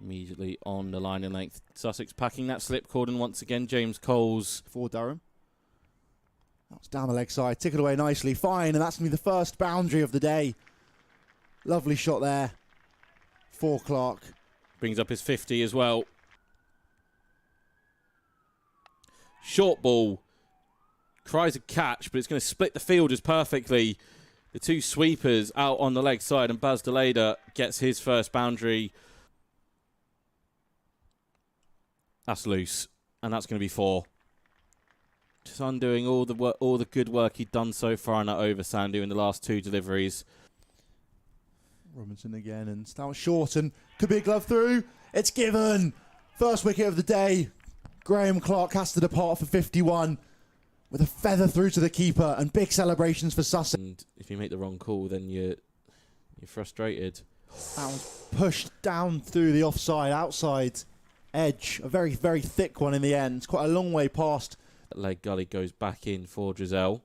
Immediately on the line in length. Sussex packing that slip cordon once again. James Coles for Durham. That's down the leg side, tick it away nicely, fine, and that's going to be the first boundary of the day. Lovely shot there for Clark. Brings up his 50 as well. Short ball. Cries a catch, but it's going to split the fielders perfectly. The two sweepers out on the leg side, and Baz Deleda gets his first boundary. That's loose, and that's going to be 4. Just undoing all the good work he'd done so far in that over, Sandu, in the last 2 deliveries. Robinson again, and that was short, and could be a glove through. It's given. First wicket of the day. Graham Clark has to depart for 51 with a feather through to the keeper, and big celebrations for Sussex. And if you make the wrong call, then you're frustrated. That was pushed down through the offside, outside edge. A very, very thick one in the end. It's quite a long way past. That leg gully goes back in for Drizel.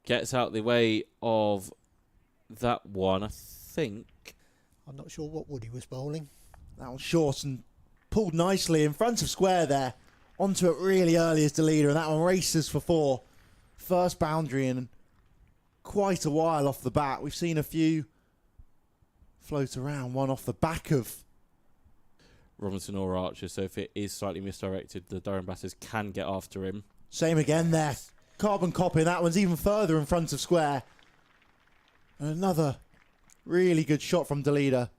Gets out the way of that one, I think. I'm not sure what Woody was bowling. That was short and pulled nicely in front of square there. Onto it really early as the leader, and that one races for 4. First boundary in quite a while off the bat. We've seen a few float around, one off the back of Robinson or Archer, so if it is slightly misdirected, the Durham batters can get after him. Same again there. Carbon copy, that one's even further in front of square. And another really good shot from Deleda.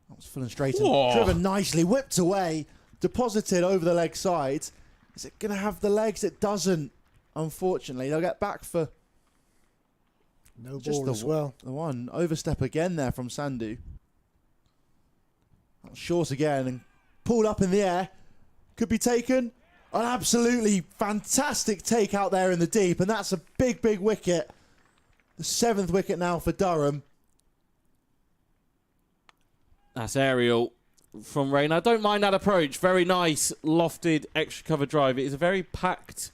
That was full and straight and driven nicely, whipped away, deposited over the leg side. Is it going to have the legs? It doesn't, unfortunately. They'll get back for no ball as well. The one. Overstep again there from Sandu. That was short again and pulled up in the air. Could be taken. An absolutely fantastic take out there in the deep, and that's a big, big wicket. The 7th wicket now for Durham. That's aerial from Rain. I don't mind that approach. Very nice, lofted, extra cover drive. It is a very packed.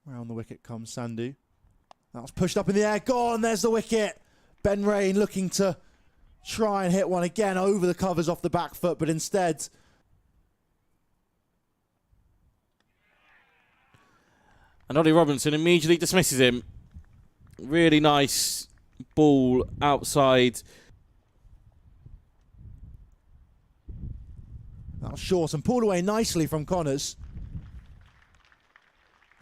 Round the wicket comes Sandu. That was pushed up in the air. Gone. There's the wicket. Ben Rain looking to try and hit one again over the covers off the back foot, but instead. And Ollie Robinson immediately dismisses him. Really nice ball outside. That was short and pulled away nicely from Connors.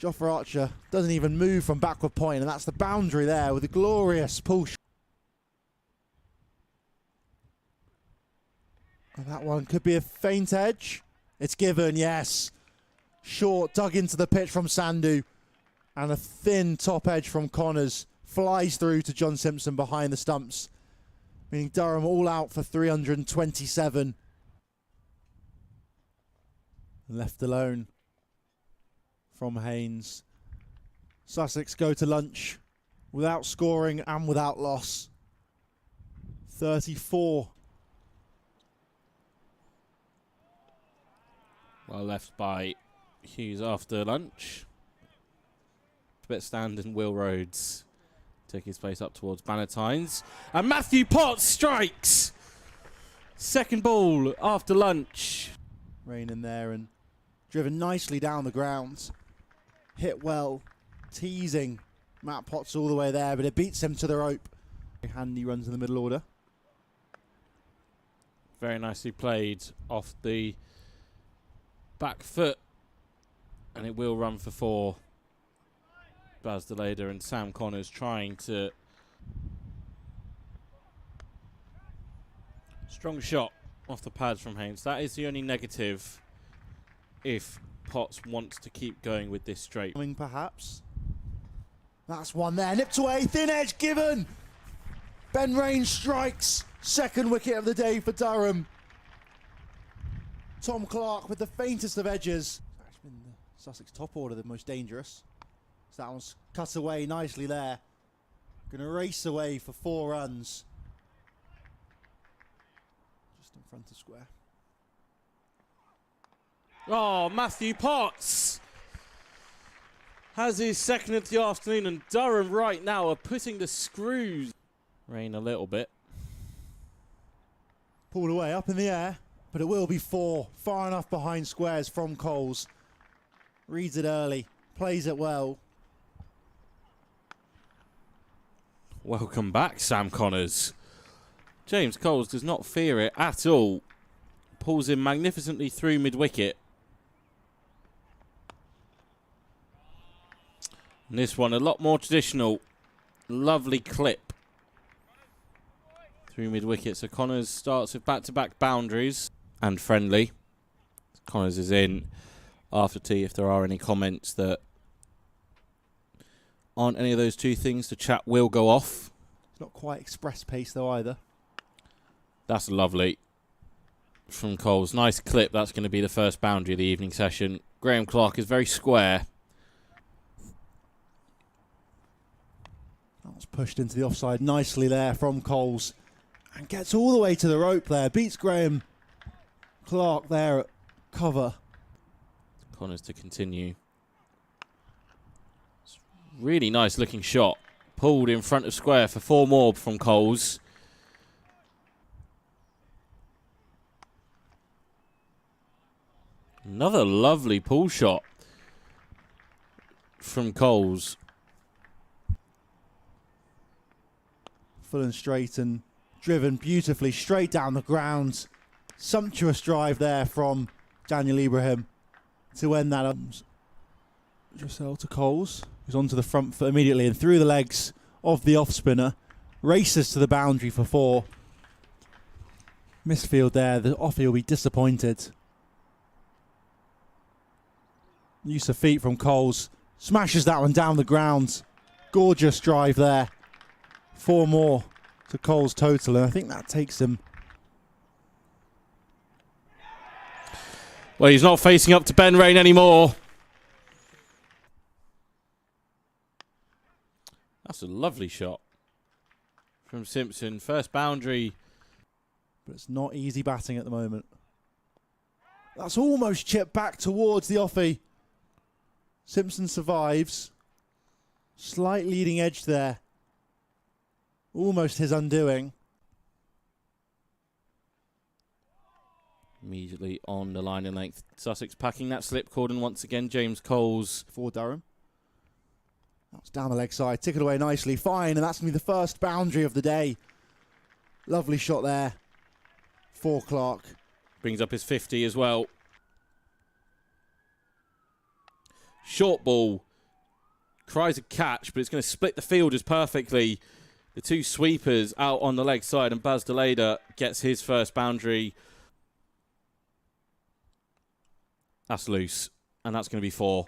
Jofra Archer doesn't even move from backward point, and that's the boundary there with a glorious pull. And that one could be a faint edge. It's given, yes. Short, dug into the pitch from Sandu. And a thin top edge from Connors flies through to John Simpson behind the stumps. Meaning Durham all out for 327. Left alone from Haynes. Sussex go to lunch without scoring and without loss. 34. Well left by Hughes after lunch. Bit stand and Will Rhodes take his place up towards Bannatynes. And Matthew Potts strikes! Second ball after lunch. Rain in there and driven nicely down the ground. Hit well, teasing Matt Potts all the way there, but it beats him to the rope. Handy runs in the middle order. Very nicely played off the back foot. And it will run for 4. Baz Deleda and Sam Connors trying to. Strong shot off the pads from Haynes. That is the only negative if Potts wants to keep going with this straight. Perhaps. That's one there. Nipped away. Thin edge given. Ben Rain strikes. Second wicket of the day for Durham. Tom Clark with the faintest of edges. It's been the Sussex top order, the most dangerous. So that one's cut away nicely there. Going to race away for 4 runs. Just in front of square. Oh, Matthew Potts has his second of the afternoon, and Durham right now are putting the screws. Rain a little bit. Pulled away, up in the air, but it will be 4. Far enough behind squares from Coles. Reads it early, plays it well. Welcome back, Sam Connors. James Coles does not fear it at all. Pulls in magnificently through mid-wicket. And this one a lot more traditional. Lovely clip through mid-wicket. So Connors starts with back-to-back boundaries and friendly. Connors is in after tea. If there are any comments that aren't any of those two things, the chat will go off. It's not quite express pace though either. That's lovely from Coles. Nice clip. That's going to be the first boundary of the evening session. Graham Clark is very square. That's pushed into the offside nicely there from Coles. And gets all the way to the rope there. Beats Graham Clark there at cover. Connors to continue. It's a really nice looking shot. Pulled in front of square for 4 more from Coles. Another lovely pull shot from Coles. Full and straight and driven beautifully straight down the ground. Sumptuous drive there from Daniel Ibrahim to end that. Dressel to Coles, who's onto the front foot immediately and through the legs of the off spinner. Races to the boundary for 4. Misfield there, the offie will be disappointed. Use of feet from Coles. Smashes that one down the ground. Gorgeous drive there. 4 more to Coles total, and I think that takes him. Well, he's not facing up to Ben Rain anymore. That's a lovely shot from Simpson. First boundary. But it's not easy batting at the moment. That's almost chipped back towards the offie. Simpson survives. Slight leading edge there. Almost his undoing. Immediately on the line and length. Sussex packing that slip cordon once again. James Coles. For Durham. That's down the leg side. Tick it away nicely. Fine. And that's going to be the first boundary of the day. Lovely shot there for Clark. Brings up his 50 as well. Short ball. Cries a catch, but it's going to split the fielders perfectly. The 2 sweepers out on the leg side, and Baz Deleda gets his first boundary. That's loose, and that's going to be 4.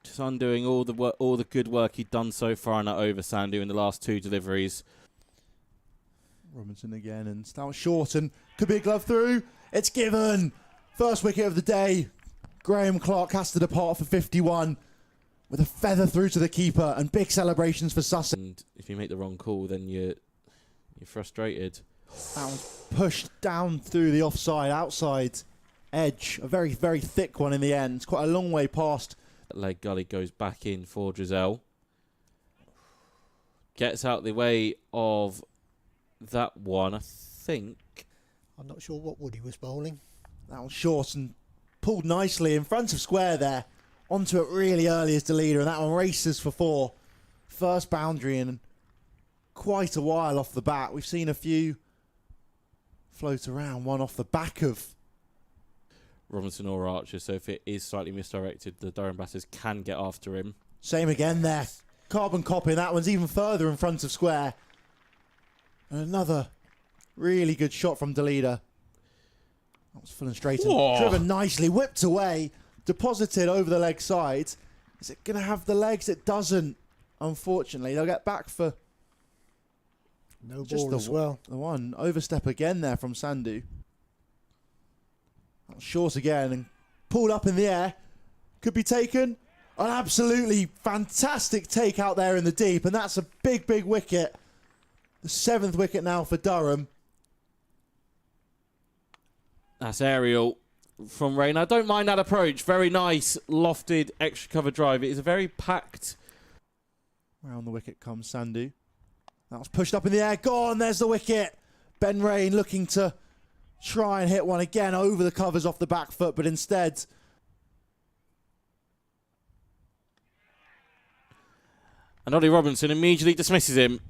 Just undoing all the good work he'd done so far in that over, Sandu, in the last 2 deliveries. Robinson again, and Stout short, and could be a glove through. It's given. First wicket of the day. Graham Clark has to depart for 51 with a feather through to the keeper, and big celebrations for Sussex. And if you make the wrong call, then you're frustrated. That was pushed down through the offside, outside edge. A very, very thick one in the end. It's quite a long way past. That leg gully goes back in for Dressel. Gets out the way of that one, I think. I'm not sure what Woody was bowling. That was short and pulled nicely in front of square there. Onto it really early as the leader, and that one races for 4. First boundary in quite a while off the bat. We've seen a few float around, one off the back of Robinson or Archer, so if it is slightly misdirected, the Durham batters can get after him. Same again there. Carbon copy, that one's even further in front of square. And another really good shot from Deleda. That was full and straight and driven nicely, whipped away, deposited over the leg side. Is it going to have the legs? It doesn't, unfortunately. They'll get back for No just ball as well. the one. Overstep again there from Sandu. That was short again and pulled up in the air. Could be taken. An absolutely fantastic take out there in the deep, and that's a big, big wicket. The 7th wicket now for Durham. That's aerial from Rain. I don't mind that approach. Very nice, lofted, extra cover drive. It is a very packed. Round the wicket comes Sandu. That was pushed up in the air. Gone. There's the wicket. Ben Rain looking to try and hit one again over the covers off the back foot, but instead... And Ollie Robinson immediately dismisses him.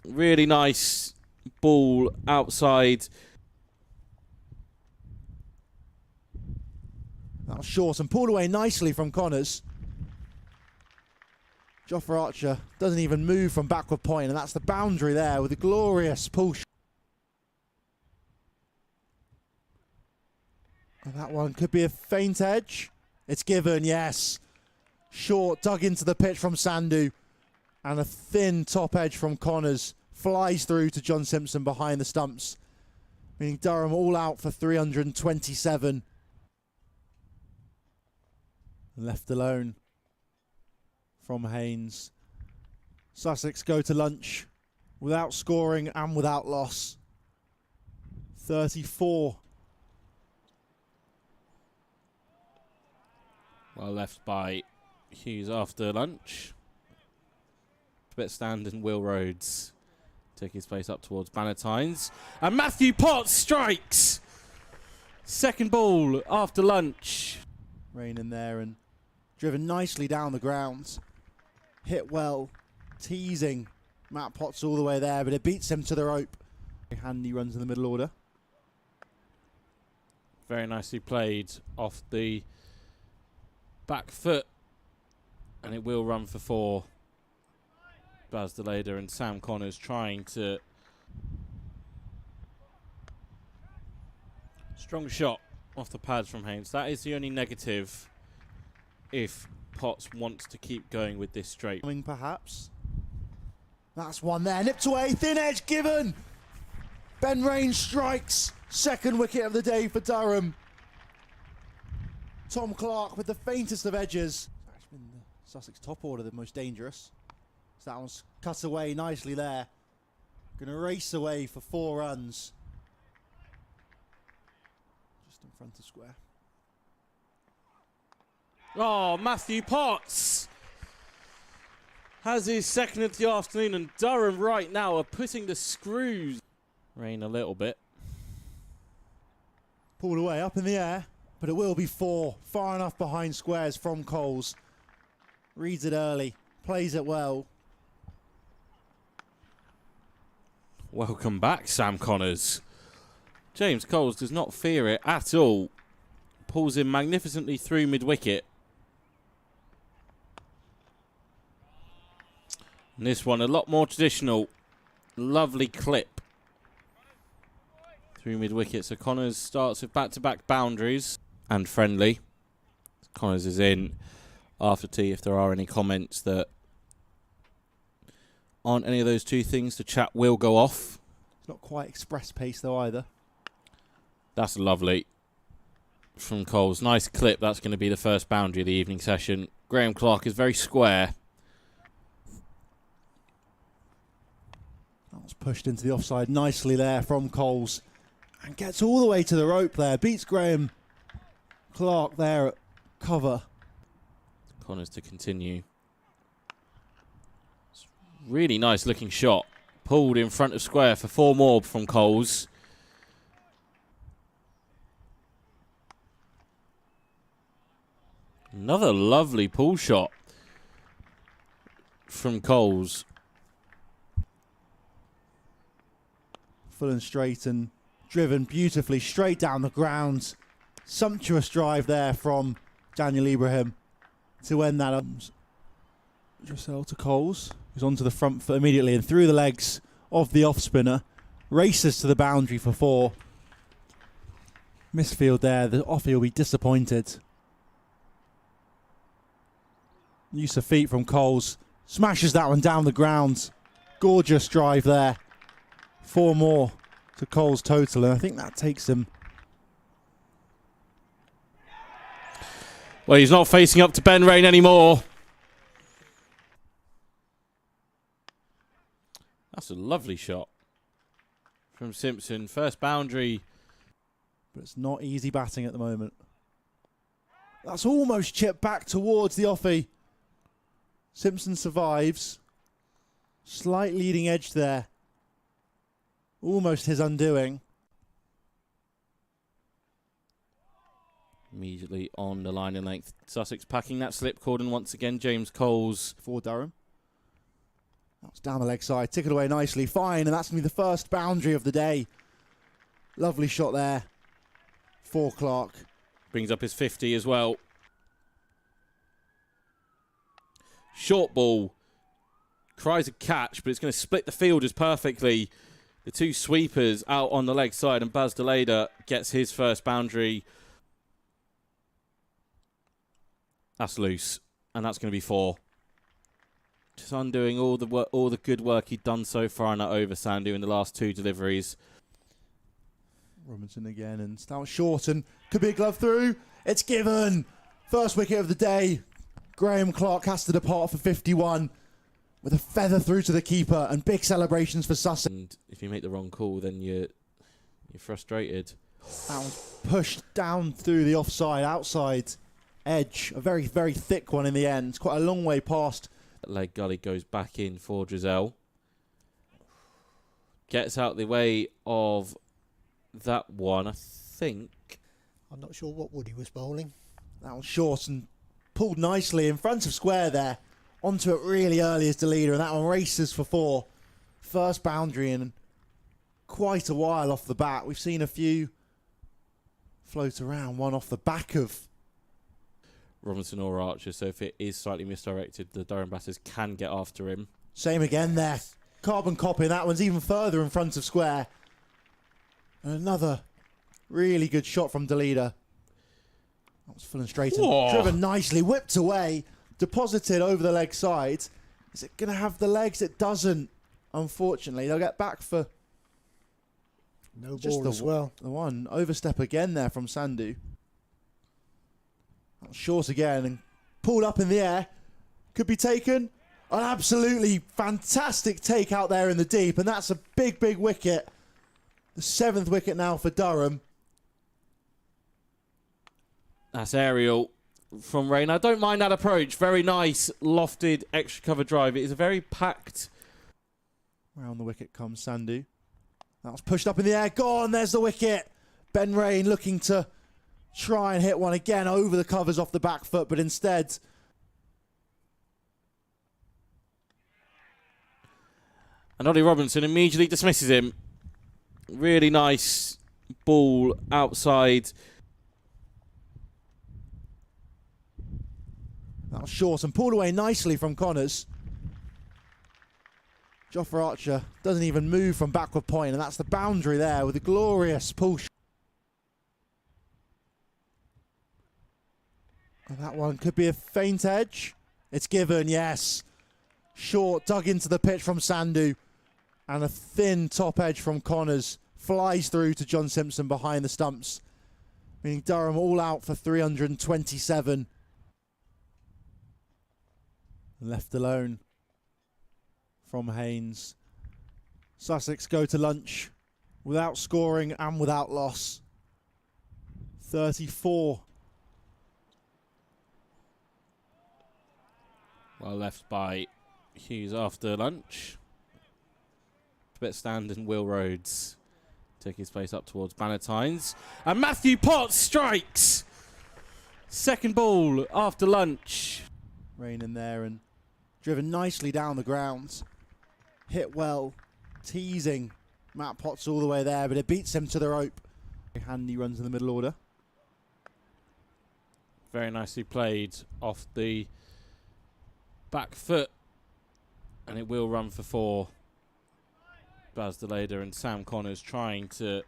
Really nice ball outside. That was short and pulled away nicely from Connors. Jofra Archer doesn't even move from backward point, and that's the boundary there with a glorious pull shot. And that one could be a faint edge. It's given, yes. Short, dug into the pitch from Sandhu. And a thin top edge from Connors flies through to John Simpson behind the stumps. Meaning Durham all out for 327. Left alone from Haynes. Sussex go to lunch without scoring and without loss. 34. Well left by Hughes after lunch. Bit stand and Will Rhodes take his place up towards Bannatynes. And Matthew Potts strikes! Second ball after lunch. Rain in there and driven nicely down the ground. Hit well, teasing Matt Potts all the way there, but it beats him to the rope. Handy runs in the middle order. Very nicely played off the back foot. And it will run for 4. Baz DeLader and Sam Connors trying to... Strong shot off the pads from Haynes. That is the only negative if Potts wants to keep going with this straight. Perhaps. That's one there. Nipped away. Thin edge given. Ben Rain strikes. Second wicket of the day for Durham. Tom Clark with the faintest of edges. That's been the Sussex top order the most dangerous. So that one's cut away nicely there. Going to race away for 4 runs. Just in front of square. Oh, Matthew Potts has his second of the afternoon, and Durham right now are putting the screws. Rain a little bit. Pulled away up in the air, but it will be 4. Far enough behind squares from Coles. Reads it early, plays it well. Welcome back, Sam Connors. James Coles does not fear it at all. Pulls him magnificently through mid-wicket. And this one a lot more traditional. Lovely clip through mid-wicket. So Connors starts with back-to-back boundaries and friendly. Connors is in after tea if there are any comments that aren't any of those two things. The chat will go off. It's not quite express pace though either. That's lovely from Coles. Nice clip. That's going to be the first boundary of the evening session. Graham Clark is very square. That was pushed into the offside nicely there from Coles. And gets all the way to the rope there. Beats Graham Clark there at cover. Connors to continue. Really nice looking shot. Pulled in front of square for 4 more from Coles. Another lovely pull shot from Coles. Full and straight and driven beautifully straight down the ground. Sumptuous drive there from Daniel Ibrahim to end that. Dressel to Coles, who's onto the front foot immediately and through the legs of the off spinner. Races to the boundary for 4. Misfield there, the offie will be disappointed. Use of feet from Coles. Smashes that one down the ground. Gorgeous drive there. 4 more to Coles total, and I think that takes him. Well, he's not facing up to Ben Rain anymore. That's a lovely shot from Simpson. First boundary. But it's not easy batting at the moment. That's almost chipped back towards the offie. Simpson survives. Slight leading edge there. Almost his undoing. Immediately on the line in length. Sussex packing that slip cord, and once again James Coles For Durham. That's down the leg side. Tick it away nicely. Fine. And that's going to be the first boundary of the day. Lovely shot there for Clark. brings up his 50 as well. Short ball. Cries a catch, but it's going to split the fielders perfectly. The two sweepers out on the leg side, and Baz Deleda gets his first boundary. That's loose, and that's going to be 4. Just undoing all the good work he'd done so far in that over, Sandu, in the last 2 deliveries. Robinson again, and that was short, and could be a glove through. It's given. First wicket of the day. Graham Clark has to depart for 51 with a feather through to the keeper, and big celebrations for Sussex. And if you make the wrong call, then you're frustrated. That was pushed down through the offside, outside edge. A very, very thick one in the end. Quite a long way past. That leg gully goes back in for Drizel. Gets out the way of that one, I think. I'm not sure what Woody was bowling. That was short and pulled nicely in front of square there. Onto it really early as the leader, and that one races for 4. First boundary in quite a while off the bat. We've seen a few float around, one off the back of Robinson or Archer, so if it is slightly misdirected, the Durham batters can get after him. Same again there. Carbon copy, that one's even further in front of square. And another really good shot from Deleda. That was full and straight and driven nicely, whipped away, deposited over the leg side. Is it going to have the legs? It doesn't, unfortunately. They'll get back for No just ball the, as well. the one. Overstep again there from Sandu. That was short again and pulled up in the air. Could be taken. An absolutely fantastic take out there in the deep, and that's a big, big wicket. The 7th wicket now for Durham. That's aerial from Rain. I don't mind that approach. Very nice, lofted, extra cover drive. It is a very packed. Round the wicket comes Sandu. That was pushed up in the air. Gone. There's the wicket. Ben Rain looking to try and hit one again over the covers off the back foot, but instead. And Ollie Robinson immediately dismisses him. Really nice ball outside. That was short and pulled away nicely from Connors. Jofra Archer doesn't even move from backward point, and that's the boundary there with a glorious pull. And that one could be a faint edge. It's given, yes. Short, dug into the pitch from Sandu, and a thin top edge from Connors flies through to John Simpson behind the stumps, meaning Durham all out for 327. Left alone from Haynes. Sussex go to lunch without scoring and without loss. 34. Well left by Hughes after lunch. Stand and Will Rhodes take his place up towards Bannatynes. And Matthew Potts strikes! Second ball after lunch. Rain in there and driven nicely down the ground. Hit well, teasing Matt Potts all the way there, but it beats him to the rope. Handy runs in the middle order. Very nicely played off the back foot, and it will run for 4. Baz Deleda and Sam Connors trying to.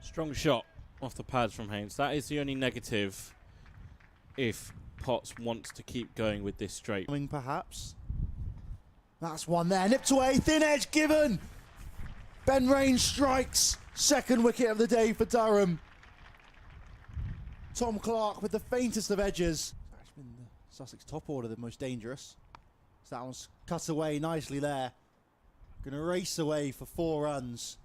Strong shot off the pads from Haynes. That is the only negative if Potts wants to keep going with this straight. Perhaps. That's one there. Nipped away. Thin edge given. Ben Rain strikes. 2nd wicket of the day for Durham. Tom Clark with the faintest of edges. It's been the Sussex top order the most dangerous. So that one's cut away nicely there. Going to race away for 4 runs.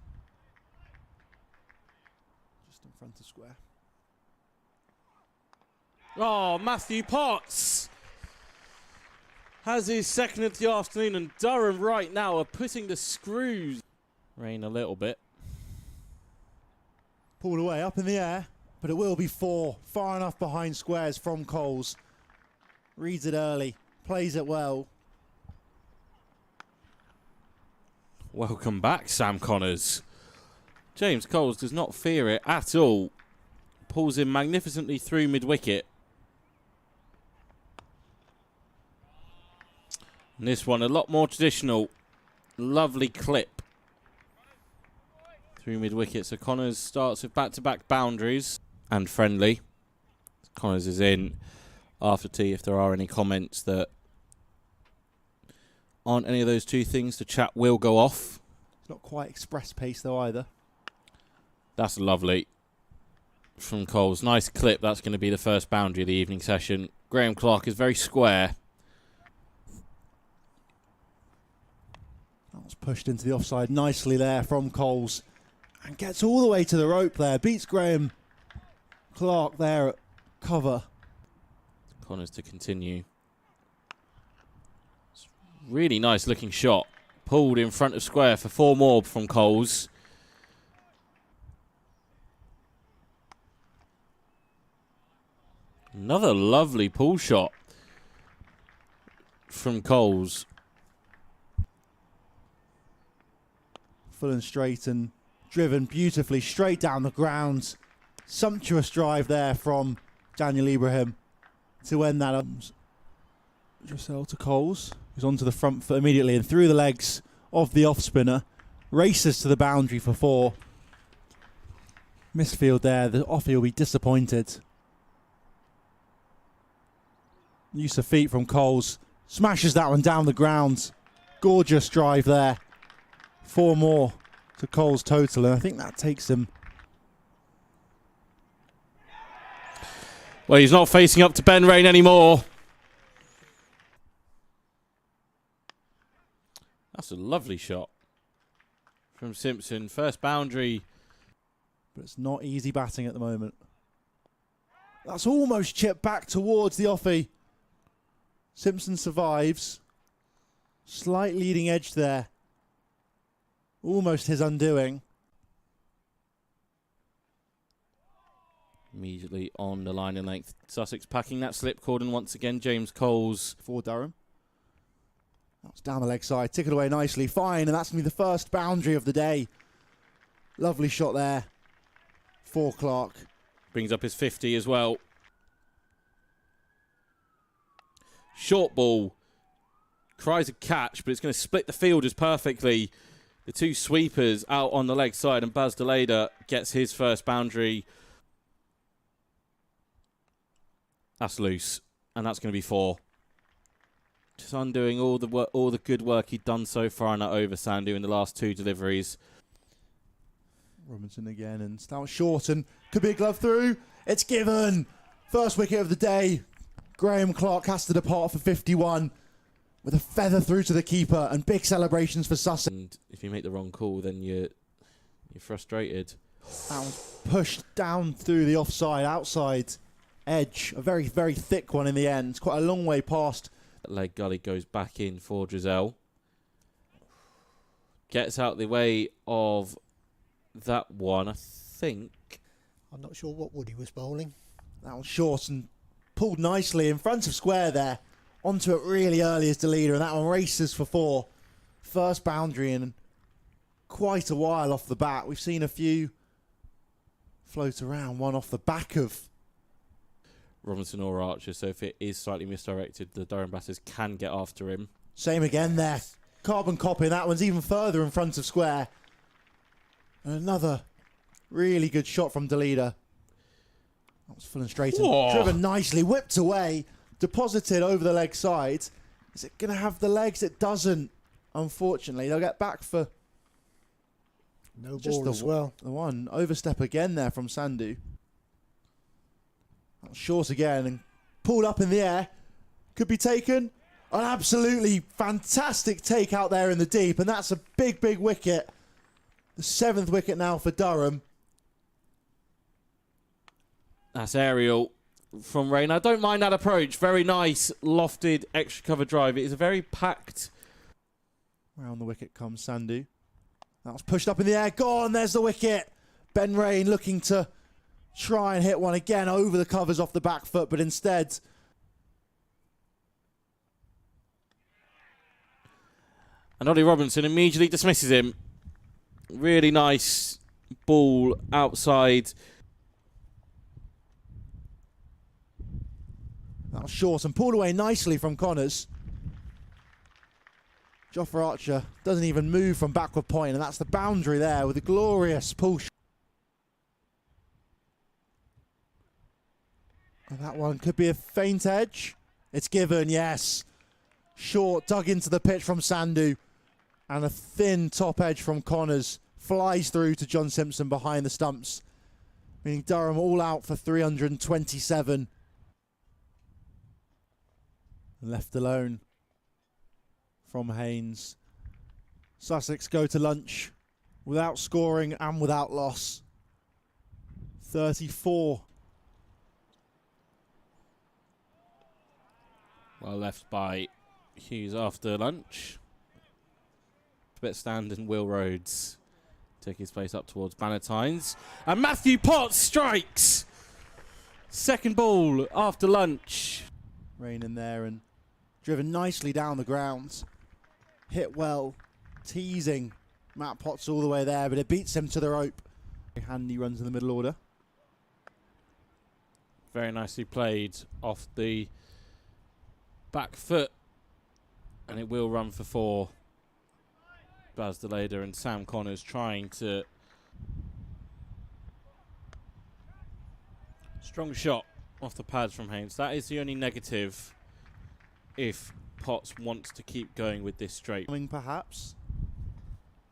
Just in front of square. Oh, Matthew Potts! has his second of the afternoon, and Durham right now are putting the screws. Rain a little bit. Pulled away, up in the air, but it will be 4. Far enough behind squares from Coles. Reads it early, plays it well. Welcome back, Sam Connors. James Coles does not fear it at all. Pulls him magnificently through mid-wicket. And this one a lot more traditional. Lovely clip through mid-wicket. So Connors starts with back-to-back boundaries and friendly. Connors is in after tea if there are any comments that aren't any of those two things. The chat will go off. It's not quite express pace though either. That's lovely from Coles. Nice clip. That's going to be the first boundary of the evening session. Graham Clark is very square. That was pushed into the offside nicely there from Coles. And gets all the way to the rope there. Beats Graham Clark there at cover. Connors to continue. It's a really nice looking shot. Pulled in front of square for 4 more from Coles. Another lovely pull shot from Coles. Full and straight and driven beautifully straight down the ground. Sumptuous drive there from Daniel Ibrahim to end that. Dressel to Coles, who's onto the front foot immediately and through the legs of the off spinner. Races to the boundary for 4. Misfield there, the offie will be disappointed. Use of feet from Coles. Smashes that one down the ground. Gorgeous drive there. 4 more to Coles total, and I think that takes him. Well, he's not facing up to Ben Rain anymore. That's a lovely shot from Simpson. First boundary. But it's not easy batting at the moment. That's almost chipped back towards the offie. Simpson survives. Slight leading edge there. Almost his undoing. Immediately on the line in length. Sussex packing that slip cordon once again. James Coles. For Durham. That's down the leg side. Tick it away nicely. Fine. And that's going to be the first boundary of the day. Lovely shot there. For Clark. Brings up his 50 as well. Short ball. Cries a catch, but it's going to split the fielders perfectly. The 2 sweepers out on the leg side, and Baz Deleda gets his first boundary. That's loose, and that's going to be 4. Just undoing all the good work he'd done so far in that over, Sandu, in the last 2 deliveries. Robinson again, and that was short, and could be a glove through. It's given. First wicket of the day. Graham Clark has to depart for 51 with a feather through to the keeper, and big celebrations for Sussex. And if you make the wrong call, then you're frustrated. That was pushed down through the offside, outside edge. A very, very thick one in the end. It's quite a long way past. That leg gully goes back in for Drizel. Gets out the way of that one, I think. I'm not sure what Woody was bowling. That was short and pulled nicely in front of square there. Onto it really early as the leader, and that one races for 4. First boundary in quite a while off the bat. We've seen a few float around, one off the back of Robinson or Archer, so if it is slightly misdirected, the Durham batters can get after him. Same again there. Carbon copy, that one's even further in front of square. And another really good shot from Deleda. That was full and straight and driven nicely, whipped away, deposited over the leg side. Is it going to have the legs? It doesn't, unfortunately. They'll get back for No just ball as well. the one. Overstep again there from Sandu. That was short again and pulled up in the air. Could be taken. An absolutely fantastic take out there in the deep, and that's a big, big wicket. The 7th wicket now for Durham. That's aerial. from Rain. I don't mind that approach. Very nice, lofted, extra cover drive. It is a very packed. Round the wicket comes Sandhu. That was pushed up in the air. Gone. There's the wicket. Ben Rain looking to try and hit one again over the covers off the back foot, but instead. And Ollie Robinson immediately dismisses him. Really nice ball outside. That was short and pulled away nicely from Connors. Jofra Archer doesn't even move from backward point, and that's the boundary there with a glorious pull shot. And that one could be a faint edge. It's given, yes. Short, dug into the pitch from Sandhu. And a thin top edge from Connors flies through to John Simpson behind the stumps. Meaning Durham all out for 327. Left alone from Haynes. Sussex go to lunch without scoring and without loss. 34. Well left by Hughes after lunch. Bit stand and Will Rhodes take his place up towards Bannatynes. And Matthew Potts strikes! Second ball after lunch. Rain in there and driven nicely down the ground. Hit well, teasing Matt Potts all the way there, but it beats him to the rope. Handy runs in the middle order. Very nicely played off the back foot. And it will run for 4. Baz DeLader and Sam Connors trying to. Strong shot off the pads from Haynes. That is the only negative if Potts wants to keep going with this straight. Perhaps.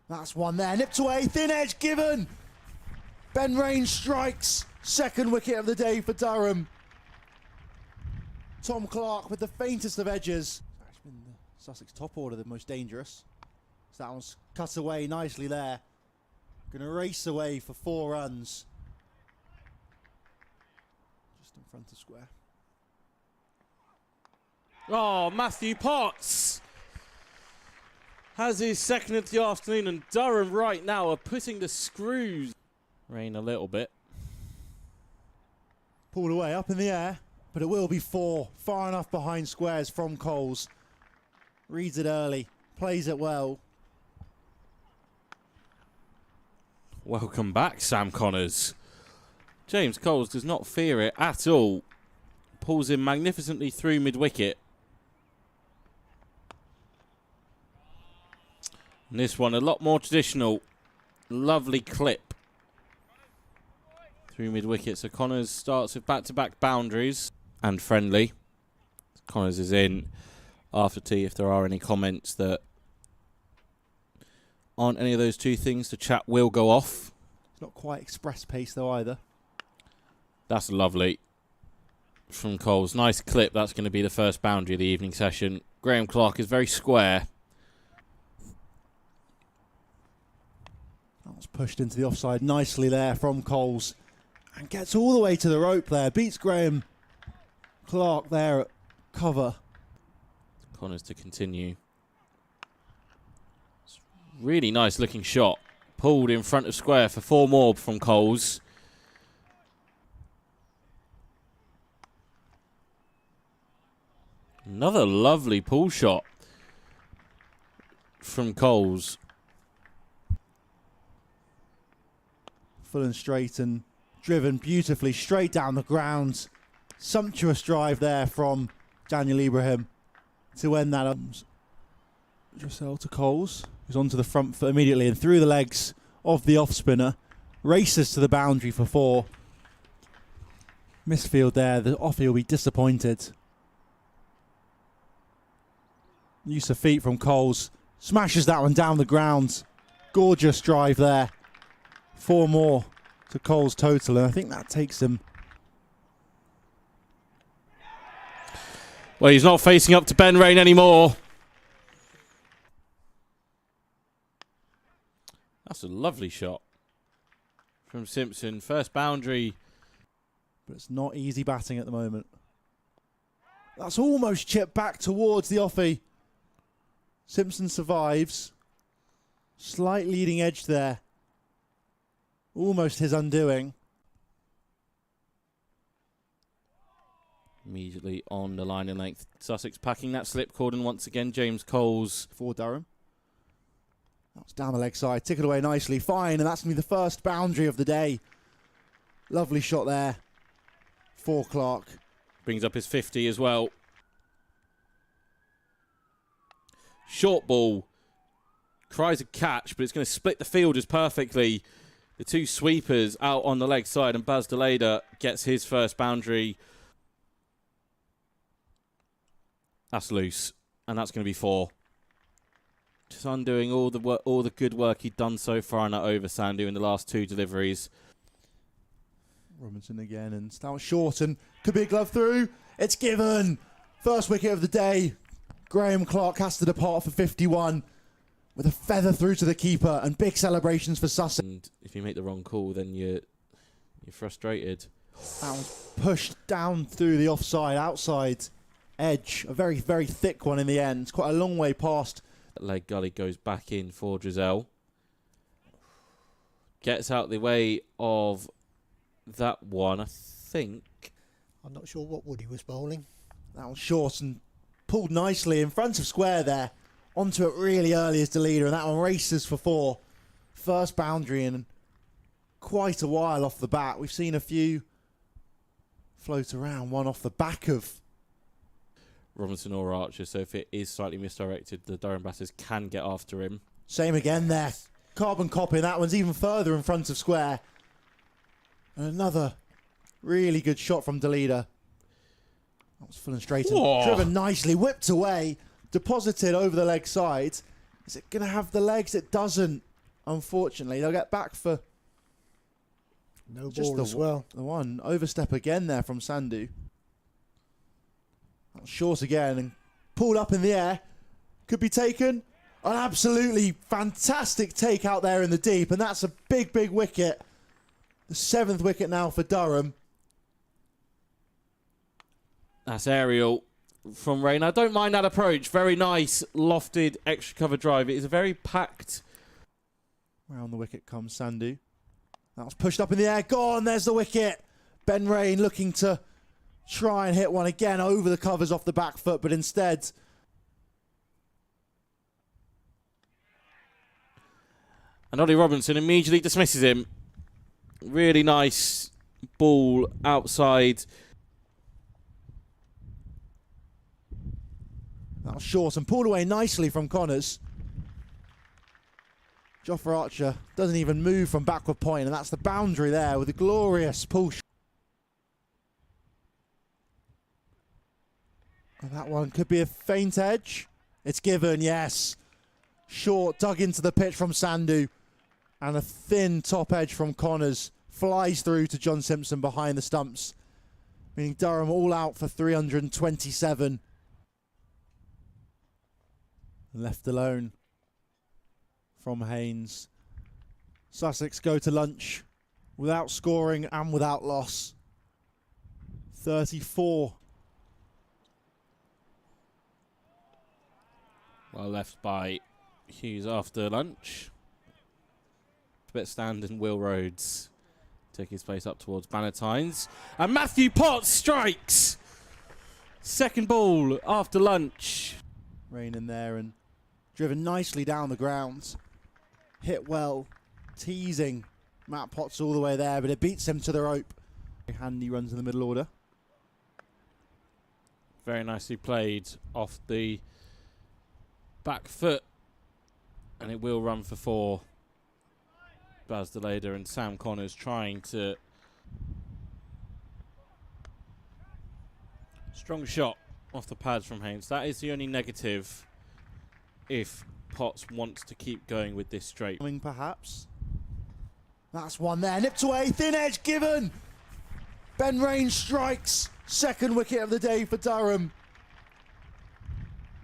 That's one there. Nipped away. Thin edge given. Ben Rain strikes. Second wicket of the day for Durham. Tom Clark with the faintest of edges. It's been the Sussex top order the most dangerous. So that one's cut away nicely there. Going to race away for 4 runs. Just in front of square. Oh, Matthew Potts has his second of the afternoon, and Durham right now are putting the screws. Rain a little bit. Pulled away up in the air, but it will be 4. Far enough behind squares from Coles. Reads it early, plays it well. Welcome back, Sam Connors. James Coles does not fear it at all. Pulls him magnificently through mid-wicket. And this one a lot more traditional. Lovely clip through mid-wicket. So Connors starts with back-to-back boundaries and friendly. Connors is in after tea if there are any comments that aren't any of those two things. The chat will go off. It's not quite express pace though either. That's lovely from Coles. Nice clip. That's going to be the first boundary of the evening session. Graham Clark is very square. That was pushed into the offside nicely there from Coles. And gets all the way to the rope there. Beats Graham Clark there at cover. Connors to continue. Really nice looking shot. Pulled in front of square for 4 more from Coles. Another lovely pull shot from Coles. Full and straight and driven beautifully straight down the ground. Sumptuous drive there from Daniel Ibrahim to end that. Dressel to Coles, who's onto the front foot immediately and through the legs of the off spinner. Races to the boundary for 4. Misfield there, the offie will be disappointed. Use of feet from Coles. Smashes that one down the ground. Gorgeous drive there. 4 more to Coles total, and I think that takes him. Well, he's not facing up to Ben Rain anymore. That's a lovely shot from Simpson. First boundary But it's not easy batting at the moment. That's almost chipped back towards the offie. Simpson survives. Slight leading edge there. Almost his undoing. Immediately on the line in length. Sussex packing that slip cordon once again. James Coles For Durham. That's down the leg side. Tick it away nicely. Fine. And that's going to be the first boundary of the day. Lovely shot there for Clark. brings up his 50 as well. Short ball. Cries a catch, but it's going to split the fielders perfectly. The two sweepers out on the leg side, and Baz Deleda gets his first boundary. That's loose, and that's going to be 4. Just undoing all the good work he'd done so far in that over, Sandu, in the last 2 deliveries. Robinson again, and Stout short, and could be a glove through. It's given. First wicket of the day. Graham Clark has to depart for 51 with a feather through to the keeper, and big celebrations for Sussex. And if you make the wrong call, then you're frustrated. That was pushed down through the offside, outside edge. A very, very thick one in the end. It's quite a long way past. That leg gully goes back in for Drizel. Gets out the way of that one, I think. I'm not sure what Woody was bowling. That was short and pulled nicely in front of square there. Onto it really early as the leader, and that one races for 4. First boundary in quite a while off the bat. We've seen a few float around, one off the back of Robinson or Archer, so if it is slightly misdirected, the Durham batters can get after him. Same again there. Carbon copy, that one's even further in front of square. And another really good shot from Deleda. That was full and straight and driven nicely, whipped away, deposited over the leg side. Is it going to have the legs? It doesn't, unfortunately. They'll get back for No just ball as well. the one. Overstep again there from Sandu. That was short again and pulled up in the air. Could be taken. An absolutely fantastic take out there in the deep, and that's a big, big wicket. The 7th wicket now for Durham. That's aerial from Rain. I don't mind that approach. Very nice, lofted, extra cover drive. It is a very packed. Round the wicket comes Sandu. That was pushed up in the air. Gone. There's the wicket. Ben Rain looking to try and hit one again over the covers off the back foot, but instead. And Ollie Robinson immediately dismisses him. Really nice ball outside. That was short and pulled away nicely from Connors. Jofra Archer doesn't even move from backward point, and that's the boundary there with a glorious push. And that one could be a faint edge. It's given, yes. Short, dug into the pitch from Sandu. And a thin top edge from Connors flies through to John Simpson behind the stumps. Meaning Durham all out for 327. Left alone from Haynes. Sussex go to lunch without scoring and without loss. 34. Well left by Hughes after lunch. Bit stand and Will Rhodes take his place up towards Bannatynes. And Matthew Potts strikes! Second ball after lunch. Rain in there and driven nicely down the ground. Hit well, teasing Matt Potts all the way there, but it beats him to the rope. Handy runs in the middle order. Very nicely played off the back foot. And it will run for 4. Baz Deleda and Sam Connors trying to. Strong shot off the pads from Haynes. That is the only negative if Potts wants to keep going with this straight. Perhaps. That's one there. Nipped away. Thin edge given. Ben Rain strikes. 2nd wicket of the day for Durham.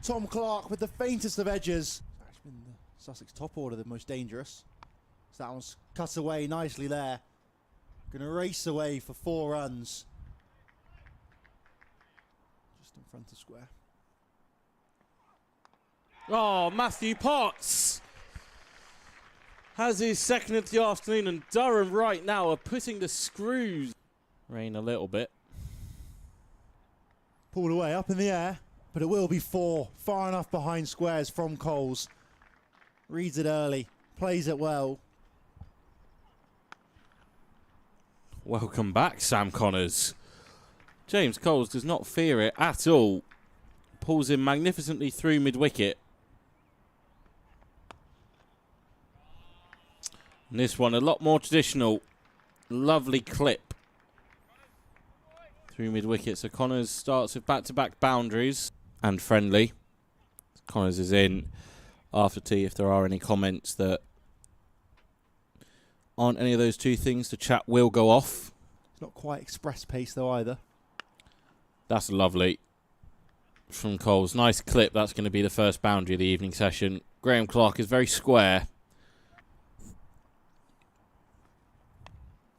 Tom Clark with the faintest of edges. It's actually been the Sussex top order the most dangerous. So that one's cut away nicely there. Going to race away for 4 runs. Just in front of square. Oh, Matthew Potts has his second of the afternoon, and Durham right now are putting the screws. Rain a little bit. Pulled away, up in the air, but it will be 4. Far enough behind squares from Coles. Reads it early, plays it well. Welcome back, Sam Connors. James Coles does not fear it at all. Pulls him magnificently through mid-wicket. And this one a lot more traditional. Lovely clip through mid-wicket. So Connors starts with back-to-back boundaries and friendly. Connors is in after tea. If there are any comments that aren't any of those two things, the chat will go off. It's not quite express pace though either. That's lovely from Coles. Nice clip. That's going to be the first boundary of the evening session. Graham Clark is very square.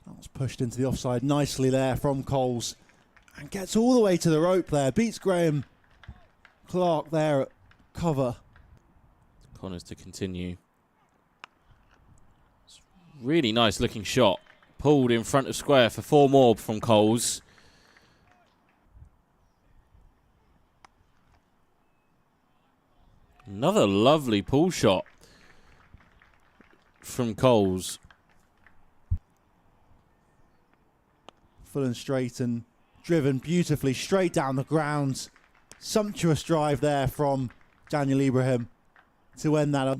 That was pushed into the offside nicely there from Coles. And gets all the way to the rope there. Beats Graham Clark there at cover. Connors to continue. It's a really nice looking shot. Pulled in front of square for 4 more from Coles. Another lovely pull shot from Coles. Full and straight and driven beautifully straight down the ground. Sumptuous drive there from Daniel Ibrahim to end that up.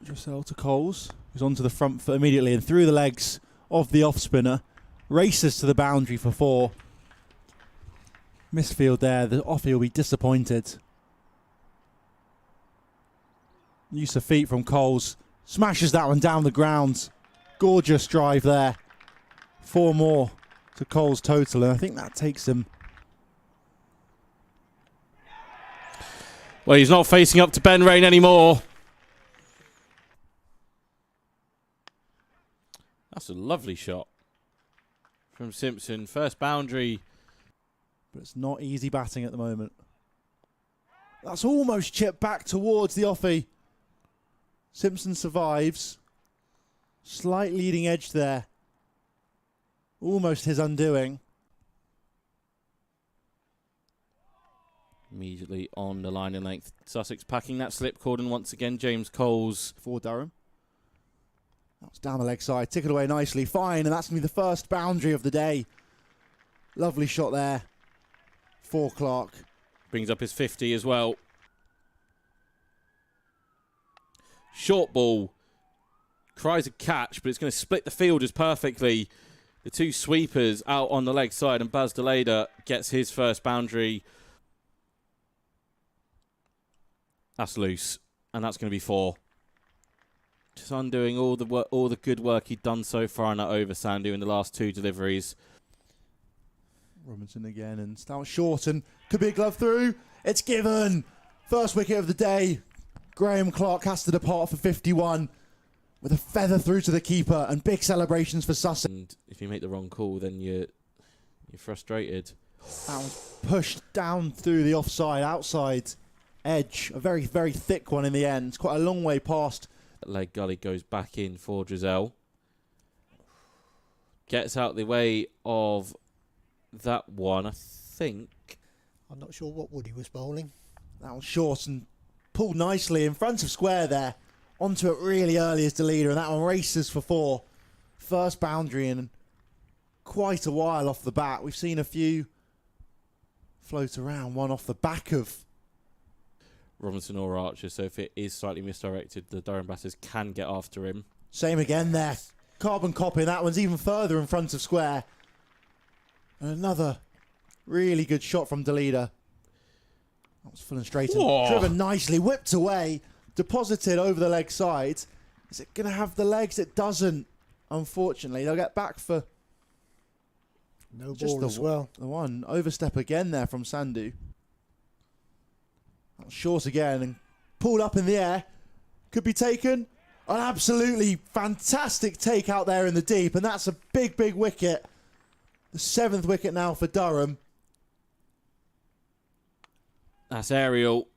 Dressel to Coles, who's onto the front foot immediately and through the legs of the off spinner. Races to the boundary for 4. Misfield there, the offie will be disappointed. Use of feet from Coles. Smashes that one down the ground. Gorgeous drive there. 4 more to Coles total, and I think that takes him. Well, he's not facing up to Ben Rain anymore. That's a lovely shot from Simpson. First boundary. But it's not easy batting at the moment. That's almost chipped back towards the offie. Simpson survives. Slight leading edge there. Almost his undoing. Immediately on the line in length. Sussex packing that slip cordon once again. James Coles. For Durham. That's down the leg side. Tick it away nicely. Fine. And that's going to be the first boundary of the day. Lovely shot there for Clark. Brings up his 50 as well. Short ball. Cries a catch, but it's going to split the fielders perfectly. The 2 sweepers out on the leg side, and Baz Deleda gets his first boundary. That's loose, and that's going to be 4. Just undoing all the good work he'd done so far in that over, Sandu, in the last 2 deliveries. Robinson again, and that was short, and could be a glove through. It's given. First wicket of the day. Graham Clark has to depart for 51 with a feather through to the keeper, and big celebrations for Sussex. And if you make the wrong call, then you're frustrated. That was pushed down through the offside, outside edge. A very, very thick one in the end. Quite a long way past. That leg gully goes back in for Drizel. Gets out the way of that one, I think. I'm not sure what Woody was bowling. That was short and pulled nicely in front of square there. Onto it really early as the leader, and that one races for 4. First boundary in quite a while off the bat. We've seen a few float around, one off the back of Robinson or Archer, so if it is slightly misdirected, the Durham batters can get after him. Same again there. Carbon copy, that one's even further in front of square. And another really good shot from Deleda. That was full and straight and driven nicely, whipped away, deposited over the leg side. Is it going to have the legs? It doesn't, unfortunately. They'll get back for No just ball the, as well. the one. Overstep again there from Sandu. That was short again and pulled up in the air. Could be taken. An absolutely fantastic take out there in the deep, and that's a big, big wicket. The 7th wicket now for Durham. That's aerial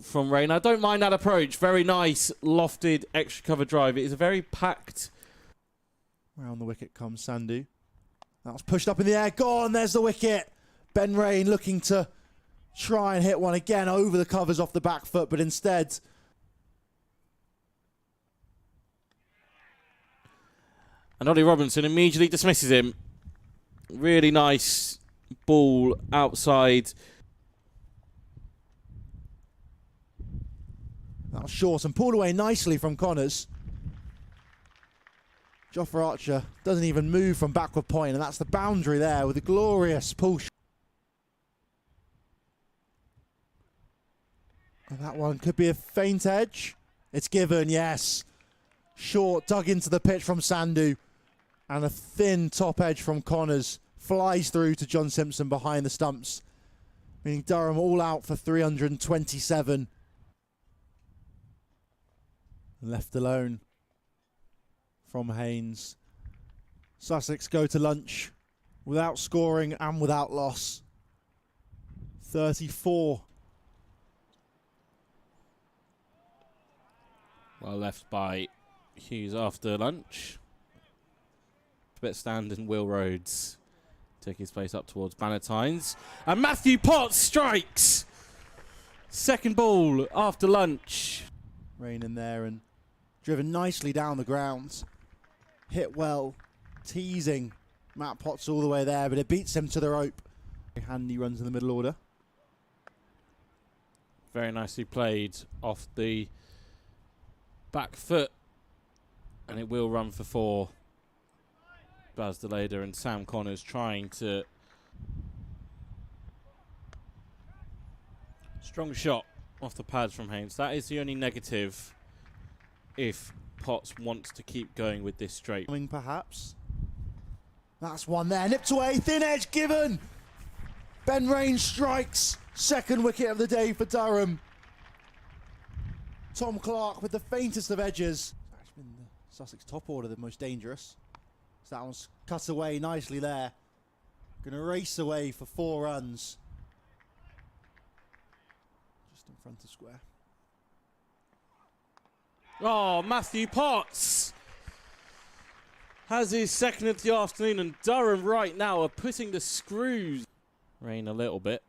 from Rain. I don't mind that approach. Very nice, lofted, extra cover drive. It is a very packed. Round the wicket comes Sandhu. That was pushed up in the air. Gone. There's the wicket. Ben Rain looking to try and hit one again over the covers off the back foot, but instead. And Ollie Robinson immediately dismisses him. Really nice ball outside. That was short and pulled away nicely from Connors. Jofra Archer doesn't even move from backward point, and that's the boundary there with a glorious pull shot. And that one could be a faint edge. It's given, yes. Short, dug into the pitch from Sandhu, and a thin top edge from Connors flies through to John Simpson behind the stumps, meaning Durham all out for 327. Left alone from Haynes. Sussex go to lunch without scoring and without loss. 34. Well left by Hughes after lunch. Bit stand and Will Rhodes take his place up towards Bannatynes. And Matthew Potts strikes! Second ball after lunch. Rain in there and driven nicely down the ground. Hit well, teasing Matt Potts all the way there, but it beats him to the rope. Handy runs in the middle order. Very nicely played off the back foot. And it will run for 4. Baz DeLader and Sam Connors trying to. Strong shot off the pads from Haynes. That is the only negative if Potts wants to keep going with this straight. Perhaps. That's one there. Nipped away. Thin edge given. Ben Rain strikes. Second wicket of the day for Durham. Tom Clark with the faintest of edges. It's actually been the Sussex top order the most dangerous. So that one's cut away nicely there. Going to race away for 4 runs. Just in front of square. Oh, Matthew Potts has his second of the afternoon, and Durham right now are putting the screws. Rain a little bit.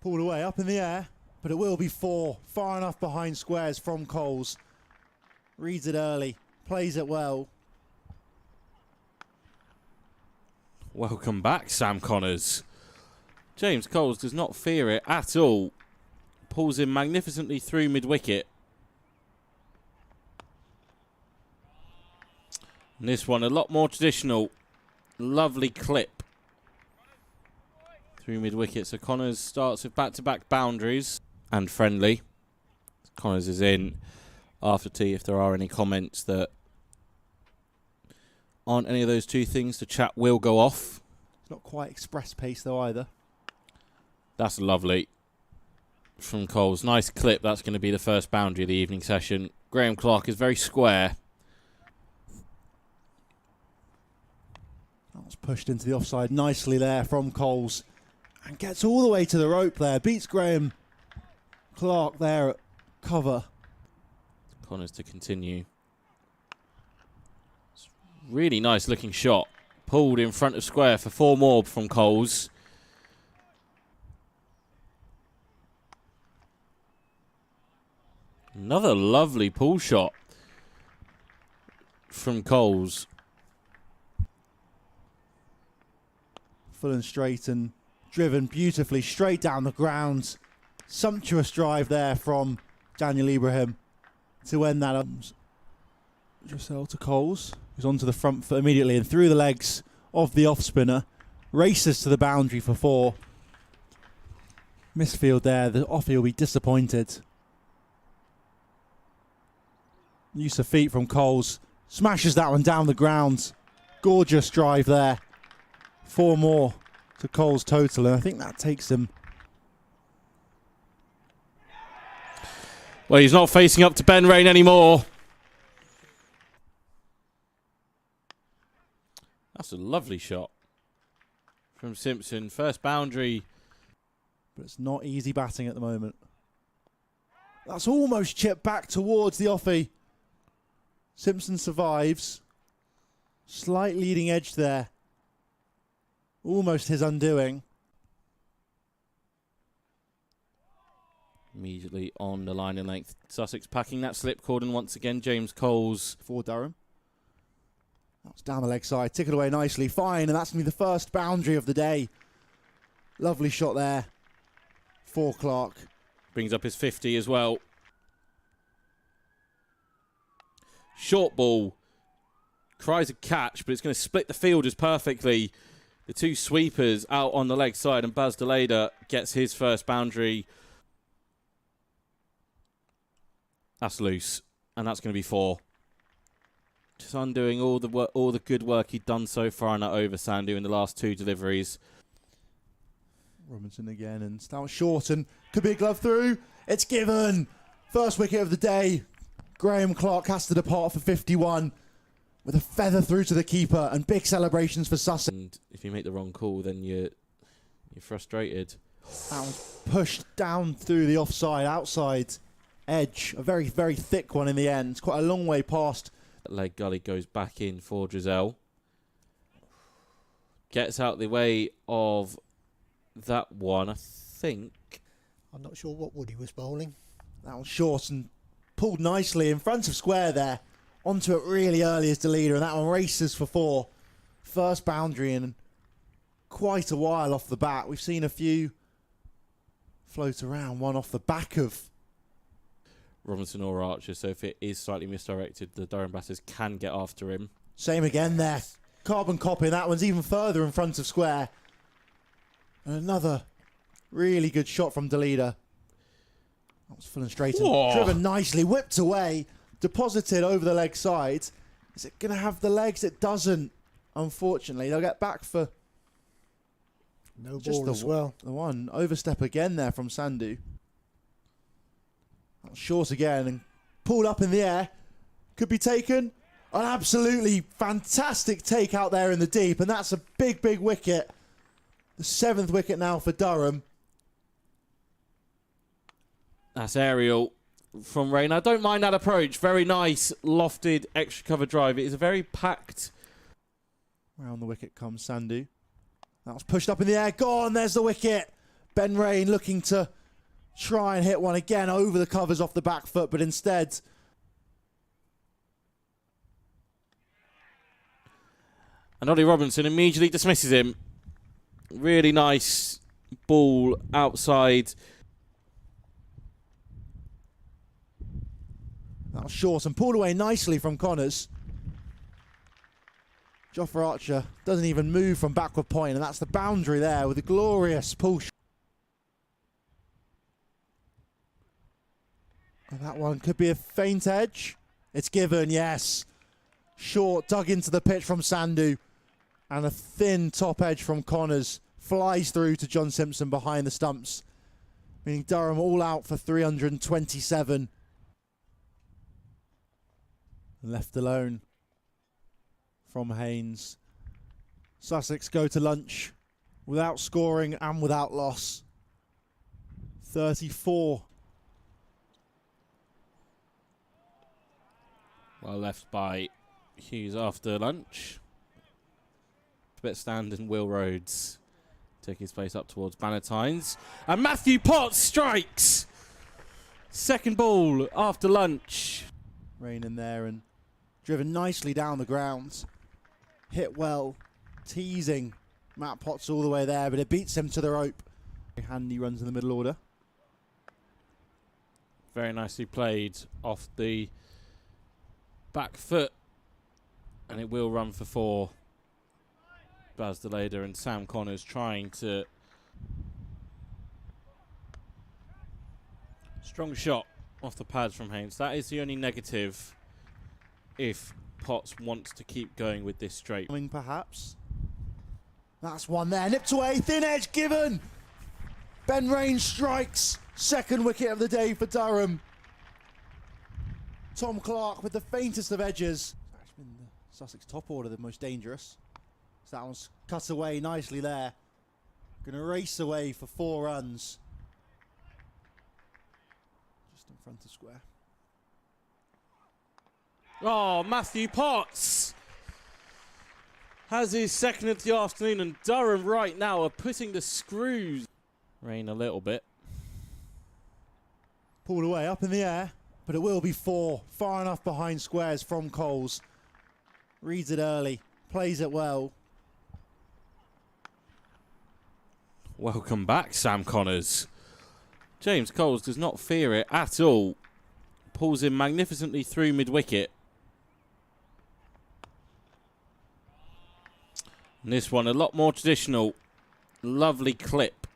Pulled away up in the air, but it will be 4. Far enough behind squares from Coles. Reads it early, plays it well. Welcome back, Sam Connors. James Coles does not fear it at all. Pulls him magnificently through mid-wicket. And this one a lot more traditional. Lovely clip through mid-wicket. So Connors starts with back-to-back boundaries and friendly. Connors is in after tea if there are any comments that aren't any of those two things. The chat will go off. It's not quite express pace though either. That's lovely from Coles. Nice clip. That's going to be the first boundary of the evening session. Graham Clark is very square. That was pushed into the offside nicely there from Coles. And gets all the way to the rope there. Beats Graham Clark there at cover. Connors to continue. It's really nice looking shot. Pulled in front of square for 4 more from Coles. Another lovely pull shot from Coles. Full and straight and driven beautifully straight down the ground. Sumptuous drive there from Daniel Ibrahim to end that. Dressel to Coles, who's onto the front foot immediately and through the legs of the off spinner. Races to the boundary for 4. Misfield there. The offie will be disappointed. Use of feet from Coles. Smashes that one down the ground. Gorgeous drive there. 4 more to Coles total, and I think that takes him. Well, he's not facing up to Ben Rain anymore. That's a lovely shot from Simpson. First boundary. But it's not easy batting at the moment. That's almost chipped back towards the offie. Simpson survives. Slight leading edge there. Almost his undoing. Immediately on the line in length. Sussex packing that slip cordon once again. James Coles For Durham. That's down the leg side. Tick it away nicely. Fine. And that's going to be the first boundary of the day. Lovely shot there for Clark. brings up his 50 as well. Short ball. Cries a catch, but it's going to split the fielders perfectly. The two sweepers out on the leg side, and Baz Deleda gets his first boundary. That's loose, and that's going to be 4. Just undoing all the good work he'd done so far in that over, Sandu, in the last 2 deliveries. Robinson again, and that was short, and could be a glove through. It's given. First wicket of the day. Graham Clark has to depart for 51 with a feather through to the keeper, and big celebrations for Sussex. And if you make the wrong call, then you're frustrated. That was pushed down through the offside, outside edge. A very, very thick one in the end. It's quite a long way past. That leg gully goes back in for Drizel. Gets out the way of that one, I think. I'm not sure what Woody was bowling. That was short and pulled nicely in front of square there. Onto it really early as the leader, and that one races for 4. First boundary in quite a while off the bat. We've seen a few float around, one off the back of Robinson or Archer, so if it is slightly misdirected, the Durham batters can get after him. Same again there. Carbon copy, that one's even further in front of square. And another really good shot from Deleda. That was full and straight and driven nicely, whipped away, deposited over the leg side. Is it going to have the legs? It doesn't, unfortunately. They'll get back for No just ball as well. the one. Overstep again there from Sandu. That was short again and pulled up in the air. Could be taken. An absolutely fantastic take out there in the deep, and that's a big, big wicket. The 7th wicket now for Durham. That's aerial from Rain. I don't mind that approach. Very nice, lofted, extra cover drive. It is a very packed. Round the wicket comes Sandu. That was pushed up in the air. Gone. There's the wicket. Ben Rain looking to try and hit one again over the covers off the back foot, but instead And Ollie Robinson immediately dismisses him. Really nice ball outside. that was short and pulled away nicely from Connors. Jofra Archer doesn't even move from backward point, and that's the boundary there with a glorious pull shot. And that one could be a faint edge. It's given, yes. Short, dug into the pitch from Sandu. And a thin top edge from Connors flies through to John Simpson behind the stumps. Meaning Durham all out for 327. Left alone from Haynes. Sussex go to lunch without scoring and without loss. 34. Well left by Hughes after lunch. Tibet Stand and Will Rhodes take his place up towards Bannatynes. And Matthew Potts strikes! Second ball after lunch. Rain in there and driven nicely down the ground. Hit well, teasing Matt Potts all the way there, but it beats him to the rope. Handy runs in the middle order. Very nicely played off the back foot. And it will run for 4. Baz Deleda and Sam Connors trying to... Strong shot off the pads from Haynes. That is the only negative if Potts wants to keep going with this straight. Coming perhaps. That's one there, nipped away, thin edge given. Ben Rain strikes. Second wicket of the day for Durham. Tom Clark with the faintest of edges. It's been the Sussex top order, the most dangerous. So that one's cut away nicely there. Going to race away for 4 runs. Just in front of square. Oh, Matthew Potts has his second of the afternoon, and Durham right now are putting the screws. Rain a little bit. Pulled away, up in the air, but it will be 4. Far enough behind squares from Coles. Reads it early, plays it well. Welcome back, Sam Connors. James Coles does not fear it at all. Pulls in magnificently through mid-wicket. And this one a lot more traditional. Lovely clip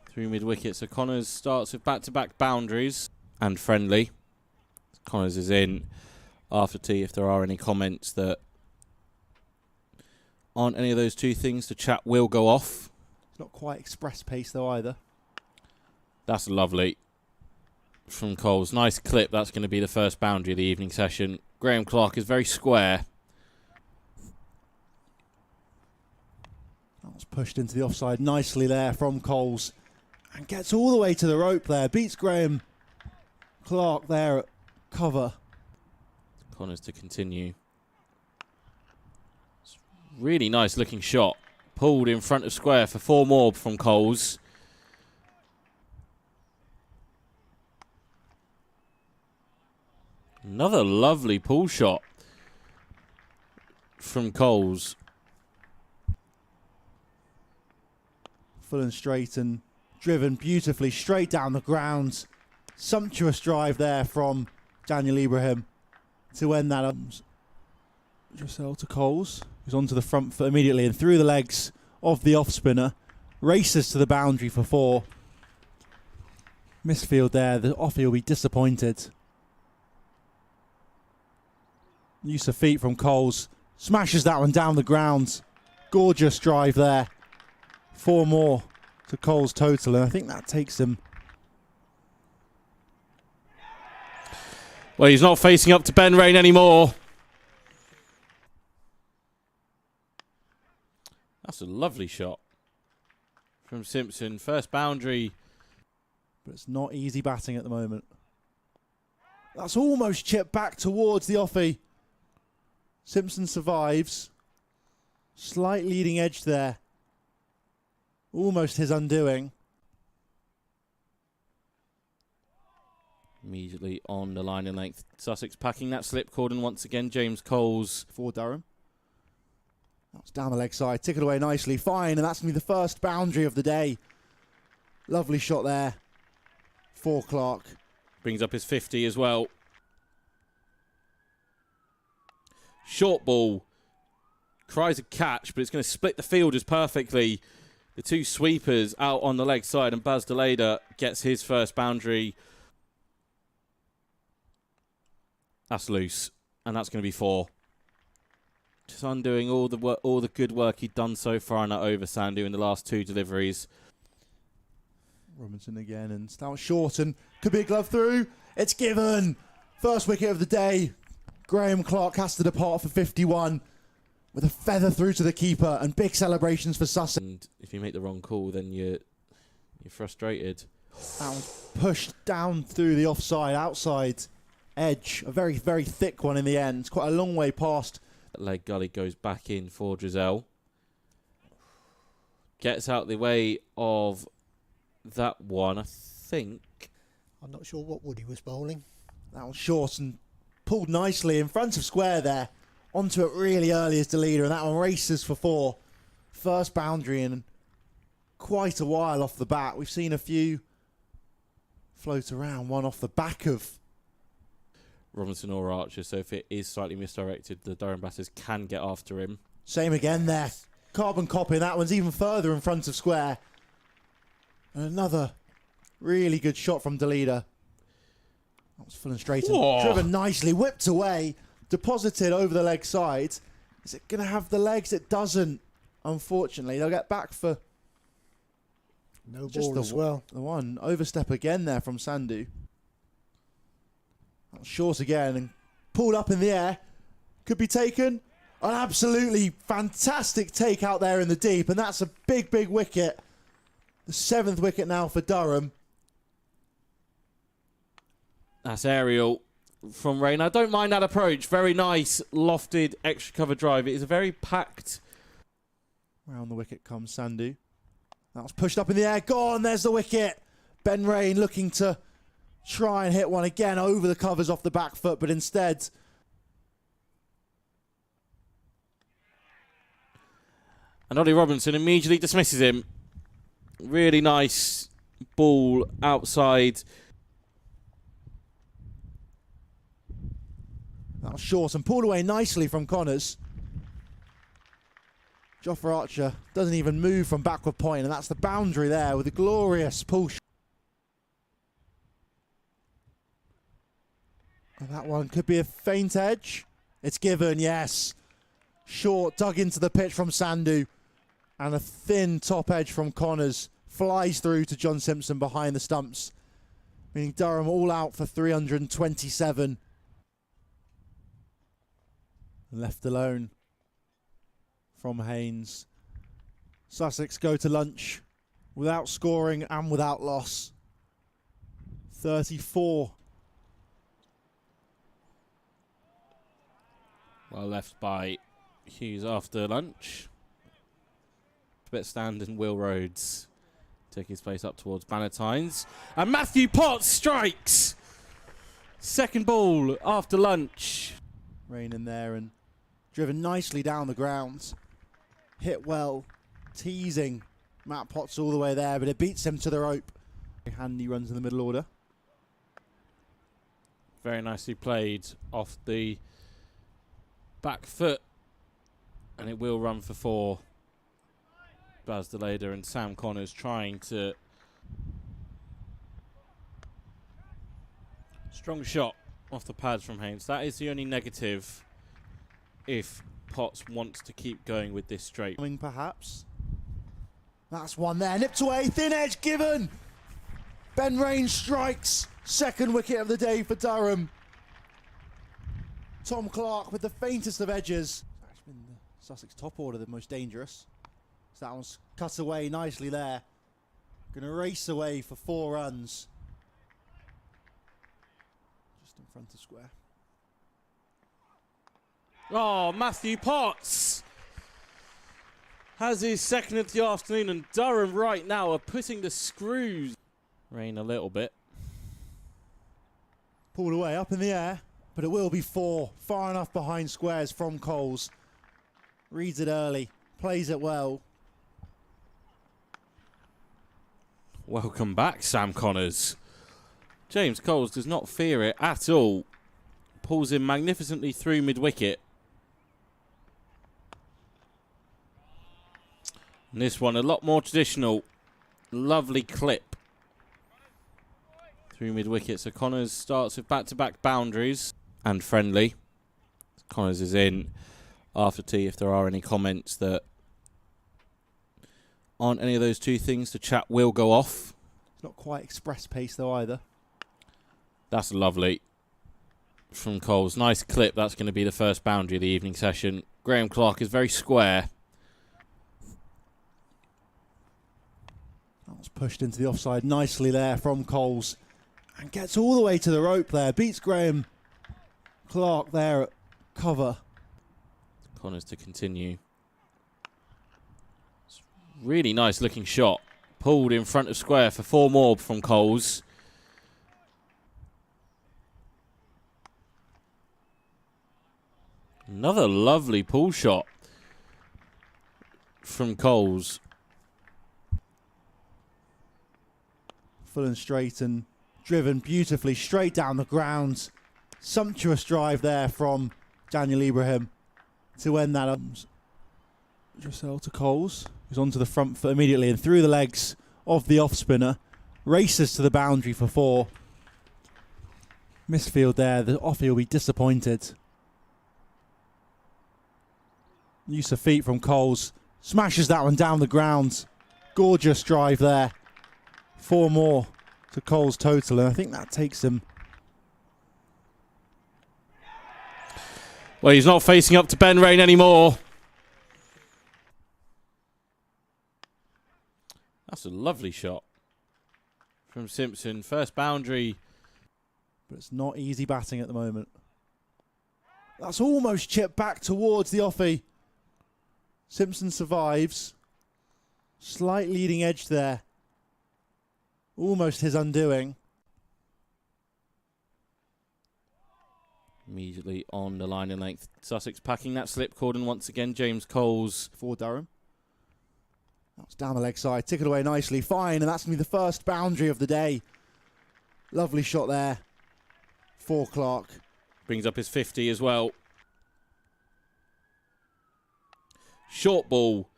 through mid-wicket. So Connors starts with back-to-back boundaries and friendly. Connors is in after tea. If there are any comments that aren't any of those two things, the chat will go off. It's not quite express pace though either. That's lovely from Coles. Nice clip. That's going to be the first boundary of the evening session. Graham Clark is very square. That's pushed into the offside nicely there from Coles. And gets all the way to the rope there. Beats Graham Clark there at cover. Connors to continue. It's really nice looking shot. Pulled in front of square for 4 more from Coles. Another lovely pull shot from Coles. Full and straight and driven beautifully straight down the ground. Sumptuous drive there from Daniel Ibrahim to end that. Dressel to Coles, who's onto the front foot immediately and through the legs of the off spinner. Races to the boundary for 4. Misfield there, the offie will be disappointed. Use of feet from Coles. Smashes that one down the ground. Gorgeous drive there. 4 more to Coles total, and I think that takes him. Well, he's not facing up to Ben Rain anymore. That's a lovely shot from Simpson. First boundary. But it's not easy batting at the moment. That's almost chipped back towards the offie. Simpson survives. Slight leading edge there. Almost his undoing. Immediately on the line in length. Sussex packing that slip cordon once again. James Coles. For Durham. That's down the leg side. Tick it away nicely. Fine. And that's going to be the first boundary of the day. Lovely shot there for Clark. Brings up his 50 as well. Short ball. Cries a catch, but it's going to split the fielders perfectly. The 2 sweepers out on the leg side, and Baz Deleda gets his first boundary. That's loose, and that's going to be 4. Just undoing all the good work he'd done so far in that over, Sandu, in the last 2 deliveries. Robinson again, and Stout short, and could be a glove through. It's given. First wicket of the day. Graham Clark has to depart for 51 with a feather through to the keeper, and big celebrations for Sussex. And if you make the wrong call, then you're frustrated. That was pushed down through the offside, outside edge. A very, very thick one in the end. It's quite a long way past. That leg gully goes back in for Dressel. Gets out the way of that one, I think. I'm not sure what Woody was bowling. That was short and pulled nicely in front of square there. Onto it really early as the leader, and that one races for 4. First boundary in quite a while off the bat. We've seen a few float around, one off the back of Robinson or Archer, so if it is slightly misdirected, the Durham batters can get after him. Same again there. Carbon copy, that one's even further in front of square. And another really good shot from Deleda. That was full and straight and driven nicely, whipped away, deposited over the leg side. Is it going to have the legs? It doesn't, unfortunately. They'll get back for No just ball as well. the one. Overstep again there from Sandu. That was short again and pulled up in the air. Could be taken. An absolutely fantastic take out there in the deep, and that's a big, big wicket. The 7th wicket now for Durham. That's aerial from Rain. I don't mind that approach. Very nice, lofted, extra cover drive. It is a very packed. Round the wicket comes Sandhu. That was pushed up in the air. Gone. There's the wicket. Ben Rain looking to try and hit one again over the covers off the back foot, but instead. And Ollie Robinson immediately dismisses him. Really nice ball outside. That was short and pulled away nicely from Connors. Jofra Archer doesn't even move from backward point, and that's the boundary there with a glorious pull. And that one could be a faint edge. It's given, yes. Short, dug into the pitch from Sandhu. And a thin top edge from Connors flies through to John Simpson behind the stumps. Meaning Durham all out for 327. Left alone from Haynes. Sussex go to lunch without scoring and without loss. 34. Well left by Hughes after lunch. Bit stand and Will Rhodes take his place up towards Bannatynes. And Matthew Potts strikes! Second ball after lunch. Rain in there and driven nicely down the ground. Hit well, teasing Matt Potts all the way there, but it beats him to the rope. Handy runs in the middle order. Very nicely played off the back foot. And it will run for 4. Baz Deleda and Sam Connors trying to. Strong shot off the pads from Haynes. That is the only negative if Potts wants to keep going with this straight. Perhaps. That's one there. Nipped away. Thin edge given. Ben Rain strikes. Second wicket of the day for Durham. Tom Clark with the faintest of edges. Actually been the Sussex top order the most dangerous. So that one's cut away nicely there. Going to race away for 4 runs. Just in front of square. Oh, Matthew Potts has his second of the afternoon, and Durham right now are putting the screws. Rain a little bit. Pulled away up in the air, but it will be 4. Far enough behind squares from Coles. Reads it early, plays it well. Welcome back, Sam Connors. James Coles does not fear it at all. Pulls him magnificently through mid-wicket. And this one a lot more traditional. Lovely clip through mid-wicket. So Connors starts with back-to-back boundaries and friendly. Connors is in after tea if there are any comments that aren't any of those two things. The chat will go off. It's not quite express pace though either. That's lovely from Coles. Nice clip. That's going to be the first boundary of the evening session. Graham Clark is very square. That was pushed into the offside nicely there from Coles. And gets all the way to the rope there. Beats Graham Clark there at cover. Connors to continue. Really nice looking shot. Pulled in front of square for 4 more from Coles. Another lovely pull shot from Coles. Full and straight and driven beautifully straight down the ground. Sumptuous drive there from Daniel Ibrahim to end that up. Dressel to Coles, who's onto the front foot immediately and through the legs of the off spinner. Races to the boundary for 4. Misfield there, the offie will be disappointed. Use of feet from Coles. Smashes that one down the ground. Gorgeous drive there. 4 more to Coles total, and I think that takes him. Well, he's not facing up to Ben Rain anymore. That's a lovely shot from Simpson. First boundary. But it's not easy batting at the moment. That's almost chipped back towards the offie. Simpson survives. Slight leading edge there. Almost his undoing. Immediately on the line in length. Sussex packing that slip cordon once again. James Coles For Durham. That's down the leg side. Tick it away nicely. Fine. And that's going to be the first boundary of the day. Lovely shot there for Clark. brings up his 50 as well. Short ball.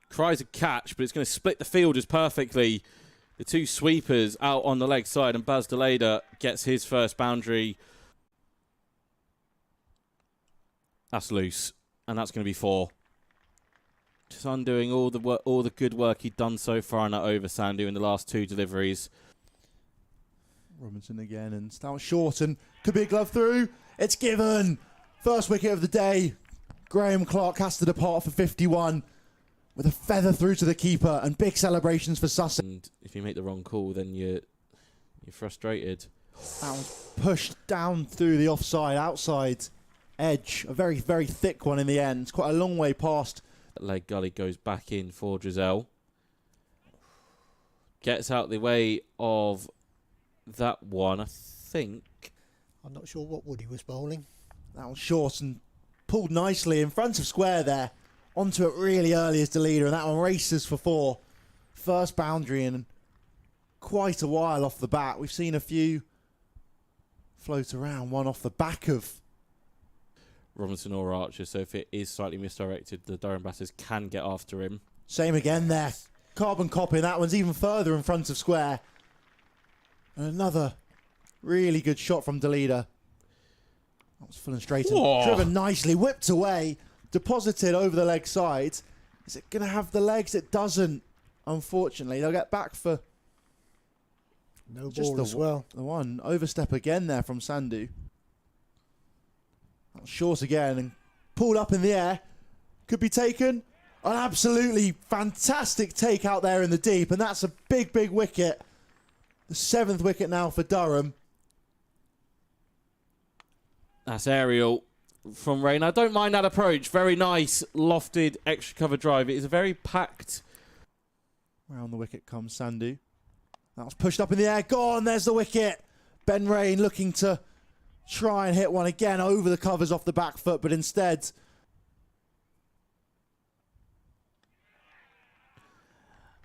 Cries a catch, but it's going to split the fielders perfectly. The two sweepers out on the leg side, and Baz Deleda gets his first boundary. That's loose, and that's going to be 4. Just undoing all the good work he'd done so far in that over, Sandu, in the last 2 deliveries. Robinson again, and that was short, and could be a glove through. It's given. First wicket of the day. Graham Clark has to depart for 51 with a feather through to the keeper, and big celebrations for Sussex. And if you make the wrong call, then you're frustrated. That was pushed down through the offside, outside edge. A very, very thick one in the end. It's quite a long way past. That leg gully goes back in for Drizel. Gets out the way of that one, I think. I'm not sure what Woody was bowling. That was short and pulled nicely in front of square there. Onto it really early as the leader, and that one races for 4. First boundary in quite a while off the bat. We've seen a few float around, one off the back of Robinson or Archer, so if it is slightly misdirected, the Durham batters can get after him. Same again there. Carbon copy, that one's even further in front of square. And another really good shot from Deleda. That was full and straight and driven nicely, whipped away, deposited over the leg side. Is it going to have the legs? It doesn't, unfortunately. They'll get back for No just ball the as well. The one overstep again there from Sandu. That was short again and pulled up in the air. Could be taken. An absolutely fantastic take out there in the deep, and that's a big, big wicket. The 7th wicket now for Durham. That's aerial from Rain. I don't mind that approach. Very nice, lofted, extra cover drive. It is a very packed. Round the wicket comes Sandu. That was pushed up in the air. Gone. There's the wicket. Ben Rain looking to try and hit one again over the covers off the back foot, but instead.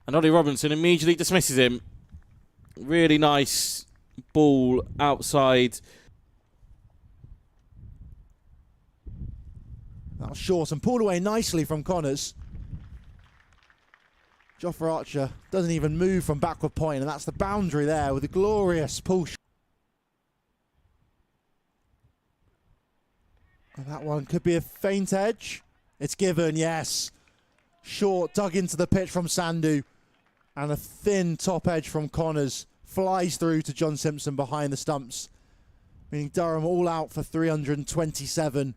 And Ollie Robinson immediately dismisses him. Really nice ball outside. That was short and pulled away nicely from Connors. Jofra Archer doesn't even move from backward point, and that's the boundary there with a glorious pull. And that one could be a faint edge. It's given, yes. Short, dug into the pitch from Sandu. And a thin top edge from Connors flies through to John Simpson behind the stumps. Meaning Durham all out for 327.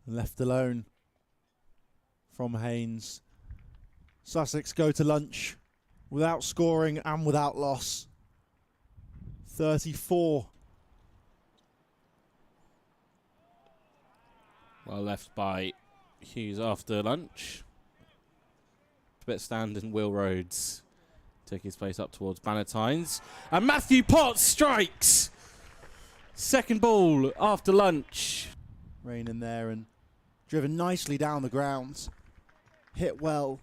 Left alone from Haynes. Sussex go to lunch without scoring and without loss. 34. Well left by Hughes after lunch. Stand and Will Rhodes take his place up towards Bannatynes. And Matthew Potts strikes! Second ball after lunch. Rain in there and driven nicely down the ground. Hit well,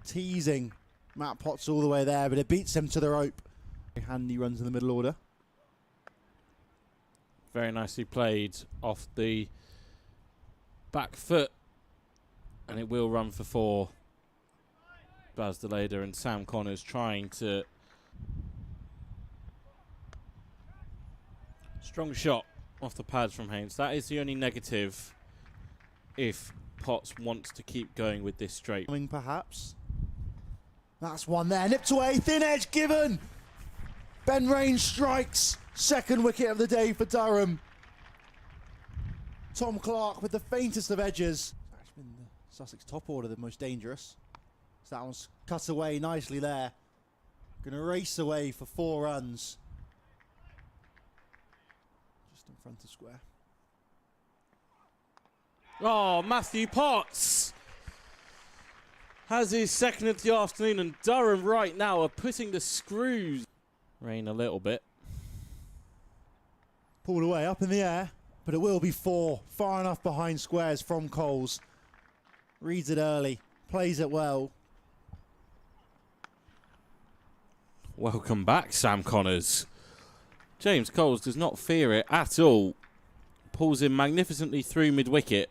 teasing Matt Potts all the way there, but it beats him to the rope. Handy runs in the middle order. Very nicely played off the back foot. And it will run for 4. Baz Deleda and Sam Connors trying to. Strong shot off the pads from Haynes. That is the only negative if Potts wants to keep going with this straight. Perhaps. That's one there. Nipped away. Thin edge given. Ben Rain strikes. Second wicket of the day for Durham. Tom Clark with the faintest of edges. It's actually been the Sussex top order the most dangerous. So that one's cut away nicely there. Going to race away for 4 runs. front of square. Oh, Matthew Potts has his second of the afternoon, and Durham right now are putting the screws. Rain a little bit. Pulled away, up in the air, but it will be 4. Far enough behind squares from Coles. Reads it early, plays it well. Welcome back, Sam Connors. James Coles does not fear it at all. Pulls him magnificently through mid-wicket.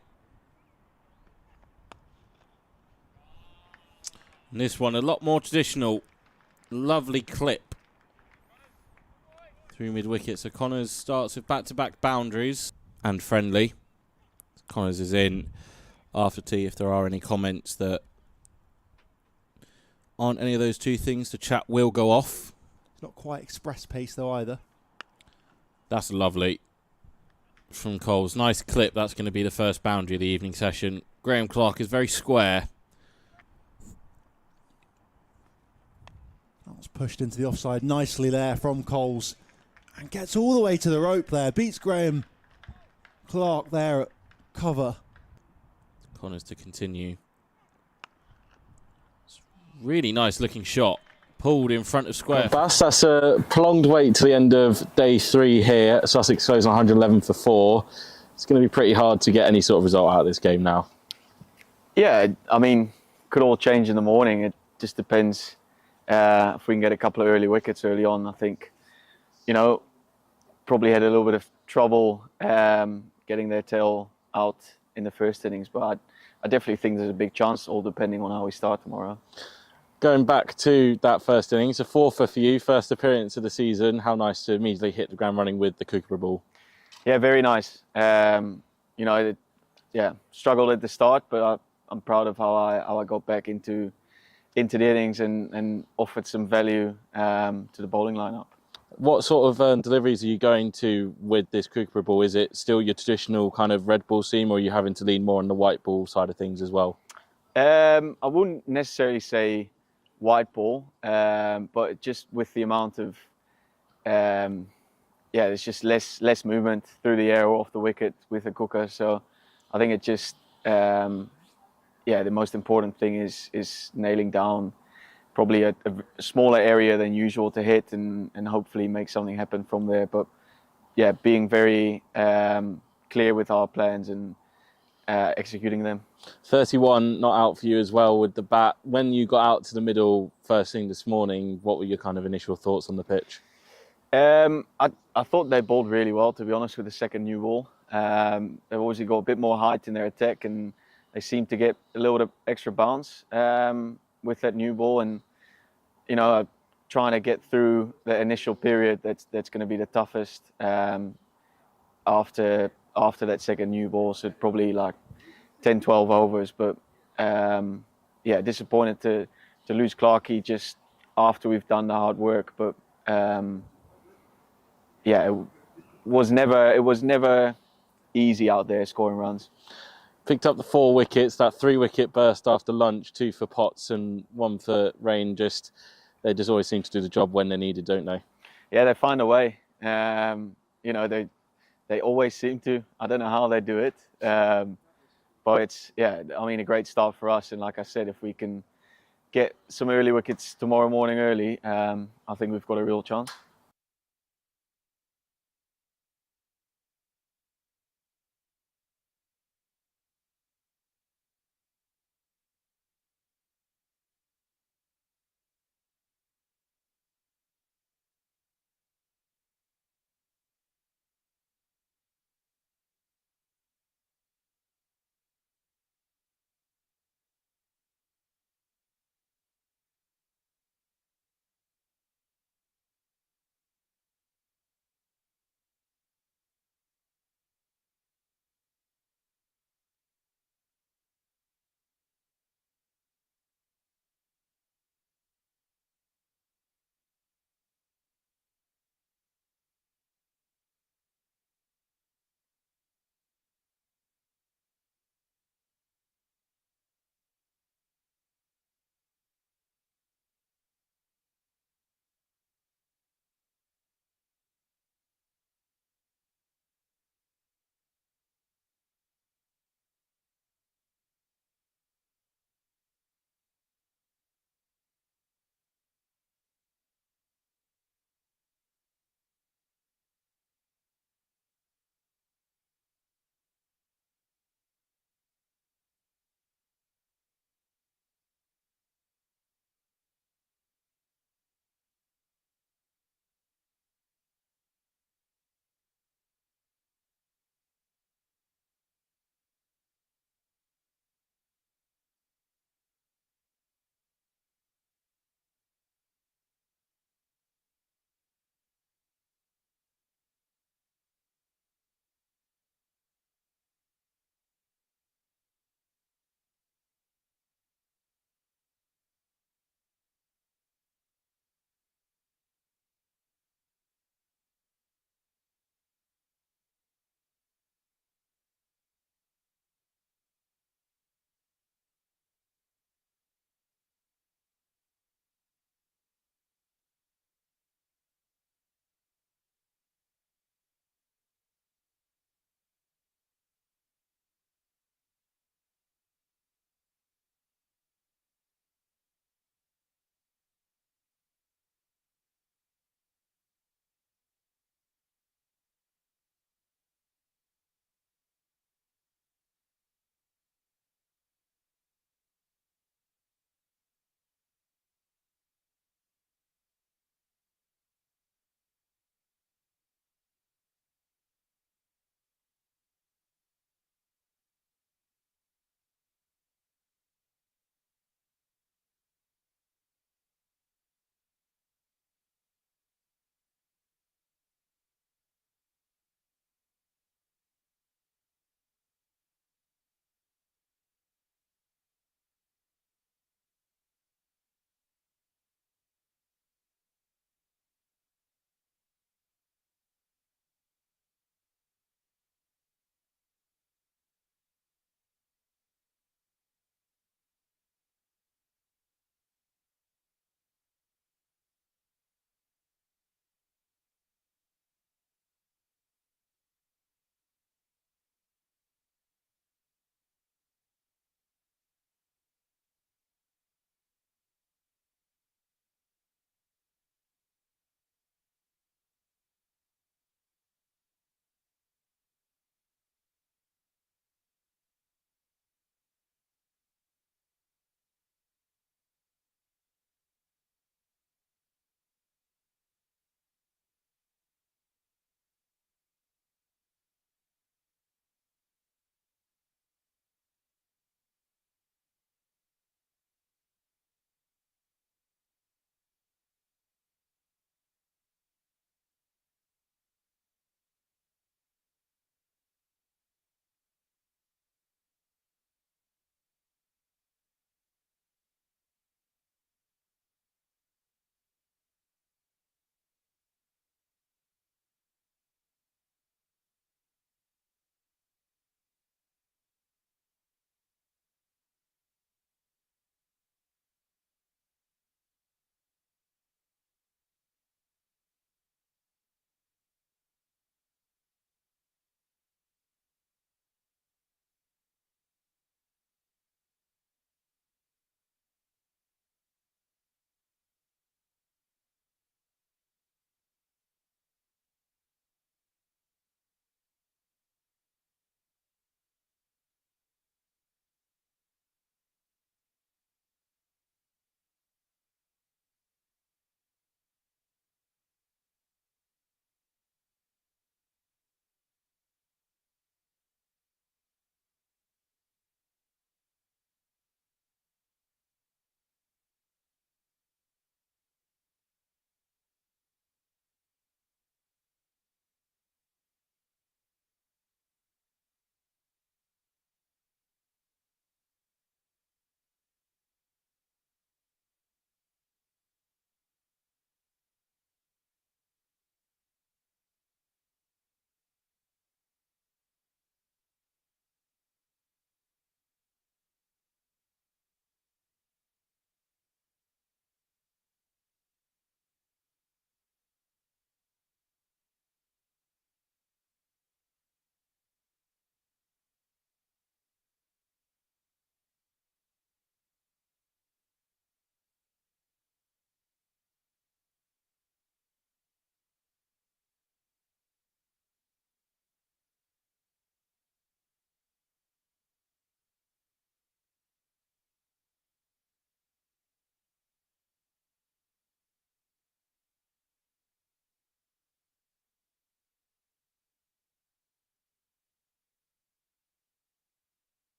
And this one a lot more traditional. Lovely clip through mid-wicket. So Connors starts with back-to-back boundaries and friendly. Connors is in after tea. If there are any comments that aren't any of those two things, the chat will go off. It's not quite express pace though either. That's lovely from Coles. Nice clip. That's going to be the first boundary of the evening session. Graham Clark is very square. That was pushed into the offside nicely there from Coles. And gets all the way to the rope there. Beats Graham Clark there at cover. Connors to continue. It's really nice looking shot. Pulled in front of square. That's a prolonged wait to the end of day 3 here. Sussex goes on 111 for 4. It's going to be pretty hard to get any sort of result out of this game now. Yeah, I mean, could all change in the morning. It just depends if we can get a couple of early wickets early on. I think, you know, probably had a little bit of trouble getting their tail out in the first innings, but I definitely think there's a big chance, all depending on how we start tomorrow. Going back to that first innings, a 4-for for you, first appearance of the season. How nice to immediately hit the ground running with the Kookaburra ball. Yeah, very nice. You know, struggled at the start, but I'm proud of how I got back into the innings and offered some value to the bowling lineup. What sort of deliveries are you going to with this Kookaburra ball? Is it still your traditional kind of red ball seam, or are you having to lean more on the white ball side of things as well? I wouldn't necessarily say white ball, but just with the amount of there's just less movement through the air or off the wicket with a cooker. So I think it just the most important thing is nailing down probably a smaller area than usual to hit and hopefully make something happen from there. But yeah, being very clear with our plans and executing them. 31 not out for you as well with the bat. When you got out to the middle first thing this morning, what were your kind of initial thoughts on the pitch? I thought they bowled really well, to be honest, with the second new ball. They've obviously got a bit more height in their attack, and they seem to get a little bit of extra bounce with that new ball. And you know, trying to get through the initial period, that's going to be the toughest after that second new ball. So probably like 10, 12 overs. But disappointed to lose Clarkey just after we've done the hard work. But it was never easy out there scoring runs. Picked up the 4 wickets, that 3-wicket burst after lunch, 2 for Potts and 1 for Rain. They just always seem to do the job when they're needed, don't they? Yeah, they find a way. You know, they always seem to. I don't know how they do it, but it's a great start for us. And like I said, if we can get some early wickets tomorrow morning early, I think we've got a real chance.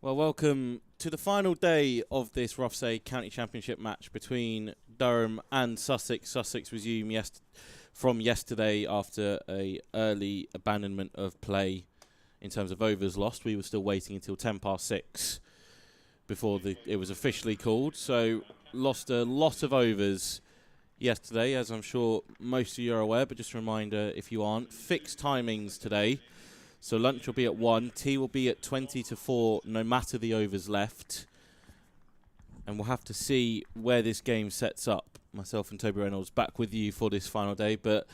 Well, welcome to the final day of this Rothesay County Championship match between Durham and Sussex. Sussex resume from yesterday after a early abandonment of play in terms of overs lost. We were still waiting until 6:10 before it was officially called. So lost a lot of overs yesterday, as I'm sure most of you are aware, but just a reminder if you aren't, fixed timings today. So lunch will be at 1, tea will be at 20 to 4, no matter the overs left. And we'll have to see where this game sets up. Myself and Toby Reynolds back with you for this final day. But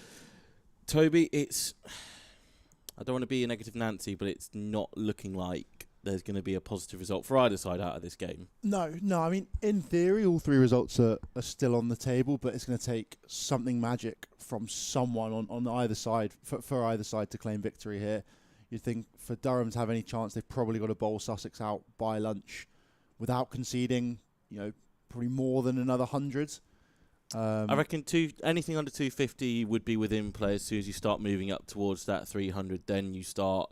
Toby, I don't want to be a negative Nancy, but it's not looking like there's going to be a positive result for either side out of this game. No. I mean, in theory, all three results are still on the table, but it's going to take something magic from someone on either side for either side to claim victory here. You'd think for Durham to have any chance, they've probably got to bowl Sussex out by lunch without conceding, probably more than another 100. I reckon anything under 250 would be within play as soon as you start moving up towards that 300. Then you start,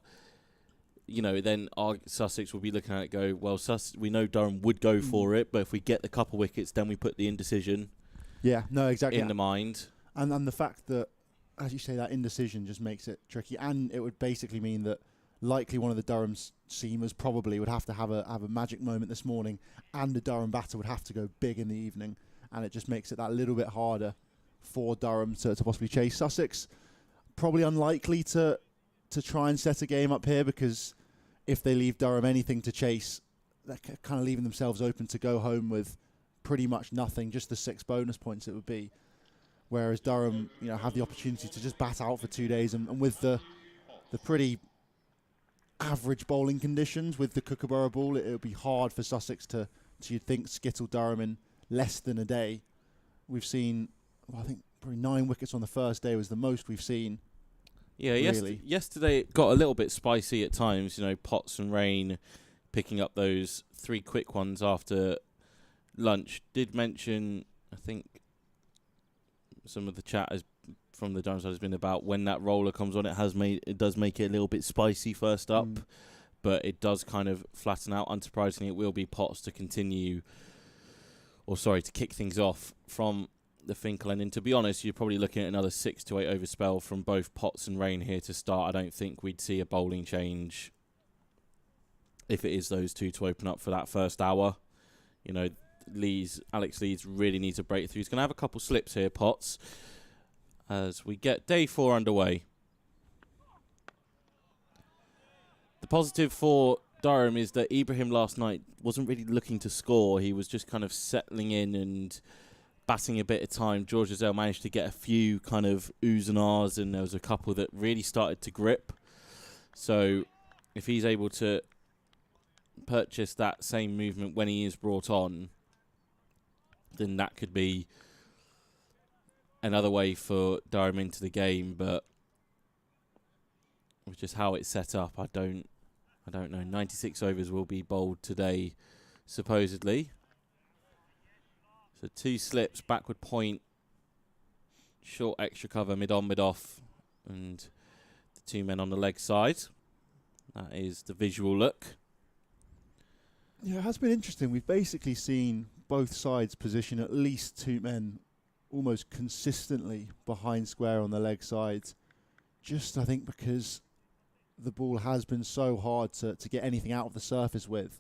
then Sussex will be looking at it go, well, we know Durham would go for it, but if we get the couple wickets, then we put the indecision exactly. in the mind. And the fact that, as you say, that indecision just makes it tricky. And it would basically mean that likely one of the Durham seamers probably would have to have a magic moment this morning, and the Durham batter would have to go big in the evening. And it just makes it that little bit harder for Durham to possibly chase. Sussex probably unlikely to try and set a game up here, because if they leave Durham anything to chase, they're kind of leaving themselves open to go home with pretty much nothing, just the 6 bonus points it would be. Whereas Durham, have the opportunity to just bat out for 2 days, and with the pretty average bowling conditions with the Kookaburra ball, it would be hard for Sussex to you'd think, skittle Durham in less than a day. We've seen, I think, probably 9 wickets on the first day was the most we've seen. Yeah, really. Yesterday it got a little bit spicy at times. Potts and Rain picking up those 3 quick ones after lunch. Did mention, I think, some of the chat from the Durham side has been about when that roller comes on, it does make it a little bit spicy first up, but it does kind of flatten out. Unsurprisingly, it will be Potts to kick things off from the Finkel end. And to be honest, you're probably looking at another 6 to 8 over spell from both Potts and Rain here to start. I don't think we'd see a bowling change if it is those two to open up for that first hour. Alex Lees really needs a breakthrough. He's going to have a couple slips here, Potts, as we get day 4 underway. The positive for Durham is that Ibrahim last night wasn't really looking to score. He was just kind of settling in and batting a bit of time. George Giselle managed to get a few kind of oohs and ahs, and there was a couple that really started to grip. So if he's able to purchase that same movement when he is brought on, then that could be another way for Durham into the game. But with just how it's set up, I don't know. 96 overs will be bowled today, supposedly. So 2 slips, backward point, short extra cover, mid-on, mid-off, and the 2 men on the leg side. That is the visual look. Yeah, it has been interesting. We've basically seen both sides position at least 2 men almost consistently behind square on the leg sides. Just, I think, because the ball has been so hard to get anything out of the surface with,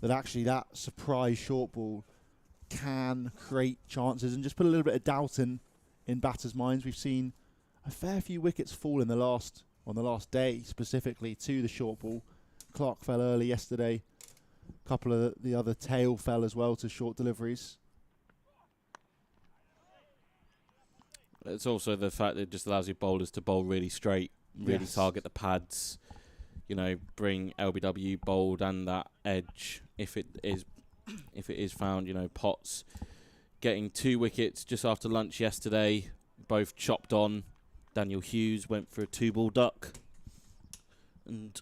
that actually that surprise short ball can create chances and just put a little bit of doubt in batters' minds. We've seen a fair few wickets fall on the last day, specifically to the short ball. Clark fell early yesterday. A couple of the other tail fell as well to short deliveries. It's also the fact that it just allows your bowlers to bowl really straight, really target the pads, bring LBW bowled and that edge if it is found. Potts getting 2 wickets just after lunch yesterday, both chopped on. Daniel Hughes went for a 2-ball duck, and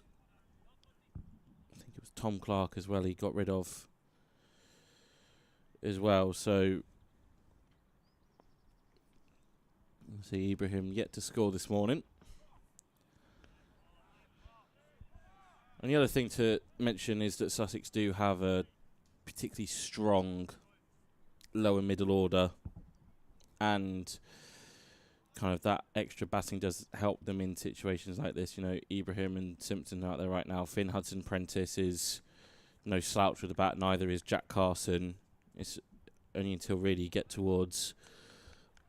I think it was Tom Clark as well he got rid of as well. So see Ibrahim yet to score this morning. And the other thing to mention is that Sussex do have a particularly strong lower middle order, and kind of that extra batting does help them in situations like this. You know, Ibrahim and Simpson are out there right now. Finn Hudson-Prentice is no slouch with the bat, neither is Jack Carson. It's only until really you get towards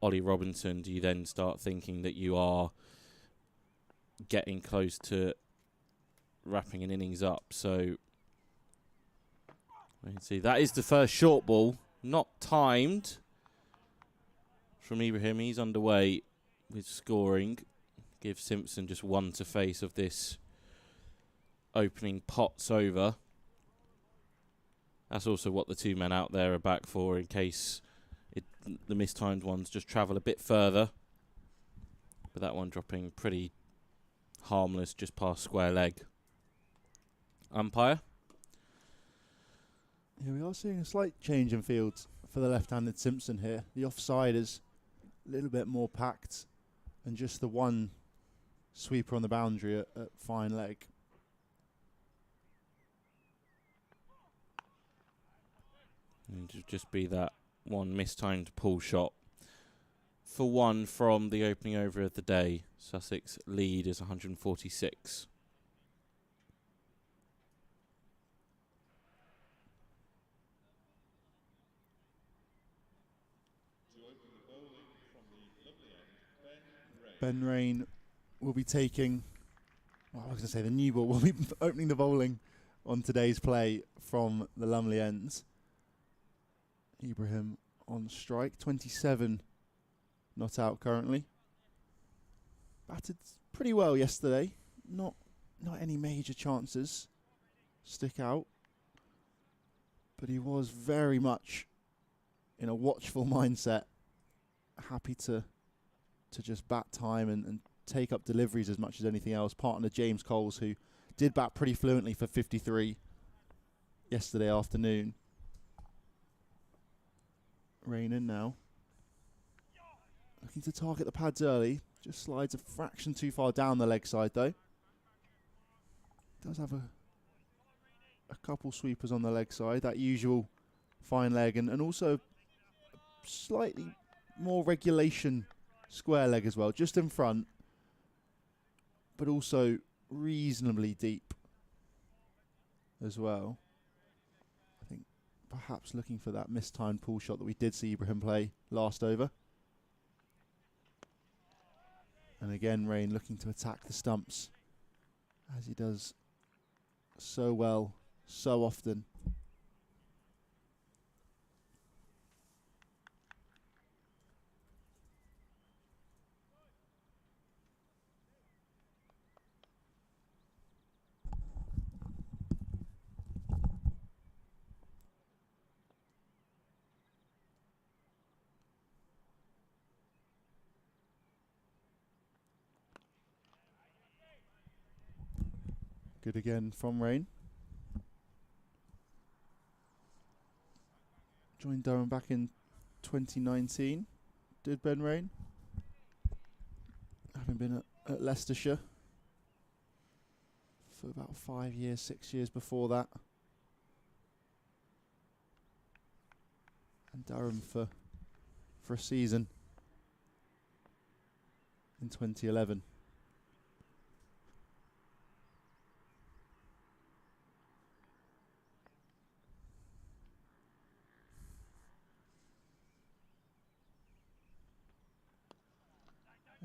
Ollie Robinson do you then start thinking that you are getting close to wrapping an innings up. So you can see that is the first short ball, not timed from Ibrahim. He's underway with scoring. Give Simpson just one to face of this opening Potts over. That's also what the two men out there are back for, in case the mistimed ones just travel a bit further. But that one dropping pretty harmless just past square leg. Umpire? Yeah, we are seeing a slight change in fields for the left-handed Simpson here. The offside is a little bit more packed, and just the one sweeper on the boundary at fine leg. And just be that one mistimed pull shot for one from the opening over of the day. Sussex lead is 146. Ben Rain will be taking, well, I was going to say the new ball, will be opening the bowling on today's play from the Lumley ends. Ibrahim on strike, 27 not out currently. Batted pretty well yesterday, not any major chances stick out, but he was very much in a watchful mindset, happy to just bat time and take up deliveries as much as anything else. Partner James Coles, who did bat pretty fluently for 53 yesterday afternoon. Rain in now. Looking to target the pads early. Just slides a fraction too far down the leg side though. Does have a couple sweepers on the leg side. That usual fine leg and also slightly more regulation square leg as well, just in front, but also reasonably deep as well. I think perhaps looking for that mistimed pull shot that we did see Ibrahim play last over. And again, Rain looking to attack the stumps, as he does so well, so often. Good again from Rain. Joined Durham back in 2019. Did Ben Rain. Having been at Leicestershire for about 5 years, 6 years before that. And Durham for a season in 2011.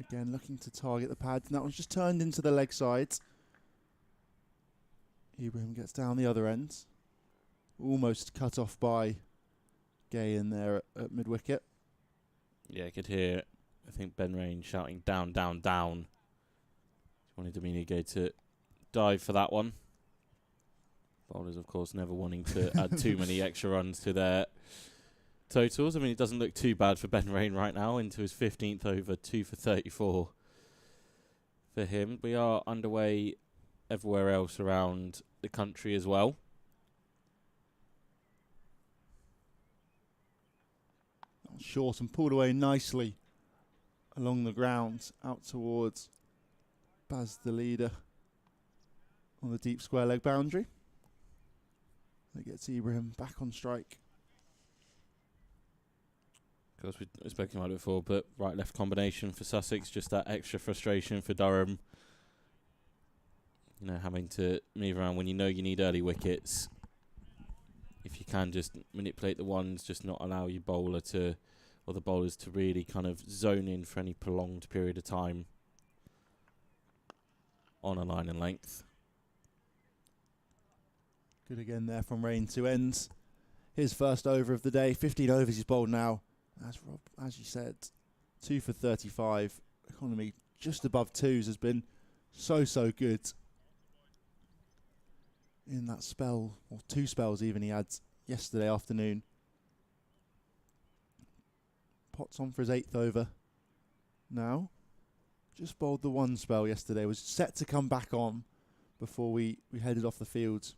Again, looking to target the pads. And that one's just turned into the leg sides. Ibrahim gets down the other end. Almost cut off by Gay in there at mid-wicket. Yeah, I could hear, I think, Ben Rain shouting down, down, down. Just wanted Dominic Gay to dive for that one. Bowlers, of course, never wanting to add too many extra runs to their totals. I mean, it doesn't look too bad for Ben Rain right now, into his 15th over, 2 for 34 for him. We are underway everywhere else around the country as well. Short and pulled away nicely along the ground out towards Baz the leader on the deep square leg boundary. That gets Ibrahim back on strike. Of course, we've spoken about it before, but right-left combination for Sussex, just that extra frustration for Durham. You know, having to move around when you know you need early wickets. If you can just manipulate the ones, just not allow your bowler to, or the bowlers to really kind of zone in for any prolonged period of time on a line and length. Good again there from Rain to ends. His first over of the day, 15 overs he's bowled now. As you said, 2 for 35. Economy just above twos has been so good in that spell, or 2 spells even he had yesterday afternoon. Potts on for his 8th over now. Just bowled the 1 spell yesterday, was set to come back on before we headed off the field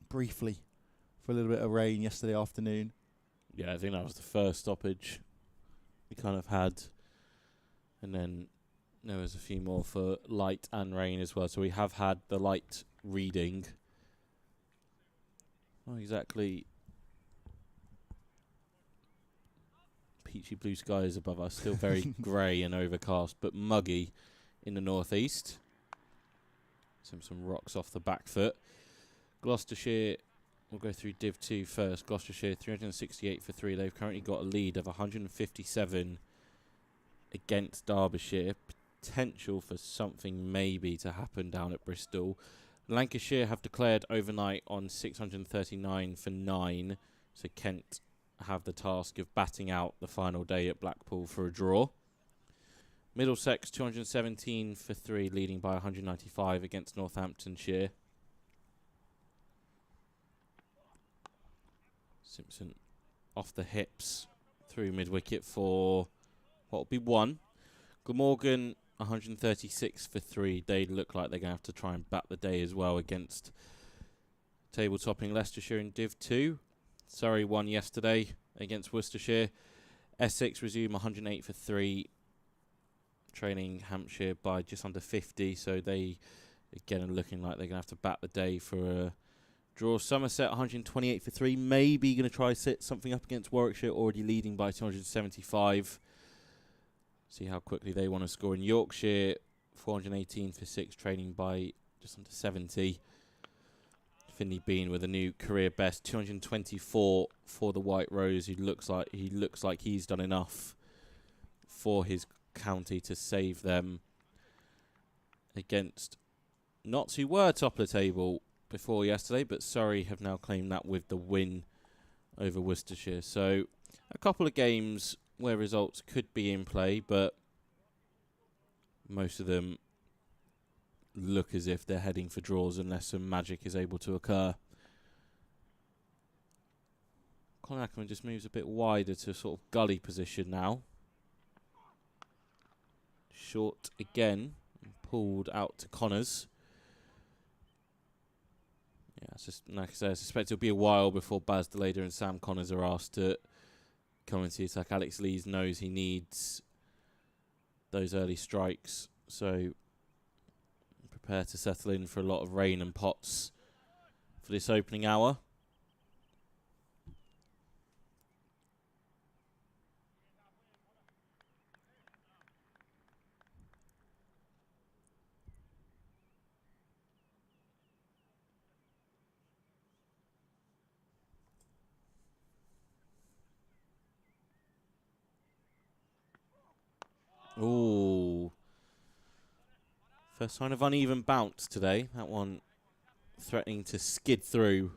briefly for a little bit of rain yesterday afternoon. Yeah, I think that was the first stoppage we kind of had. And then there was a few more for light and rain as well. So we have had the light reading. Not exactly peachy blue skies above us. Still very grey and overcast, but muggy in the northeast. Some rocks off the back foot. Gloucestershire, we'll go through Div 2 first. Gloucestershire 368 for 3. They've currently got a lead of 157 against Derbyshire. Potential for something maybe to happen down at Bristol. Lancashire have declared overnight on 639 for 9. So Kent have the task of batting out the final day at Blackpool for a draw. Middlesex 217 for 3, leading by 195 against Northamptonshire. Simpson off the hips through mid-wicket for what will be 1. Glamorgan 136 for 3. They look like they're going to have to try and bat the day as well against table-topping Leicestershire in Div 2. Surrey won yesterday against Worcestershire. Essex resume 108 for 3, trailing Hampshire by just under 50. So they, again, are looking like they're going to have to bat the day for a draw. Somerset 128 for 3. Maybe going to try set something up against Warwickshire, already leading by 275. See how quickly they want to score. In Yorkshire 418 for 6, training by just under 70. Finley Bean with a new career best 224 for the White Rose. He looks like he's done enough for his county to save them against Notts, who were top of the table before yesterday, but Surrey have now claimed that with the win over Worcestershire. So a couple of games where results could be in play, but most of them look as if they're heading for draws unless some magic is able to occur. Colin Ackerman just moves a bit wider to sort of gully position now. Short again, pulled out to Connors. Yeah, it's just, like I said, I suspect it'll be a while before Baz Deleder and Sam Connors are asked to come into the attack. Alex Lees knows he needs those early strikes, so prepare to settle in for a lot of rain and pots for this opening hour. Ooh. First sign of uneven bounce today. That one threatening to skid through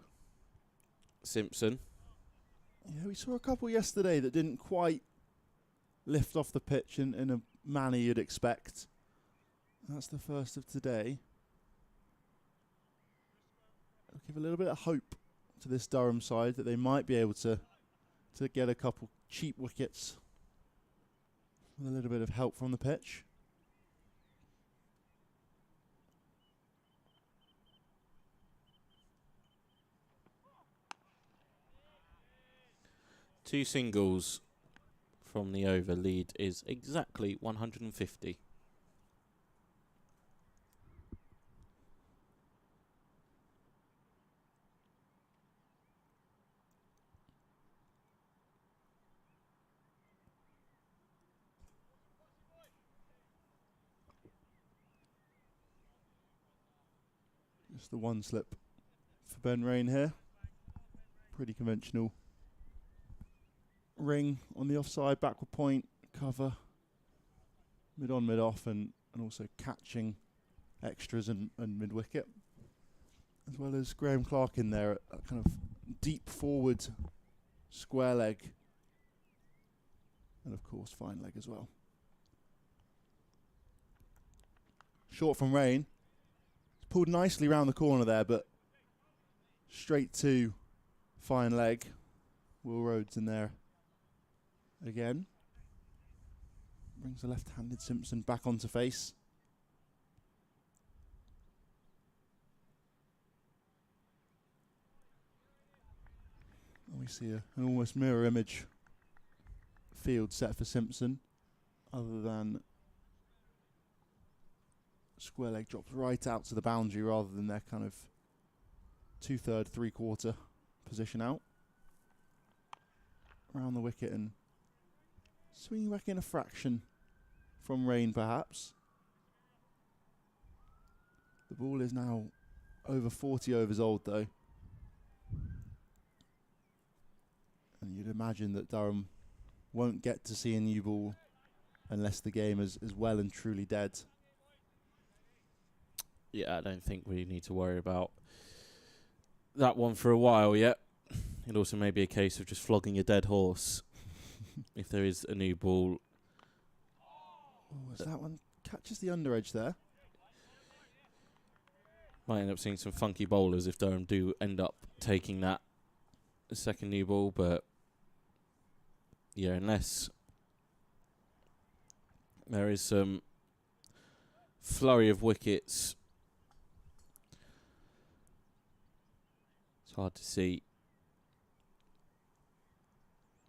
Simpson. Yeah, we saw a couple yesterday that didn't quite lift off the pitch in a manner you'd expect. That's the first of today. I'll give a little bit of hope to this Durham side that they might be able to get a couple cheap wickets with a little bit of help from the pitch. Two singles from the over. Lead is exactly 150. Just the one slip for Ben Rain here. Pretty conventional ring on the offside, backward point, cover, mid on, mid off, and also catching extras and mid wicket. As well as Graham Clark in there at a kind of deep forward square leg. And of course fine leg as well. Short from Rain. It's pulled nicely round the corner there, but straight to fine leg. Will Rhodes in there again. Brings the left-handed Simpson back onto face. And we see an almost mirror image field set for Simpson, other than square leg drops right out to the boundary rather than their kind of 2/3, 3/4 position out. Around the wicket and swinging back in a fraction from Rain perhaps. The ball is now over 40 overs old though. And you'd imagine that Durham won't get to see a new ball unless the game is well and truly dead. Yeah, I don't think we need to worry about that one for a while yet. It also may be a case of just flogging a dead horse if there is a new ball. Oh, as that one catches the under edge there. Might end up seeing some funky bowlers if Durham do end up taking that second new ball, but yeah, unless there is some flurry of wickets, it's hard to see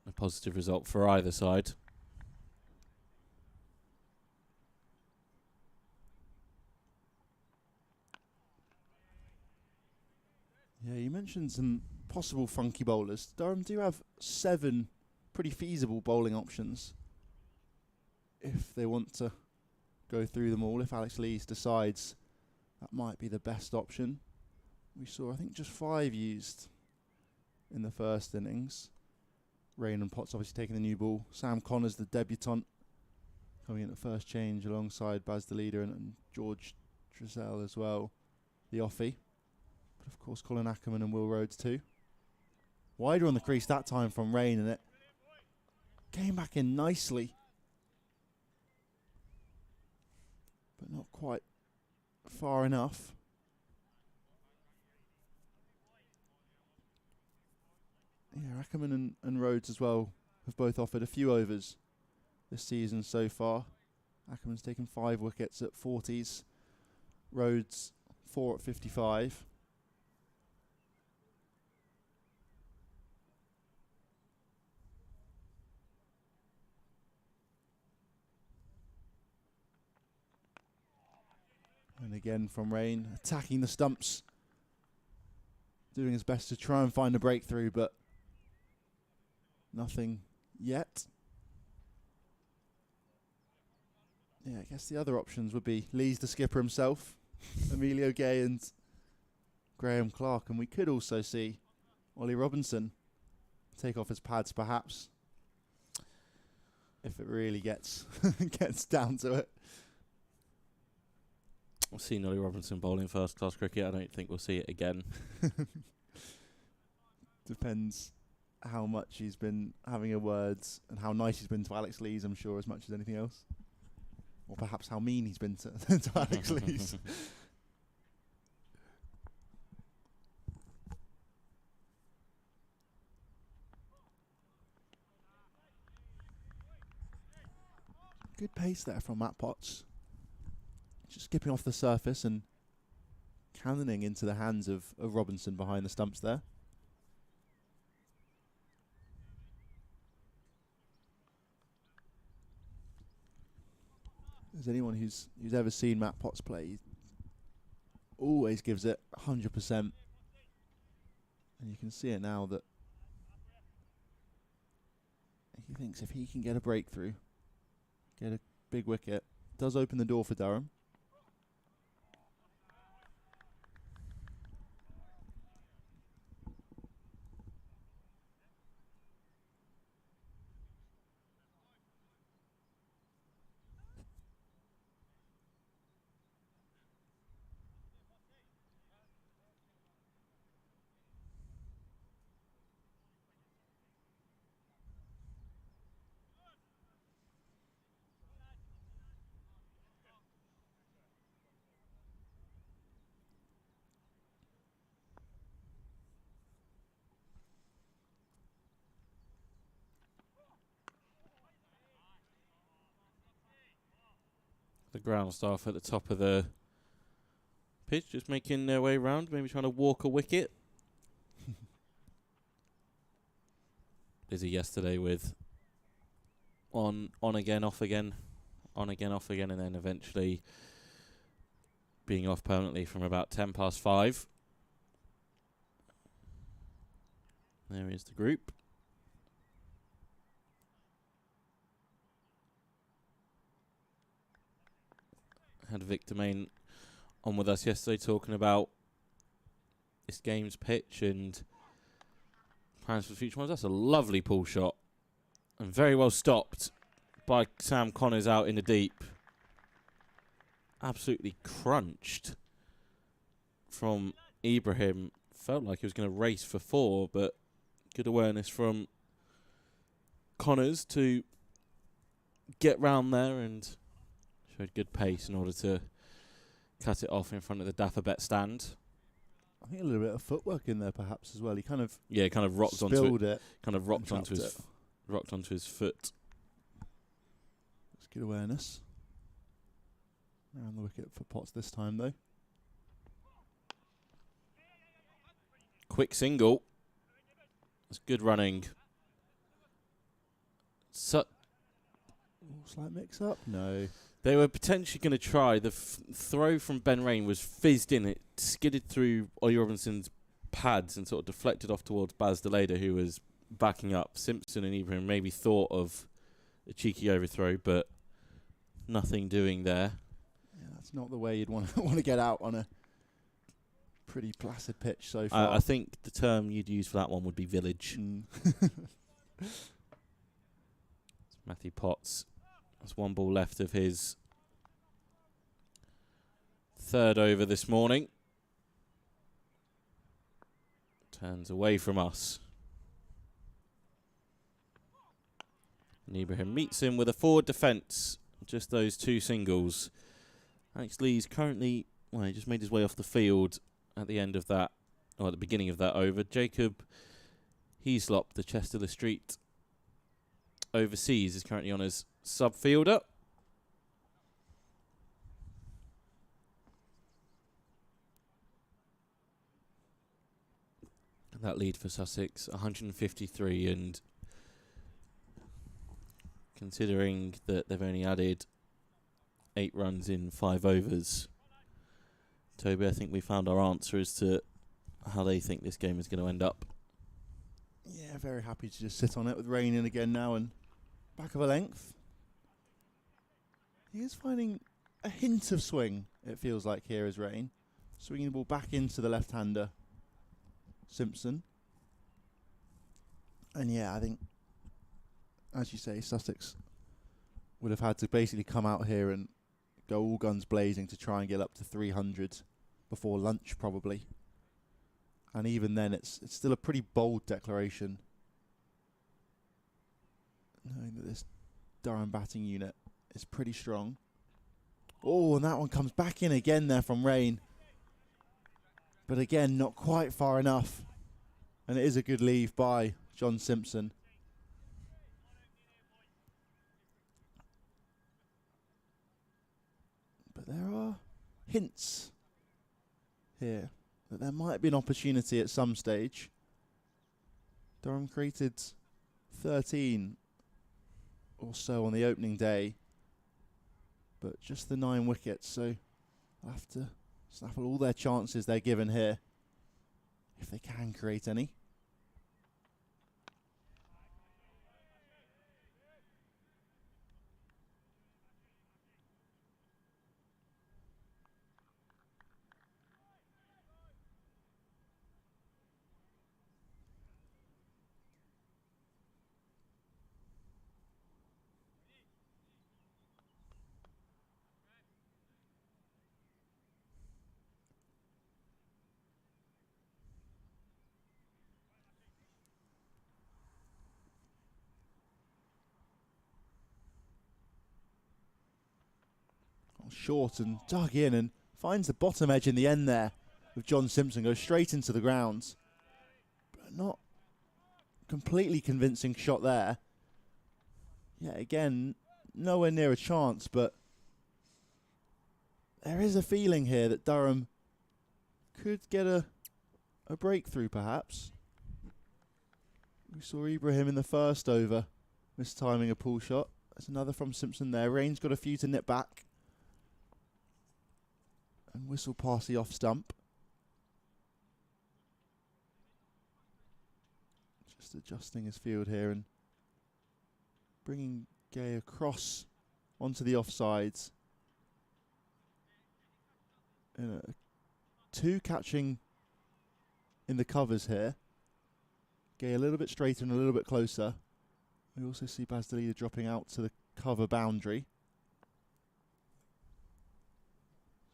a positive result for either side. Yeah, you mentioned some possible funky bowlers. Durham do have 7 pretty feasible bowling options if they want to go through them all. If Alex Lees decides that might be the best option. We saw, I think, just 5 used in the first innings. Rain and Potts obviously taking the new ball. Sam Connors, the debutant, coming in at first change alongside Baz the leader and George Drizzell as well, the offie. But of course Colin Ackerman and Will Rhodes too. Wider on the crease that time from Rain, and it came back in nicely. But not quite far enough. Yeah, Ackerman and Rhodes as well have both offered a few overs this season so far. Ackerman's taken 5 wickets at 40s. Rhodes 4 at 55. And again from Rain, attacking the stumps. Doing his best to try and find a breakthrough, but nothing yet. Yeah, I guess the other options would be Lee's the skipper himself, Emilio Gay and Graham Clark. And we could also see Ollie Robinson take off his pads perhaps, if it really gets gets down to it. I've seen Ollie Robinson bowling first class cricket. I don't think we'll see it again. Depends how much he's been having a words and how nice he's been to Alex Lees, I'm sure, as much as anything else. Or perhaps how mean he's been to, to Alex Lees. Good pace there from Matt Potts. Just skipping off the surface and cannoning into the hands of Robinson behind the stumps there. As anyone who's ever seen Matt Potts play, he always gives it 100%. And you can see it now that he thinks if he can get a breakthrough, get a big wicket, does open the door for Durham. ground staff at the top of the pitch, just making their way around, maybe trying to walk a wicket. Busy yesterday with on again, off again, on again, off again, and then eventually being off permanently from about 5:10. There is the group. Had Victor Main on with us yesterday talking about this game's pitch and plans for the future ones. That's a lovely pull shot and very well stopped by Sam Connors out in the deep. Absolutely crunched from Ibrahim. Felt like he was going to race for 4, but good awareness from Connors to get round there and showed good pace in order to cut it off in front of the Dapperbet stand. I think a little bit of footwork in there perhaps as well. He kind of rocked onto spilled it. Kind of rocked onto his foot. It's good awareness. Around the wicket for Potts this time though. Quick single. It's good running. Slight mix up? No. They were potentially going to try. The throw from Ben Rain was fizzed in. It skidded through Ollie Robinson's pads and sort of deflected off towards Baz Deleda, who was backing up. Simpson and Ibrahim maybe thought of a cheeky overthrow, but nothing doing there. Yeah, that's not the way you'd want to get out on a pretty placid pitch so far. I think the term you'd use for that one would be village. It's Matthew Potts. That's one ball left of his third over this morning. Turns away from us. And Ibrahim meets him with a forward defence. Just those 2 singles. Alex Lee's currently, he just made his way off the field at the end of that, or at the beginning of that over. Jacob Heaslop, the Chester the Street overseas, is currently on as sub-fielder. That lead for Sussex, 153, and considering that they've only added 8 runs in 5 overs, Toby, I think we found our answer as to how they think this game is going to end up. Yeah, very happy to just sit on it with Rain in again now and back of a length. He is finding a hint of swing, it feels like, here as Rain. Swinging the ball back into the left-hander, Simpson. And yeah, I think, as you say, Sussex would have had to basically come out here and go all guns blazing to try and get up to 300 before lunch, probably. And even then, it's still a pretty bold declaration, knowing that this Durham batting unit is pretty strong. Oh, and that one comes back in again there from Rain. But again, not quite far enough. And it is a good leave by John Simpson. But there are hints here that there might be an opportunity at some stage. Durham created 13 or so on the opening day, but just the 9 wickets, so they'll have to snaffle all their chances they're given here, if they can create any. Short and dug in and finds the bottom edge in the end there with John Simpson. Goes straight into the ground, but not completely convincing shot there. Yeah, again, nowhere near a chance, but there is a feeling here that Durham could get a breakthrough, perhaps. We saw Ibrahim in the first over mistiming a pull shot. There's another from Simpson there. Rain's got a few to nip back. And whistle past the off stump. Just adjusting his field here and bringing Gay across onto the offsides. Two catching in the covers here. Gay a little bit straighter and a little bit closer. We also see Bazdalida dropping out to the cover boundary.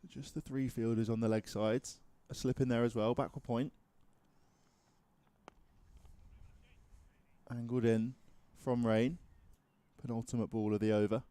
So just the three fielders on the leg sides. A slip in there as well, backward point. Angled in from Rain. Penultimate ball of the over.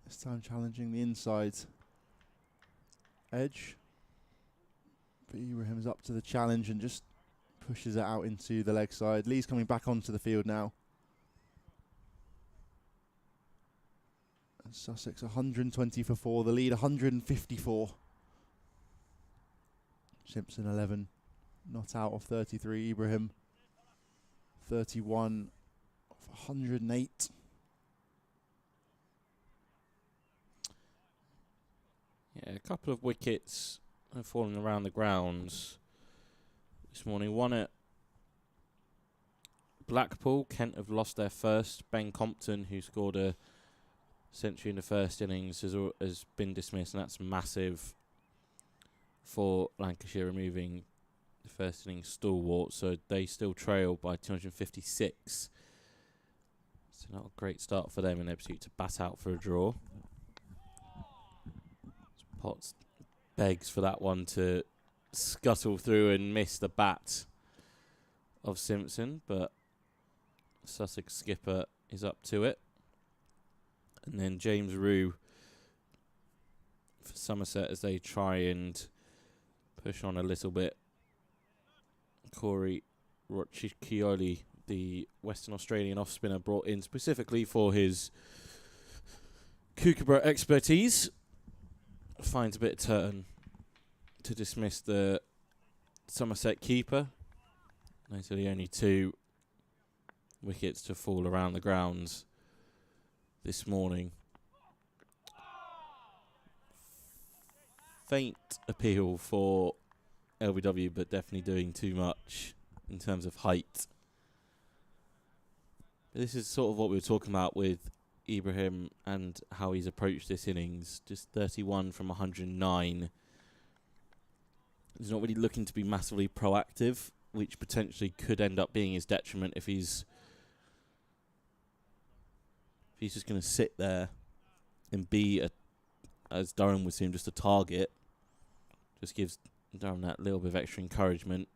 This time challenging the inside edge. But Ibrahim's up to the challenge and just pushes it out into the leg side. Lee's coming back onto the field now. And Sussex 120 for 4. The lead 154. Simpson 11. Not out of 33. Ibrahim 31 of 108. Yeah, a couple of wickets have fallen around the grounds this morning. One at Blackpool. Kent have lost their first. Ben Compton, who scored a century in the first innings, has been dismissed, and that's massive for Lancashire, removing the first innings stalwart. So they still trail by 256. So not a great start for them in their pursuit to bat out for a draw. Potts begs for that one to scuttle through and miss the bat of Simpson, but Sussex skipper is up to it. And then James Rue for Somerset as they try and push on a little bit. Corey Rocchioli, the Western Australian off-spinner brought in specifically for his Kookaburra expertise, finds a bit of turn to dismiss the Somerset keeper. Those are the only two wickets to fall around the grounds this morning. Faint appeal for LBW, but definitely doing too much in terms of height. This is sort of what we were talking about with Ibrahim and how he's approached this innings. Just 31 from 109. He's not really looking to be massively proactive, which potentially could end up being his detriment if he's just going to sit there and be, as Durham would seem, just a target. Just gives Durham that little bit of extra encouragement.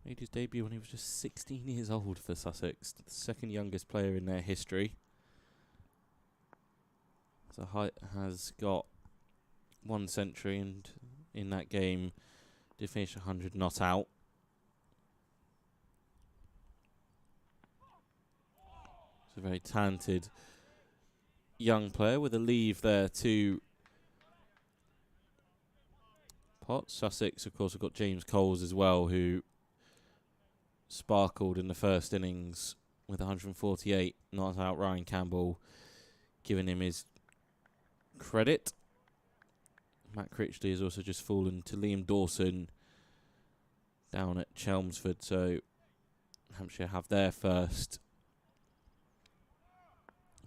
Made his debut when he was just 16 years old for Sussex, the second youngest player in their history. So Height has got one century, and in that game did finish 100 not out. He's a very talented young player with a leave there to Potts. Sussex, of course, have got James Coles as well, who sparkled in the first innings with 148, not out. Ryan Campbell giving him his credit. Matt Critchley has also just fallen to Liam Dawson down at Chelmsford, so Hampshire have their first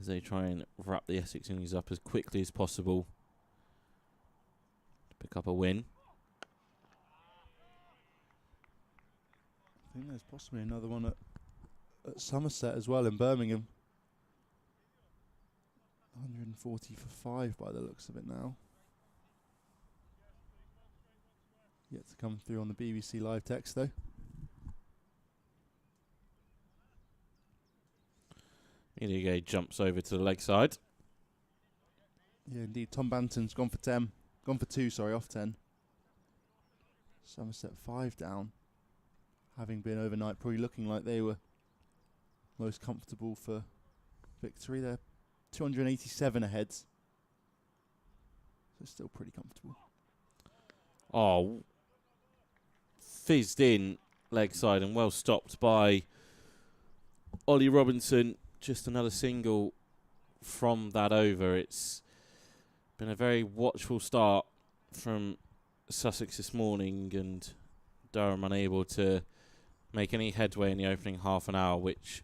as they try and wrap the Essex innings up as quickly as possible to pick up a win. I think there's possibly another one at Somerset as well in Birmingham. 140 for 5 by the looks of it now. Yet to come through on the BBC live text though. Idige jumps over to the leg side. Yeah, indeed. Tom Banton's gone for 10. Gone for 2, sorry, off 10. Somerset 5 down. Having been overnight, probably looking like they were most comfortable for victory. They're 287 ahead. So still pretty comfortable. Oh, fizzed in leg side and well stopped by Ollie Robinson. Just another single from that over. It's been a very watchful start from Sussex this morning, and Durham unable to make any headway in the opening half an hour, which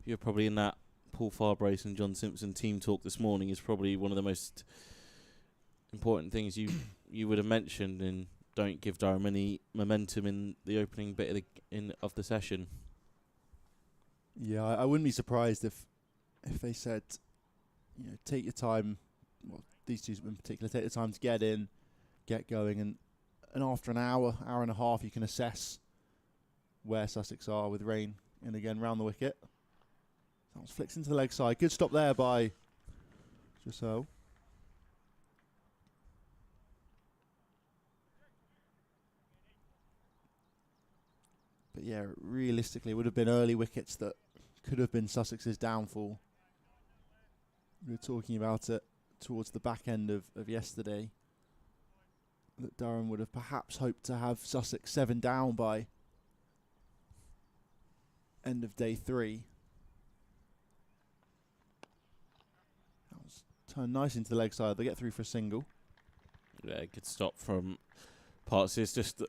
you're probably in that Paul Farbrace and John Simpson team talk this morning is probably one of the most important things you would have mentioned, and don't give Durham any momentum in the opening bit of the session. Yeah, I wouldn't be surprised if they said, you know, take your time. Well, these two in particular, take the time to get in, get going, and after an hour and a half, you can assess where Sussex are with rain in again round the wicket. That was flicks into the leg side. Good stop there by Giselle. But yeah, realistically, it would have been early wickets that could have been Sussex's downfall. We were talking about it towards the back end of yesterday, that Durham would have perhaps hoped to have Sussex 7 down by end of day 3. That was turned nice into the leg side. They get through for a single. Yeah, good stop from Parts. It's just,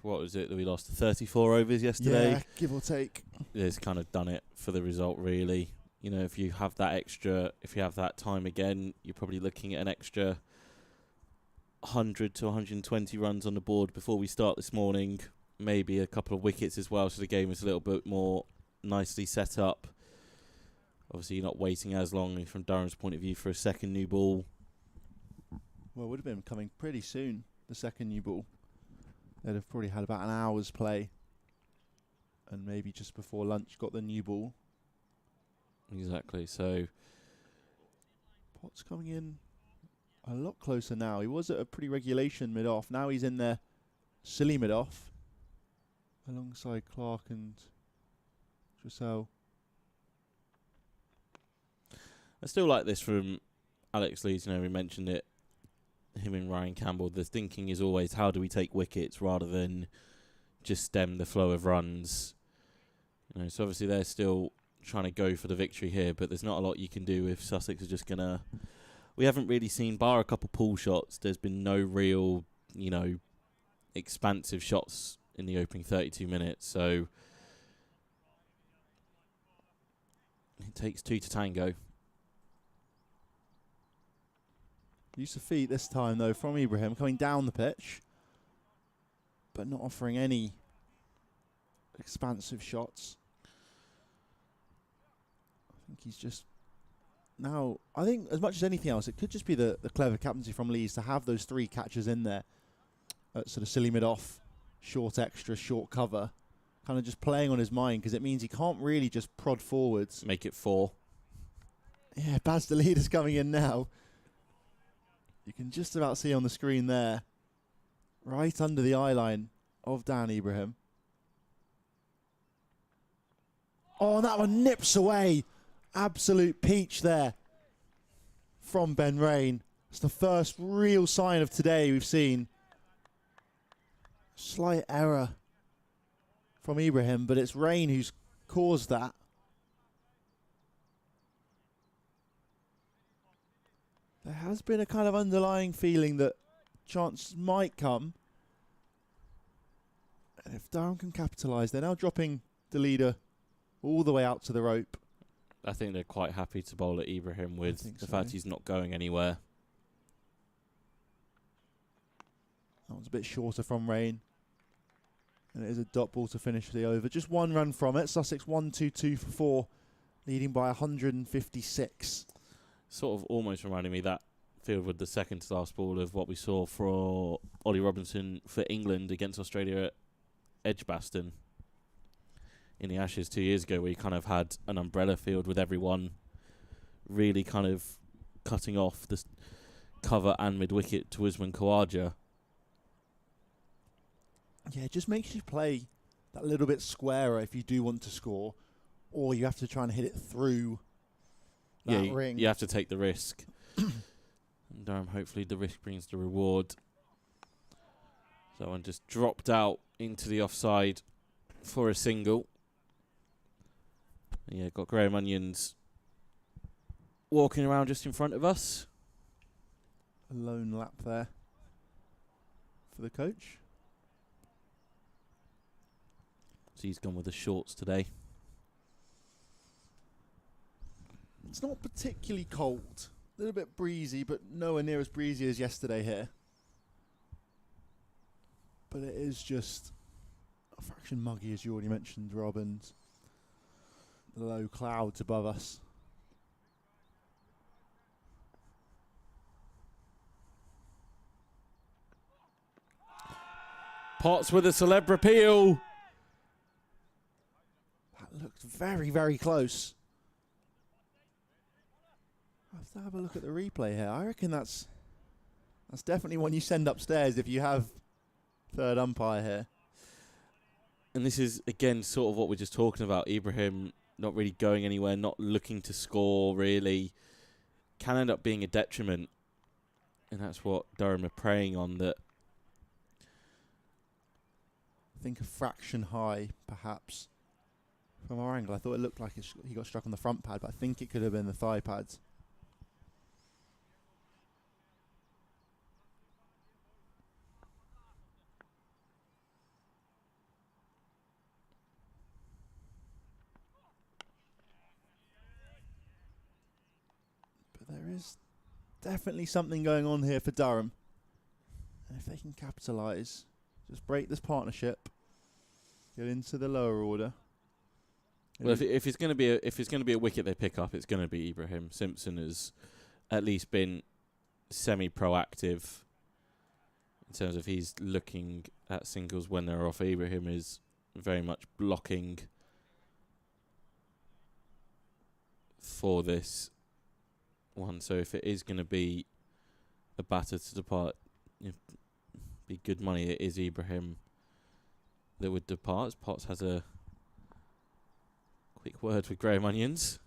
what was it that we lost? 34 overs yesterday? Yeah, give or take. It's kind of done it for the result, really. You know, if you have that time again, you're probably looking at an extra 100 to 120 runs on the board before we start this morning. Maybe a couple of wickets as well, so the game is a little bit more nicely set up. Obviously, you're not waiting as long from Durham's point of view for a second new ball. Well, it would have been coming pretty soon, the second new ball. They'd have probably had about an hour's play, and maybe just before lunch got the new ball. Exactly, so Potts coming in a lot closer now. He was at a pretty regulation mid-off. Now he's in there silly mid-off alongside Clark and Giselle. I still like this from Alex Lees. You know, we mentioned it, him and Ryan Campbell. The thinking is always, how do we take wickets rather than just stem the flow of runs. You know, so obviously they're still trying to go for the victory here, but there's not a lot you can do if Sussex are just gonna. We haven't really seen, bar a couple pull shots, there's been no real, you know, expansive shots in the opening 32 minutes. So it takes 2 to tango. Use of feet this time, though, from Ibrahim, coming down the pitch, but not offering any expansive shots. I think he's just... Now, I think as much as anything else, it could just be the clever captaincy from Lees to have those 3 catchers in there at sort of silly mid-off, short extra, short cover, kind of just playing on his mind, because it means he can't really just prod forwards. Make it 4. Yeah, Baz the leader's coming in now. You can just about see on the screen there, right under the eye line of Dan Ibrahim. Oh, and that one nips away. Absolute peach there from Ben Rain. It's the first real sign of today we've seen. Slight error from Ibrahim, but it's Rain who's caused that. There has been a kind of underlying feeling that chances might come. And if Durham can capitalise, they're now dropping the leader all the way out to the rope. I think they're quite happy to bowl at Ibrahim with the so. fact he's not going anywhere. That one's a bit shorter from Rain. And it is a dot ball to finish the over. Just 1 run from it. Sussex 1-2-2 for 4, leading by 156. Sort of almost reminding me that field with the second to last ball of what we saw for Ollie Robinson for England against Australia at Edgbaston in the Ashes 2 years ago, where you kind of had an umbrella field with everyone really kind of cutting off the cover and mid-wicket to Usman Khawaja. Yeah, it just makes you play that little bit squarer if you do want to score, or you have to try and hit it through that ring. You have to take the risk. And Durham, hopefully the risk brings the reward. So one just dropped out into the offside for a single. Yeah, got Graham Onions walking around just in front of us. A lone lap there for the coach. So he's gone with the shorts today. It's not particularly cold. A little bit breezy, but nowhere near as breezy as yesterday here. But it is just a fraction muggy, as you already mentioned, Rob, and the low clouds above us. Potts with a celeb appeal. That looked very, very close. I have to have a look at the replay here. I reckon that's definitely one you send upstairs if you have third umpire here. And this is, again, sort of what we're just talking about. Ibrahim not really going anywhere, not looking to score, really. Can end up being a detriment. And that's what Durham are preying on, that I think a fraction high, perhaps. From our angle, I thought it looked like he got struck on the front pad, but I think it could have been the thigh pads. But there is definitely something going on here for Durham. And if they can capitalise, just break this partnership, get into the lower order. well, if it's going to be a wicket they pick up, it's going to be Ibrahim. Simpson has at least been semi-proactive in terms of he's looking at singles when they're off. Ibrahim is very much blocking for this one. So if it is going to be a batter to depart, be good money. It is Ibrahim that would depart. Potts has a quick word with Graham Onions.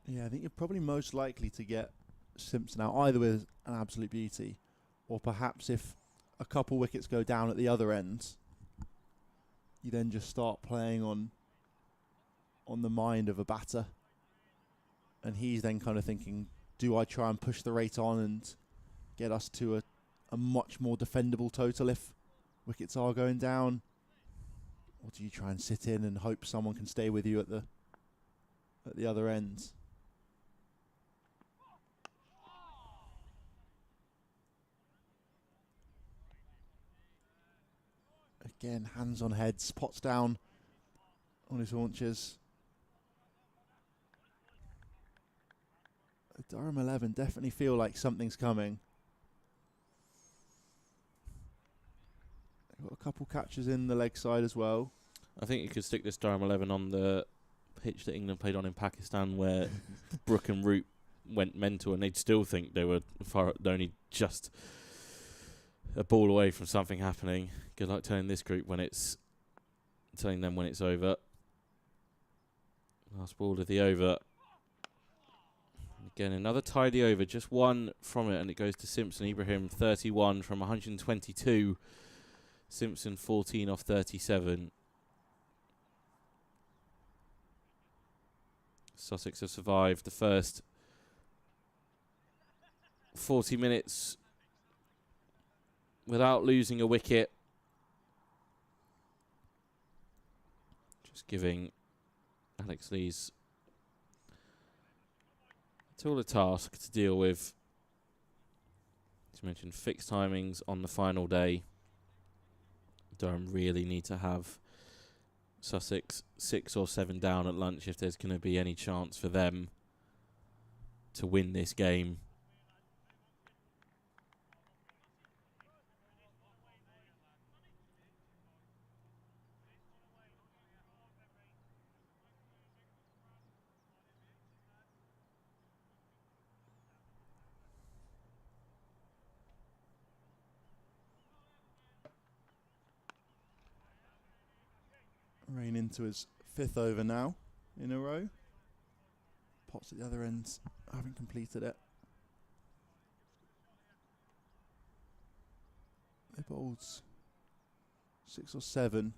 Yeah, I think you're probably most likely to get Simpson out either with an absolute beauty, or perhaps if a couple wickets go down at the other end, you then just start playing on the mind of a batter. And he's then kind of thinking, do I try and push the rate on and get us to a much more defendable total if wickets are going down? Or do you try and sit in and hope someone can stay with you at the other end? Again, hands on heads, Potts down on his haunches. The Durham 11 definitely feel like something's coming. They've got a couple catches in the leg side as well. I think you could stick this Durham 11 on the pitch that England played on in Pakistan, where Brook and Root went mental, and they'd still think they were only just a ball away from something happening. Good luck telling this group when it's over. Last ball of the over. Again, another tidy over, just one from it, and it goes to Simpson. Ibrahim 31 from 122. Simpson 14 off 37. Sussex have survived the first 40 minutes without losing a wicket. Just giving Alex Lees a task to deal with. As mentioned, fixed timings on the final day. Durham really need to have Sussex 6 or 7 down at lunch if there's going to be any chance for them to win this game. Rain into his 5th over now in a row. Potts at the other end haven't completed it. They bowled 6 or 7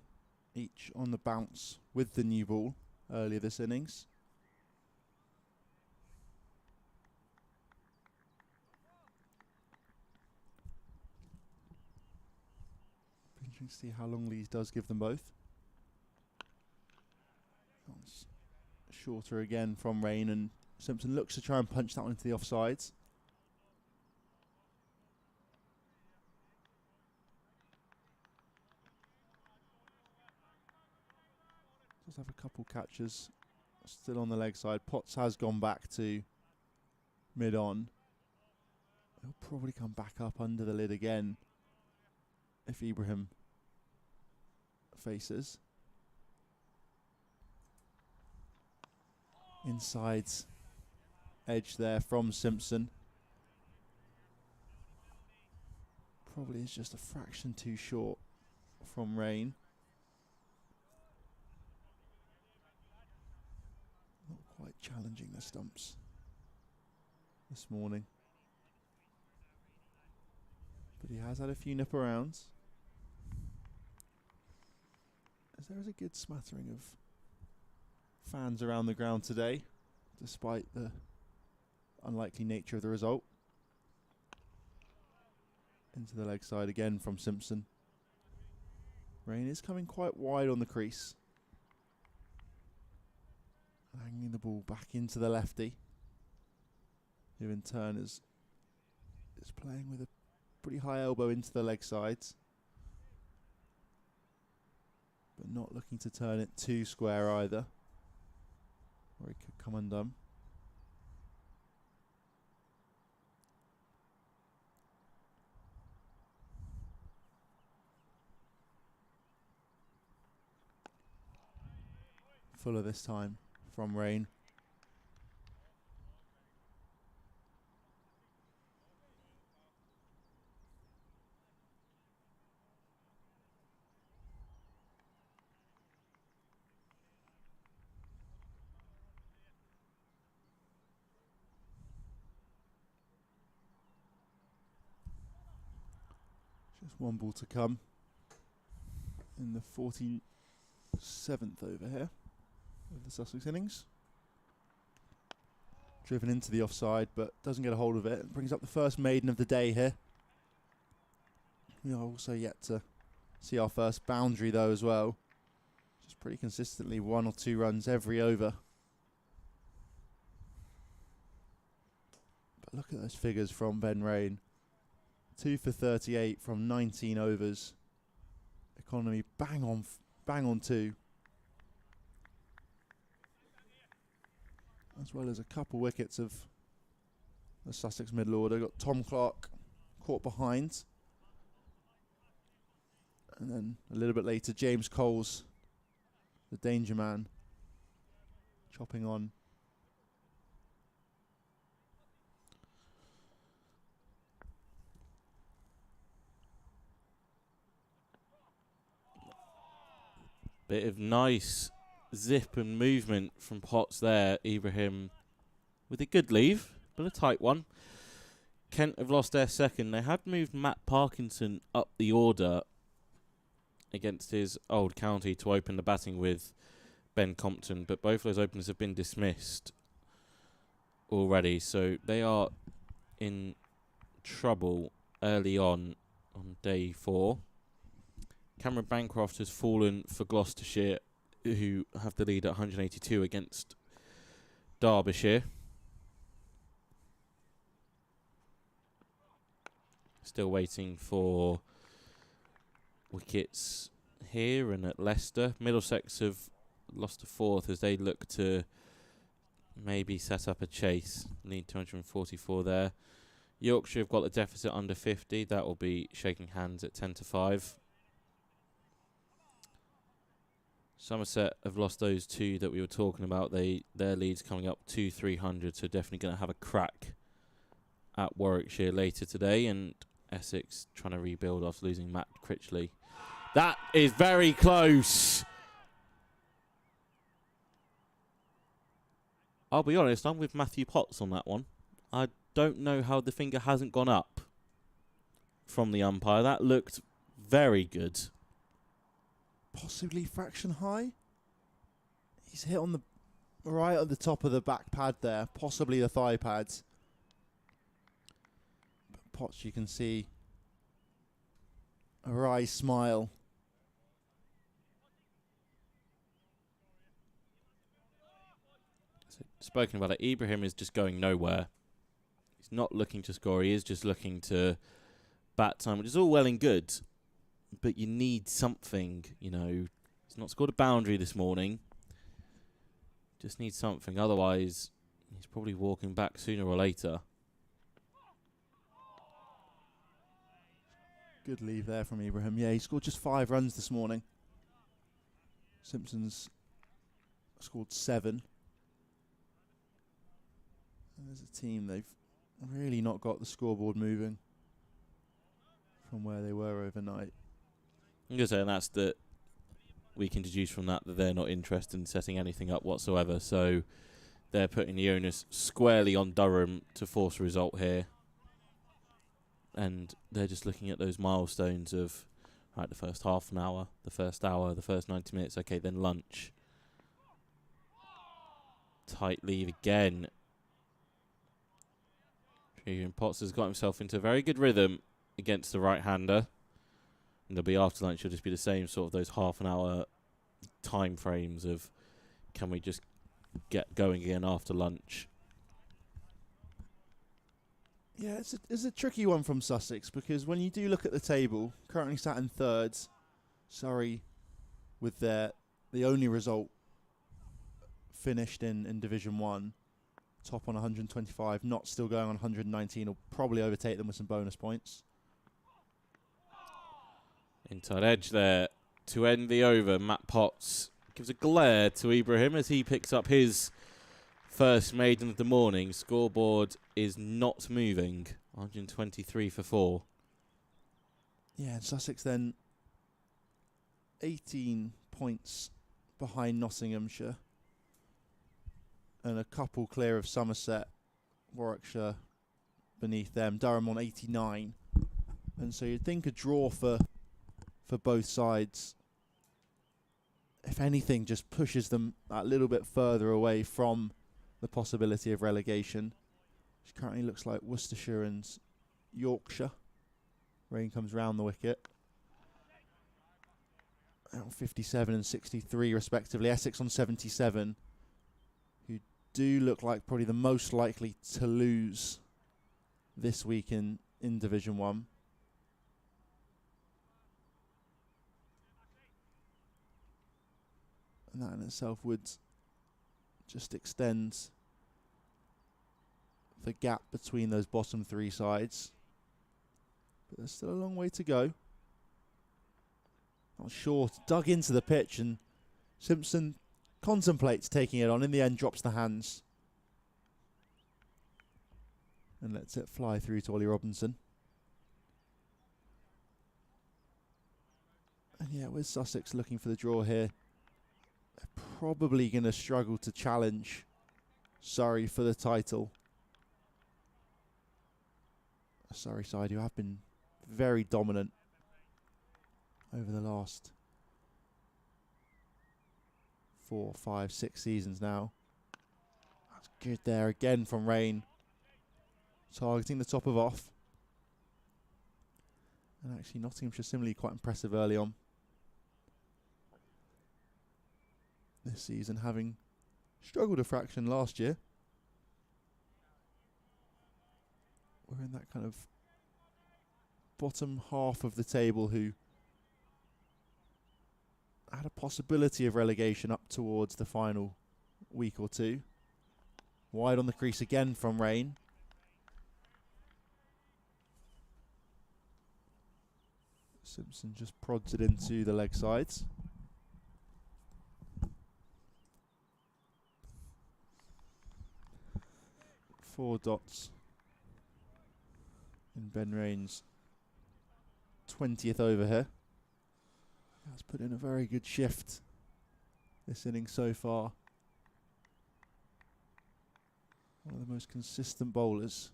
each on the bounce with the new ball earlier this innings. Interesting to see how long Lees does give them both. That's shorter again from Rain, and Simpson looks to try and punch that one into the offsides. Does have a couple catches still on the leg side. Potts has gone back to mid-on. He'll probably come back up under the lid again if Ibrahim faces. Inside edge there from Simpson. Probably is just a fraction too short from Rain. Not quite challenging the stumps this morning. But he has had a few nip arounds. As there is a good smattering of fans around the ground today, despite the unlikely nature of the result. Into the leg side again from Simpson. Rain is coming quite wide on the crease. Hanging the ball back into the lefty, who in turn is playing with a pretty high elbow into the leg sides, but not looking to turn it too square either, or he could come undone. Fuller this time from Rain. Just one ball to come in the 47th over here of the Sussex innings. Driven into the offside, but doesn't get a hold of it. It brings up the first maiden of the day here. We are also yet to see our first boundary though as well. Just pretty consistently 1 or 2 runs every over. But look at those figures from Ben Rain. 2 for 38 from 19 overs. Economy bang on 2. As well as a couple wickets of the Sussex middle order. Got Tom Clark caught behind. And then a little bit later, James Coles, the danger man, chopping on. Bit of nice zip and movement from Potts there. Ibrahim with a good leave, but a tight one. Kent have lost their second. They had moved Matt Parkinson up the order against his old county to open the batting with Ben Compton, but both of those openers have been dismissed already, so they are in trouble early on on day 4. Cameron Bancroft has fallen for Gloucestershire, who have the lead at 182 against Derbyshire. Still waiting for wickets here and at Leicester. Middlesex have lost to 4th as they look to maybe set up a chase. Need 244 there. Yorkshire have got a deficit under 50. That will be shaking hands at 10-5. Somerset have lost those 2 that we were talking about. Their lead's coming up to 300, so definitely going to have a crack at Warwickshire later today. And Essex trying to rebuild after losing Matt Critchley. That is very close. I'll be honest, I'm with Matthew Potts on that one. I don't know how the finger hasn't gone up from the umpire. That looked very good. Possibly fraction high. He's hit on the right at the top of the back pad there, possibly the thigh pads. But Potts, you can see a wry smile. So, spoken about it, Ibrahim is just going nowhere. He's not looking to score, he is just looking to bat time, which is all well and good. But you need something, you know. He's not scored a boundary this morning. Just needs something. Otherwise, he's probably walking back sooner or later. Good leave there from Ibrahim. Yeah, he scored just 5 runs this morning. Simpsons scored 7. And as a team, they've really not got the scoreboard moving from where they were overnight. I'm going to say, and that's that we can deduce from that they're not interested in setting anything up whatsoever. So they're putting the onus squarely on Durham to force a result here. And they're just looking at those milestones of, right, the first half an hour, the first hour, the first 90 minutes, okay, then lunch. Tight leave again. Julian Potts has got himself into a very good rhythm against the right-hander. And there'll be after lunch, it'll just be the same sort of those half an hour time frames of, can we just get going again after lunch? Yeah, it's a tricky one from Sussex, because when you do look at the table, currently sat in 3rd, Surrey with the only result finished in Division 1, top on 125, not still going on 119, will probably overtake them with some bonus points. Inside edge there to end the over. Matt Potts gives a glare to Ibrahim as he picks up his first maiden of the morning. Scoreboard is not moving. 123 for 4. Yeah, and Sussex then 18 points behind Nottinghamshire and a couple clear of Somerset, Warwickshire beneath them. Durham on 89. And so you'd think a draw for both sides, if anything, just pushes them that little bit further away from the possibility of relegation, which currently looks like Worcestershire and Yorkshire. Rain comes round the wicket. On 57 and 63 respectively. Essex on 77, who do look like probably the most likely to lose this week in Division 1. And that in itself would just extend the gap between those bottom 3 sides. But there's still a long way to go. Not sure. Dug into the pitch, and Simpson contemplates taking it on. In the end, drops the hands and lets it fly through to Ollie Robinson. And yeah, with Sussex looking for the draw here, they're probably going to struggle to challenge Surrey for the title. A Surrey side who have been very dominant over the last 4, 5, 6 seasons now. That's good there again from Rain. Targeting the top of off. And actually Nottinghamshire similarly quite impressive early on this season, having struggled a fraction last year. We're in that kind of bottom half of the table who had a possibility of relegation up towards the final week or two. Wide on the crease again from Rain. Simpson just prods it into the leg sides. Four dots in Ben Rain's 20th over here. Has put in a very good shift this inning so far. One of the most consistent bowlers.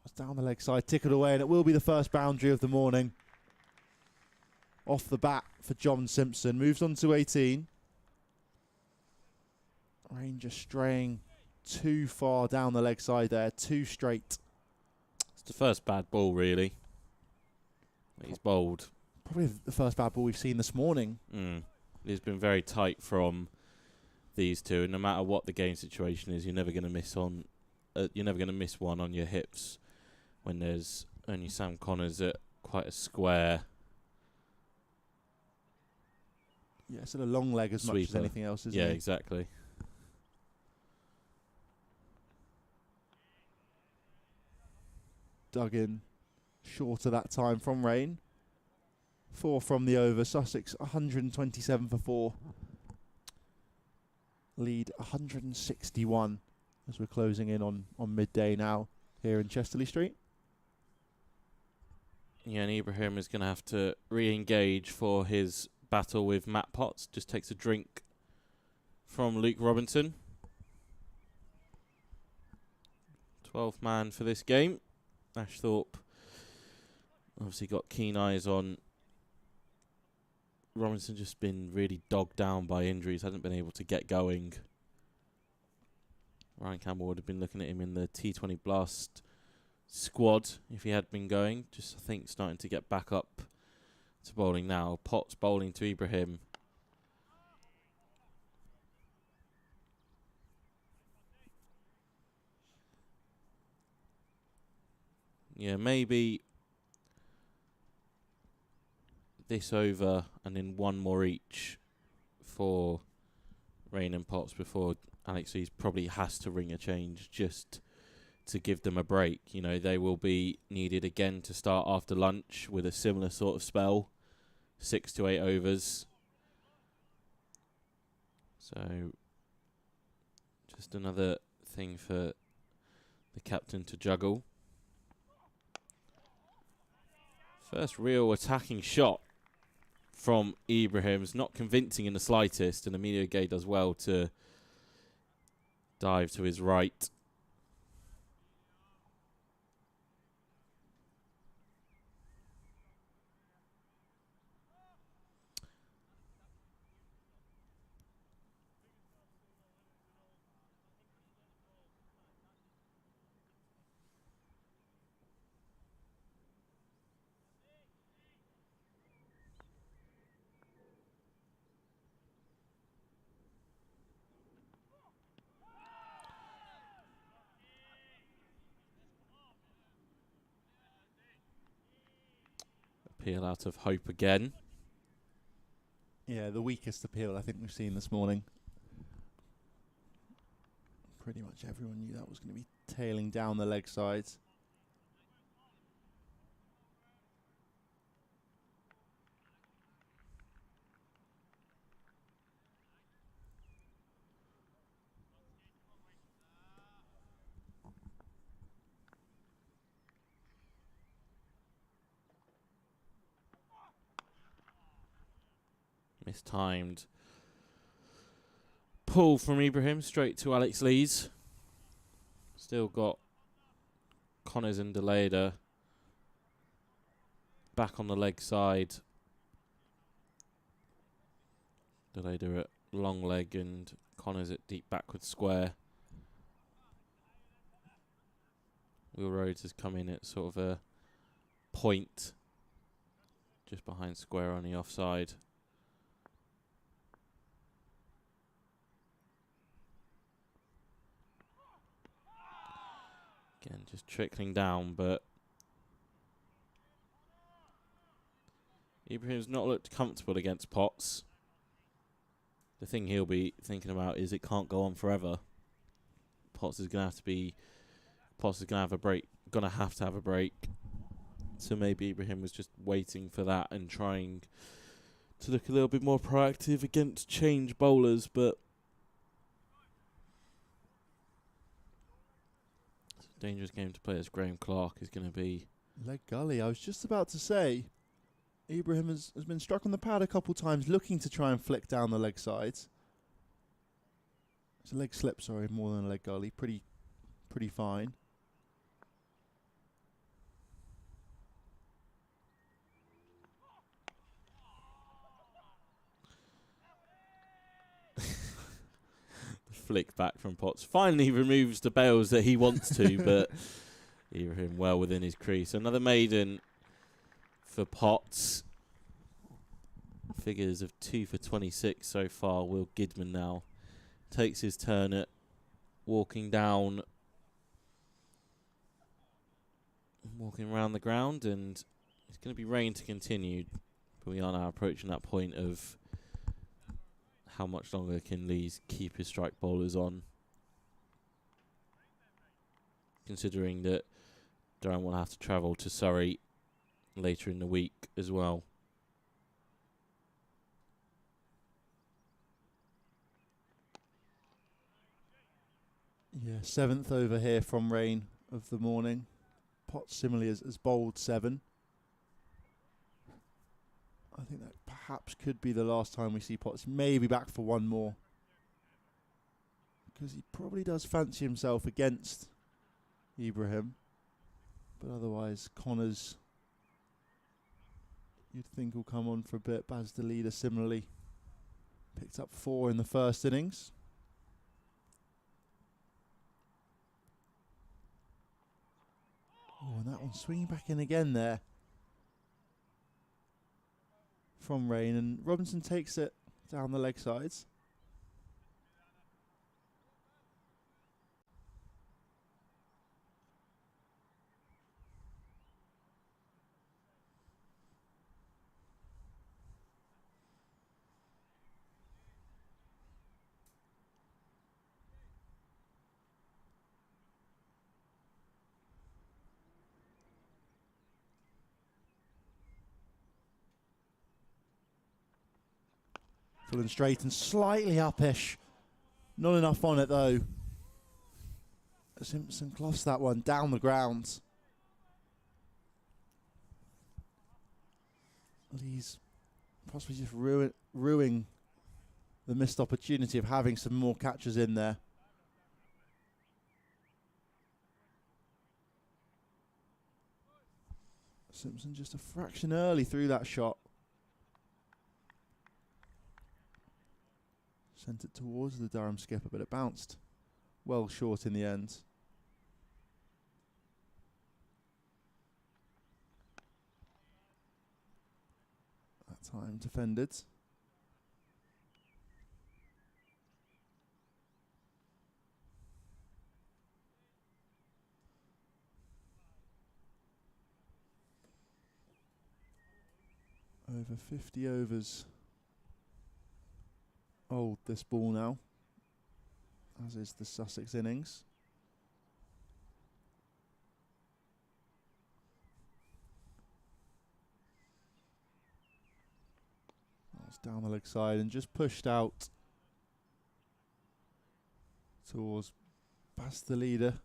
That's down the leg side, tickled away, and it will be the first boundary of the morning. Off the bat for John Simpson. Moves on to 18. Ranger straying too far down the leg side there, too straight. It's the first bad ball, really. He's bowled. Probably the first bad ball we've seen this morning. It's been very tight from these two, and no matter what the game situation is, you're never going to miss on. You're never going to miss one on your hips when there's only Sam Connors at quite a square. Yeah, sort of long leg as much as anything else, isn't it? Yeah, he? exactly. Dug in shorter that time from Rain. 4 from the over. Sussex 127 for 4. Lead 161 as we're closing in on midday now here in Chesterley Street. Yeah, and Ibrahim is going to have to re-engage for his battle with Matt Potts. Just takes a drink from Luke Robinson. 12th man for this game. Ashthorpe obviously got keen eyes on Robinson, just been really dogged down by injuries, hasn't been able to get going. Ryan Campbell would have been looking at him in the T20 Blast squad if he had been going. Just, I think, starting to get back up to bowling now. Potts bowling to Ibrahim. Yeah, maybe this over and then one more each for Rain and Potts before Alex Lees probably has to ring a change just to give them a break. You know, they will be needed again to start after lunch with a similar sort of spell, 6 to 8 overs. So just another thing for the captain to juggle. First real attacking shot from Ibrahim's, not convincing in the slightest, and Emilio Gay does well to dive to his right. Appeal out of Hope again. Yeah, the weakest appeal I think we've seen this morning. Pretty much everyone knew that was going to be tailing down the leg sides. Mistimed pull from Ibrahim straight to Alex Lees. Still got Connors and Deleda back on the leg side. Deleda at long leg and Connors at deep backward square. Will Rhodes has come in at sort of a point just behind square on the offside. Again, just trickling down, but Ibrahim's not looked comfortable against Potts. The thing he'll be thinking about is it can't go on forever. Potts is going to have a break. Going to have a break. So maybe Ibrahim was just waiting for that and trying to look a little bit more proactive against change bowlers, but it's a dangerous game to play as Graham Clark is going to be. Leg gully. I was just about to say, Ibrahim has been struck on the pad a couple times, looking to try and flick down the leg sides. It's a leg slip, sorry, more than a leg gully. Pretty fine. The flick back from Potts finally removes the bails that he wants to, but Ibrahim well within his crease. Another maiden for Potts. Figures of 2 for 26 so far. Will Gidman now takes his turn at walking down, walking around the ground, and it's going to be rain to continue. But we are now approaching that point of how much longer can Lees keep his strike bowlers on, considering that Durham will have to travel to Surrey later in the week as well. Yeah, 7th over here from rain of the morning. Potts similarly has bowled 7. I think that perhaps could be the last time we see Potts. Maybe back for one more, because he probably does fancy himself against Ibrahim. But otherwise, Connors, you'd think will come on for a bit. Baz the leader similarly picked up 4 in the first innings. Oh, and that one swinging back in again there from rain, and Robinson takes it down the leg sides. Full and straight and slightly upish. Not enough on it though. Simpson cloths that one down the ground. He's possibly just ruining the missed opportunity of having some more catchers in there. Simpson just a fraction early through that shot. Sent it towards the Durham skipper, but it bounced well short in the end. That time defended. Over 50 overs old this ball now, as is the Sussex innings. That's down the leg side and just pushed out towards past the leader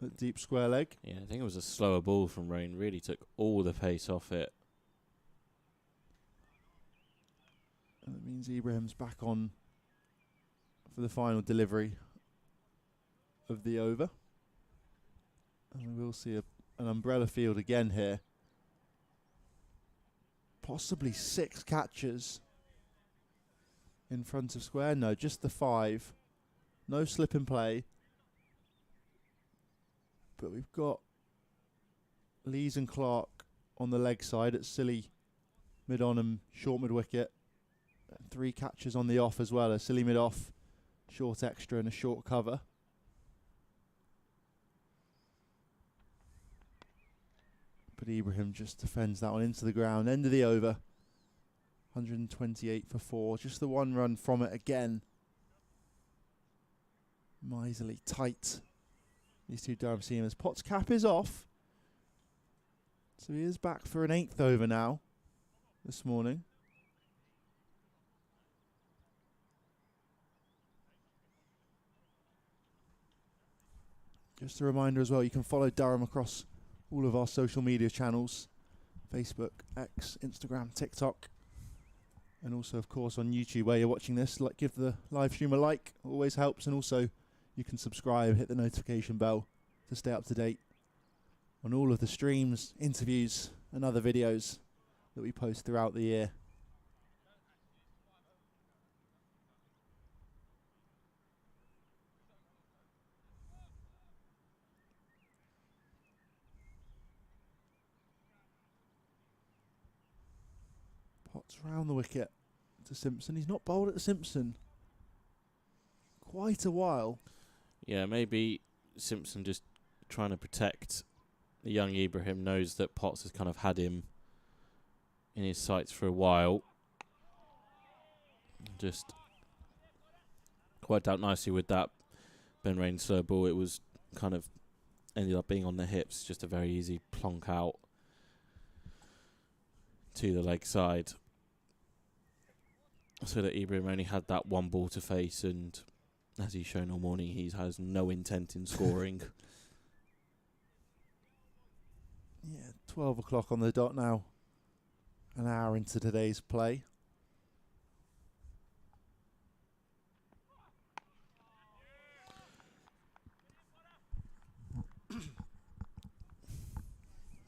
at deep square leg. Yeah, I think it was a slower ball from Rain. Really took all the pace off it. And that means Ibrahim's back on for the final delivery of the over. And we will see an umbrella field again here. Possibly 6 catches in front of square. No, just the 5. No slip in play. But we've got Lees and Clark on the leg side at silly mid-on and short mid-wicket. 3 catches on the off as well, a silly mid-off, short extra and a short cover. But Ibrahim just defends that one into the ground. End of the over. 128 for 4. Just the 1 run from it again. Miserly tight. These two Durham seamers. Potts' cap is off. So he is back for an 8th over now this morning. Just a reminder as well, you can follow Durham across all of our social media channels. Facebook, X, Instagram, TikTok. And also, of course, on YouTube where you're watching this. Give the live stream a like. Always helps. And also, you can subscribe, hit the notification bell to stay up to date on all of the streams, interviews, and other videos that we post throughout the year. Potts round the wicket to Simpson. He's not bowled at Simpson quite a while. Yeah, maybe Simpson just trying to protect the young Ibrahim, knows that Potts has kind of had him in his sights for a while. Just worked out nicely with that Ben Rain slow ball. It was kind of ended up being on the hips, just a very easy plonk out to the leg side. So that Ibrahim only had that 1 ball to face, and as he's shown all morning, he has no intent in scoring. Yeah, 12 o'clock on the dot now. An hour into today's play.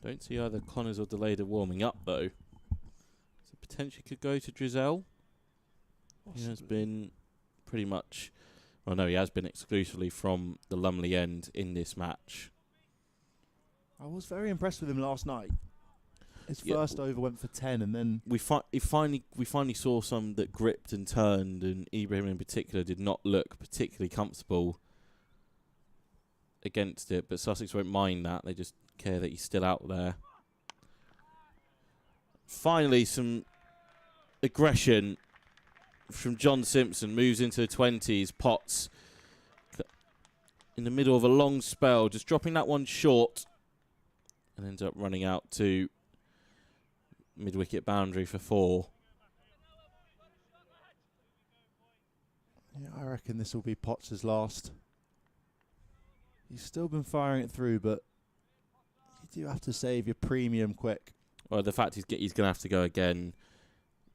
Don't see either Connors or Delayder warming up, though. So potentially could go to Drizel. He has been pretty much... Well, no, he has been exclusively from the Lumley end in this match. I was very impressed with him last night. His first over went for 10, and then we finally saw some that gripped and turned, and Ibrahim in particular did not look particularly comfortable against it. But Sussex won't mind that; they just care that he's still out there. Finally, some aggression from John Simpson. Moves into the 20s. Potts in the middle of a long spell, just dropping that one short. And ends up running out to mid-wicket boundary for 4. yeah, I reckon this will be Potts' last. He's still been firing it through, but you do have to save your premium quick. Well, the fact he's going to have to go again,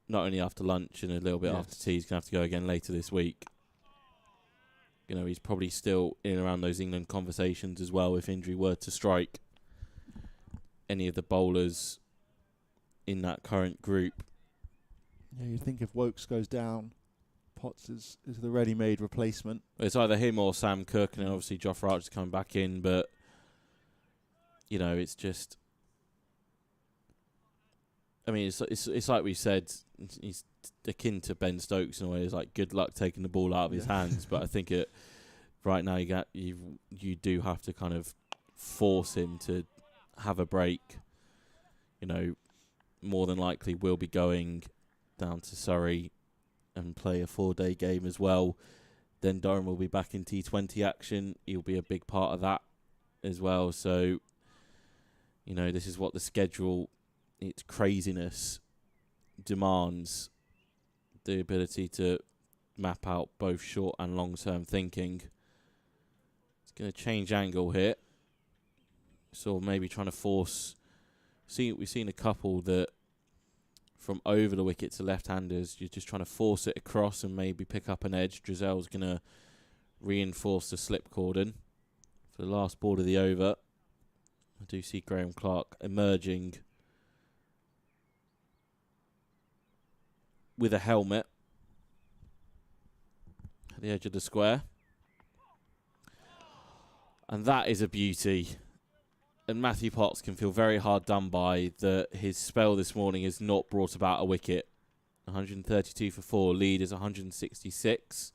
not only after lunch and a little bit after tea, he's going to have to go again later this week. You know, he's probably still in and around those England conversations as well if injury were to strike any of the bowlers in that current group. Yeah, you'd think if Wokes goes down, Potts is the ready-made replacement. It's either him or Sam Cook, and then obviously Jofra Archer's coming back in, but, you know, it's just... I mean, it's like we said, he's akin to Ben Stokes in a way. It's like good luck taking the ball out of his hands, but I think right now you do have to kind of force him to have a break. You know, more than likely we'll be going down to Surrey and play a 4-day game as well. Then Durham will be back in T20 action. He'll be a big part of that as well. So, you know, this is what the schedule, its craziness, demands the ability to map out both short and long-term thinking. It's going to change angle here. So maybe trying to force... We've seen a couple that from over the wicket to left-handers, you're just trying to force it across and maybe pick up an edge. Drizel's going to reinforce the slip cordon for the last ball of the over. I do see Graham Clark emerging with a helmet at the edge of the square. And that is a beauty. And Matthew Potts can feel very hard done by that his spell this morning has not brought about a wicket. 132 for 4, lead is 166.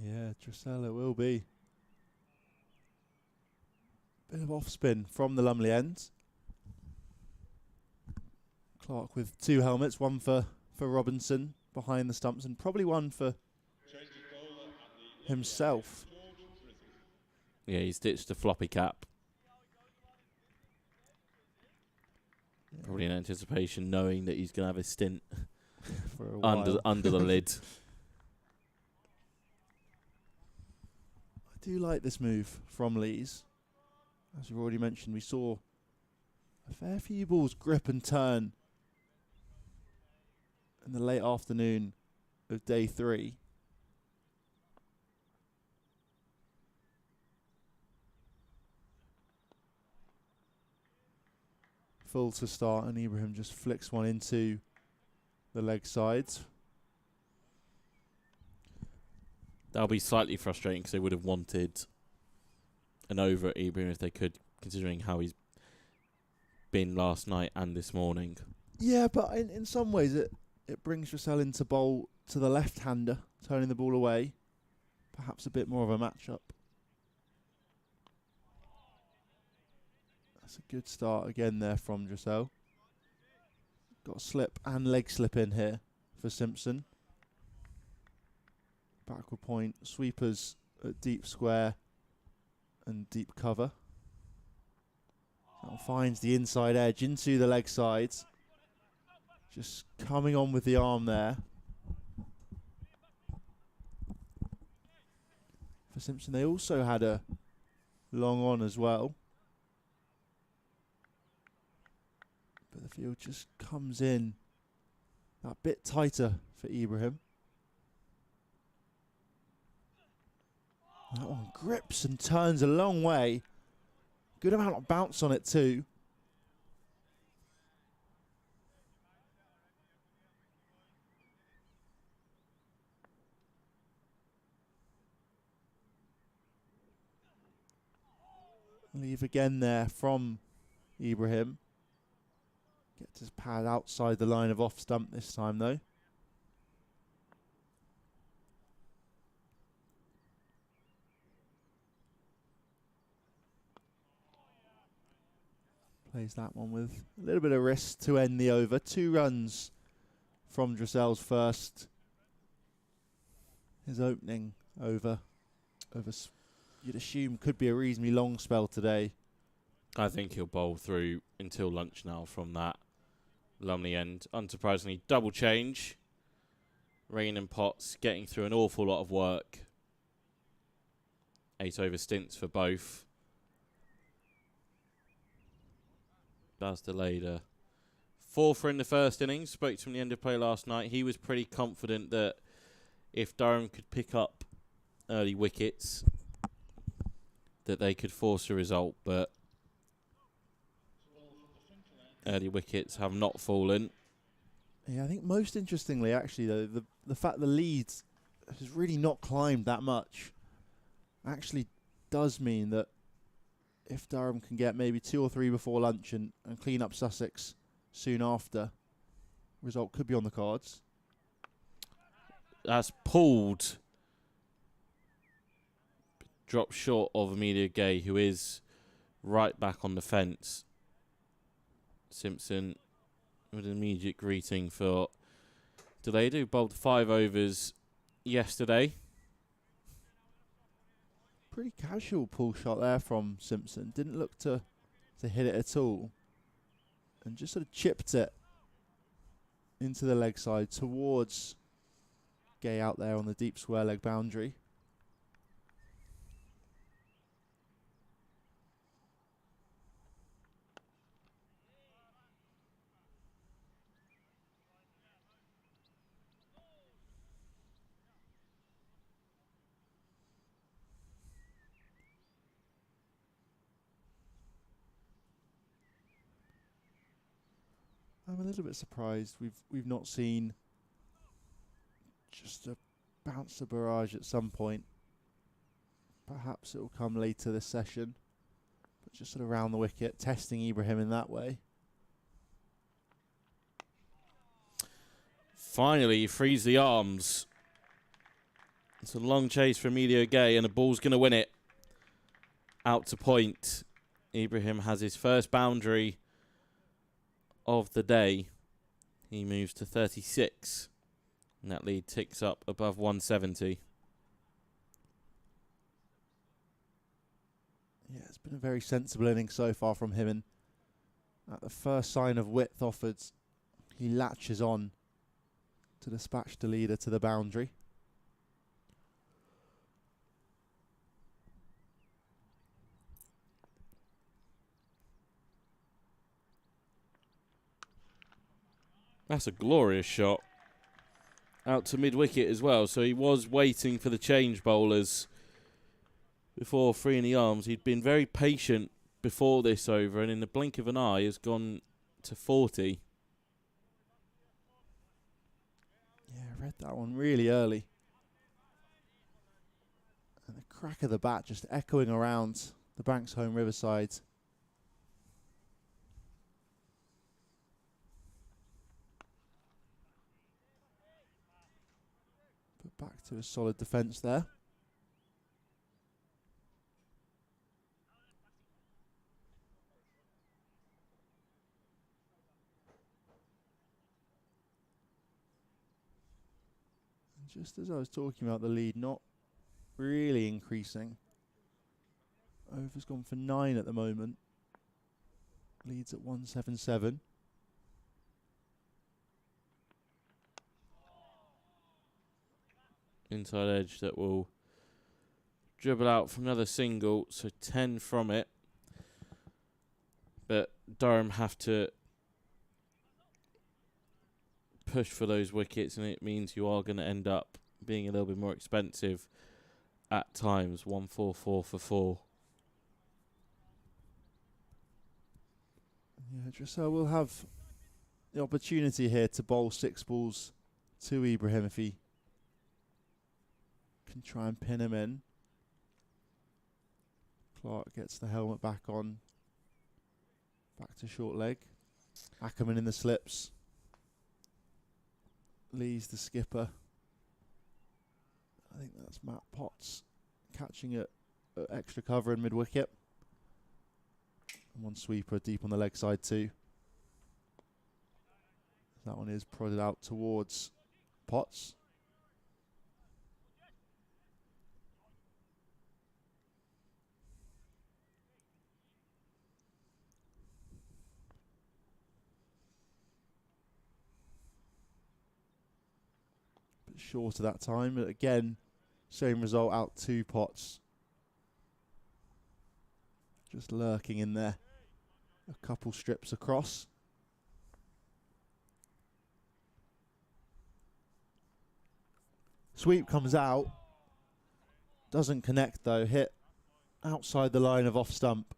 Yeah, Dressel it will be. Bit of off spin from the Lumley end. Clark with 2 helmets, one for Robinson behind the stumps and probably one for himself. Yeah, he's ditched a floppy cap. Yeah. Probably in anticipation, knowing that he's going to have a stint For a while. under the lid. I do like this move from Lees. As we've already mentioned, we saw a fair few balls grip and turn in the late afternoon of day 3. Full to start, and Ibrahim just flicks one into the leg sides. That'll be slightly frustrating because they would have wanted an over at Ibrahim if they could, considering how he's been last night and this morning. Yeah, but in some ways it brings Dressel into bowl to the left-hander, turning the ball away. Perhaps a bit more of a matchup. That's a good start again there from Dressel. Got a slip and leg slip in here for Simpson. Backward point, sweepers at deep square and deep cover. That finds the inside edge into the leg sides. Just coming on with the arm there. For Simpson, they also had a long on as well. But the field just comes in that bit tighter for Ibrahim. That one grips and turns a long way. Good amount of bounce on it too. Leave again there from Ibrahim. Gets his pad outside the line of off stump this time though. Plays that one with a little bit of risk to end the over. 2 runs from Dressel's first. His opening over you'd assume could be a reasonably long spell today. I think he'll bowl through until lunch now from that Lumley end. Unsurprisingly, double change. Rain and Potts getting through an awful lot of work. 8 over stints for both. Baz Deleda. 4 in the first innings. Spoke to him at the end of play last night. He was pretty confident that if Durham could pick up early wickets, that they could force a result, but early wickets have not fallen. Yeah, I think most interestingly, actually, though, the fact the lead has really not climbed that much actually does mean that if Durham can get maybe 2 or 3 before lunch and clean up Sussex soon after, result could be on the cards. That's pulled. Dropped short of Amelia Gay, who is right back on the fence. Simpson with an immediate greeting for Deleda, who bowled 5 overs yesterday. Pretty casual pull shot there from Simpson. Didn't look to hit it at all. And just sort of chipped it into the leg side towards Gay out there on the deep square leg boundary. I'm a little bit surprised we've not seen just a bouncer barrage at some point. Perhaps it will come later this session. Just sort of round the wicket, testing Ibrahim in that way. Finally, he frees the arms. It's a long chase for Emilio Gay, and the ball's going to win it. Out to point. Ibrahim has his first boundary of the day. He moves to 36. And that lead ticks up above 170. Yeah, it's been a very sensible inning so far from him. And at the first sign of width offered, he latches on to dispatch the leader to the boundary. That's a glorious shot. Out to mid-wicket as well. So he was waiting for the change bowlers before freeing the arms. He'd been very patient before this over, and in the blink of an eye has gone to 40. Yeah, I read that one really early. And the crack of the bat just echoing around the Banks Home Riverside. But back to a solid defence there. And just as I was talking about the lead not really increasing, over's gone for 9 at the moment. Leads at 177. Inside edge that will dribble out for another single, so 10 from it. But Durham have to push for those wickets, and it means you are going to end up being a little bit more expensive at times. 144 for 4. Yeah, Dressel will have the opportunity here to bowl 6 balls to Ibrahim if he can try and pin him in. Clark gets the helmet back on. Back to short leg. Ackerman in the slips. Lee's the skipper. I think that's Matt Potts catching it at extra cover in mid-wicket. And one sweeper deep on the leg side too. That one is prodded out towards Potts. Bit short of that time, but again, same result, out 2 Potts. Just lurking in there. A couple strips across. Sweep comes out. Doesn't connect though. Hit outside the line of off stump.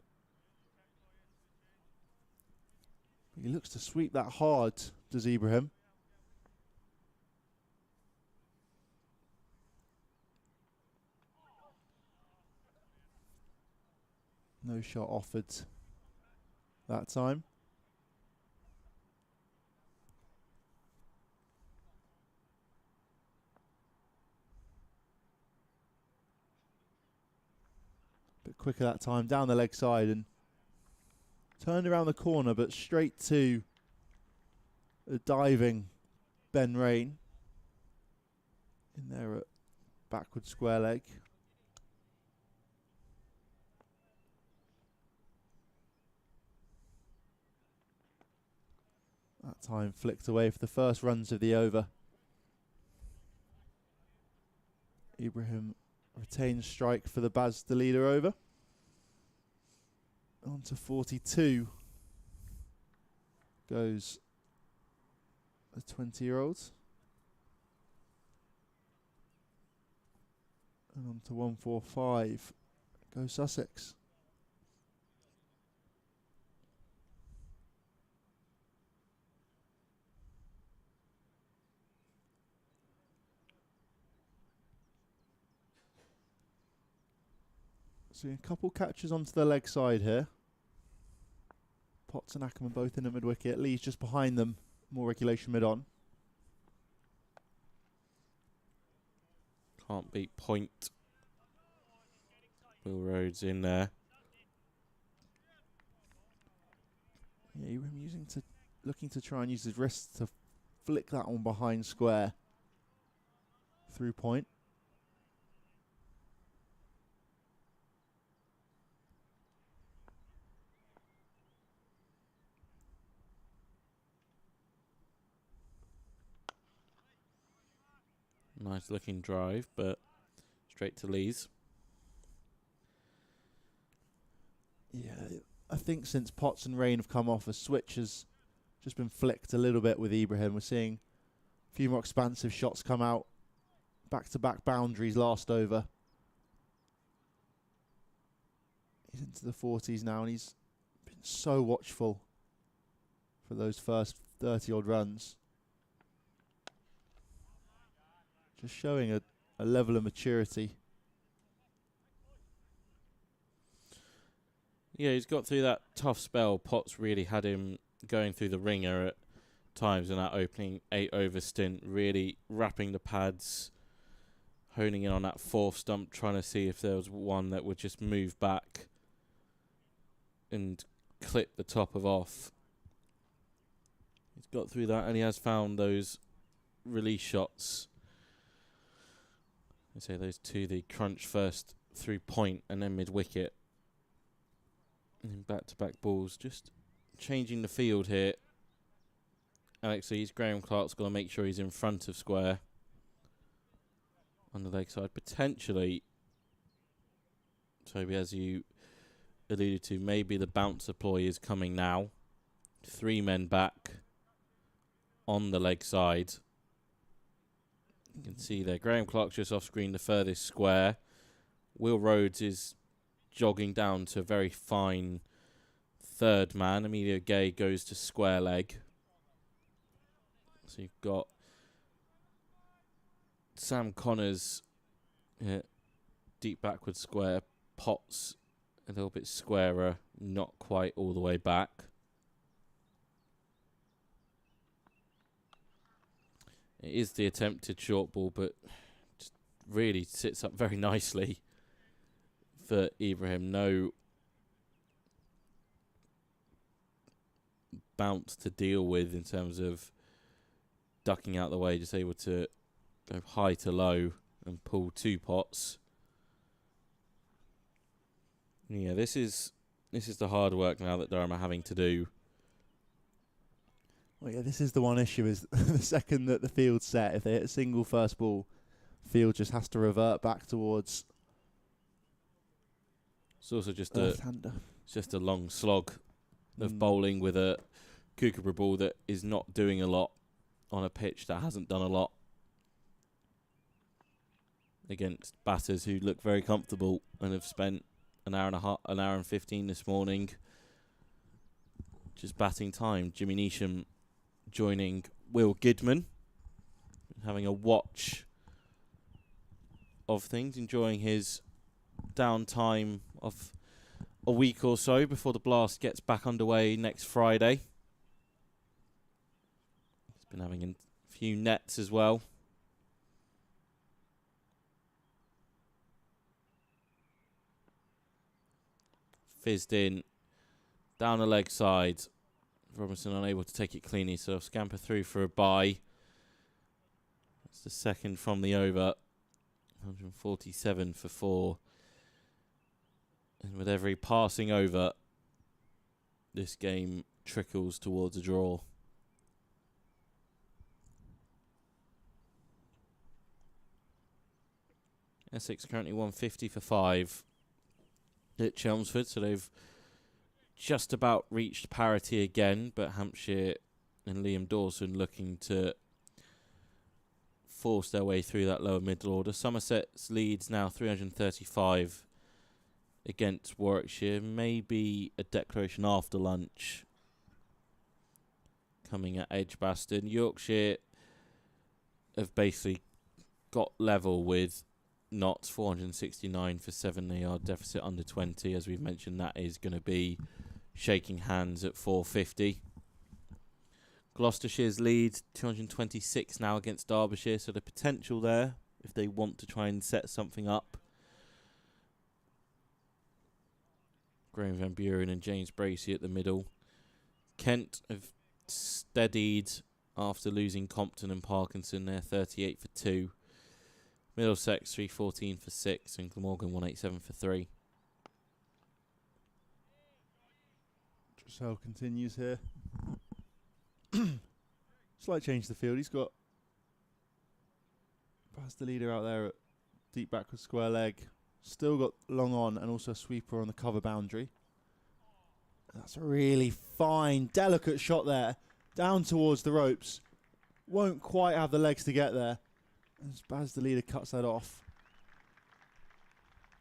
He looks to sweep that hard, does Ibrahim. No shot offered that time. Bit quicker that time, down the leg side and turned around the corner, but straight to a diving Ben Rain. In there at backward square leg. That time flicked away for the first runs of the over. Ibrahim retains strike for the Baz the leader over. On to 42 goes the 20-year-old. And on to 145 goes Sussex. So a couple catches onto the leg side here. Potts and Ackerman both in at mid-wicket. Lee's just behind them, more regulation mid-on. Can't beat point. Will Rhodes in there. Yeah, looking to try and use his wrist to flick that one behind square through point. Nice looking drive, but straight to Lee's. Yeah, I think since Potts and Rain have come off, a switch has just been flicked a little bit with Ibrahim. We're seeing a few more expansive shots come out. Back-to-back boundaries last over. He's into the 40s now, and he's been so watchful for those first 30-odd runs. Just showing a level of maturity. Yeah, he's got through that tough spell. Potts really had him going through the ringer at times in that opening 8-over stint, really wrapping the pads, honing in on that fourth stump, trying to see if there was one that would just move back and clip the top of off. He's got through that, and he has found those release shots. I say those two, the crunch first through point and then mid-wicket. And back-to-back balls, just changing the field here. Alex Lees, Graham Clark's got to make sure he's in front of square. On the leg side, potentially, Toby, as you alluded to, maybe the bouncer ploy is coming now. 3 men back on the leg side. You can see there, Graham Clark's just off screen, the furthest square. Will Rhodes is jogging down to a very fine third man. Emilio Gay goes to square leg. So you've got Sam Connors deep backward square. Potts a little bit squarer, not quite all the way back. It is the attempted short ball, but just really sits up very nicely for Ibrahim. No bounce to deal with in terms of ducking out the way, just able to go high to low and pull 2 Potts. Yeah, this is the hard work now that Durham are having to do. Well, yeah, this is the one issue, is the second that the field's set, if they hit a single first ball, field just has to revert back towards It's also just left-hander. a long slog of bowling with a Kookaburra ball that is not doing a lot on a pitch that hasn't done a lot against batters who look very comfortable and have spent an hour and 15 this morning just batting time. Jimmy Neesham joining Will Gidman, having a watch of things, enjoying his downtime of a week or so before the blast gets back underway next Friday. He's been having a few nets as well. Fizzed in, down the leg side. Robinson unable to take it cleanly, so scamper through for a bye. That's the second from the over. 147 for 4. And with every passing over, this game trickles towards a draw. Essex currently 150 for 5 at Chelmsford, so they've just about reached parity again, but Hampshire and Liam Dawson looking to force their way through that lower middle order. Somerset's leads now 335 against Warwickshire. Maybe a declaration after lunch coming at Edgbaston. Yorkshire have basically got level with Notts, 469 for 7. They are deficit under 20. As we've mentioned, that is going to be shaking hands at 450. Gloucestershire's lead 226 now against Derbyshire, so the potential there if they want to try and set something up. Graham Van Buren and James Bracey at the middle. Kent have steadied after losing Compton and Parkinson. They're 38 for 2. Middlesex 314 for 6 and Glamorgan 187 for 3. Dressel continues here. Slight change to the field. He's got Baz the leader out there at deep backward square leg. Still got long on and also a sweeper on the cover boundary. That's a really fine, delicate shot there. Down towards the ropes. Won't quite have the legs to get there. As Baz the leader cuts that off.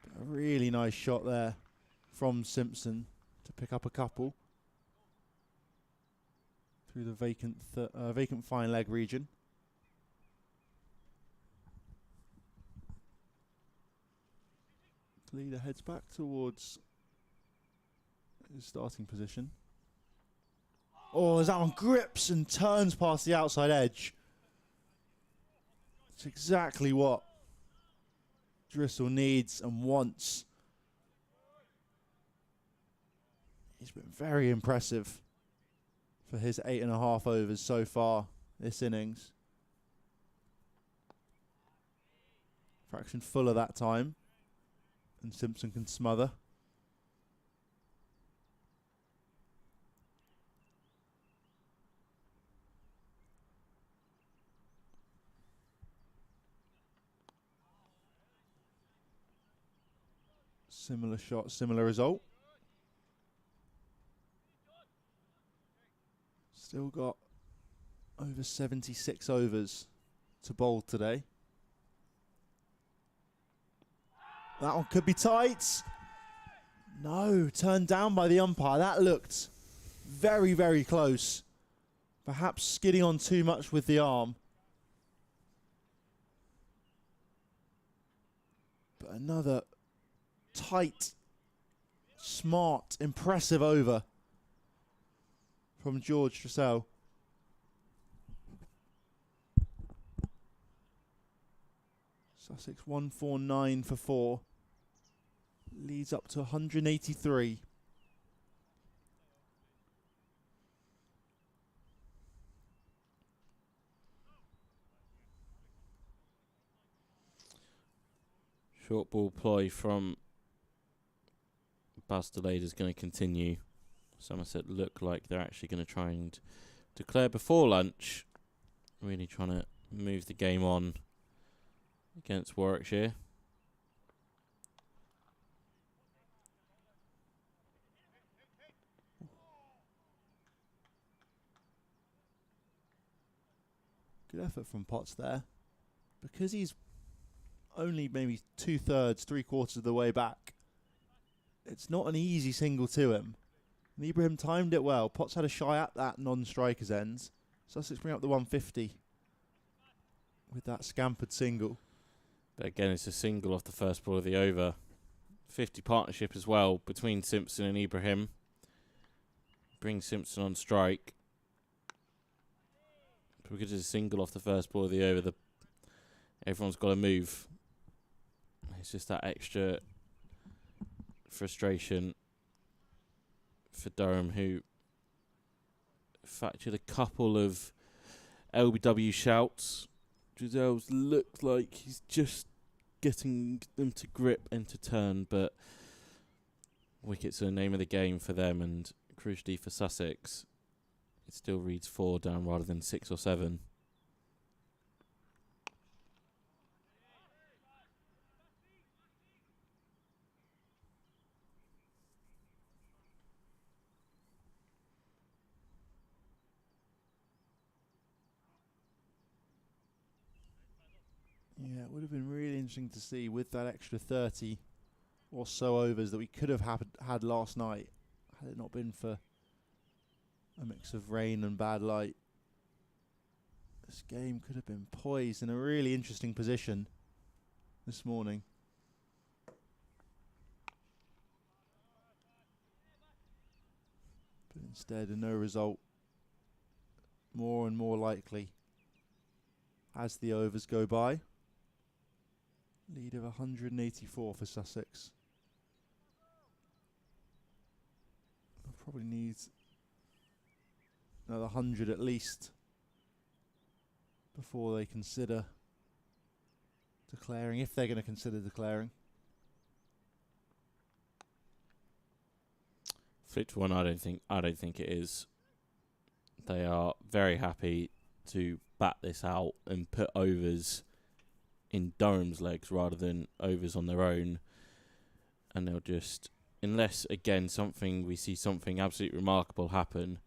But a really nice shot there from Simpson to pick up a couple. Through the vacant fine leg region. Leader heads back towards his starting position. Oh, as that one grips and turns past the outside edge. It's exactly what Drissel needs and wants. He's been very impressive for his 8.5 overs so far this innings. Fraction fuller that time. And Simpson can smother. Similar shot, similar result. Still got over 76 overs to bowl today. That one could be tight. No, turned down by the umpire. That looked very, very close. Perhaps skidding on too much with the arm. But another tight, smart, impressive over from George Dressel. Sussex 149 for 4. Leads up to 183. Short ball ploy from Bastillade is going to continue. Somerset look like they're actually going to try and declare before lunch. Really trying to move the game on against Warwickshire. Good effort from Potts there. Because he's only maybe 2/3, 3/4 of the way back, it's not an easy single to him. And Ibrahim timed it well. Potts had a shy at that non-striker's ends. Sussex bring up the 150 with that scampered single. But again, it's a single off the first ball of the over. 50 partnership as well between Simpson and Ibrahim. Brings Simpson on strike. Because it's a single off the first ball of the over, everyone's got to move. It's just that extra frustration for Durham, who factored a couple of LBW shouts. Giselle's looked like he's just getting them to grip and to turn, but wickets are the name of the game for them, and crucially for Sussex, it still reads 4 down rather than 6 or 7. Yeah, it would have been really interesting to see with that extra 30 or so overs that we could have had last night, had it not been for a mix of rain and bad light. This game could have been poised in a really interesting position this morning. Instead, a no result more and more likely as the overs go by. Lead of 184 for Sussex. They'll probably need another 100 at least before they consider declaring, if they're going to consider declaring. Flip to one, I don't think it is. They are very happy to bat this out and put overs in Durham's legs rather than overs on their own. And they'll just, unless again we see something absolutely remarkable happen,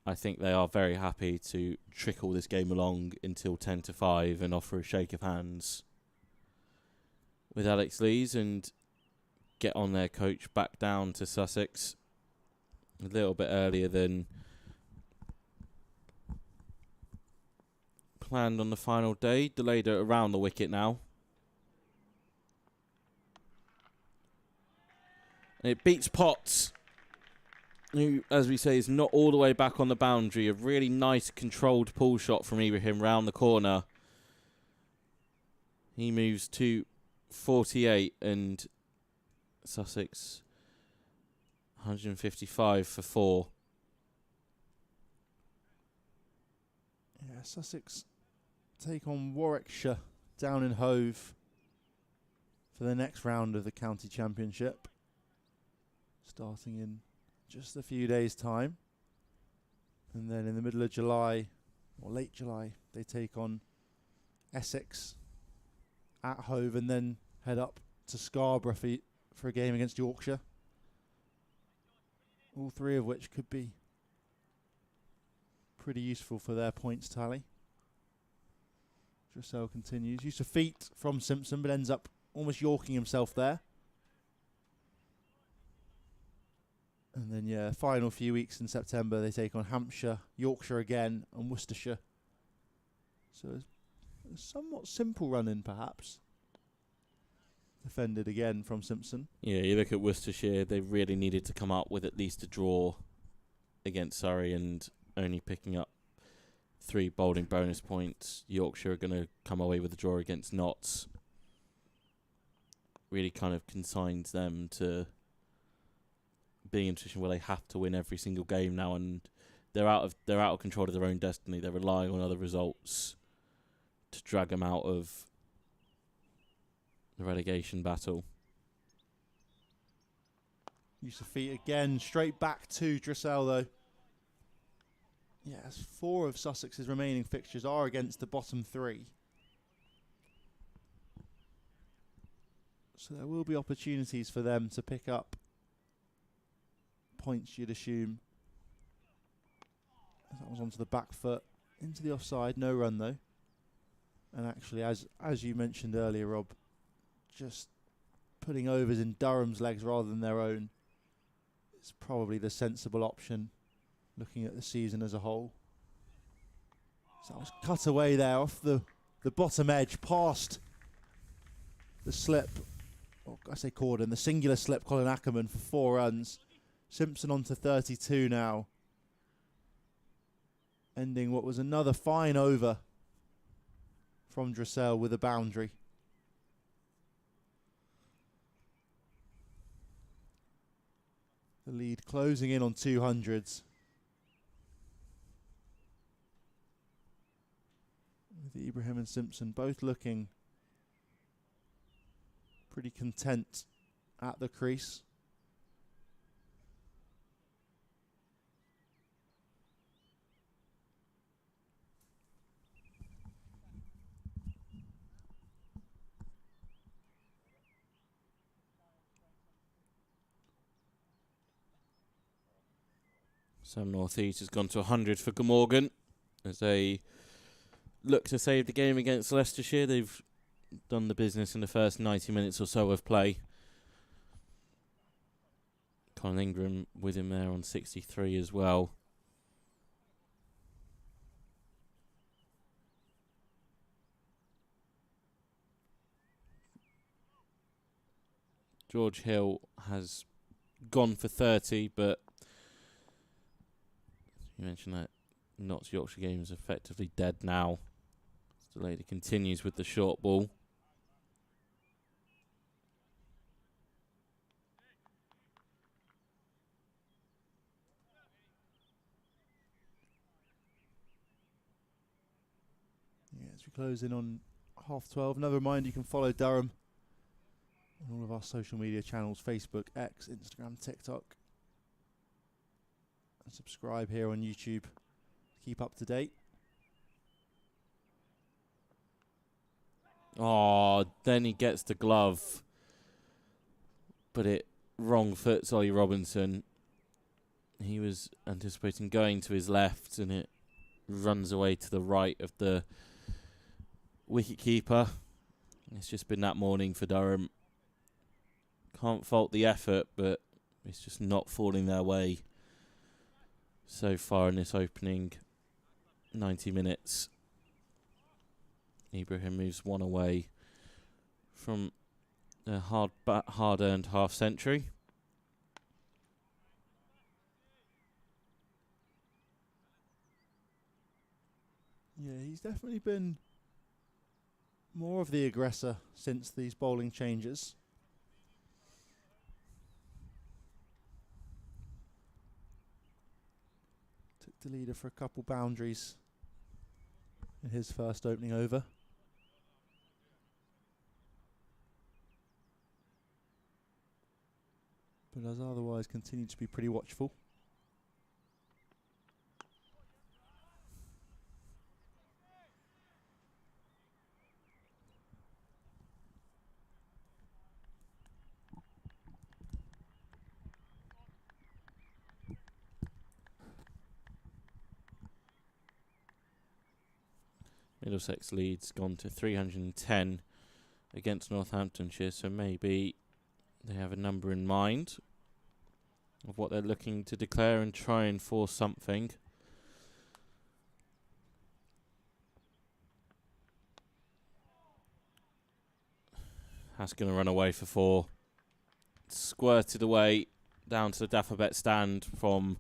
I think they are very happy to trickle this game along until 10-5 and offer a shake of hands with Alex Lees and get on their coach back down to Sussex a little bit earlier than planned on the final day. Delayed it around the wicket now. And it beats Potts, who, as we say, is not all the way back on the boundary. A really nice controlled pull shot from Ibrahim round the corner. He moves to 48 and Sussex 155 for 4. Yeah, Sussex take on Warwickshire down in Hove for the next round of the county championship, starting in just a few days' time. And then in the middle of July, or late July, they take on Essex at Hove and then head up to Scarborough for a game against Yorkshire. All three of which could be pretty useful for their points tally. Dressel continues. Use of feet from Simpson, but ends up almost yorking himself there. And then, yeah, final few weeks in September, they take on Hampshire, Yorkshire again, and Worcestershire. So a somewhat simple run-in, perhaps. Defended again from Simpson. Yeah, you look at Worcestershire, they really needed to come up with at least a draw against Surrey, and only picking up 3 bowling bonus points. Yorkshire are going to come away with a draw against Notts. Really kind of consigns them to being in a position where they have to win every single game now, and they're out of control of their own destiny. They're relying on other results to drag them out of the relegation battle. Use of feet again, straight back to Dressel though. Yes, 4 of Sussex's remaining fixtures are against the bottom 3. So there will be opportunities for them to pick up points, you'd assume. That was onto the back foot, into the offside, no run though. And actually, as you mentioned earlier, Rob, just putting overs in Durham's legs rather than their own is probably the sensible option, looking at the season as a whole. So that was cut away there off the bottom edge, past the slip, or I say Corden, the singular slip, Colin Ackerman for 4 runs. Simpson on to 32 now, ending what was another fine over from Dressel with a boundary. The lead closing in on 200s. With Ibrahim and Simpson both looking pretty content at the crease. Sam North East has gone to 100 for Glamorgan as they look to save the game against Leicestershire. They've done the business in the first 90 minutes or so of play. Colin Ingram with him there on 63 as well. George Hill has gone for 30, but You mentioned that Notts Yorkshire game is effectively dead now. Delaney continues with the short ball. Yeah, as we close in on 12:30, another reminder, you can follow Durham on all of our social media channels, Facebook, X, Instagram, TikTok. And subscribe here on YouTube to keep up to date. Oh, then he gets the glove. But it wrong foots Ollie Robinson. He was anticipating going to his left, and it runs away to the right of the wicket-keeper. It's just been that morning for Durham. Can't fault the effort, but it's just not falling their way so far in this opening 90 minutes. Ibrahim moves one away from a hard-earned half-century. Yeah, he's definitely been more of the aggressor since these bowling changes. Took the leader for a couple boundaries in his first opening over. But has otherwise continued to be pretty watchful. Middlesex lead's gone to 310 against Northamptonshire, so maybe they have a number in mind of what they're looking to declare and try and force something. That's going to run away for 4. Squirted away down to the Daffabet stand from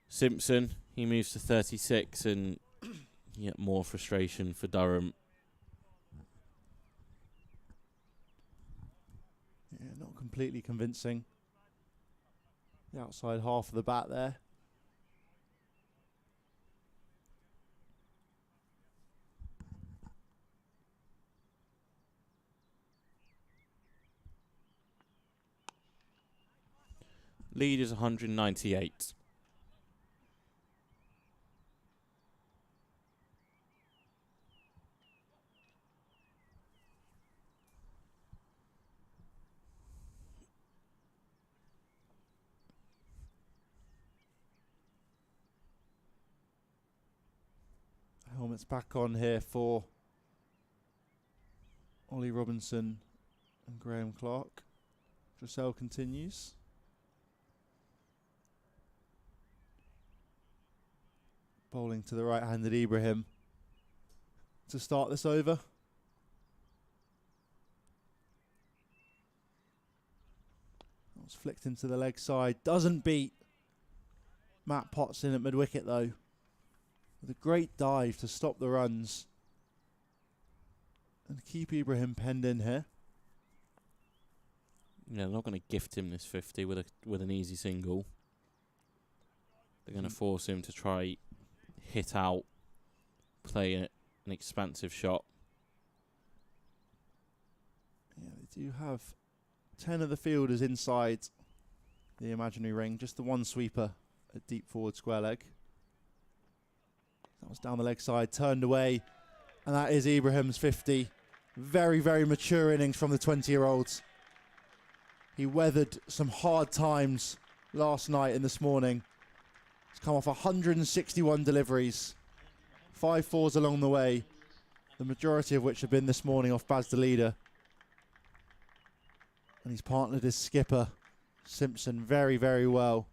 Simpson. He moves to 36, and yet more frustration for Durham. Yeah, not completely convincing. The outside half of the bat there. Lead is 198. Helmets back on here for Ollie Robinson and Graham Clark. Dressel continues. Bowling to the right-handed Ibrahim to start this over. That was flicked into the leg side. Doesn't beat Matt Potts in at mid-wicket though. With a great dive to stop the runs and keep Ibrahim penned in here. Yeah, they're not going to gift him this 50 with an easy single. They're going to force him to try hit out, play an expansive shot. Yeah, they do have 10 of the fielders inside the imaginary ring. Just the one sweeper at deep forward square leg. That was down the leg side, turned away, and that is Ibrahim's 50. Very, very mature innings from the 20-year-olds. He weathered some hard times last night and this morning. He's come off 161 deliveries, 5 fours along the way, the majority of which have been this morning off Baz the leader. And he's partnered his skipper, Simpson, very, very well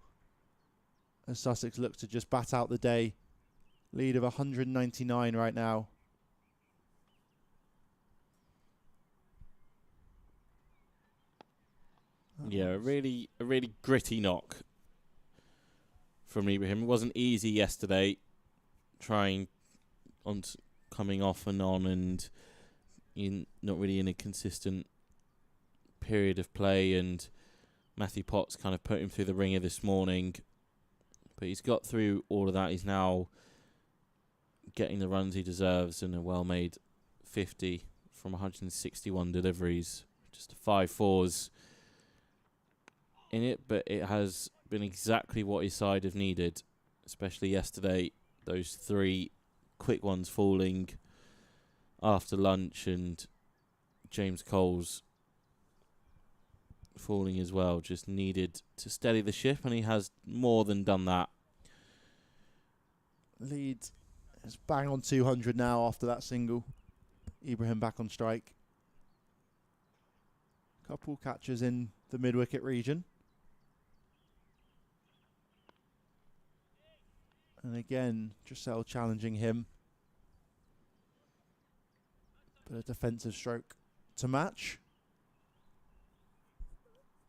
as Sussex looks to just bat out the day. Lead of 199 right now. Yeah, a really gritty knock from Ibrahim. It wasn't easy yesterday, coming off and on, and not really in a consistent period of play. And Matthew Potts kind of put him through the ringer this morning, but he's got through all of that. He's now getting the runs he deserves and a well-made 50 from 161 deliveries. Just 5 fours in it, but it has been exactly what his side have needed, especially yesterday. Those 3 quick ones falling after lunch, and James Cole's falling as well. Just needed to steady the ship, and he has more than done that. Lead is bang on 200 now after that single. Ibrahim back on strike. Couple catches in the mid-wicket region. And again, Dressel challenging him. But a defensive stroke to match.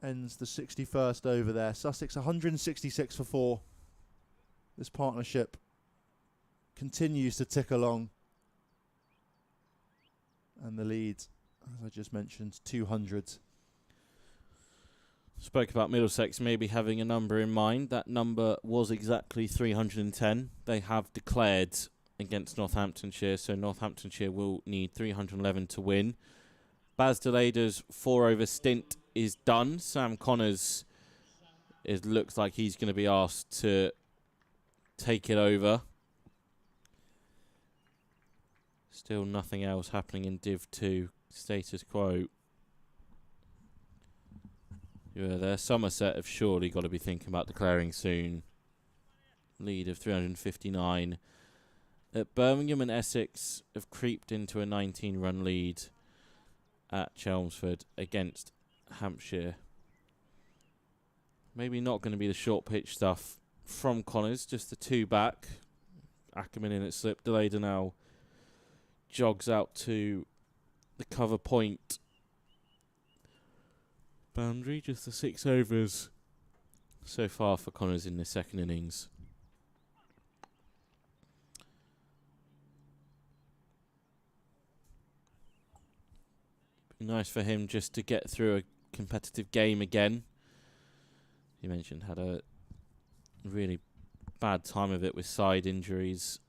Ends the 61st over there. Sussex 166 for 4. This partnership continues to tick along. And the lead, as I just mentioned, 200. Spoke about Middlesex maybe having a number in mind. That number was exactly 310. They have declared against Northamptonshire, so Northamptonshire will need 311 to win. Baz Delada's 4-over stint is done. Sam Connors, it looks like he's going to be asked to take it over. Still nothing else happening in Div 2. Status quo. Yeah, their Somerset have surely got to be thinking about declaring soon. Lead of 359. Birmingham and Essex have creeped into a 19-run lead at Chelmsford against Hampshire. Maybe not going to be the short pitch stuff from Connors, just the 2 back. Ackerman in at slip. Delada now jogs out to the cover point boundary. Just the 6 overs so far for Connors in the second innings. Be nice for him just to get through a competitive game again. You mentioned had a really bad time of it with side injuries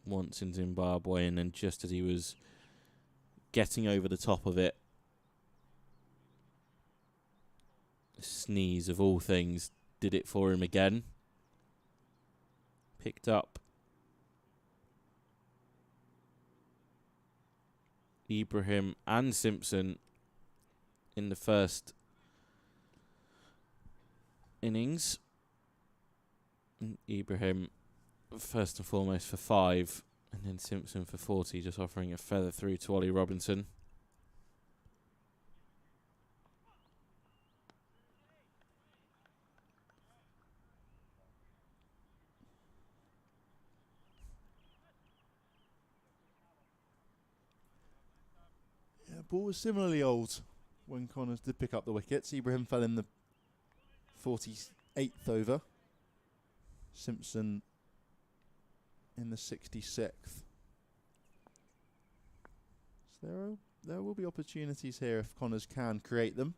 once in Zimbabwe, and then just as he was getting over the top of it, a sneeze of all things did it for him again. Picked up Ibrahim and Simpson in the first innings. Ibrahim first and foremost for 5, and then Simpson for 40, just offering a feather through to Ollie Robinson. Yeah, ball was similarly old when Connors did pick up the wickets. Ibrahim fell in the 48th over. Simpson in the 66th. So there will be opportunities here if Connors can create them.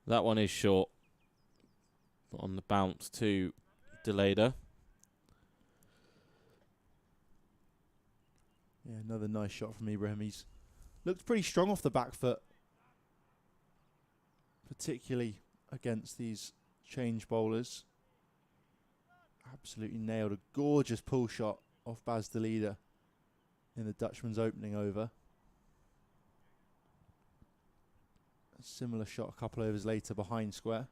That one is short. On the bounce to Delada. Yeah, another nice shot from Ibrahim. He's looked pretty strong off the back foot, particularly against these change bowlers. Absolutely nailed a gorgeous pull shot off Baz Delada in the Dutchman's opening over. A similar shot a couple overs later behind square.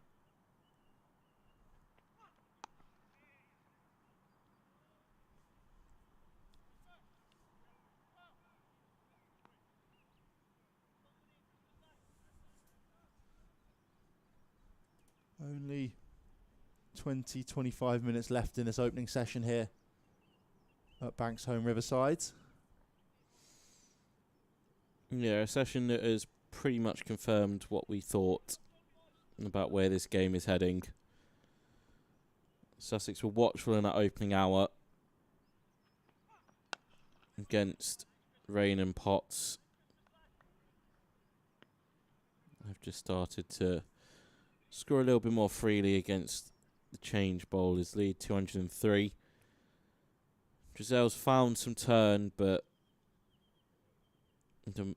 Only 25 minutes left in this opening session here at Banks Home Riverside. Yeah, a session that has pretty much confirmed what we thought about where this game is heading. Sussex were watchful in that opening hour against Rain and Potts. They've just started to score a little bit more freely against the change bowlers. Lead 203. Drizel's found some turn, but the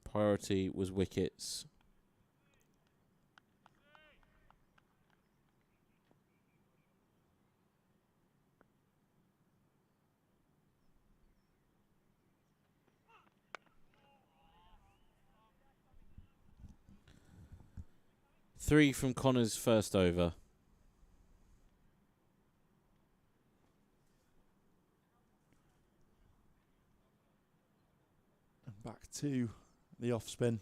priority was wickets. Three from Connor's first over. And back to the off spin.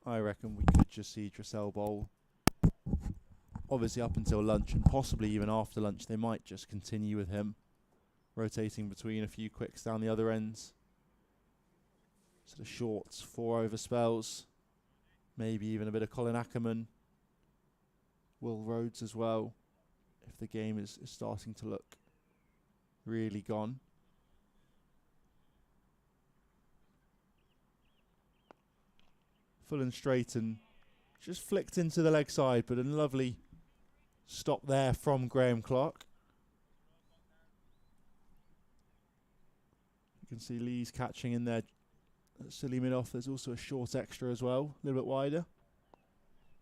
I reckon we could just see Drizel bowl. Obviously up until lunch, and possibly even after lunch they might just continue with him, rotating between a few quicks down the other ends. Sort of shorts, 4 over spells, maybe even a bit of Colin Ackerman, Will Rhodes as well, if the game is starting to look really gone. Full and straight and just flicked into the leg side, but a lovely stop there from Graham Clark. You can see Lee's catching in there. Silly mid off. There's also a short extra as well, a little bit wider.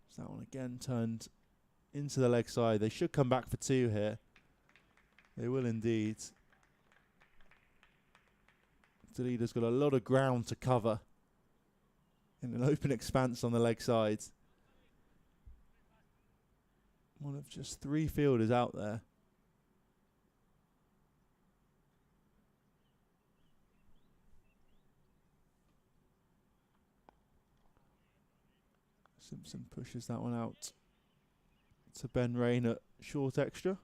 So that one again turned into the leg side. They should come back for 2 here. They will indeed. Dalida's got a lot of ground to cover in an open expanse on the leg side. One of just 3 fielders out there. Simpson pushes that one out to Ben Rain at short extra.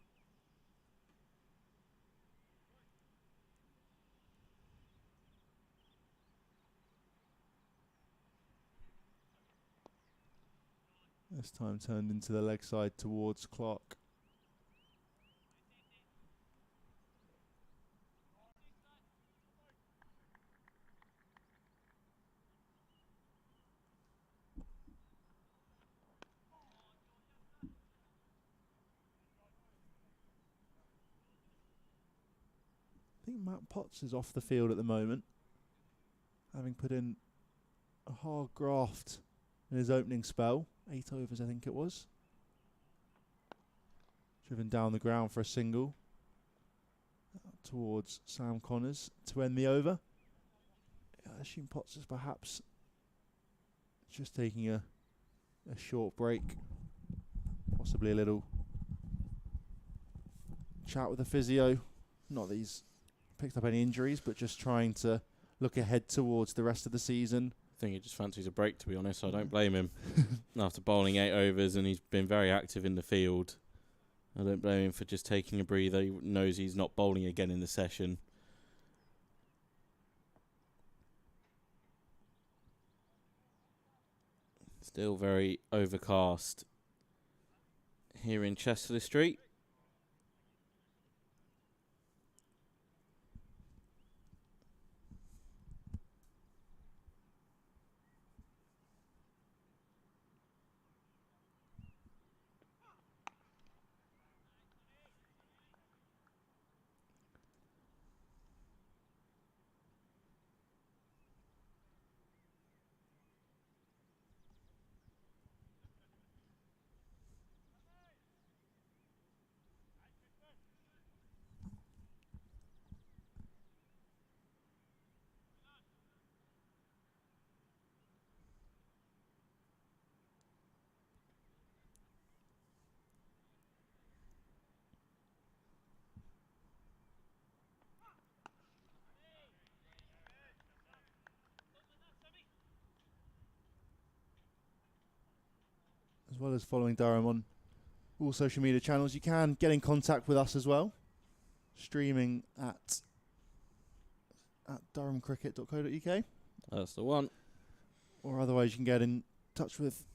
This time turned into the leg side towards Clark. I think Matt Potts is off the field at the moment, having put in a hard graft in his opening spell. 8 overs, I think it was. Driven down the ground for a single towards Sam Connors to end the over. I assume Potts is perhaps just taking a short break, possibly a little chat with the physio. Not that he's picked up any injuries, but just trying to look ahead towards the rest of the season. I think he just fancies a break, to be honest. I don't blame him. After bowling 8 overs and he's been very active in the field, I don't blame him for just taking a breather. He knows he's not bowling again in the session. Still very overcast here in Chester Street. As well as following Durham on all social media channels, you can get in contact with us as well. Streaming at durhamcricket.co.uk. That's the one. or otherwise you can get in touch with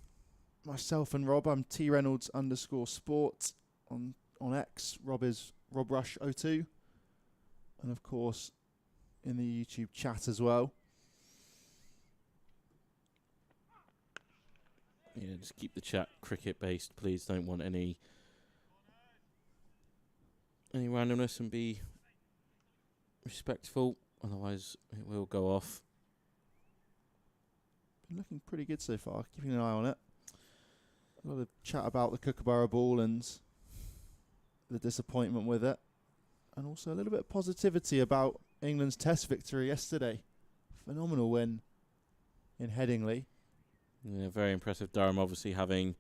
myself and Rob. I'm @TReynolds_sport on X. Rob is RobRush02. And of course, in the YouTube chat as well. Yeah, just keep the chat cricket based, please. Don't want any randomness, and be respectful, otherwise it will go off. Been looking pretty good so far, keeping an eye on it. A lot of chat about the Kookaburra ball and the disappointment with it, and also a little bit of positivity about England's Test victory yesterday. Phenomenal win in Headingley. Yeah, very impressive. Durham obviously having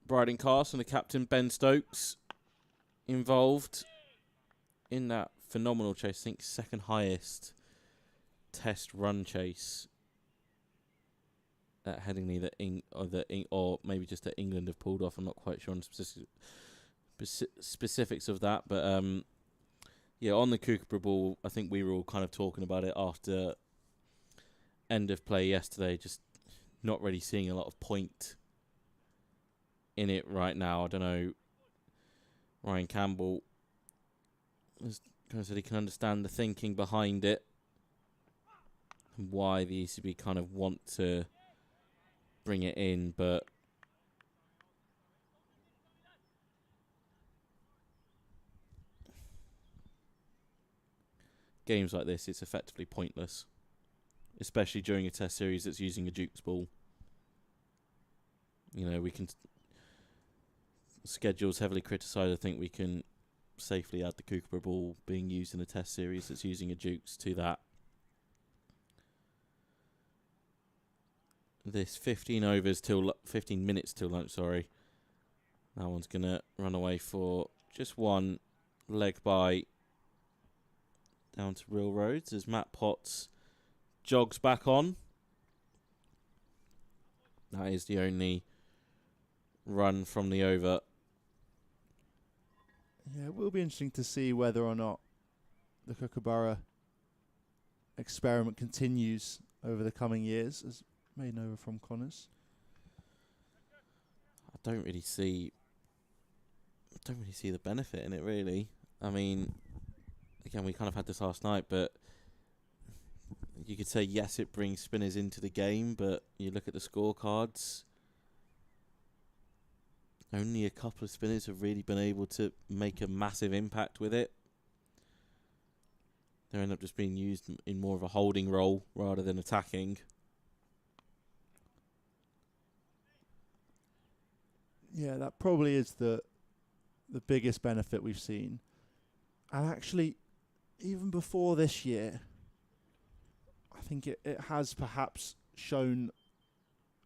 Bryden Castle and the captain Ben Stokes involved in that phenomenal chase. I think second highest Test run chase at Headingley or maybe just that England have pulled off. I'm not quite sure on specifics of that, but yeah, on the Kookaburra ball, I think we were all kind of talking about it after end of play yesterday, just not really seeing a lot of point in it right now. I don't know. Ryan Campbell has kind of said he can understand the thinking behind it and why the ECB kind of want to bring it in, but games like this, it's effectively pointless, especially during a Test series that's using a Duke's ball. You know, we can schedules heavily criticised. I think we can safely add the Kookaburra ball being used in a Test series that's using a Duke's to that. This 15 minutes till lunch, sorry. That one's going to run away for just one leg by down to Real Roads as Matt Potts jogs back on. That is the only run from the over. Yeah, it will be interesting to see whether or not the Kookaburra experiment continues over the coming years, as made over from Connors. I don't really see the benefit in it, really. I mean, again, we kind of had this last night, but you could say, yes, it brings spinners into the game, but you look at the scorecards, only a couple of spinners have really been able to make a massive impact with it. They end up just being used in more of a holding role rather than attacking. Yeah, that probably is the biggest benefit we've seen. And actually, even before this year, I think it has perhaps shown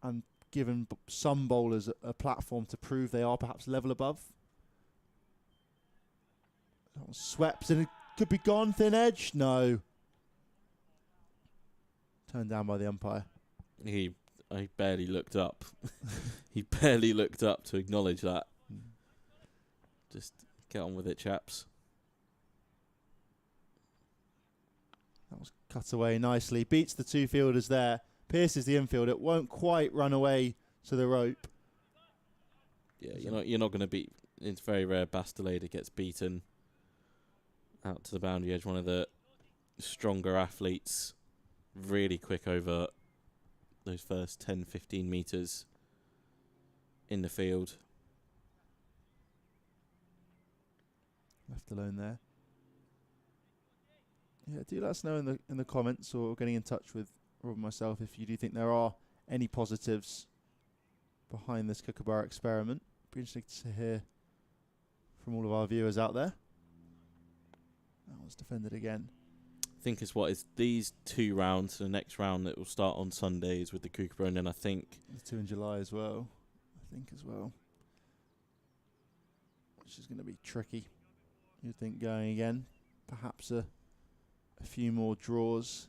and given some bowlers a platform to prove they are perhaps level above. That was swept and it could be gone, thin edge. No. Turned down by the umpire. He barely looked up. He barely looked up to acknowledge that. Just get on with it, chaps. That was cut away nicely. Beats the two fielders there. Pierces the infield. It won't quite run away to the rope. Yeah, you're not going to beat. It's very rare Bastilleida gets beaten out to the boundary edge. One of the stronger athletes, really quick over those first 10, 15 metres in the field. Left alone there. Yeah, do let us know in the comments or getting in touch with Rob and myself if you do think there are any positives behind this Kookaburra experiment. Be interesting to hear from all of our viewers out there. That was defended again. I think it's these two rounds. The next round that will start on Sundays with the Kookaburra, and then I think the two in July as well. Which is going to be tricky. You'd think going again. Perhaps a few more draws.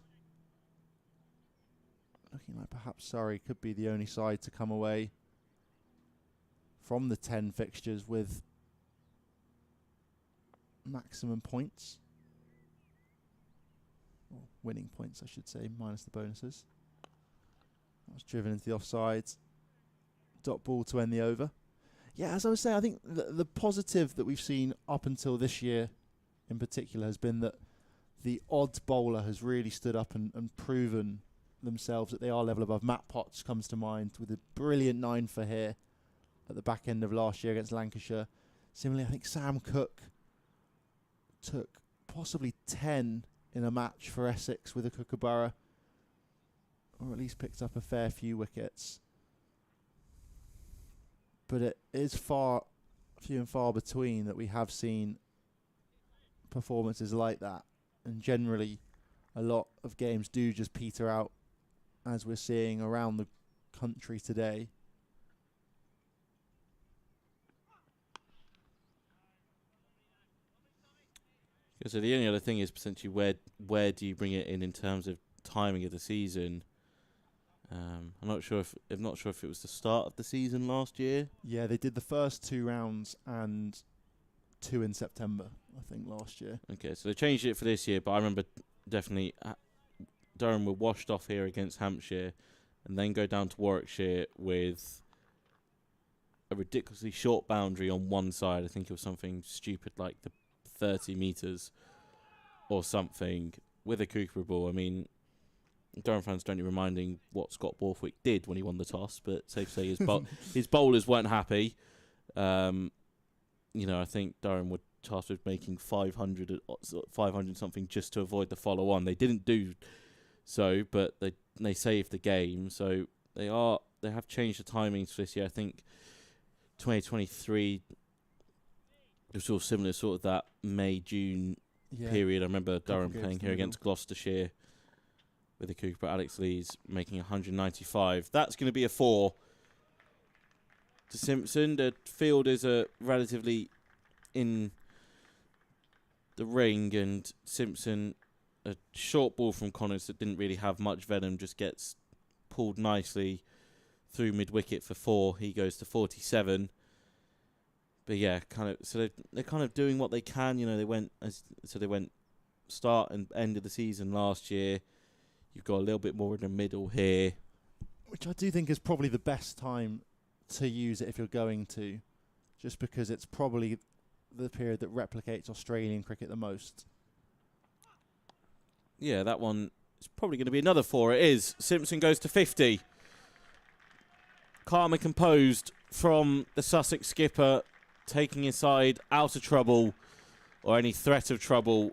Looking like perhaps Surrey could be the only side to come away from the 10 fixtures with maximum points. Or winning points, I should say, minus the bonuses. That was driven into the offside. Dot ball to end the over. Yeah, as I was saying, I think the positive that we've seen up until this year in particular has been that the odd bowler has really stood up and proven themselves that they are level above. Matt Potts comes to mind with a brilliant 9 for here at the back end of last year against Lancashire. Similarly, I think Sam Cook took possibly 10 in a match for Essex with a Kookaburra, or at least picked up a fair few wickets. But it is few and far between that we have seen performances like that. And generally, a lot of games do just peter out, as we're seeing around the country today. So the only other thing is potentially where do you bring it in terms of timing of the season? I'm not sure if it was the start of the season last year. Yeah, they did the first 2 rounds and 2 in September, I think, last year. Okay, so they changed it for this year, but I remember definitely Durham were washed off here against Hampshire and then go down to Warwickshire with a ridiculously short boundary on one side. I think it was something stupid like the 30 metres or something with a Kookaburra ball. I mean, Durham fans don't even reminding what Scott Borthwick did when he won the toss, but safe to say his bowlers weren't happy. I think Durham were tasked with making 500 something just to avoid the follow-on. They didn't do so, but they saved the game. So they have changed the timings for this year. I think 2023 was sort of similar, sort of that May-June period. I remember Durham playing here against Gloucestershire with the Kookaburra. Alex Lees making 195. That's going to be a 4 to Simpson. The fielders are relatively in the ring, and Simpson, a short ball from Connors that didn't really have much venom, just gets pulled nicely through mid-wicket for 4. He goes to 47. But yeah, they're kind of doing what they can. They went start and end of the season last year. You've got a little bit more in the middle here, which I do think is probably the best time to use it if you're going to, just because it's probably the period that replicates Australian cricket the most. Yeah, that one is probably going to be another 4. It is. Simpson goes to 50. Calm and composed from the Sussex skipper, taking his side out of trouble or any threat of trouble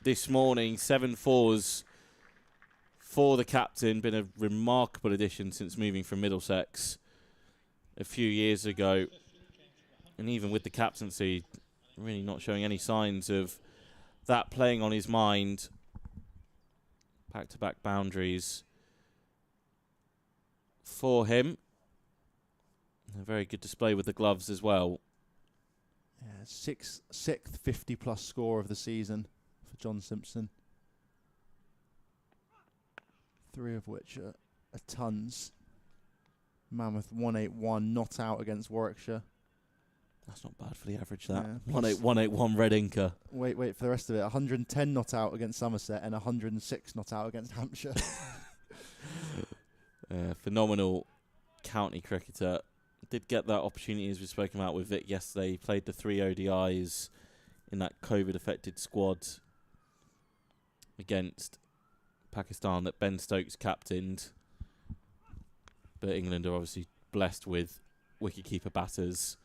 this morning. 7 4s for the captain. Been a remarkable addition since moving from Middlesex a few years ago. And even with the captaincy, really not showing any signs of that playing on his mind. Back-to-back boundaries for him. A very good display with the gloves as well. Yeah, sixth 50-plus score of the season for John Simpson. 3 of which are tons. Mammoth 181 not out against Warwickshire. That's not bad for the average, that. Yeah, 181 red inker. Wait for the rest of it. 110 not out against Somerset and 106 not out against Hampshire. Phenomenal county cricketer. Did get that opportunity, as we've spoken about with Vic yesterday. He played the 3 ODIs in that COVID-affected squad against Pakistan that Ben Stokes captained. But England are obviously blessed with wicket-keeper batters.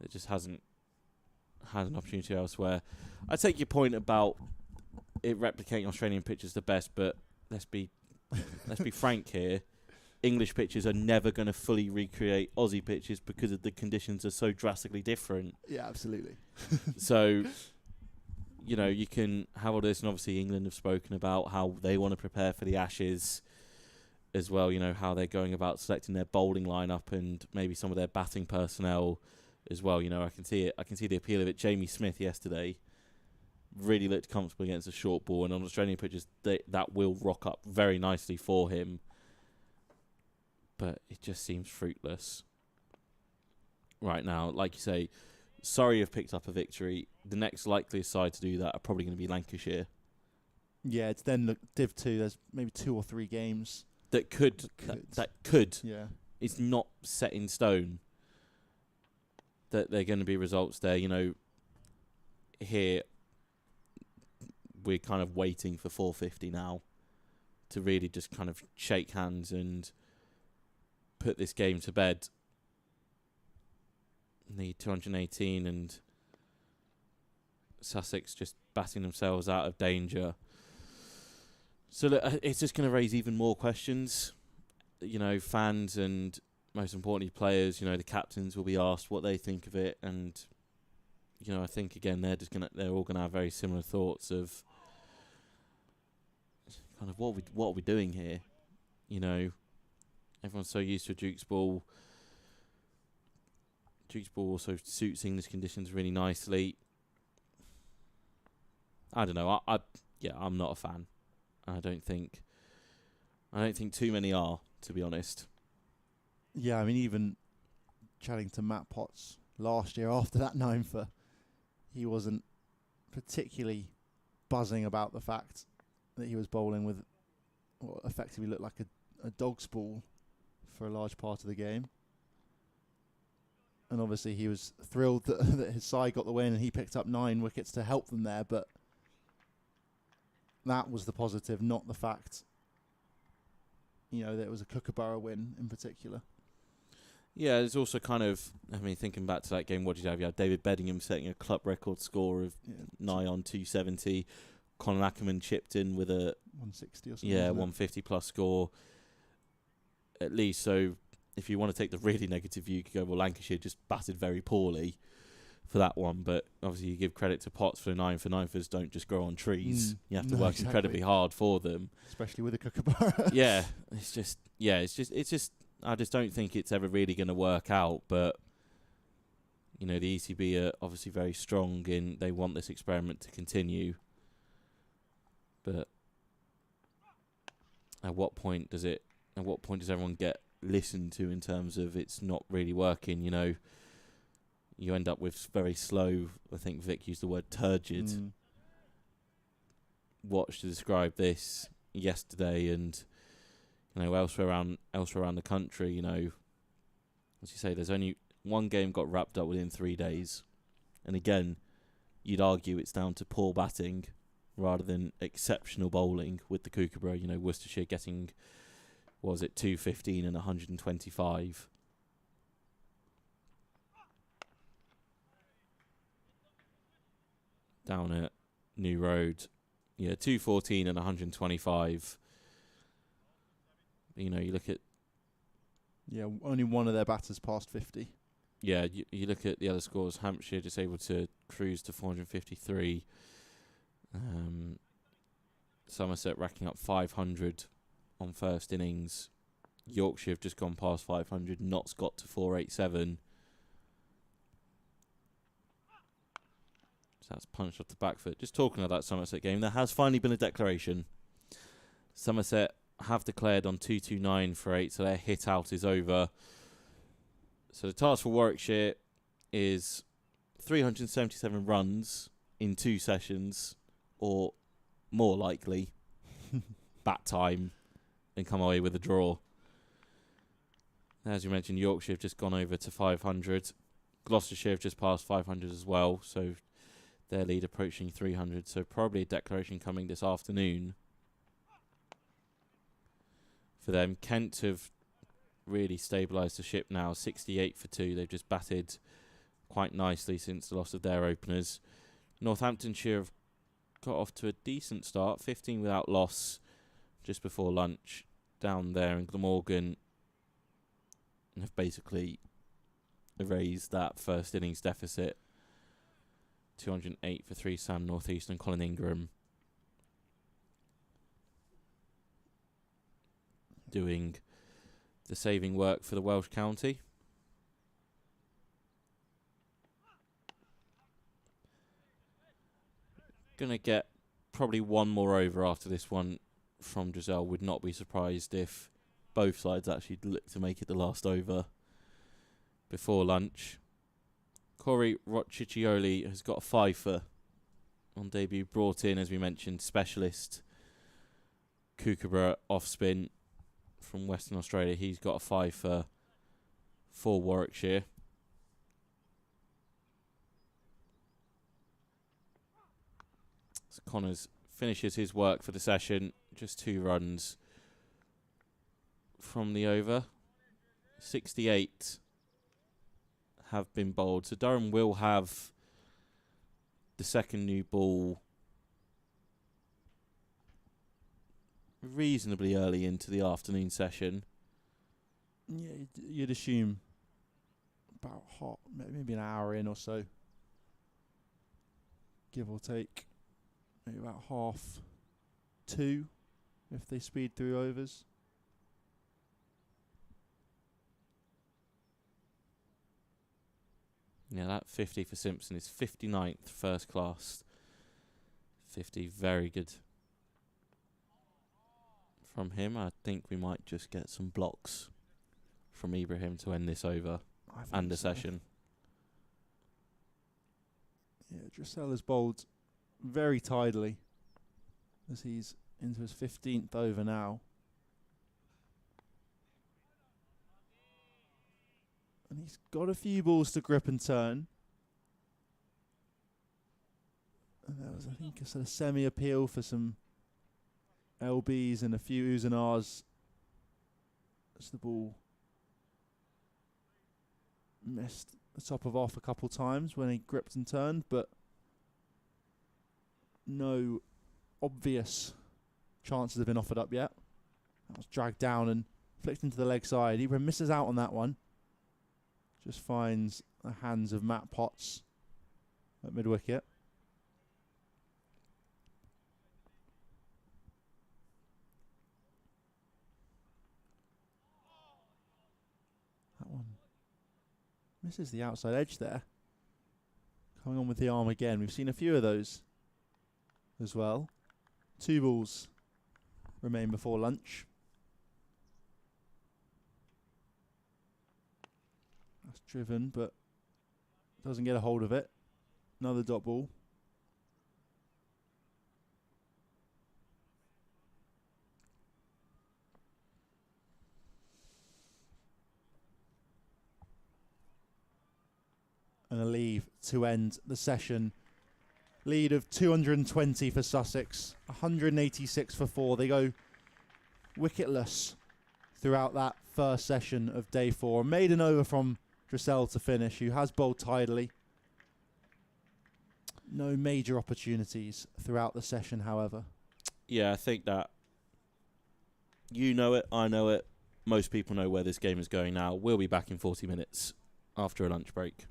It just hasn't had an opportunity elsewhere. I take your point about it replicating Australian pitches the best, but let's be frank here. English pitches are never going to fully recreate Aussie pitches because of the conditions are so drastically different. Yeah, absolutely. So, you can have all this, and obviously England have spoken about how they want to prepare for the Ashes as well, how they're going about selecting their bowling lineup and maybe some of their batting personnel as well. I can see it. I can see the appeal of it. Jamie Smith yesterday really looked comfortable against a short ball, and on Australian pitches, that will rock up very nicely for him. But it just seems fruitless right now. Like you say, Surrey have picked up a victory. The next likeliest side to do that are probably going to be Lancashire. Yeah, it's then Div 2. There's maybe 2 or 3 games that could. That could. Yeah. It's not set in stone that they're going to be results there. You know, here we're kind of waiting for 450 now to really just kind of shake hands and put this game to bed. The 218 and Sussex just batting themselves out of danger. So look, it's just going to raise even more questions. You know, fans and most importantly players, you know, the captains will be asked what they think of it, and you know, I think again they're all gonna have very similar thoughts of kind of what are we doing here? You know, everyone's so used to a Duke's ball. Duke's ball also suits English conditions really nicely. I don't know. I'm not a fan. I don't think too many are, to be honest. Yeah, I mean, even chatting to Matt Potts last year after that 9 for, he wasn't particularly buzzing about the fact that he was bowling with what effectively looked like a dog's ball for a large part of the game. And obviously he was thrilled that his side got the win and he picked up 9 wickets to help them there, but that was the positive, not the fact, you know, that it was a Kookaburra win in particular. Yeah, there's also kind of, I mean, thinking back to that game, what did you have? You had David Bedingham setting a club record score of nigh on 270. Conor Ackerman chipped in with a 160 or something. Yeah, 150 plus score at least. So if you want to take the really negative view, you could go, well, Lancashire just batted very poorly for that one. But obviously you give credit to Potts for the 9 for 9-fers don't just grow on trees. You have to work incredibly hard for them. Especially with a Kookaburra. Yeah, it's just I just don't think it's ever really going to work out. But you know, the ECB are obviously very strong in they want this experiment to continue. But at what point does everyone get listened to in terms of it's not really working? You know, you end up with very slow. I think Vic used the word turgid. Watch to describe this yesterday, and you know, elsewhere around the country. You know, as you say, there's only one game got wrapped up within 3 days, and again, you'd argue it's down to poor batting rather than exceptional bowling with the Kookaburra. You know, Worcestershire getting, was it 215 and 125. Down at New Road, 214 and 125. You know, you look at... Yeah, only one of their batters passed 50. Yeah, you look at the other scores. Hampshire just able to cruise to 453. Somerset racking up 500 on first innings. Yorkshire have just gone past 500. Notts got to 487. So that's punched off the back foot. Just talking about that Somerset game, there has finally been a declaration. Somerset have declared on 229 for 8, so their hit out is over. So the task for Warwickshire is 377 runs in 2 sessions, or more likely, bat time, and come away with a draw. As you mentioned, Yorkshire have just gone over to 500. Gloucestershire have just passed 500 as well, so their lead approaching 300. So probably a declaration coming this afternoon for them. Kent have really stabilised the ship now, 68 for 2. They've just batted quite nicely since the loss of their openers. Northamptonshire have got off to a decent start, 15 without loss just before lunch down there in Glamorgan, and have basically erased that first innings deficit. 208 for 3, Sam North East and Colin Ingram doing the saving work for the Welsh county. Gonna get probably one more over after this one from Giselle. Would not be surprised if both sides actually look to make it the last over before lunch. Corey Rocchiccioli has got a 5-for on debut. Brought in, as we mentioned, specialist Kookaburra off spin from Western Australia. He's got a 5 for Warwickshire. So Connors finishes his work for the session. Just 2 runs from the over. 68 have been bowled. So Durham will have the second new ball reasonably early into the afternoon session. Yeah, you'd assume about maybe an hour in or so, give or take. Maybe about 2:30 if they speed through overs. Yeah, that 50 for Simpson is 59th first class. 50, very good from him. I think we might just get some blocks from Ibrahim to end this over and the session. Yeah, Dressel has bowled very tidily as he's into his 15th over now. And he's got a few balls to grip and turn. And there was, I think, a sort of semi-appeal for some LBs and a few oohs and ahs as the ball missed the top of off a couple times when he gripped and turned, but no obvious chances have been offered up yet. That was dragged down and flicked into the leg side. Ibrahim misses out on that one. Just finds the hands of Matt Potts at mid-wicket. That one misses the outside edge there. Coming on with the arm again. We've seen a few of those as well. 2 balls remain before lunch. That's driven, but doesn't get a hold of it. Another dot ball. And a leave to end the session. Lead of 220 for Sussex, 186 for 4. They go wicketless throughout that first session of day 4. Maiden over from Dressel to finish, who has bowled tidily. No major opportunities throughout the session, however. Yeah, I think that you know it, I know it. Most people know where this game is going now. We'll be back in 40 minutes after a lunch break.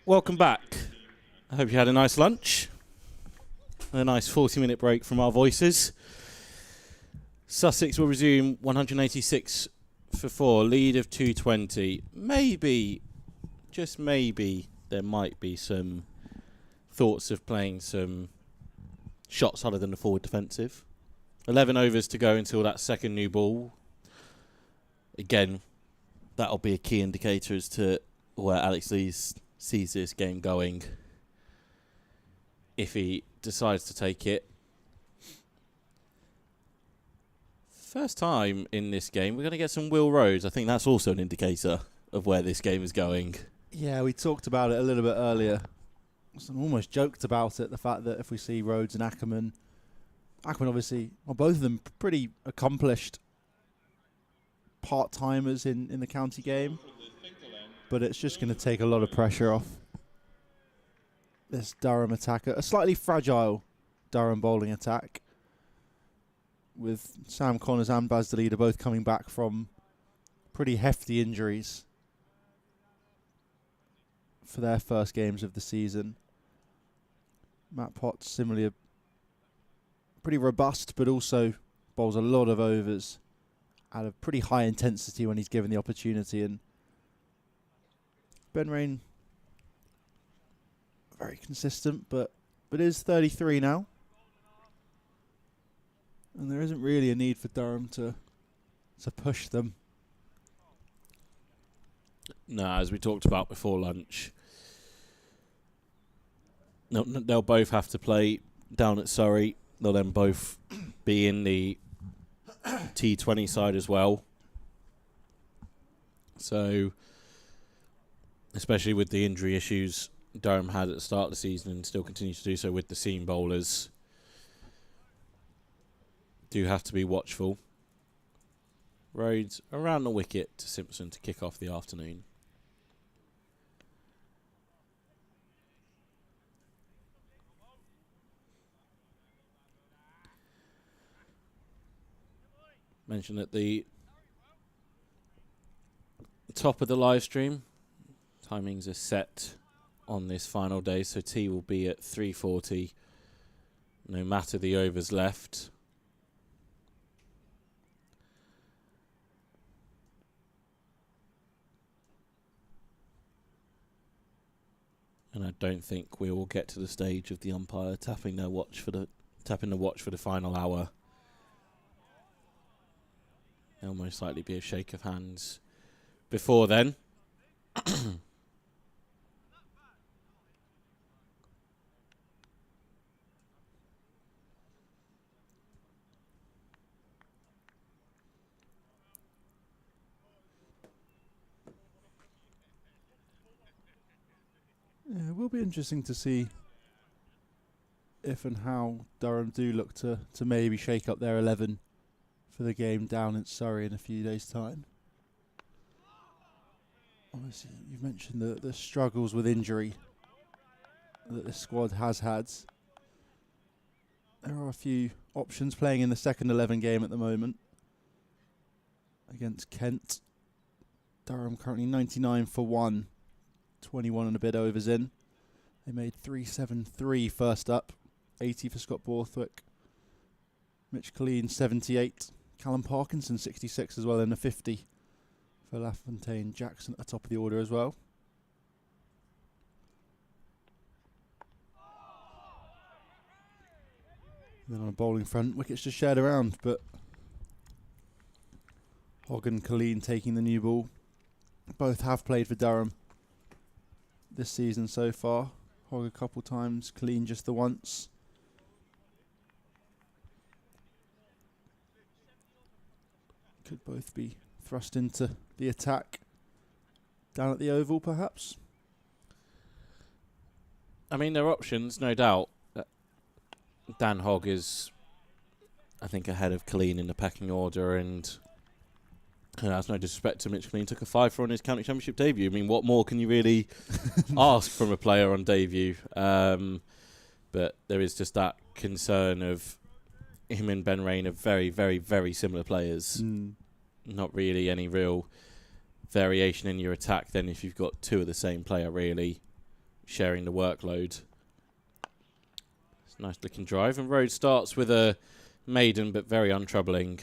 Welcome back. I hope you had a nice lunch. A nice 40-minute break from our voices. Sussex will resume 186 for 4, lead of 220. Maybe, just maybe, there might be some thoughts of playing some shots other than the forward defensive. 11 overs to go until that second new ball. Again, that'll be a key indicator as to where Alex Lees sees this game going. If he decides to take it. First time in this game, we're going to get some Will Rhodes. I think that's also an indicator of where this game is going. Yeah, we talked about it a little bit earlier. I almost joked about it, the fact that if we see Rhodes and Ackerman obviously, well, both of them pretty accomplished part-timers in the county game, but it's just going to take a lot of pressure off this Durham attacker. A slightly fragile Durham bowling attack, with Sam Connors and Baz DeLeader both coming back from pretty hefty injuries for their first games of the season. Matt Potts, similarly, pretty robust, but also bowls a lot of overs at a pretty high intensity when he's given the opportunity. And Ben Rain, very consistent, but is 33 now. And there isn't really a need for Durham to push them. No, as we talked about before lunch, they'll both have to play down at Surrey. They'll then both be in the T20 side as well. So, especially with the injury issues Durham had at the start of the season and still continue to do so with the seam bowlers, do have to be watchful. Rhodes around the wicket to Simpson to kick off the afternoon. Mentioned at the top of the live stream, timings are set on this final day, so tea will be at 3:40 no matter the overs left. And I don't think we will get to the stage of the umpire tapping the watch for the final hour. There'll most likely be a shake of hands before then. Yeah, it will be interesting to see if and how Durham do look to maybe shake up their 11 for the game down in Surrey in a few days' time. Obviously, you've mentioned the struggles with injury that the squad has had. There are a few options playing in the second 11 game at the moment against Kent. Durham currently 99 for 1, 21 and a bit overs in. They made 373 first up, 80 for Scott Borthwick. Mitch Colleen 78. Callum Parkinson 66 as well, and a 50 for LaFontaine Jackson at the top of the order as well. And then on a bowling front, wickets just shared around, but Hogg and Colleen taking the new ball. Both have played for Durham this season so far. Hogg a couple times, Colleen just the once. Could both be thrust into the attack down at the Oval, perhaps. I mean, there are options, no doubt. Dan Hogg is, I think, ahead of Colleen in the pecking order, and that's no disrespect to Mitch Colleen. Took a 5 for on his county championship debut. I mean, what more can you really ask from a player on debut? But there is just that concern of him and Ben Rain are very, very, very similar players. Not really any real variation in your attack than if you've got two of the same player really sharing the workload. It's a nice looking drive, and Rhodes starts with a maiden, but very untroubling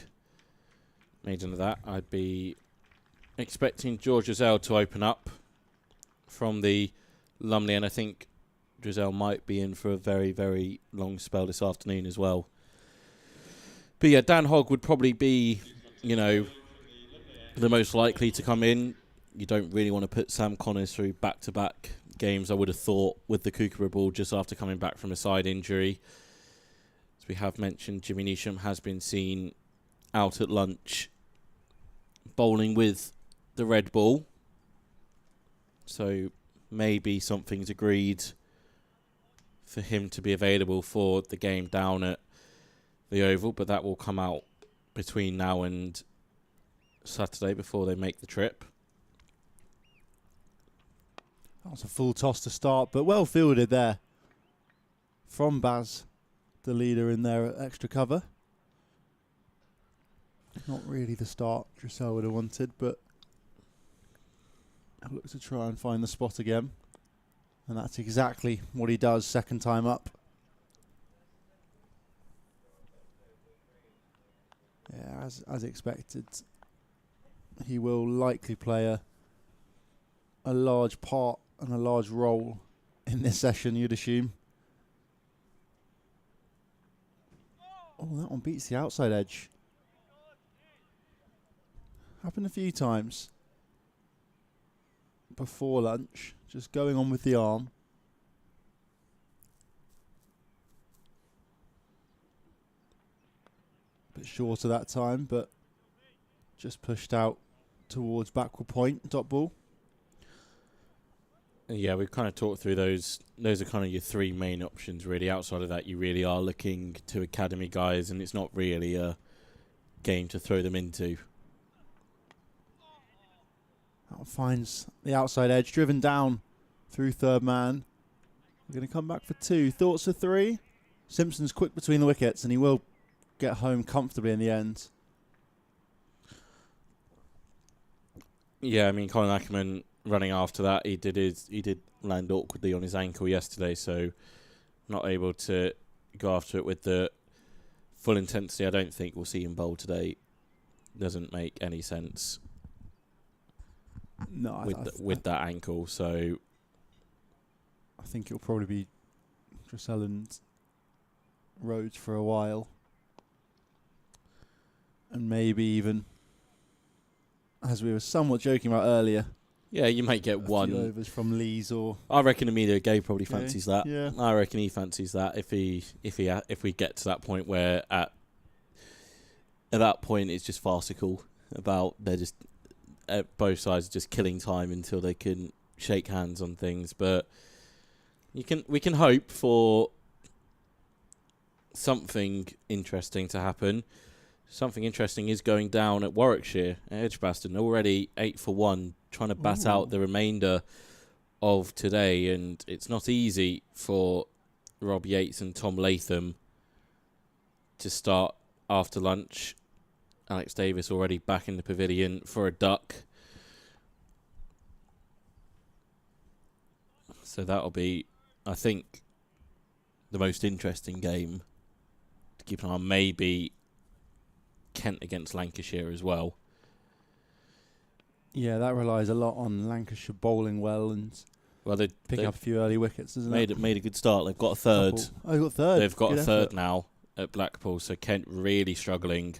maiden of that. I'd be expecting George Giselle to open up from the Lumley, and I think Giselle might be in for a very, very long spell this afternoon as well. But yeah, Dan Hogg would probably be, you know, the most likely to come in. You don't really want to put Sam Connors through back-to-back games, I would have thought, with the Kookaburra ball just after coming back from a side injury. As we have mentioned, Jimmy Neesham has been seen out at lunch bowling with the red ball. So maybe something's agreed for him to be available for the game down at the Oval, but that will come out between now and Saturday before they make the trip. That was a full toss to start, but well fielded there from Baz, the leader in there at extra cover. Not really the start Giselle would have wanted, but I'll look to try and find the spot again. And that's exactly what he does second time up. Yeah, as expected, he will likely play a large part and a large role in this session, you'd assume. Oh, that one beats the outside edge. Happened a few times before lunch, just going on with the arm. Bit shorter that time, but just pushed out towards backward point, dot ball. Yeah, we've kind of talked through those. Those are kind of your three main options, really. Outside of that, you really are looking to academy guys, and it's not really a game to throw them into. That one finds the outside edge, driven down through third man. We're going to come back for two. Thoughts for three? Simpson's quick between the wickets, and he will get home comfortably in the end. Yeah, I mean, Colin Ackerman running after that, he did land awkwardly on his ankle yesterday, so not able to go after it with the full intensity. I don't think we'll see him bowl today. Doesn't make any sense. No, with that ankle, so I think it'll probably be Giselle and Rhodes for a while, and maybe even, as we were somewhat joking about earlier, yeah, you might get a one few overs from Lees or. I reckon Emilio Gay probably fancies that. Yeah, I reckon he fancies that if we get to that point where at that point it's just farcical about they're just both sides are just killing time until they can shake hands on things. But we can hope for something interesting to happen. Something interesting is going down at Warwickshire at Edgbaston, already 8 for 1, trying to bat out the remainder of today, and it's not easy for Rob Yates and Tom Latham to start after lunch. Alex Davis already back in the pavilion for a duck. So that'll be, I think, the most interesting game to keep an eye on. Maybe Kent against Lancashire as well. Yeah, that relies a lot on Lancashire bowling well and picking up a few early wickets, doesn't it? Made a good start. They've got a third. Oh, they've got a third. They've got Good a third effort. now at Blackpool. So Kent really struggling,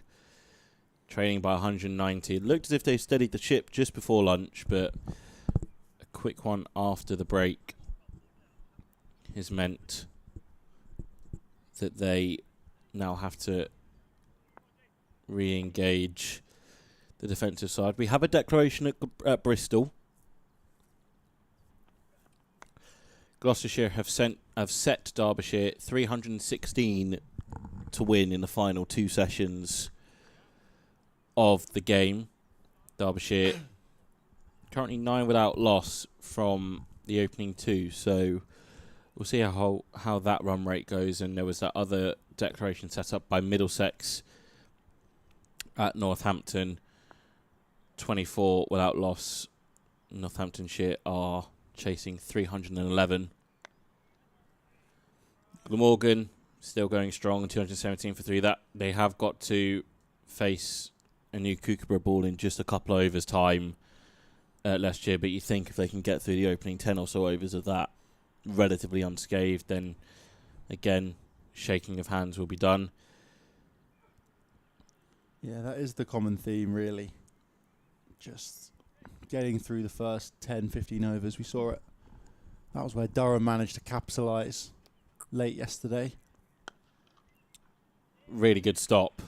trailing by 190. It looked as if they steadied the ship just before lunch, but a quick one after the break has meant that they now have to re-engage the defensive side. We have a declaration at Bristol. Gloucestershire have set Derbyshire 316 to win in the final two sessions of the game. Derbyshire currently 9 without loss from the opening two, so we'll see how that run rate goes. And there was that other declaration set up by Middlesex at Northampton, 24 without loss. Northamptonshire are chasing 311. Glamorgan still going strong, 217 for 3. That they have got to face a new Kookaburra ball in just a couple of overs' time last year. But you think if they can get through the opening 10 or so overs of that relatively unscathed, then again, shaking of hands will be done. Yeah, that is the common theme, really. Just getting through the first 10, 15 overs. We saw it. That was where Durham managed to capitalise late yesterday. Really good stop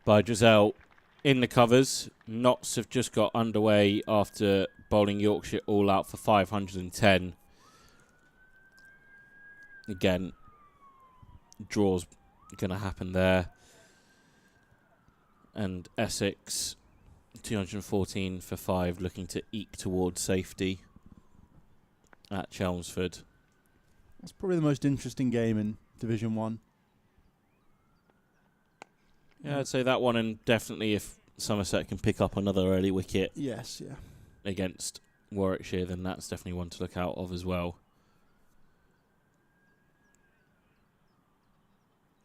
by Giselle in the covers. Notts have just got underway after bowling Yorkshire all out for 510. Again, draw's going to happen there. And Essex, 214 for 5, looking to eke towards safety at Chelmsford. That's probably the most interesting game in Division 1. Yeah, I'd say that one, and definitely if Somerset can pick up another early wicket Yes, yeah. against Warwickshire, then that's definitely one to look out of as well.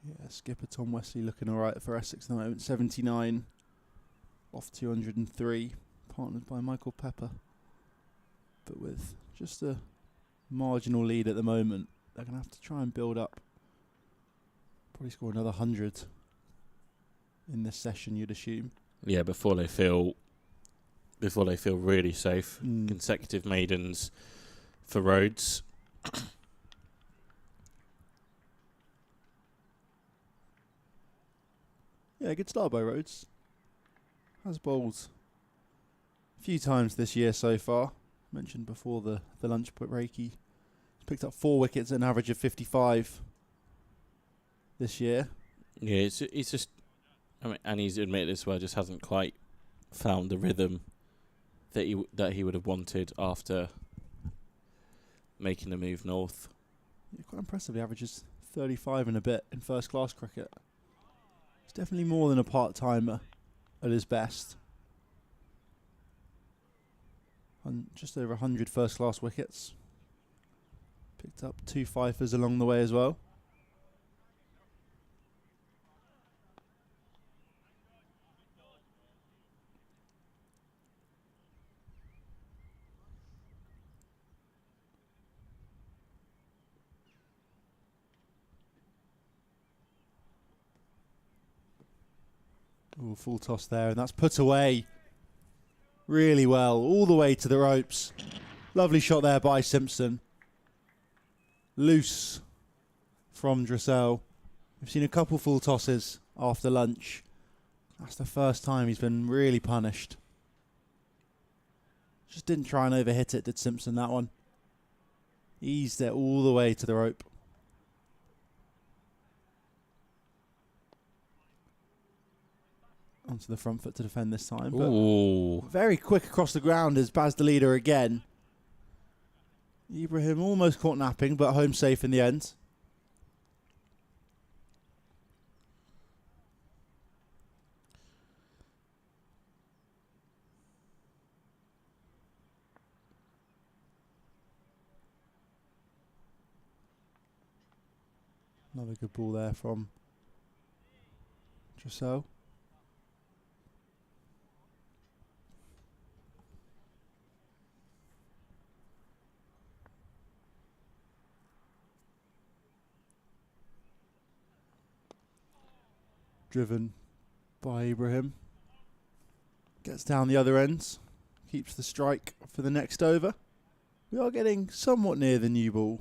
Yeah, skipper Tom Wesley looking all right for Essex at the moment. 79 off 203, partnered by Michael Pepper. But with just a marginal lead at the moment, they're going to have to try and build up. Probably score another 100 in this session, you'd assume. Yeah, before they feel really safe. Consecutive maidens for Rhodes. Yeah, good start by Rhodes. Has bowled a few times this year so far. Mentioned before the lunch break, he's picked up 4 wickets at an average of 55 this year. Yeah, it's just, I mean, and he's admitted as well, just hasn't quite found the rhythm that he would have wanted after making the move north. Yeah, quite impressive. He averages 35 and a bit in first class cricket. He's definitely more than a part-timer at his best. Just over 100 first class wickets. Picked up 2 fifers along the way as well. Ooh, full toss there, and that's put away really well, all the way to the ropes. Lovely shot there by Simpson. Loose from Dressel. We've seen a couple full tosses after lunch. That's the first time he's been really punished. Just didn't try and overhit it, did Simpson, that one. Eased it all the way to the rope. Onto the front foot to defend this time. But Ooh. very quick across the ground is Baz the leader again. Ibrahim almost caught napping, but home safe in the end. Another good ball there from Dressel. Driven by Ibrahim. Gets down the other end. Keeps the strike for the next over. We are getting somewhat near the new ball.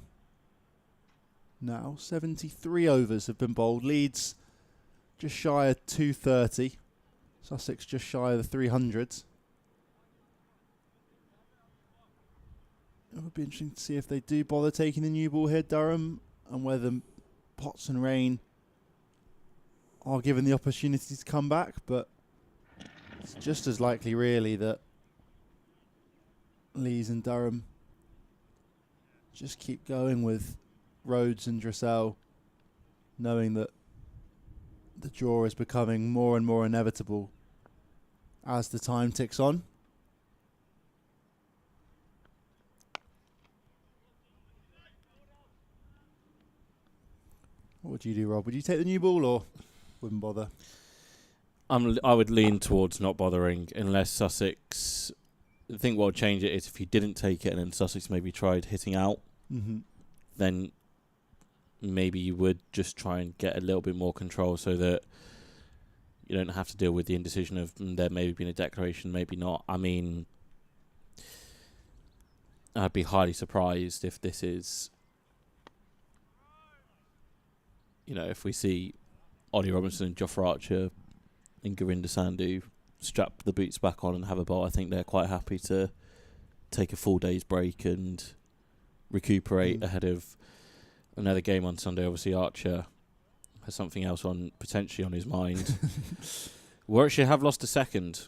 Now 73 overs have been bowled. Leeds just shy of 230. Sussex just shy of the 300. It would be interesting to see if they do bother taking the new ball here, Durham, and whether Potts and Rain are given the opportunity to come back, but it's just as likely really that Lees and Durham just keep going with Rhodes and Dressel, knowing that the draw is becoming more and more inevitable as the time ticks on. What would you do, Rob? Would you take the new ball or wouldn't bother? I would lean towards not bothering unless Sussex. I think what would change it is if you didn't take it and then Sussex maybe tried hitting out, then maybe you would just try and get a little bit more control so that you don't have to deal with the indecision of there maybe being a declaration, maybe not. I mean, I'd be highly surprised if this is, if we see Ollie Robinson and Jofra Archer and Gurinder Sandhu strap the boots back on and have a bowl. I think they're quite happy to take a full day's break and recuperate ahead of another game on Sunday. Obviously, Archer has something else potentially on his mind. Warwickshire have lost a second.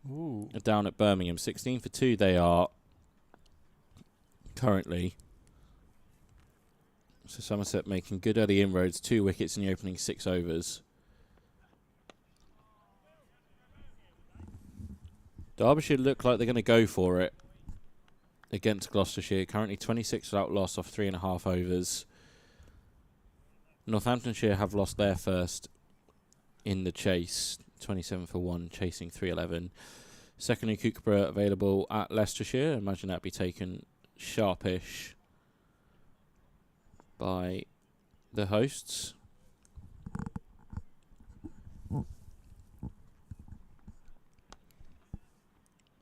Ooh. Down at Birmingham. 16 for 2 they are currently. So Somerset making good early inroads, 2 wickets in the opening 6 overs. Derbyshire look like they're going to go for it against Gloucestershire. Currently 26 without loss off 3.5 overs. Northamptonshire have lost their first in the chase, 27 for 1, chasing 311. Secondary Kookaburra available at Leicestershire. Imagine that'd be taken sharpish by the hosts.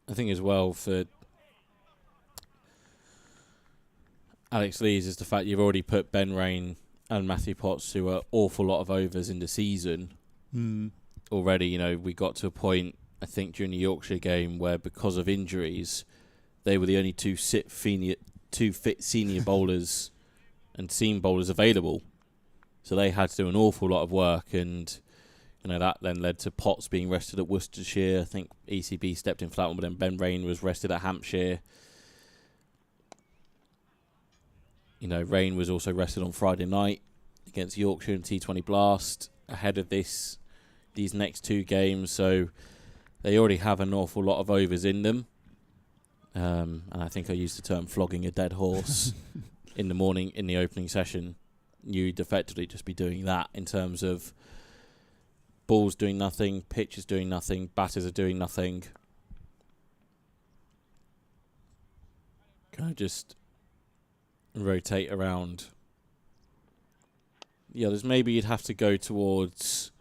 I think as well for Alex Lees is the fact you've already put Ben Rain and Matthew Potts through an awful lot of overs in the season. Already, we got to a point, I think, during the Yorkshire game where because of injuries, they were the only two fit senior bowlers and seam bowlers available. So they had to do an awful lot of work, and that then led to Potts being rested at Worcestershire. I think ECB stepped in flat one, but then Ben Rain was rested at Hampshire. Rain was also rested on Friday night against Yorkshire in T20 Blast ahead of these next 2 games. So they already have an awful lot of overs in them. And I think I used the term flogging a dead horse in the morning in the opening session. You'd effectively just be doing that in terms of balls doing nothing, pitchers doing nothing, batters are doing nothing. Can I just rotate around? Yeah, there's maybe you'd have to go towards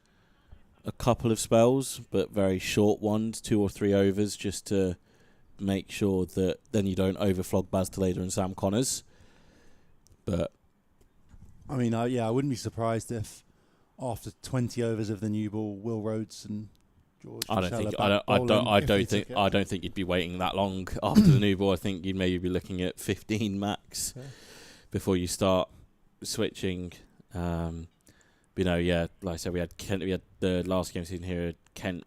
a couple of spells, but very short ones, 2 or 3 overs, just to make sure that then you don't overflog Baz Toledo and Sam Connors. But I mean, I wouldn't be surprised if after 20 overs of the new ball, Will Rhodes and George I don't think you'd be waiting that long after the new ball. I think you'd maybe be looking at 15 max before you start switching. Like I said, we had Kent. We had the last game season here. Kent,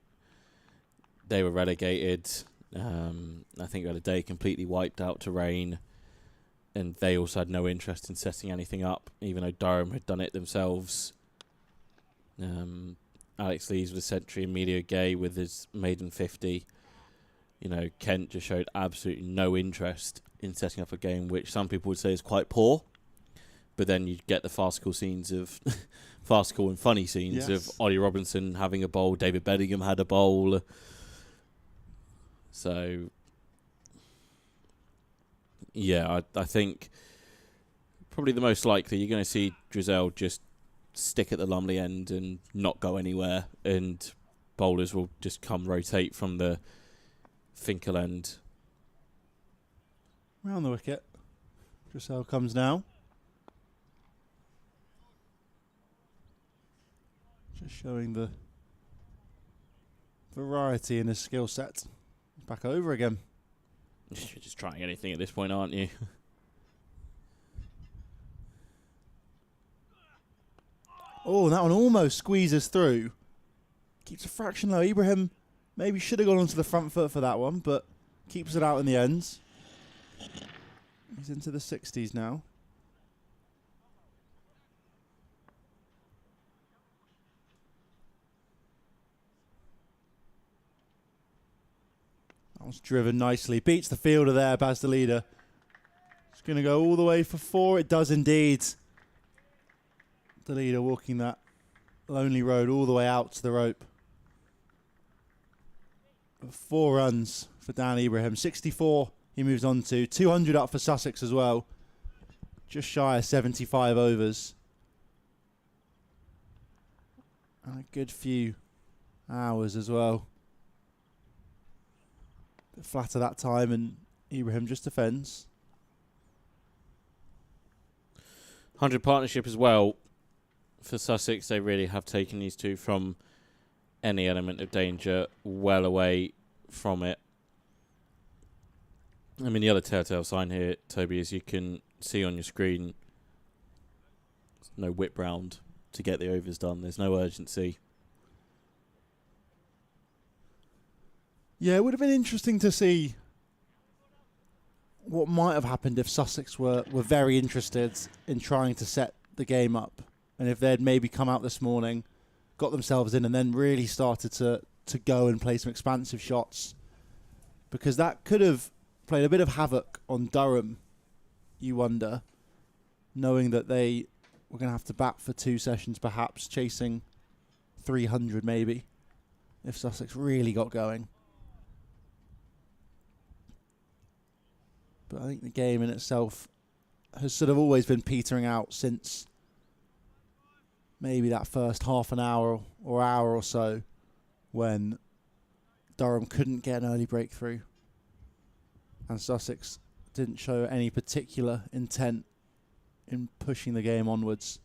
they were relegated. I think we had a day completely wiped out to rain, and they also had no interest in setting anything up, even though Durham had done it themselves. Alex Lees with a century, Emilio Gay with his maiden 50. Kent just showed absolutely no interest in setting up a game, which some people would say is quite poor. But then you get the farcical and funny scenes of Ollie Robinson having a bowl, David Bedingham had a bowl. So, yeah, I think probably the most likely you're going to see Drizzell just stick at the Lumley end and not go anywhere, and bowlers will just come rotate from the Finkel end. Round the wicket. Drizzell comes now. Just showing the variety in his skill set. Back over again. You're just trying anything at this point, aren't you? Oh, that one almost squeezes through. Keeps a fraction low. Ibrahim maybe should have gone onto the front foot for that one, but keeps it out in the ends. He's into the 60s now. That's driven nicely. Beats the fielder there, Baz the leader. It's going to go all the way for 4. It does indeed. The leader walking that lonely road all the way out to the rope. 4 runs for Dan Ibrahim. 64 he moves on to. 200 up for Sussex as well. Just shy of 75 overs. And a good few hours as well. Bit flatter that time, and Ibrahim just defends. 100 partnership as well for Sussex. They really have taken these two from any element of danger well away from it. I mean, the other telltale sign here, Toby, as you can see on your screen, there's no whip round to get the overs done. There's no urgency. Yeah, it would have been interesting to see what might have happened if Sussex were very interested in trying to set the game up, and if they'd maybe come out this morning, got themselves in, and then really started to go and play some expansive shots, because that could have played a bit of havoc on Durham, you wonder, knowing that they were going to have to bat for 2 sessions, perhaps chasing 300 maybe, if Sussex really got going. But I think the game in itself has sort of always been petering out since maybe that first half an hour or hour or so, when Durham couldn't get an early breakthrough and Sussex didn't show any particular intent in pushing the game onwards.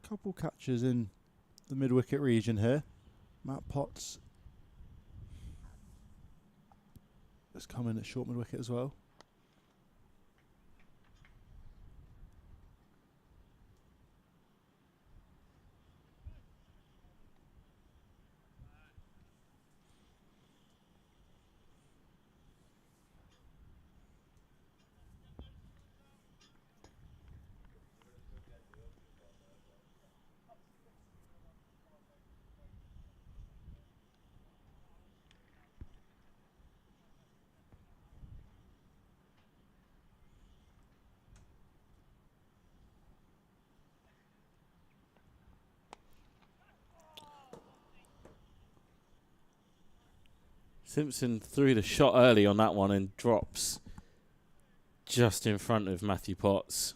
Couple catches in the mid-wicket region here. Matt Potts has come in at short mid-wicket as well. Simpson threw the shot early on that one and drops just in front of Matthew Potts.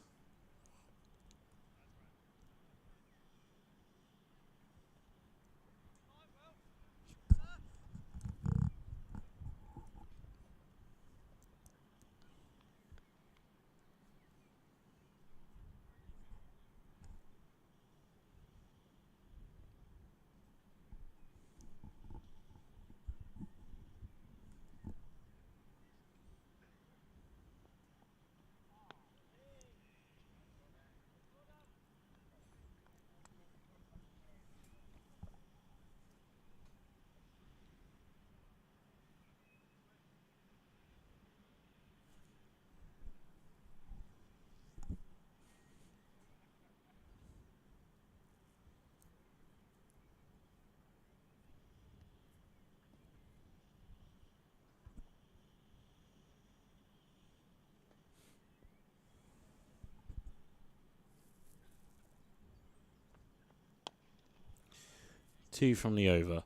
Two from the over.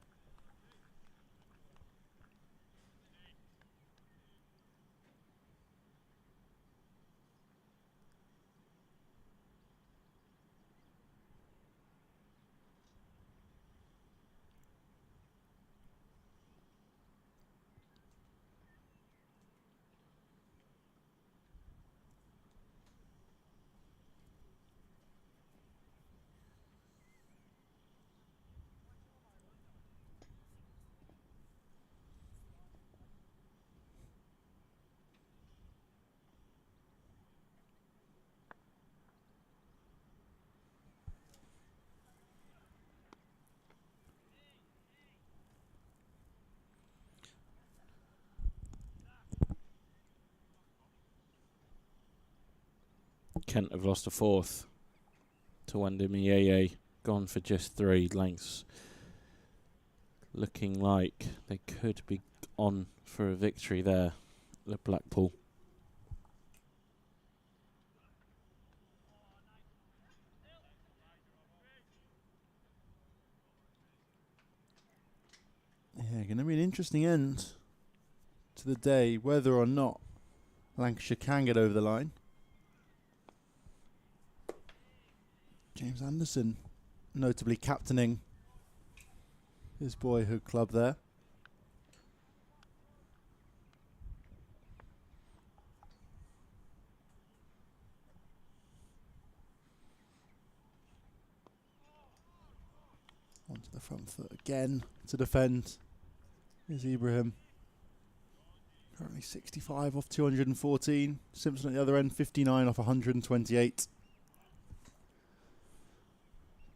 Kent have lost a fourth to Wendell gone for just 3 lengths. Looking like they could be on for a victory there at Blackpool. Yeah, going to be an interesting end to the day, whether or not Lancashire can get over the line. James Anderson, notably captaining his boyhood club there. Onto the front foot again to defend is Ibrahim. Currently 65 off 214. Simpson at the other end, 59 off 128.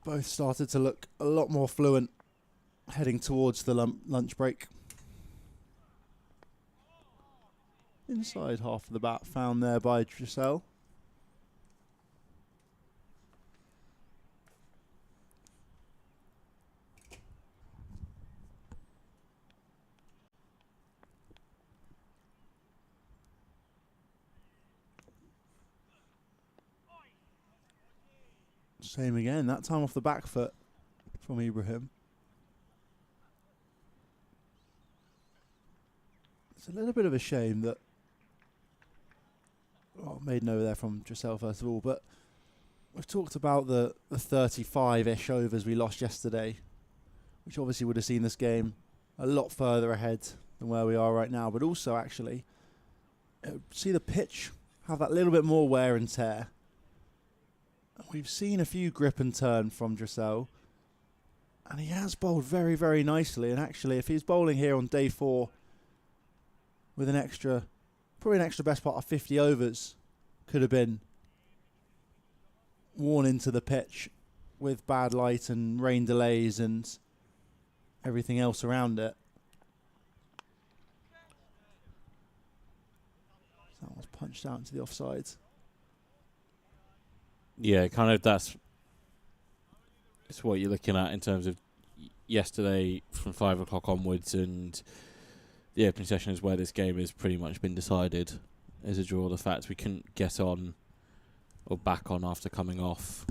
Both started to look a lot more fluent heading towards the lunch break. Inside half of the bat found there by Dressel. Same again, that time off the back foot from Ibrahim. It's a little bit of a shame that, well, maiden over there from Dressel first of all, but we've talked about the 35-ish overs we lost yesterday, which obviously would have seen this game a lot further ahead than where we are right now, but also actually see the pitch have that little bit more wear and tear. We've seen a few grip and turn from Dressel, and he has bowled very, very nicely. And actually, if he's bowling here on day 4 with probably an extra best part of 50 overs, could have been worn into the pitch with bad light and rain delays and everything else around it. That was punched out into the offside. Yeah, kind of that's what you're looking at in terms of yesterday from 5 o'clock onwards, and the opening session is where this game has pretty much been decided as a draw. The fact we couldn't get on or back on after coming off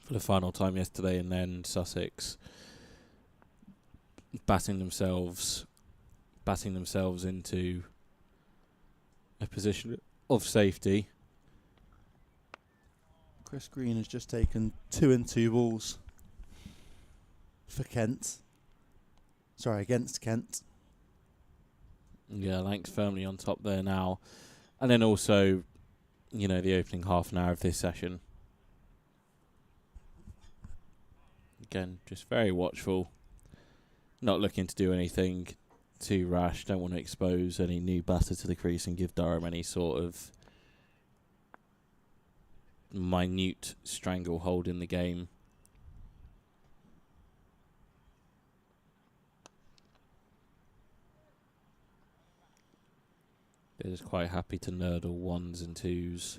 for the final time yesterday, and then Sussex batting themselves into a position of safety. Chris Green has just taken 2 and 2 balls for Kent. Sorry, against Kent. Yeah, Lanks firmly on top there now. And then also, the opening half an hour of this session. Again, just very watchful. Not looking to do anything too rash. Don't want to expose any new batter to the crease and give Durham any sort of minute stranglehold in the game. They're just quite happy to nurdle 1s and 2s.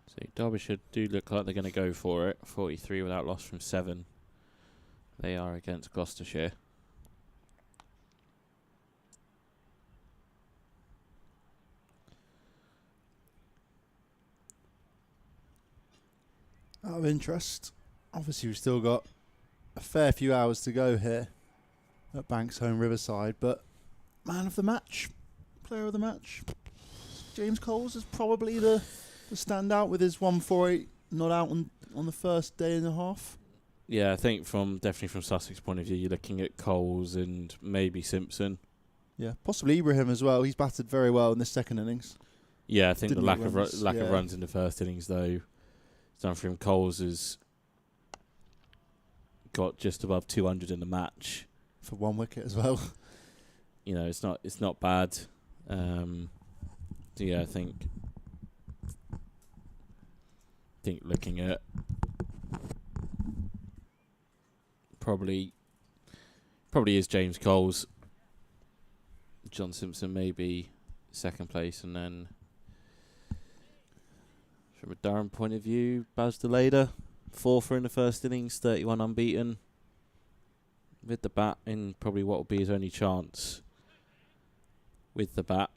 So Derbyshire do look like they're going to go for it. 43 without loss from 7. They are against Gloucestershire. Out of interest, obviously we've still got a fair few hours to go here at Banks Homes Riverside, but man of the match, player of the match, James Coles is probably the standout with his 148 not out on the first day and a half. Yeah, I think definitely from Sussex point of view, you're looking at Coles and maybe Simpson. Yeah, possibly Ibrahim as well. He's batted very well in this second innings. Yeah, I think Didn't the lack need of runs in the first innings though, it's done for him. Coles has got just above 200 in the match. For 1 wicket as well. You know, it's not bad. So yeah, I think looking at probably is James Cole's. John Simpson maybe second place, and then from a Durham point of view, Baz Deleda, 4th in the first innings, 31 unbeaten. With the bat in probably what will be his only chance with the bat,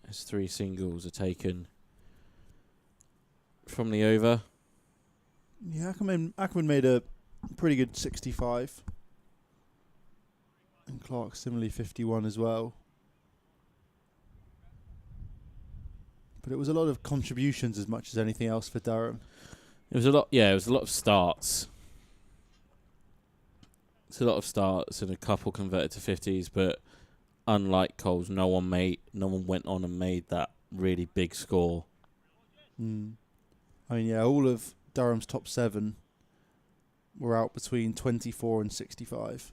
as 3 singles are taken from the over. Yeah, Ackerman made a pretty good 65. And Clark similarly 51 as well. But it was a lot of contributions as much as anything else for Durham. It was a lot of starts. It's a lot of starts and a couple converted to 50s, but unlike Coles, no one went on and made that really big score. I mean, yeah, all of Durham's top 7 were out between 24 and 65.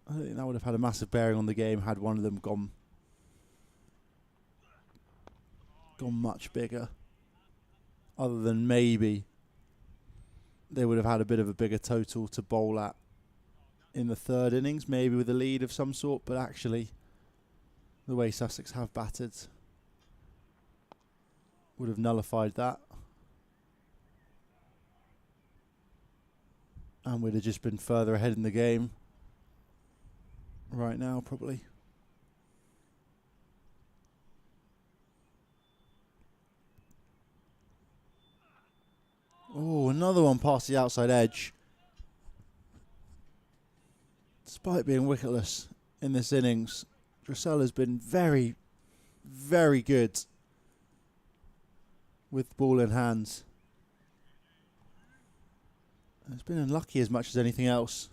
I don't think that would have had a massive bearing on the game had one of them gone much bigger. Other than maybe they would have had a bit of a bigger total to bowl at in the 3rd innings, maybe with a lead of some sort, but actually the way Sussex have battered would have nullified that. And we'd have just been further ahead in the game right now, probably. Oh, another one past the outside edge. Despite being wicketless in this innings, Dressel has been very, very good with ball in hands. It's been unlucky as much as anything else.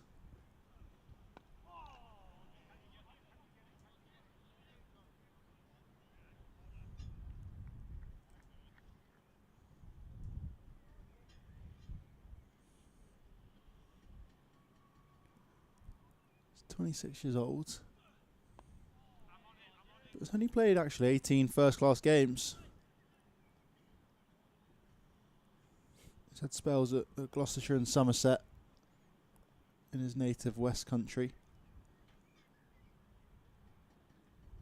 He's 26 years old. But he's only played actually 18 first-class games. He's had spells at Gloucestershire and Somerset in his native West Country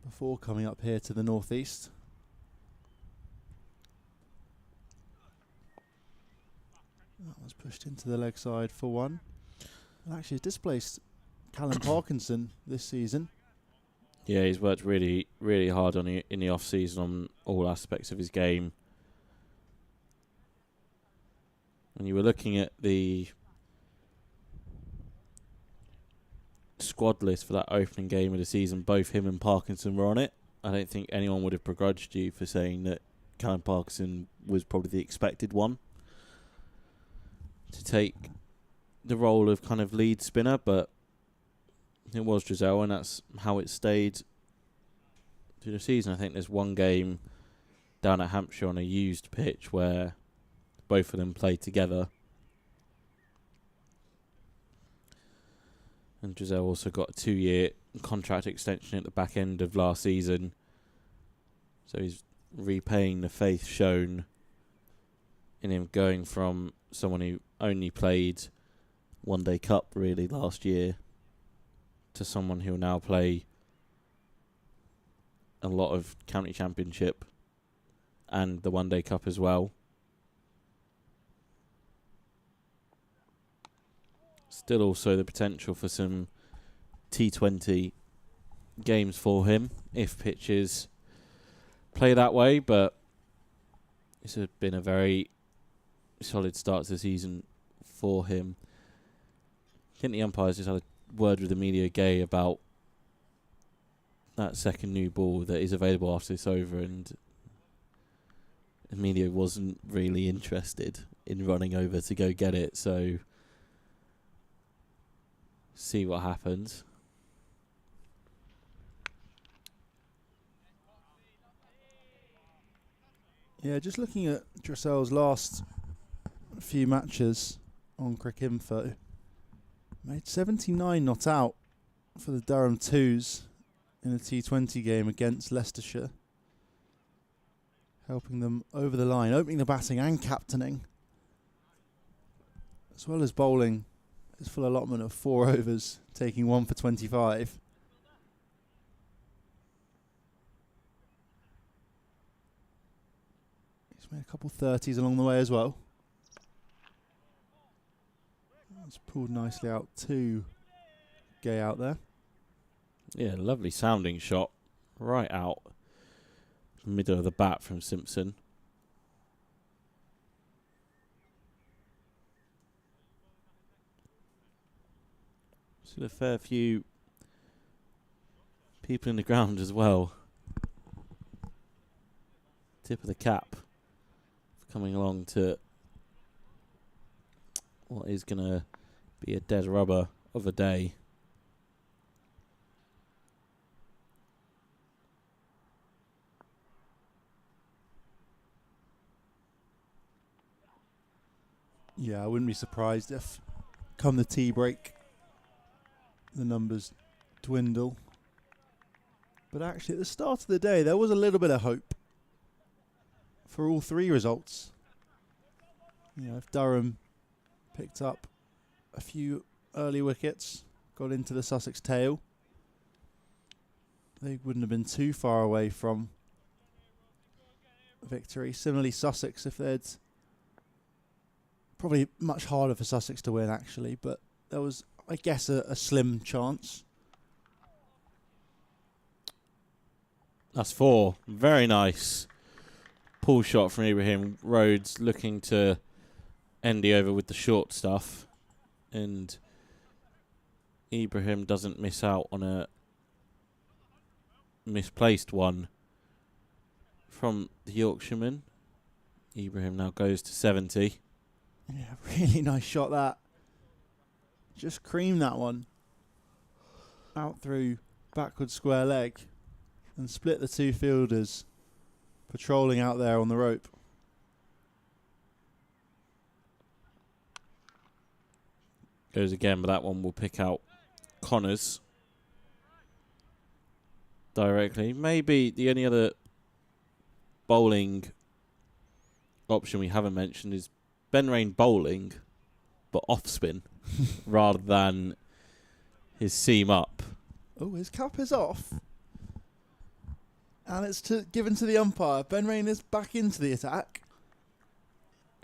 before coming up here to the northeast. That was pushed into the leg side for 1. And actually displaced Callum Parkinson this season. Yeah, he's worked really, really hard in the off-season on all aspects of his game. When you were looking at the squad list for that opening game of the season, both him and Parkinson were on it. I don't think anyone would have begrudged you for saying that Callum Parkinson was probably the expected one to take the role of kind of lead spinner, but it was Giselle, and that's how it stayed through the season. I think there's one game down at Hampshire on a used pitch where both of them played together. And Giselle also got a 2-year contract extension at the back end of last season. So he's repaying the faith shown in him, going from someone who only played One Day Cup really last year to someone who will now play a lot of County Championship and the One Day Cup as well. Still also the potential for some T20 games for him if pitches play that way, but it's been a very solid start to the season for him. I think the umpires just had a word with the media Gay about that second new ball that is available after this over, and the media wasn't really interested in running over to go get it, so see what happens. Yeah, just looking at Dressel's last a few matches on Cricinfo. Made 79 not out for the Durham Twos in a T20 game against Leicestershire. Helping them over the line, opening the batting and captaining. As well as bowling his full allotment of 4 overs, taking 1 for 25. He's made a couple 30s along the way as well. It's pulled nicely out to Gay out there. Yeah, lovely sounding shot. Right out. Middle of the bat from Simpson. Still a fair few people in the ground as well. Tip of the cap for coming along to what is going to be a dead rubber of a day. Yeah, I wouldn't be surprised if come the tea break the numbers dwindle. But actually at the start of the day there was a little bit of hope for all 3 results. You know, if Durham picked up a few early wickets, got into the Sussex tail, they wouldn't have been too far away from victory. Similarly, Sussex, if they'd probably much harder for Sussex to win actually, but there was, I guess, a slim chance. That's 4. Very nice pull shot from Ibrahim. Rhodes looking to end the over with the short stuff. And Ibrahim doesn't miss out on a misplaced one from the Yorkshireman. Ibrahim now goes to 70. Yeah, really nice shot that. Just creamed that one out through backward square leg and split the 2 fielders patrolling out there on the rope. Goes again, but that one will pick out Connors directly. Maybe the only other bowling option we haven't mentioned is Ben Rain bowling, but off spin rather than his seam up. Oh, his cap is off. And it's given to the umpire. Ben Rain is back into the attack.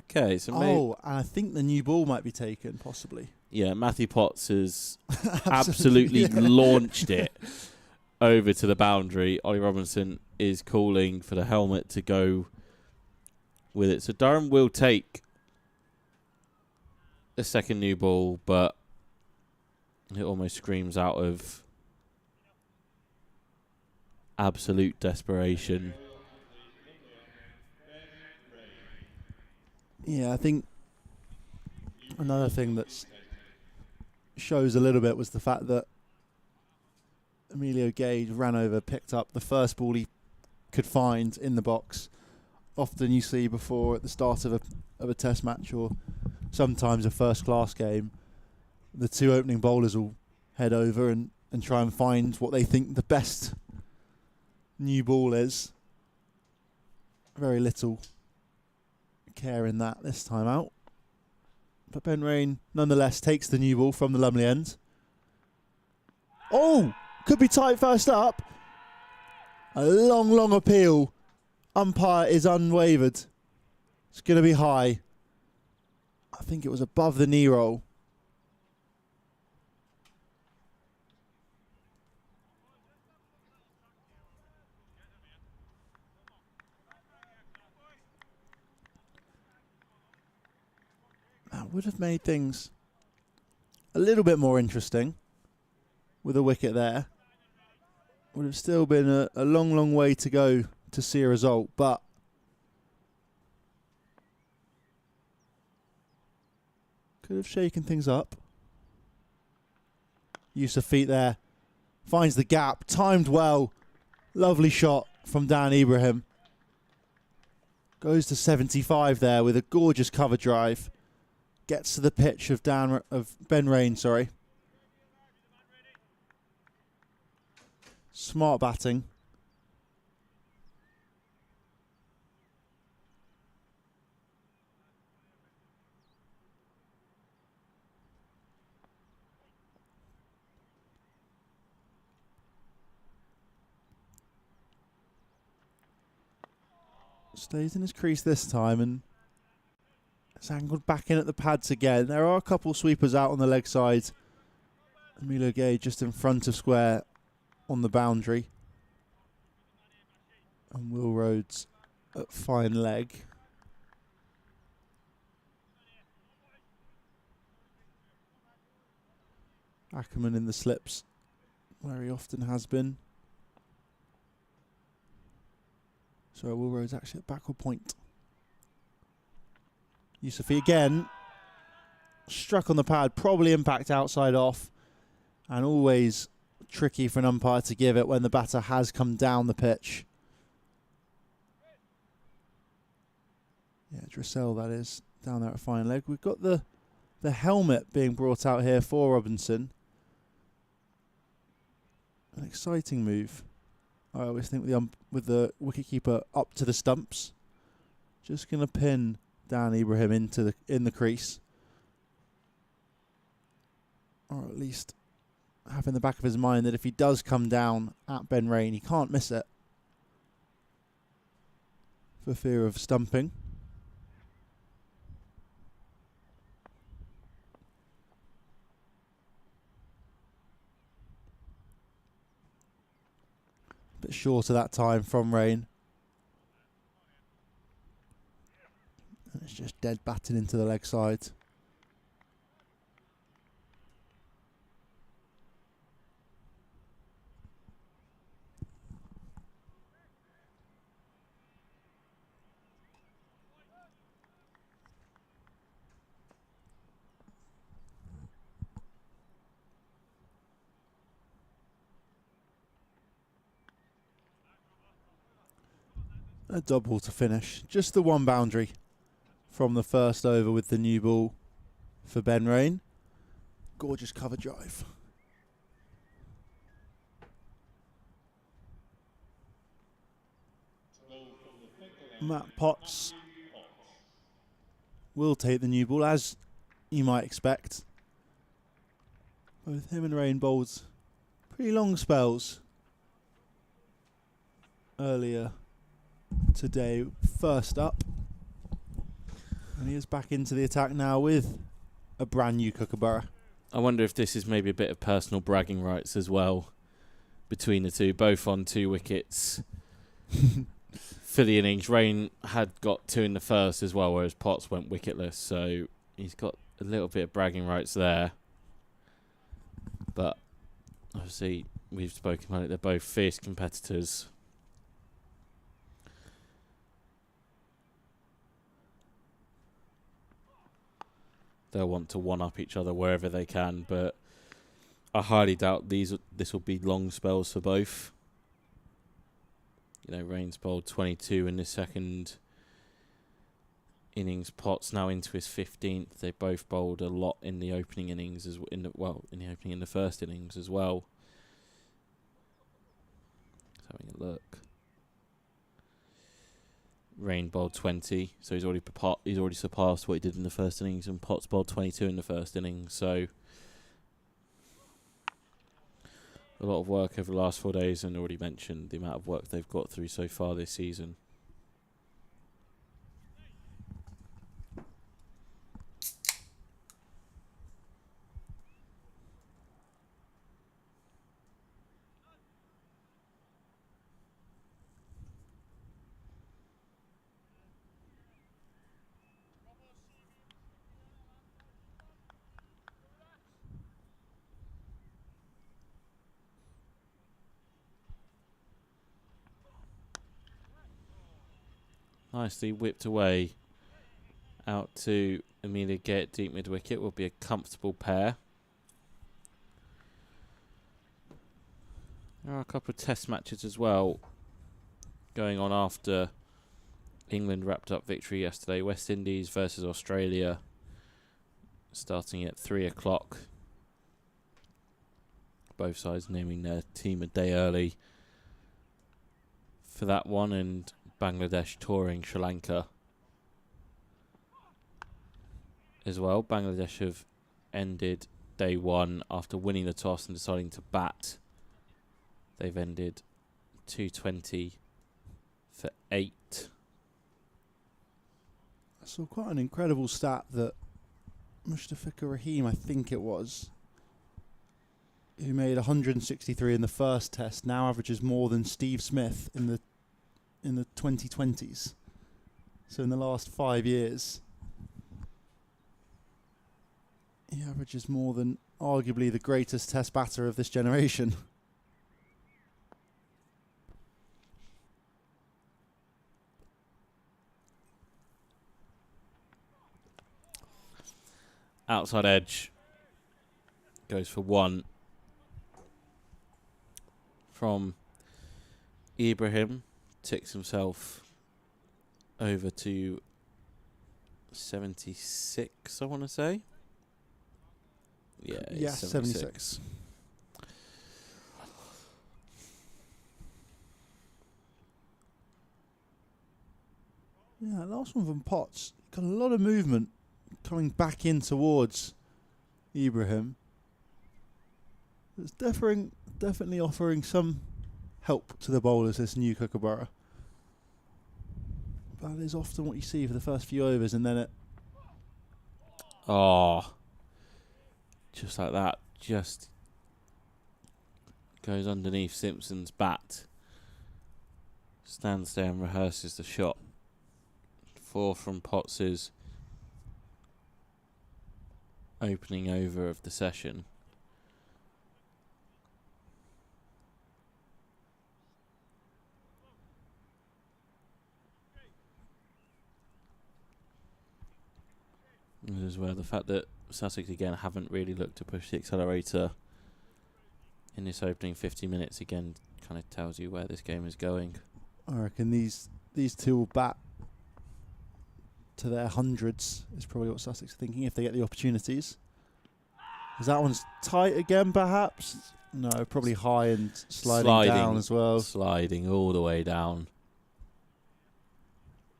Okay, so and I think the new ball might be taken, possibly. Yeah, Matthew Potts has absolutely launched it over to the boundary. Ollie Robinson is calling for the helmet to go with it. So Durham will take a second new ball, but it almost screams out of absolute desperation. Yeah, I think another thing that shows a little bit was the fact that Emilio Gage ran over, picked up the first ball he could find in the box. Often you see before at the start of a test match or sometimes a first class game, the 2 opening bowlers will head over and try and find what they think the best new ball is. Very little care in that this time out. But Ben Rain nonetheless takes the new ball from the Lumley end. Oh, could be tight first up. A long appeal. Umpire is unwavered. It's going to be high. I think it was above the knee roll. That would have made things a little bit more interesting with a wicket there. Would have still been a long way to go to see a result, but could have shaken things up. Use of feet there. Finds the gap. Timed well. Lovely shot from Dan Ibrahim. Goes to 75 there with a gorgeous cover drive. gets to the pitch of Ben Rain, sorry. Smart batting. Stays in his crease this time and it's angled back in at the pads again. There are a couple sweepers out on the leg side. Emilio Gay just in front of square on the boundary. And Will Rhodes at fine leg. Ackerman in the slips where he often has been. So Will Rhodes actually at backward point. Yusufi again. Struck on the pad, probably impact outside off. And always tricky for an umpire to give it when the batter has come down the pitch. Yeah, Dressel that is, down there at fine leg. We've got the helmet being brought out here for Robinson. An exciting move. I always think with the wicketkeeper up to the stumps. Just going to pin Dan Ibrahim in the crease. Or at least have in the back of his mind that if he does come down at Ben Rain, he can't miss it. For fear of stumping. Bit shorter that time from Rain. And it's just dead batting into the leg side. A double to finish. Just the one boundary from the first over with the new ball for Ben Rain. Gorgeous cover drive. Matt Potts will take the new ball, as you might expect. Both him and Rain bowled pretty long spells earlier today. First up, and he is back into the attack now with a brand new Kookaburra. I wonder if this is maybe a bit of personal bragging rights as well between the two, both on 2 wickets for the innings. Rain had got 2 in the first as well, whereas Potts went wicketless, so he's got a little bit of bragging rights there. But obviously we've spoken about it, they're both fierce competitors. They'll want to one-up each other wherever they can, but I highly doubt this will be long spells for both. You know, Rain's bowled 22 in the second innings. Potts now into his 15th. They both bowled a lot in the opening innings in the first innings as well. Just having a look. Rain bowled 20, so he's already surpassed what he did in the first innings, and Potts bowled 22 in the first innings, so a lot of work over the last 4 days, and already mentioned the amount of work they've got through so far this season. Nicely whipped away out to Amelia Gate, deep mid wicket. Will be a comfortable pair. There are a couple of test matches as well going on after England wrapped up victory yesterday. West Indies versus Australia starting at 3 o'clock. Both sides naming their team a day early for that one, and Bangladesh touring Sri Lanka as well. Bangladesh have ended day one after winning the toss and deciding to bat. They've ended 220 for 8. I saw quite an incredible stat that Mustafika Rahim, I think it was, who made 163 in the first test, now averages more than Steve Smith in the 2020s. So in the last 5 years, he averages more than arguably the greatest test batter of this generation. Outside edge goes for 1 from Ibrahim. Ticks himself over to 76, I want to say. Yeah, 76. Yeah, last one from Potts. Got a lot of movement coming back in towards Ibrahim. It's definitely offering some help to the bowlers, this new Kookaburra. That is often what you see for the first few overs, and then it... Oh, just like that. Just goes underneath Simpson's bat. Stands there and rehearses the shot. 4 from Potts's opening over of the session. As well, the fact that Sussex again haven't really looked to push the accelerator in this opening 50 minutes again kind of tells you where this game is going. I reckon these two will bat to their hundreds, is probably what Sussex are thinking if they get the opportunities. Is that one's tight again, perhaps? No, probably high and sliding down as well. Sliding all the way down.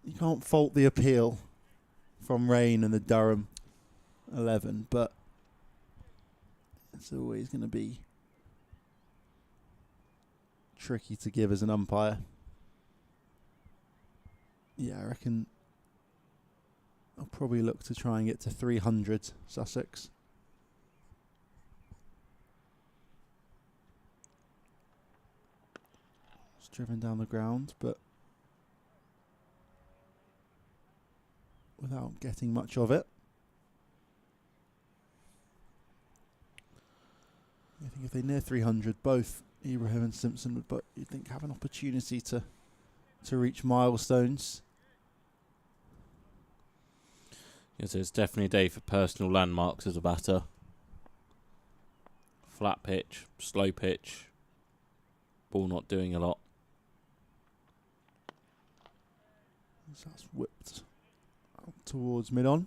You can't fault the appeal from Rain and the Durham 11, but it's always going to be tricky to give as an umpire. Yeah, I reckon I'll probably look to try and get to 300 Sussex. It's driven down the ground, but without getting much of it. I think if they near 300, both Ibrahim and Simpson would, but you'd think, have an opportunity to reach milestones. Yes, it's definitely a day for personal landmarks as a batter. Flat pitch, slow pitch, ball not doing a lot. So that's whipped out towards mid-on.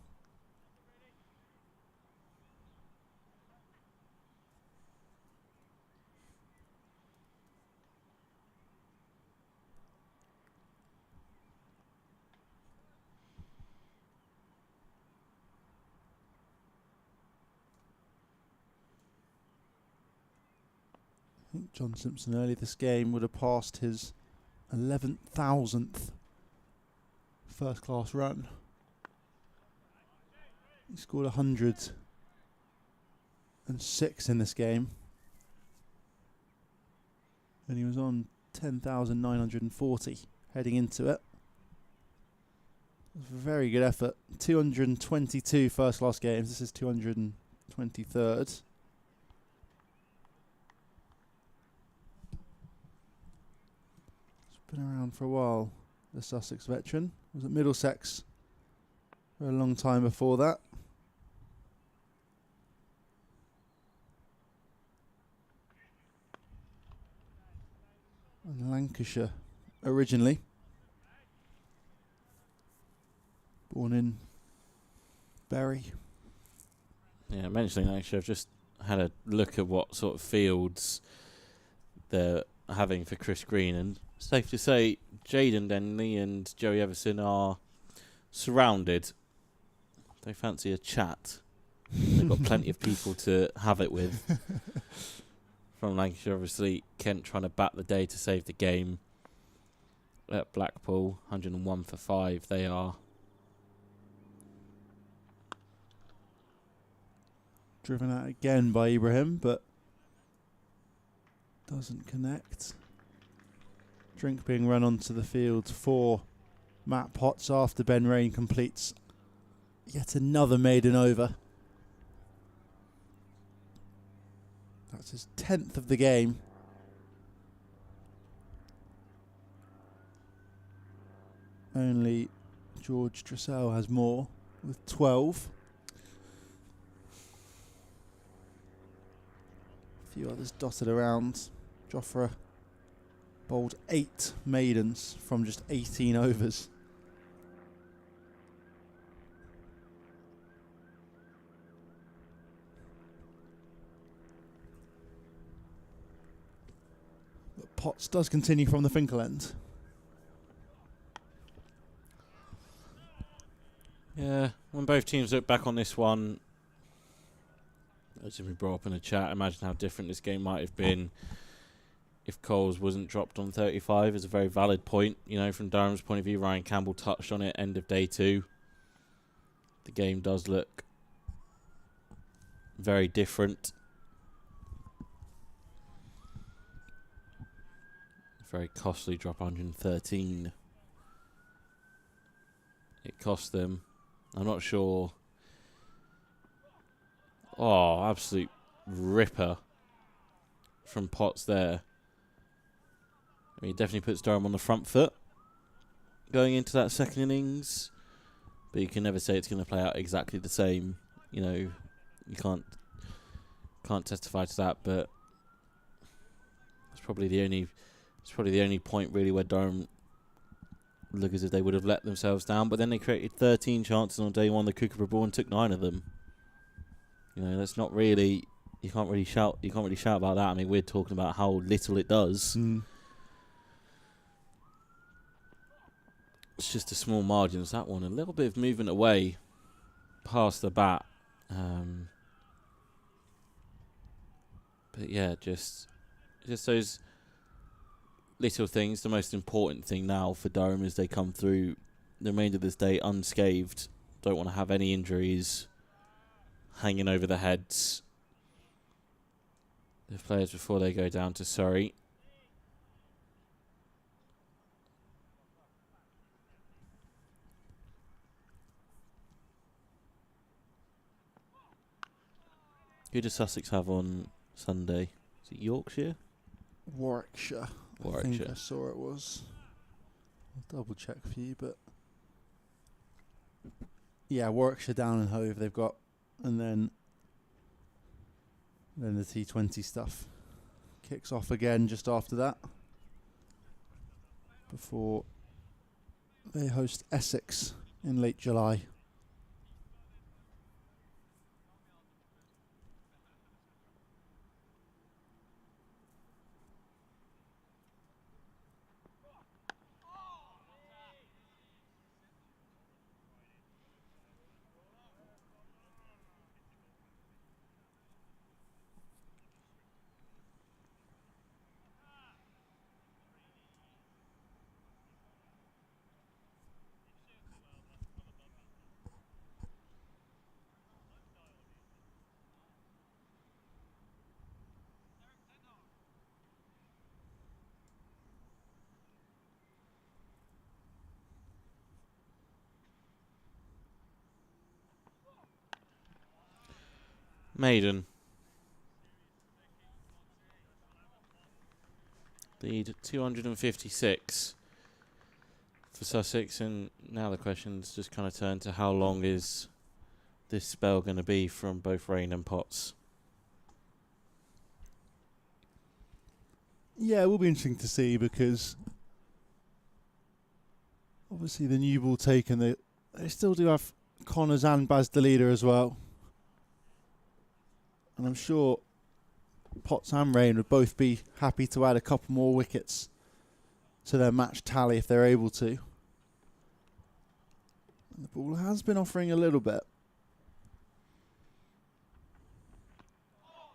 I think John Simpson earlier this game would have passed his 11,000th first-class run. He scored 106 in this game. And he was on 10,940 heading into it. It was a very good effort. 222 first-class games. This is 223rd. Been around for a while, the Sussex veteran. Was at Middlesex for a long time before that. And Lancashire originally. Born in Bury. Yeah, mentioning that, actually, I've just had a look at what sort of fields they're having for Chris Green, and safe to say Jaden Denley and Joey Everson are surrounded. They fancy a chat. They've got plenty of people to have it with. From Lancashire, obviously, Kent trying to bat the day to save the game. At Blackpool, 101 for 5 they are. Driven out again by Ibrahim, but doesn't connect. Drink being run onto the field for Matt Potts after Ben Rain completes yet another maiden over. That's his 10th of the game. Only George Dressel has more with 12. A few others dotted around. Jofra bowled 8 maidens from just 18 overs. But Potts does continue from the Finkel end. Yeah, when both teams look back on this one, as we brought up in the chat, imagine how different this game might have been if Coles wasn't dropped on 35. Is a very valid point, you know, from Durham's point of view. Ryan Campbell touched on it end of day 2. The game does look very different. Very costly drop, 113. It cost them. I'm not sure. Oh, absolute ripper from Potts there. I mean, he definitely puts Durham on the front foot going into that second innings. But you can never say it's going to play out exactly the same. You know, you can't testify to that. But it's probably the only point really where Durham look as if they would have let themselves down. But then they created 13 chances on day 1. The Kookaburra ball and took 9 of them. You know, that's not really. You can't really shout about that. I mean, we're talking about how little it does. It's just a small margins, that one. A little bit of movement away past the bat. But yeah, just those little things. The most important thing now for Durham is they come through the remainder of this day unscathed. Don't want to have any injuries hanging over their heads. The players before they go down to Surrey. Who does Sussex have on Sunday? Is it Yorkshire? Warwickshire. I think I saw it was. I'll double check for you, but yeah, Warwickshire down in Hove they've got, and then the T20 stuff kicks off again just after that, before they host Essex in late July. Maiden. Lead 256 for Sussex, and now the questions just kind of turn to how long is this spell going to be from both Rain and Potts? Yeah, it will be interesting to see, because obviously the new ball taken, they still do have Connors and Baz the leader as well. And I'm sure Potts and Rain would both be happy to add a couple more wickets to their match tally if they're able to. And the ball has been offering a little bit.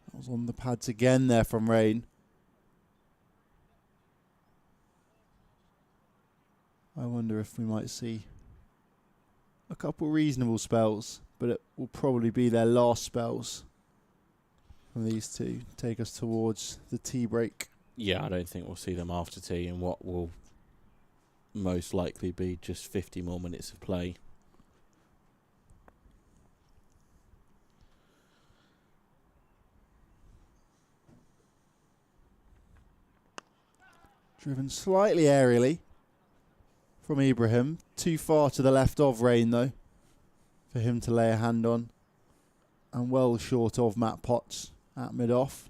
That was on the pads again there from Rain. I wonder if we might see a couple reasonable spells, but it will probably be their last spells from these two. Take us towards the tea break. Yeah, I don't think we'll see them after tea in what will most likely be just 50 more minutes of play. Driven slightly aerially from Ibrahim. Too far to the left of Rain, though, for him to lay a hand on. And well short of Matt Potts at mid-off.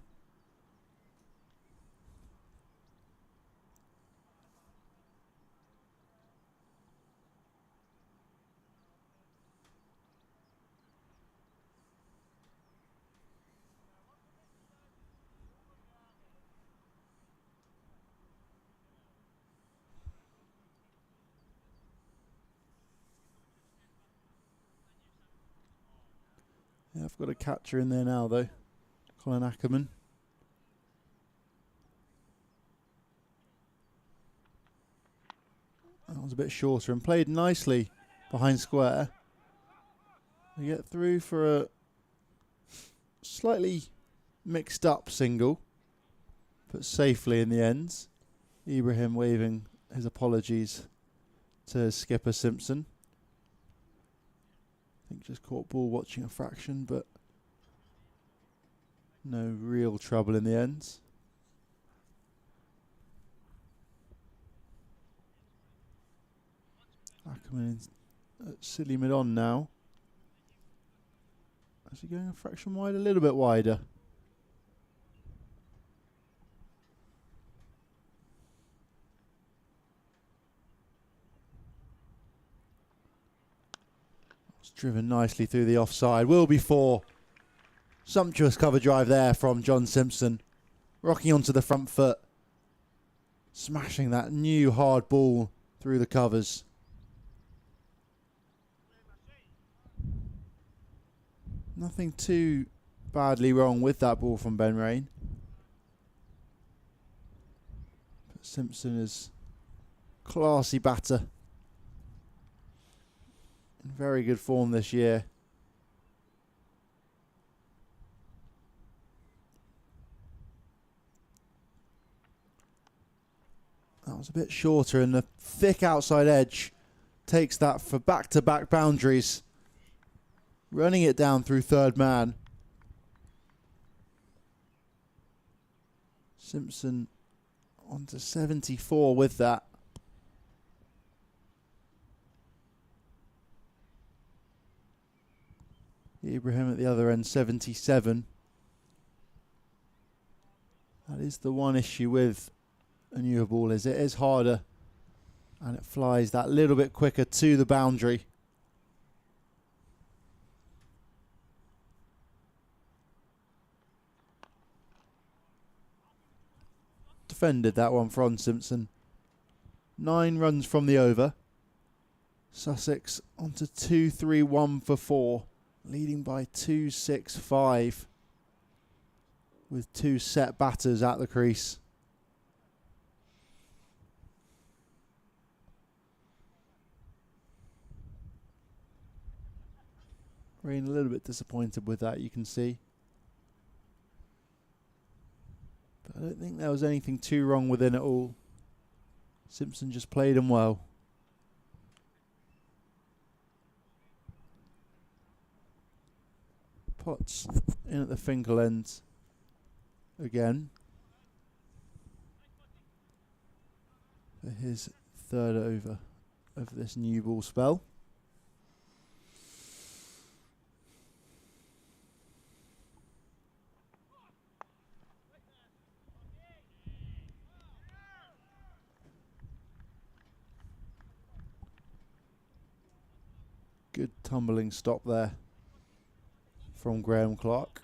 Yeah, I've got a catcher in there now, though. Colin Ackerman. That was a bit shorter and played nicely behind square. We get through for a slightly mixed up single, but safely in the ends. Ibrahim waving his apologies to skipper Simpson. I think just caught ball watching a fraction, but no real trouble in the ends. Ackerman at silly mid-on now. Is he going a fraction wide? A little bit wider. It's driven nicely through the offside. Will be four. Sumptuous cover drive there from John Simpson. Rocking onto the front foot. Smashing that new hard ball through the covers. Nothing too badly wrong with that ball from Ben Rain. But Simpson is classy batter. In very good form this year. That was a bit shorter, and the thick outside edge takes that for back-to-back boundaries. Running it down through third man. Simpson onto 74 with that. Ibrahim at the other end, 77. That is the one issue with a newer ball, is it is harder and it flies that little bit quicker to the boundary. Defended that one from Simpson. 9 runs from the over. Sussex onto 2-3-1 for 4. Leading by 2-6-5. With 2 set batters at the crease. Rain a little bit disappointed with that, you can see. But I don't think there was anything too wrong within it all. Simpson just played him well. Potts in at the Finkel end again. For his third over of this new ball spell. Good tumbling stop there from Graham Clark.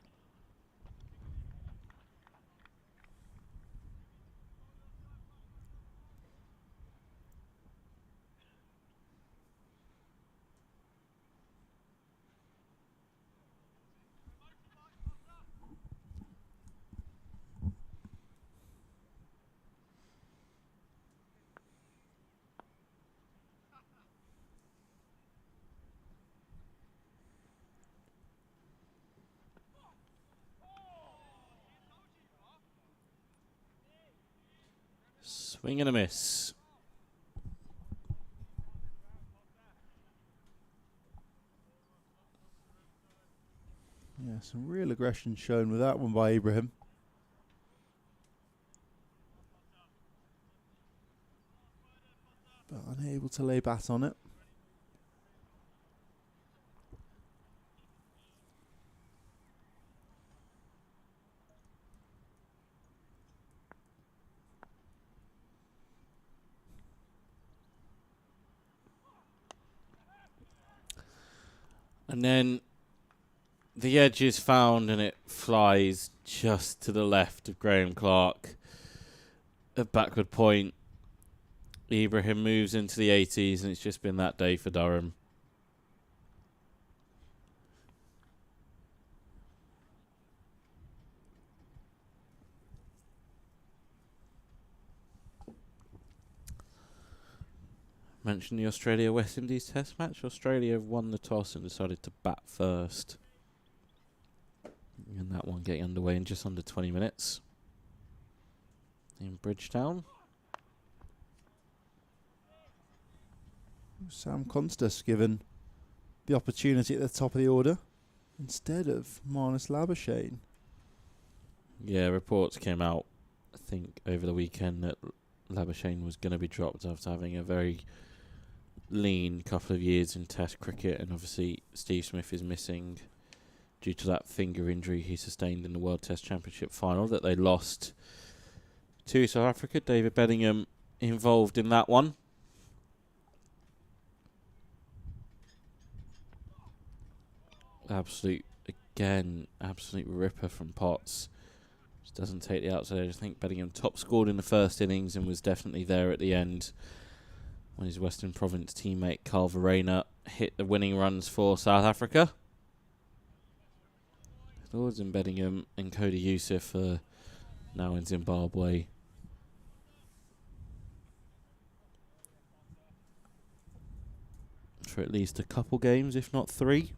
Swing and a miss. Yeah, some real aggression shown with that one by Ibrahim. But unable to lay bat on it. And then the edge is found and it flies just to the left of Graham Clark. A backward point. Ibrahim moves into the 80s and it's just been that day for Durham. Mentioned the Australia-West Indies test match. Australia won the toss and decided to bat first. And that one getting underway in just under 20 minutes. In Bridgetown. Sam Constas given the opportunity at the top of the order instead of Marnus Labuschagne. Yeah, reports came out, I think, over the weekend that Labuschagne was going to be dropped after having a very lean couple of years in Test cricket, and obviously Steve Smith is missing due to that finger injury he sustained in the World Test Championship final that they lost to South Africa. David Bedingham involved in that one. Absolute ripper from Potts. Just doesn't take the outside edge. I think Bedingham top scored in the first innings and was definitely there at the end when his Western Province teammate Carl Verreynne hit the winning runs for South Africa. Lords and Bedingham and Cody Youssef are now in Zimbabwe. For at least a couple games, if not 3.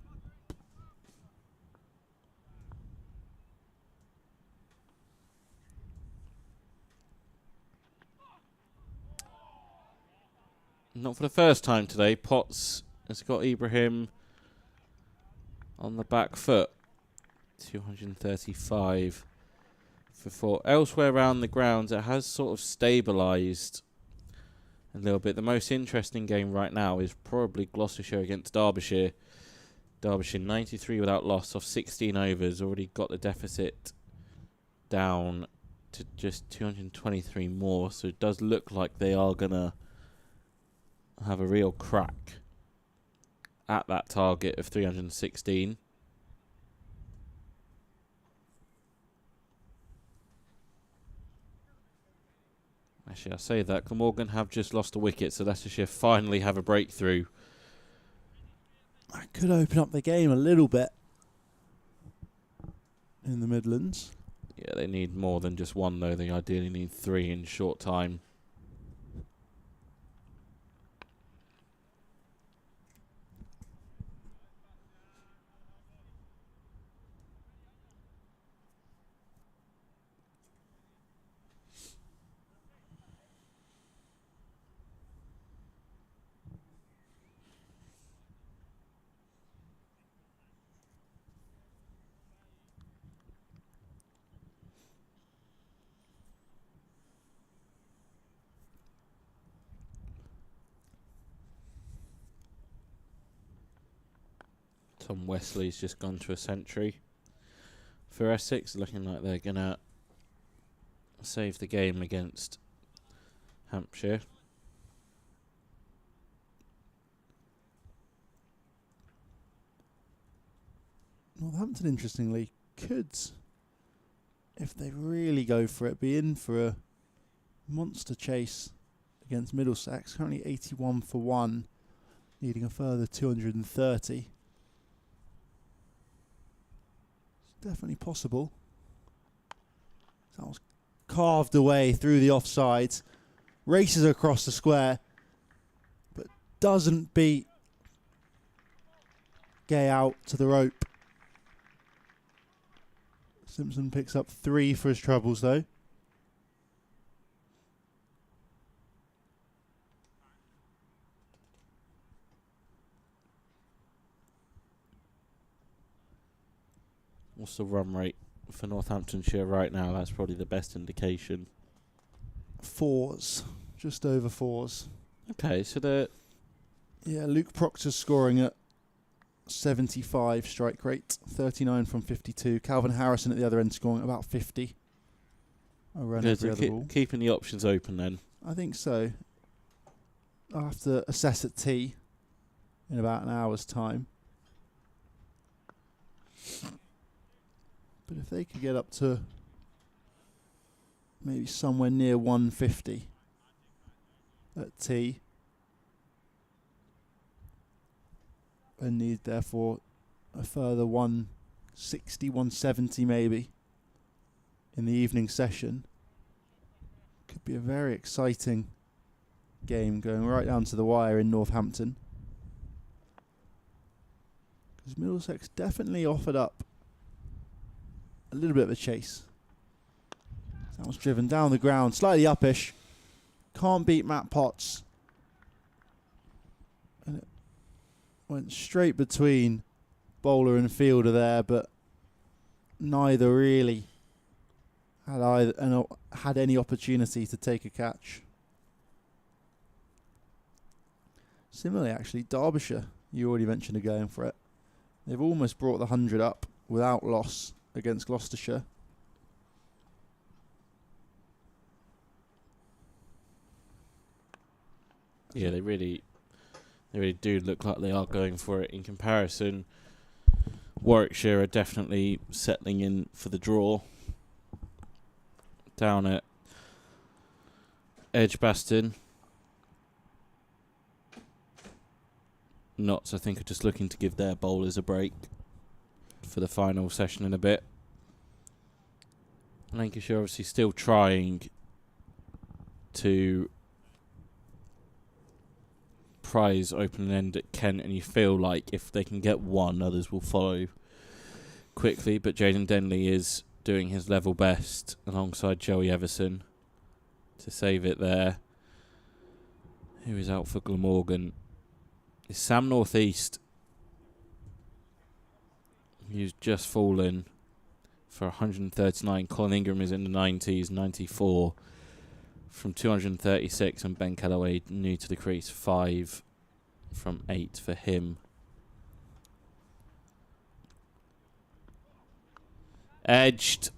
Not for the first time today. Potts has got Ibrahim on the back foot. 235 for 4. Elsewhere around the grounds, it has sort of stabilised a little bit. The most interesting game right now is probably Gloucestershire against Derbyshire. Derbyshire 93 without loss off 16 overs. Already got the deficit down to just 223 more. So it does look like they are going to have a real crack at that target of 316. Actually, I say that Glamorgan have just lost a wicket, so Leicestershire finally have a breakthrough. That could open up the game a little bit in the Midlands. Yeah, they need more than just one, though. They ideally need 3 in short time. Tom Wesley's just gone to a century for Essex, looking like they're going to save the game against Hampshire. Northampton, interestingly, could, if they really go for it, be in for a monster chase against Middlesex. Currently 81 for 1, needing a further 230. It's definitely possible. That was carved away through the offsides, races across the square, but doesn't beat Gay out to the rope. Simpson picks up 3 for his troubles, though. What's the run rate for Northamptonshire right now? That's probably the best indication. 4s, just over 4s. Okay, so the Yeah, Luke Proctor's scoring at 75 strike rate, 39 from 52. Calvin Harrison at the other end scoring at about 50. A run every other ball. keeping the options open then. I think so. I'll have to assess at tea in about an hour's time. But if they could get up to maybe somewhere near 150 at tea, and need therefore a further 160, 170 maybe in the evening session, could be a very exciting game going right down to the wire in Northampton. Because Middlesex definitely offered up a little bit of a chase. That was driven down the ground, slightly uppish. Can't beat Matt Potts. And it went straight between bowler and fielder there, but neither really had any opportunity to take a catch. Similarly, actually, Derbyshire, you already mentioned, are going for it. They've almost brought the 100 up without loss against Gloucestershire. Yeah, they really do look like they are going for it. In comparison, Warwickshire are definitely settling in for the draw down at Edgbaston. Notts, I think, are just looking to give their bowlers a break for the final session in a bit. Lancashire obviously still trying to prize opening end at Kent, and you feel like if they can get one, others will follow quickly. But Jaden Denley is doing his level best alongside Joey Everson to save it there. Who is out for Glamorgan? It's Sam Northeast, who's just fallen for 139. Colin Ingram is in the 90s, 94 from 236, and Ben Calloway new to the crease, 5 from 8 for him. Edged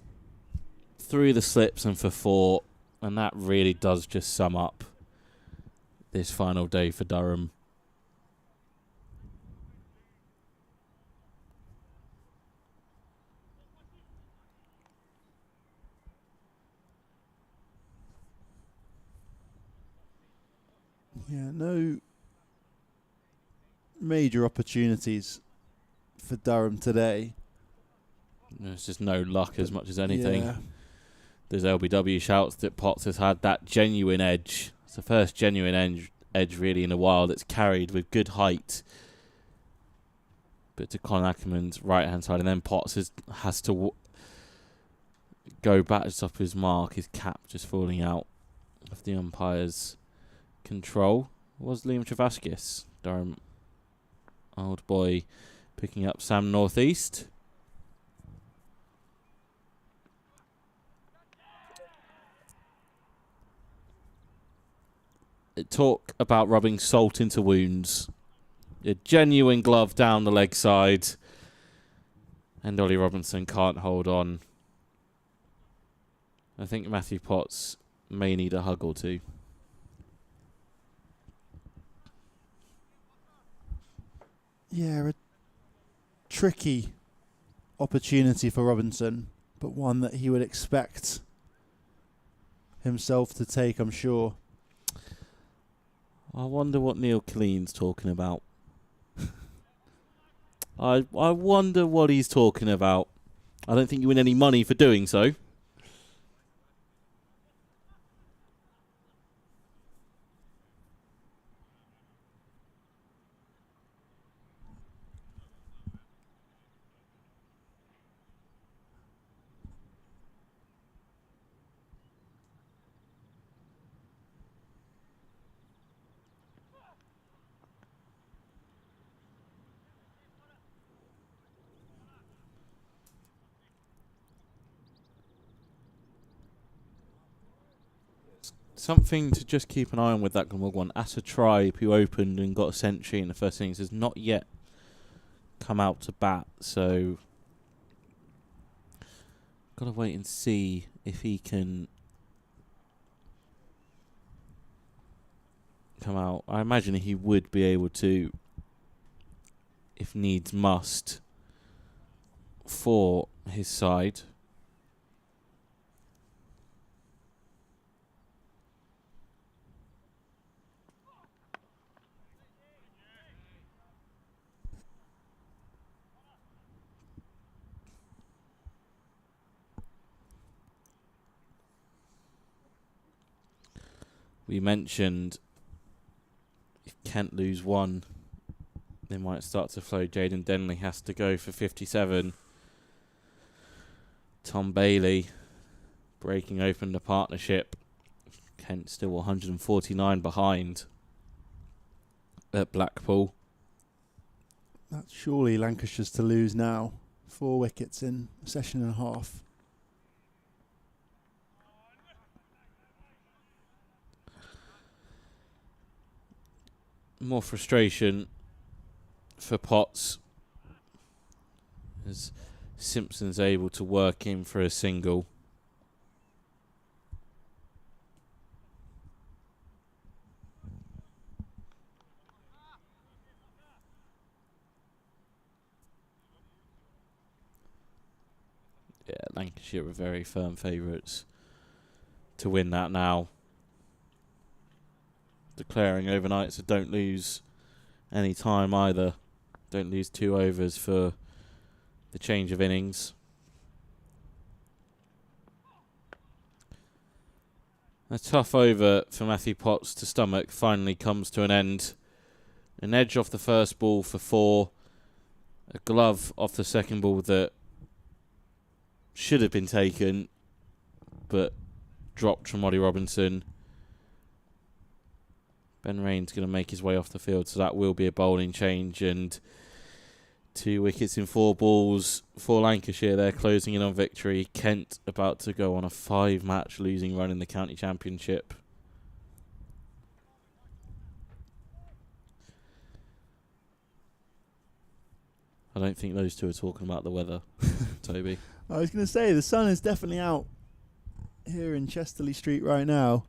through the slips and for 4, and that really does just sum up this final day for Durham. Yeah, no major opportunities for Durham today. There's just no luck as much as anything. Yeah. There's LBW shouts that Potts has had that genuine edge. It's the first genuine edge really in a while that's carried with good height. But to Colin Ackerman's right-hand side, and then Potts has to go back just off his mark, his cap just falling out of the umpire's control. Was Liam Travaskis, Durham old boy, picking up Sam Northeast. Talk about rubbing salt into wounds. A genuine glove down the leg side, and Ollie Robinson can't hold on. I think Matthew Potts may need a hug or two. Yeah, a tricky opportunity for Robinson, but one that he would expect himself to take, I'm sure. I wonder what Neil Clean's talking about. I wonder what he's talking about. I don't think you win any money for doing so. Something to just keep an eye on with that Glamorgan one. Asa Tribe, who opened and got a century in the first innings, has not yet come out to bat. So, got to wait and see if he can come out. I imagine he would be able to, if needs must, for his side. We mentioned if Kent lose one, they might start to flow. Jaden Denley has to go for 57. Tom Bailey breaking open the partnership. Kent still 149 behind at Blackpool. That's surely Lancashire's to lose now. 4 wickets in a session and a half. More frustration for Potts as Simpson's able to work in for a single. Yeah, Lancashire are very firm favourites to win that now. Declaring overnight, so don't lose any time either. Don't lose 2 overs for the change of innings. A tough over for Matthew Potts to stomach finally comes to an end. An edge off the first ball for 4. A glove off the second ball that should have been taken, but dropped from Ollie Robinson. Ben Rain's going to make his way off the field, so that will be a bowling change. And 2 wickets in 4 balls for Lancashire. They're closing in on victory. Kent about to go on a 5-match losing run in the county championship. I don't think those two are talking about the weather, Toby. I was going to say, the sun is definitely out here in Chesterley Street right now.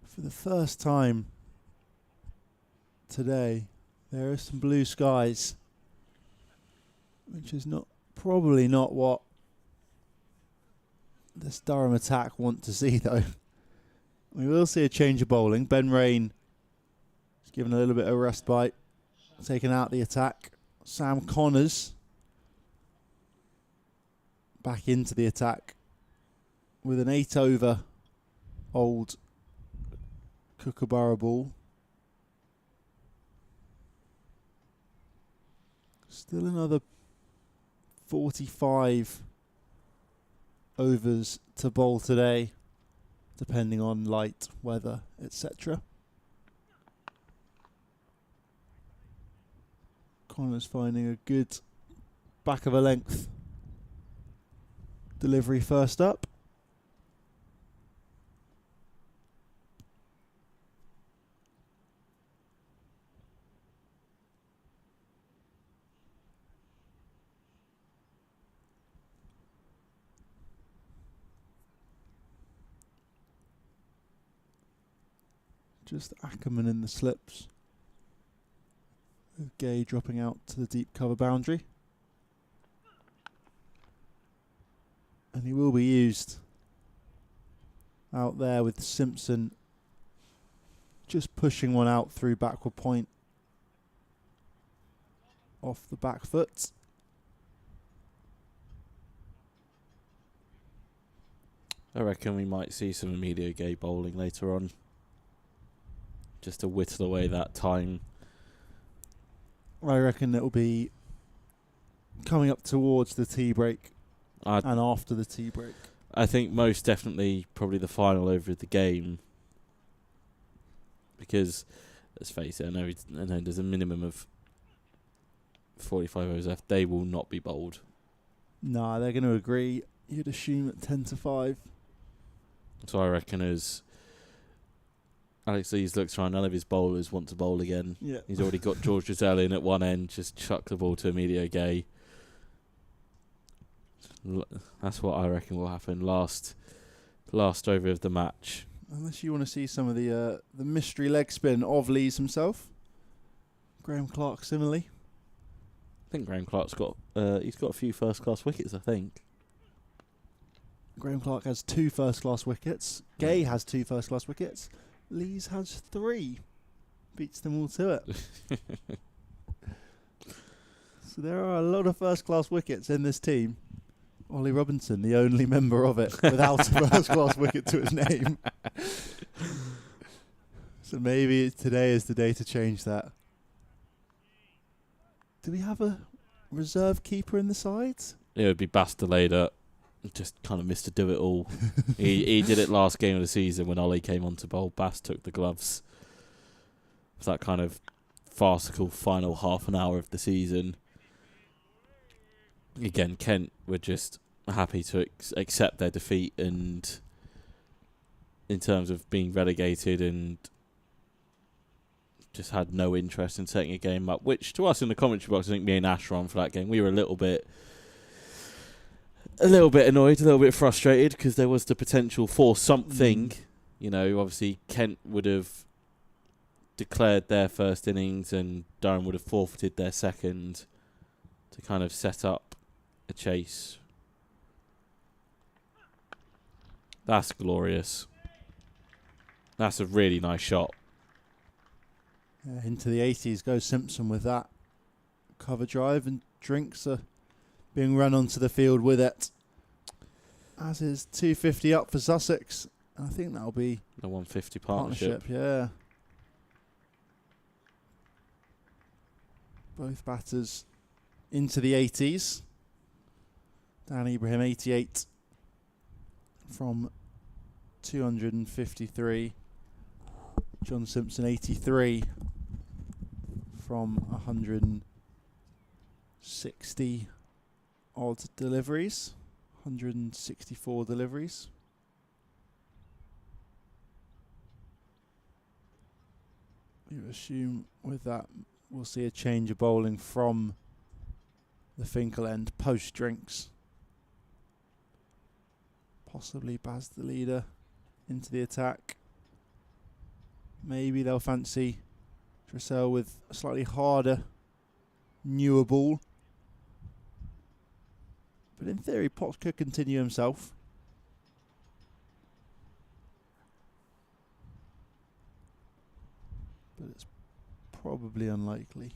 For the first time today, there are some blue skies, which is probably not what this Durham attack want to see, though. We will see a change of bowling. Ben Rain is given a little bit of respite, taking out the attack. Sam Connors back into the attack with an 8-over old Kookaburra ball. Still another 45 overs to bowl today, depending on light, weather, etc. Connor's finding a good back of a length delivery first up. Just Ackerman in the slips. With Gay dropping out to the deep cover boundary. And he will be used out there with Simpson just pushing one out through backward point off the back foot. I reckon we might see some Emilio Gay bowling later on, just to whittle away that time. I reckon it will be coming up towards the tea break and after the tea break. I think most definitely probably the final over of the game, because let's face it, I know there's a minimum of 45 overs left. They will not be bowled. Nah, they're going to agree. You'd assume at 10 to 5. So I reckon as Alex Lees looks around, none of his bowlers want to bowl again. Yeah. He's already got George Giselle in at one end, just chuck the ball to Emilio Gay. That's what I reckon will happen. Last over of the match. Unless you want to see some of the mystery leg spin of Lees himself. Graham Clark similarly. I think Graham Clark's got he's got a few first class wickets, I think. Graham Clark has 2 first-class wickets. Gay has 2 first-class wickets. Lees has 3. Beats them all to it. So there are a lot of first-class wickets in this team. Ollie Robinson, the only member of it without a first-class wicket to his name. So maybe today is the day to change that. Do we have a reserve keeper in the sides? It would be Bastelader. Just kind of missed to do it all. he did it last game of the season when Ollie came on to bowl. Bass took the gloves. It was that kind of farcical final half an hour of the season. Again, Kent were just happy to accept their defeat, and in terms of being relegated, and just had no interest in setting a game up, which to us in the commentary box, I think me and Ash were on for that game. We were a little bit annoyed, a little bit frustrated, because there was the potential for something. You know, obviously Kent would have declared their first innings and Durham would have forfeited their second to kind of set up a chase. That's glorious. That's a really nice shot. Into the 80s goes Simpson with that cover drive, and Drinks are being run onto the field with it. As is 250 up for Sussex. I think that'll be The 150 partnership. Yeah. Both batters into the 80s. Dan Ibrahim 88 from 253. John Simpson 83 from 160 odd deliveries. 164 deliveries. You assume with that we'll see a change of bowling from the Finkel end post Drinks. Possibly Baz the leader into the attack. Maybe they'll fancy Dressel with a slightly harder, newer ball. But in theory, Potts could continue himself. But it's probably unlikely.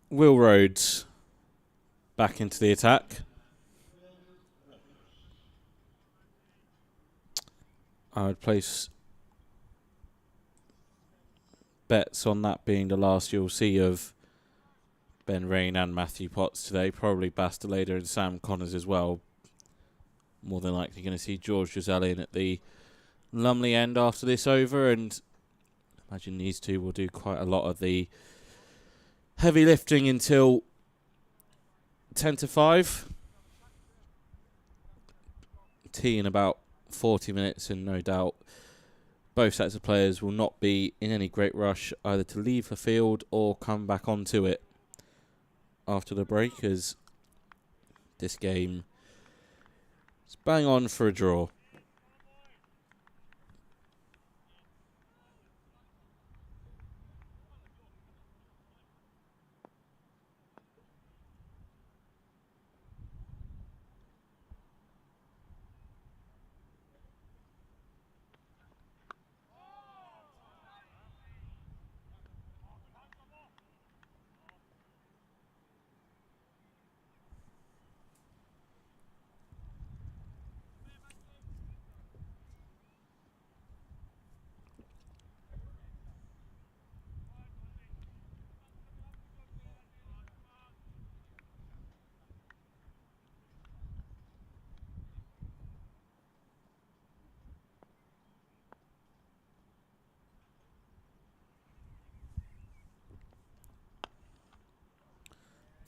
Will Rhodes back into the attack. I would place bets on that being the last you'll see of Ben Rain and Matthew Potts today. Probably Basteleda and Sam Connors as well. More than likely going to see George Giselle in at the Lumley end after this over, and I imagine these two will do quite a lot of the heavy lifting until 10 to 5. Tea in about 40 minutes, and no doubt both sets of players will not be in any great rush either to leave the field or come back onto it after the break, as this game is bang on for a draw.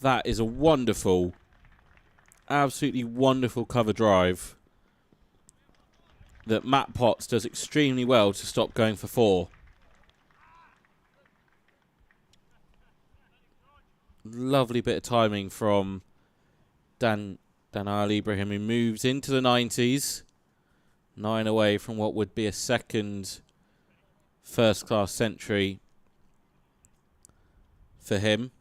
That is a wonderful, absolutely wonderful cover drive that Matt Potts does extremely well to stop going for 4. Lovely bit of timing from Dan Ali Ibrahim, who moves into the 90s. 9 away from what would be a second first-class century for him.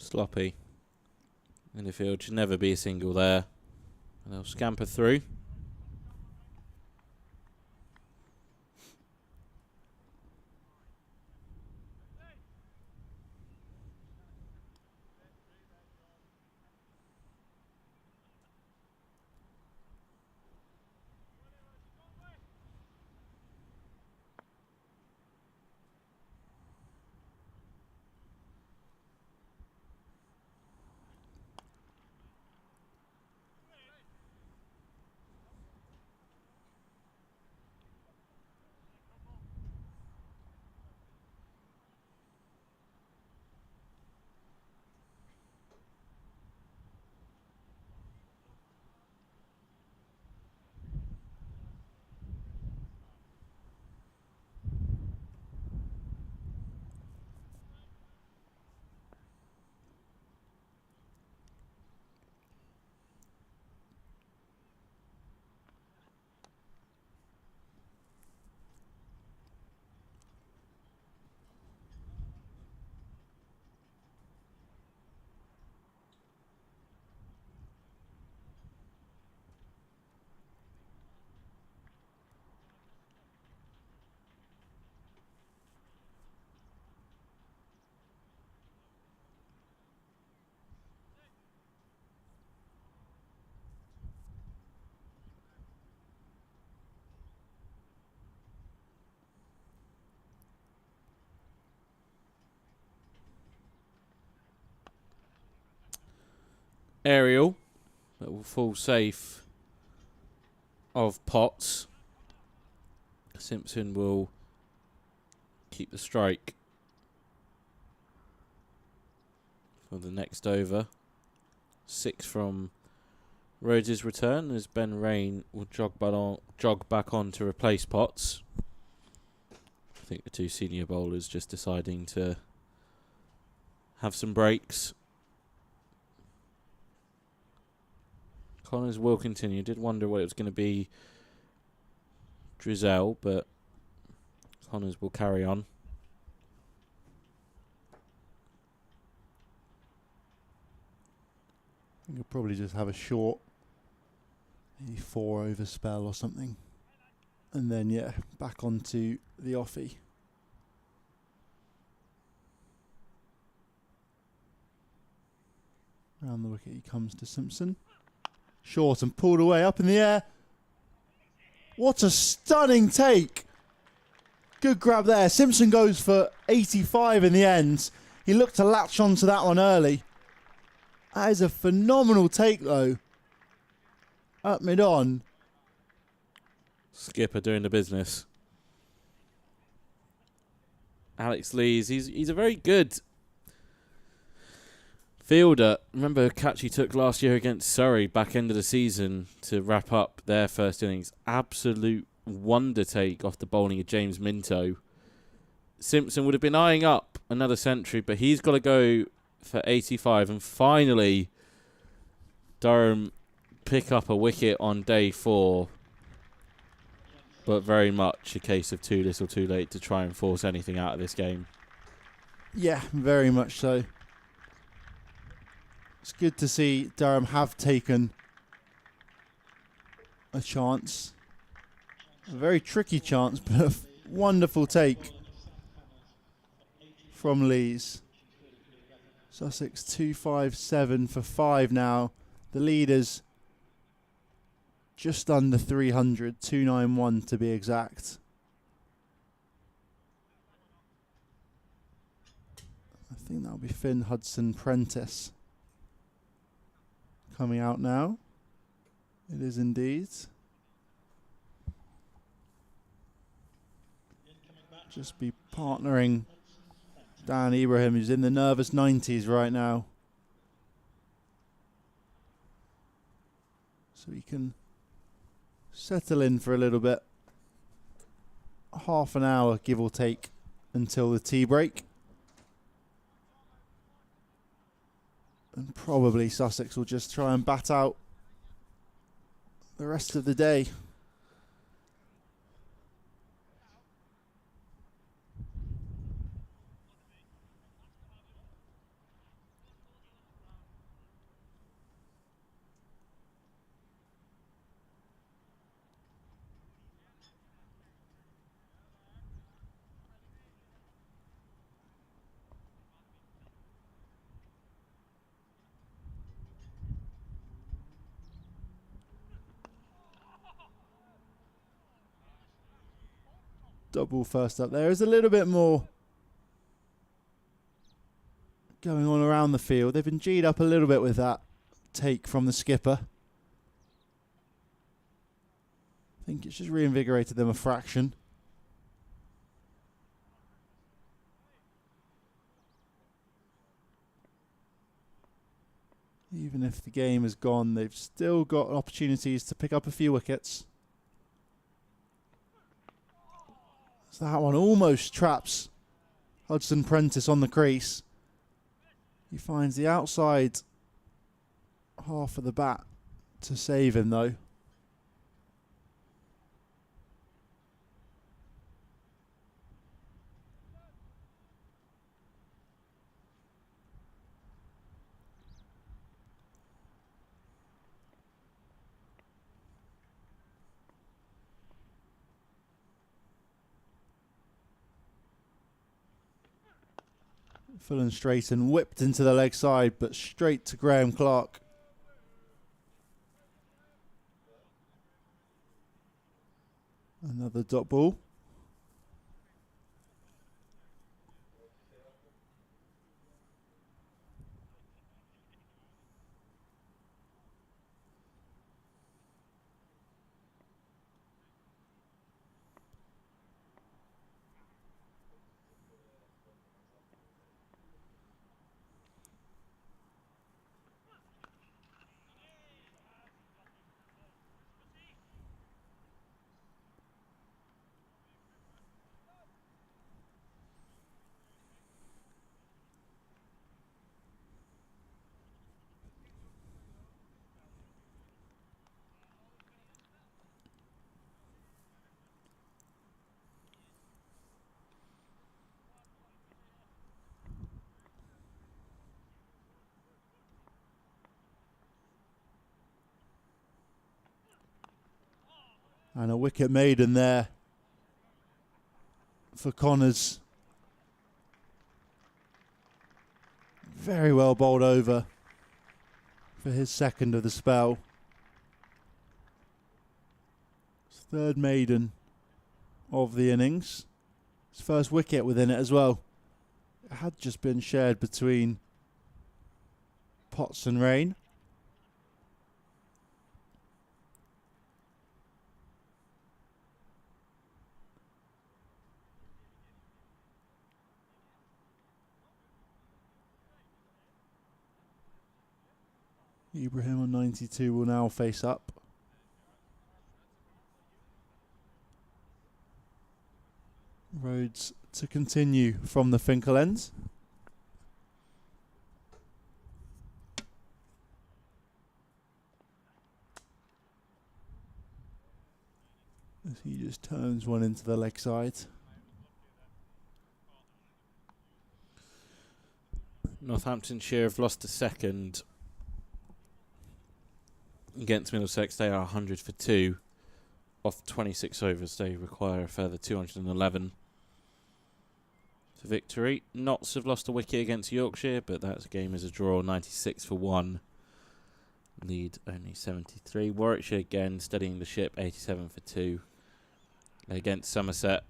Sloppy in the field, should never be a single there. And they'll scamper through. Aerial that will fall safe of Potts. Simpson will keep the strike for the next over. 6 from Rhodes' return as Ben Rain will jog back on to replace Potts. I think the two senior bowlers just deciding to have some breaks. Connors will continue. Did wonder what it was going to be Drizel, but Connors will carry on. You'll probably just have a short, maybe 4 over spell or something. And then, yeah, back onto the offie. Round the wicket he comes to Simpson. Short and pulled away, up in the air. What a stunning take. Good grab there. Simpson goes for 85 in the end. He looked to latch onto that one early. That is a phenomenal take, though. Up mid-on. Skipper doing the business. Alex Lees, he's a very good fielder. Remember a catch he took last year against Surrey, back end of the season, to wrap up their first innings. Absolute wonder take off the bowling of James Minto. Simpson would have been eyeing up another century, but he's got to go for 85. And finally, Durham pick up a wicket on day 4. But very much a case of too little too late to try and force anything out of this game. Yeah, very much so. It's good to see Durham have taken a chance. A very tricky chance, but a wonderful take from Lees. Sussex 257 for 5 now. The leaders just under 300, 291 to be exact. I think that'll be Finn Hudson-Prentice coming out now. It is indeed. Just be partnering Dan Ibrahim, who's in the nervous 90s right now. So he can settle in for a little bit. Half an hour, give or take, until the tea break. And probably Sussex will just try and bat out the rest of the day. Double first up. There is a little bit more going on around the field. They've been G'd up a little bit with that take from the skipper. I think it's just reinvigorated them a fraction. Even if the game is gone, they've still got opportunities to pick up a few wickets. So that one almost traps Hudson-Prentice on the crease. He finds the outside half of the bat to save him, though. Full and straight and whipped into the leg side, but straight to Graham Clark. Another dot ball. And a wicket maiden there for Connors. Very well bowled over for his second of the spell. His third maiden of the innings. His first wicket within it as well. It had just been shared between Potts and Rain. Ibrahim on 92 will now face up. Rhodes to continue from the Finkel end. As he just turns one into the leg side. Northamptonshire have lost a second against Middlesex. They are 100 for 2 off 26 overs. They require a further 211 for victory. Notts have lost a wicket against Yorkshire, but that game is a draw, 96 for 1. Lead only 73. Warwickshire again steadying the ship, 87 for 2 against Somerset.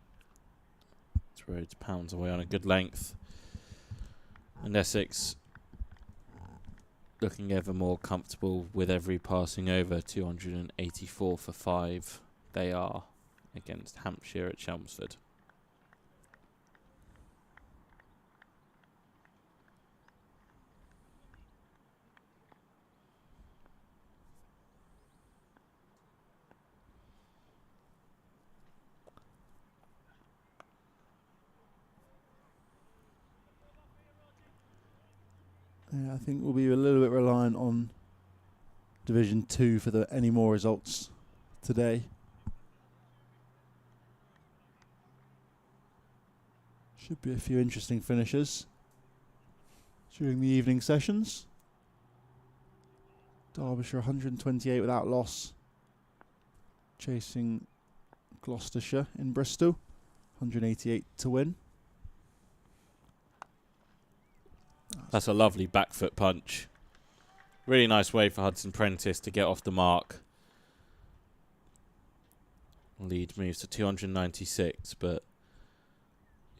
Rhodes pounds away on a good length. And Essex looking ever more comfortable with every passing over, 284 for 5. They are against Hampshire at Chelmsford. Yeah, I think we'll be a little bit reliant on Division 2 for any more results today. Should be a few interesting finishes during the evening sessions. Derbyshire 128 without loss, chasing Gloucestershire in Bristol, 188 to win. That's a lovely back foot punch. Really nice way for Hudson Prentice to get off the mark. Lead moves to 296, but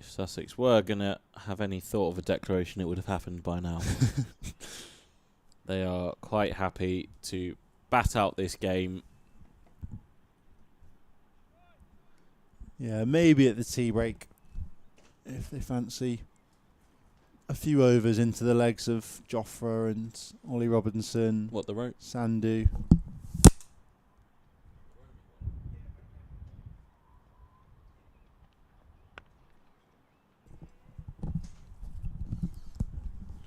if Sussex were going to have any thought of a declaration, it would have happened by now. They are quite happy to bat out this game. Yeah, maybe at the tea break, if they fancy a few overs into the legs of Jofra and Ollie Robinson. What, the rope? Sandhu.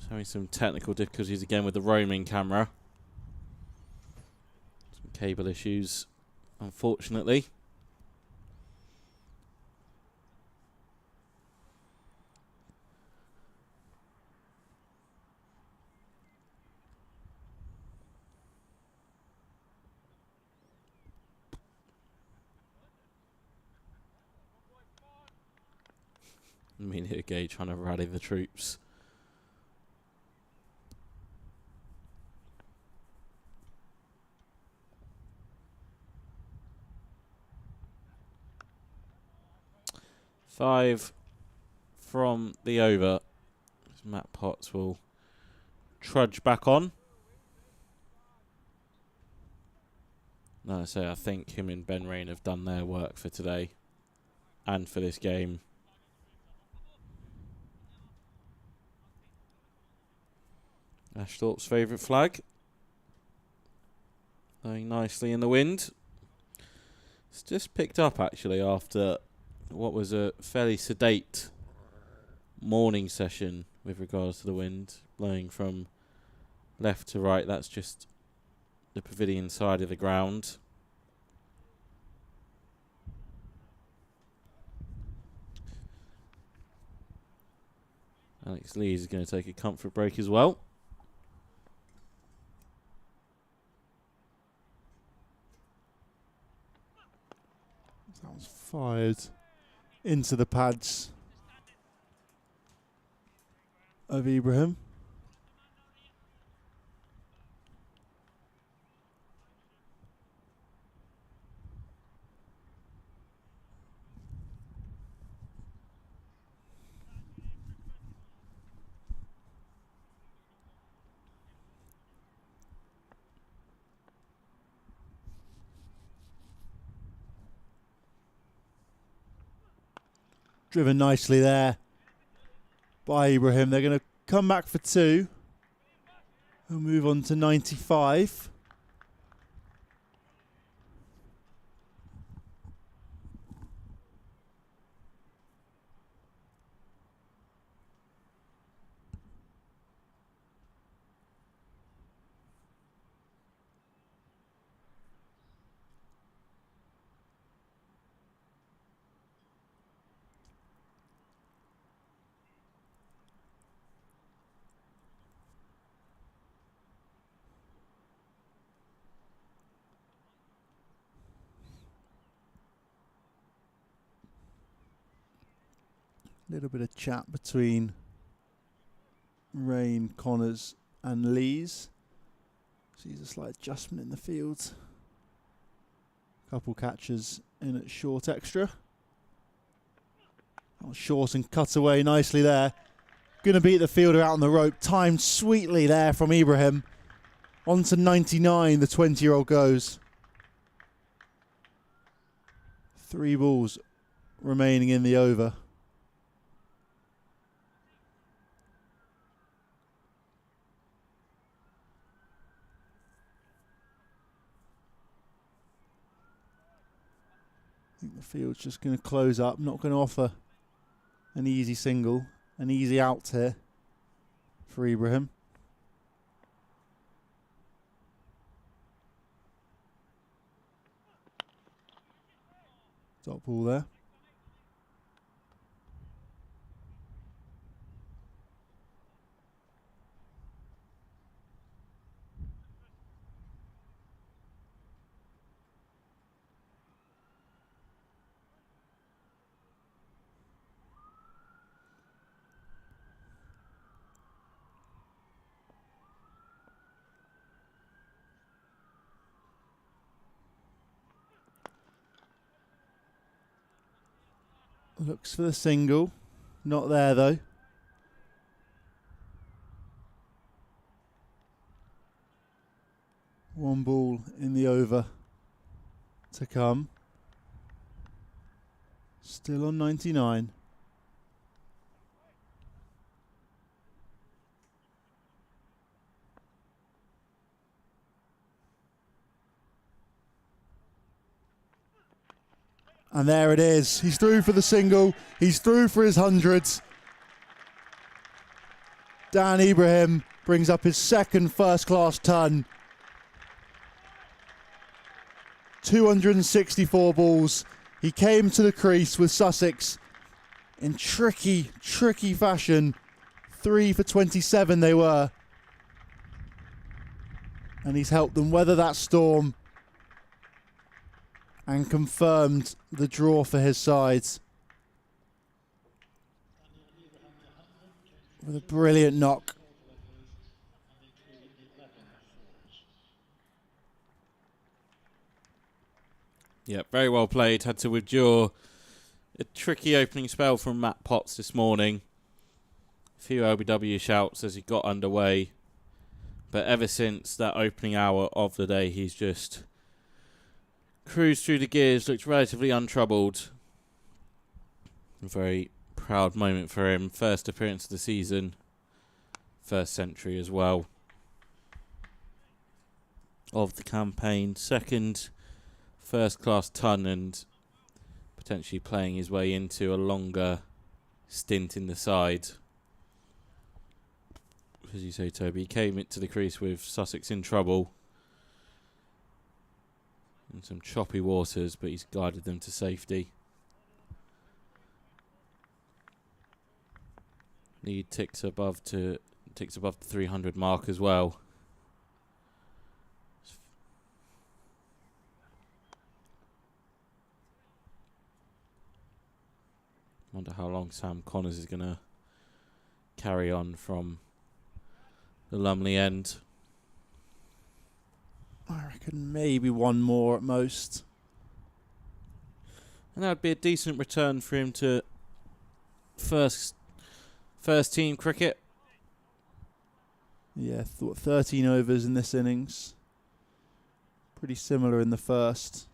Having some technical difficulties again with the roaming camera. Some cable issues, unfortunately. Media Gay trying to rally the troops. Five from the over. Matt Potts will trudge back on. No, so I think him and Ben Rain have done their work for today and for this game. Ashthorpe's favourite flag. Going nicely in the wind. It's just picked up actually after what was a fairly sedate morning session with regards to the wind. Blowing from left to right. That's just the pavilion side of the ground. Alex Lees is going to take a comfort break as well. Fired into the pads of Ibrahim. Driven nicely there by Ibrahim. They're going to come back for 2 and move on to 95. Little bit of chat between Rain, Connors and Lees. Sees a slight adjustment in the field. Couple catches in at short extra. Oh, short and cut away nicely there. Going to beat the fielder out on the rope. Timed sweetly there from Ibrahim. On to 99, the 20-year-old goes. 3 balls remaining in the over. I think the field's just going to close up, not going to offer an easy single, an easy out here for Ibrahim. Top ball there. Looks for the single. Not there though. One ball in the over to come. Still on 99. And there it is. He's through for the single. He's through for his hundreds. Dan Ibrahim brings up his second first-class ton. 264 balls. He came to the crease with Sussex in tricky fashion. 3 for 27 they were. And he's helped them weather that storm and confirmed the draw for his sides with a brilliant knock. Yeah, very well played. Had to endure a tricky opening spell from Matt Potts this morning. A few LBW shouts as he got underway. But ever since that opening hour of the day, he's just cruised through the gears, looked relatively untroubled. A very proud moment for him. First appearance of the season. First century as well of the campaign. Second first-class ton and potentially playing his way into a longer stint in the side. As you say, Toby, he came into the crease with Sussex in trouble. In some choppy waters, but he's guided them to safety. Lead ticks above the 300 mark as well. Wonder how long Sam Connors is going to carry on from the Lumley end. I reckon maybe one more at most. And that would be a decent return for him to first team cricket. Yeah, 13 overs in this innings. Pretty similar in the first.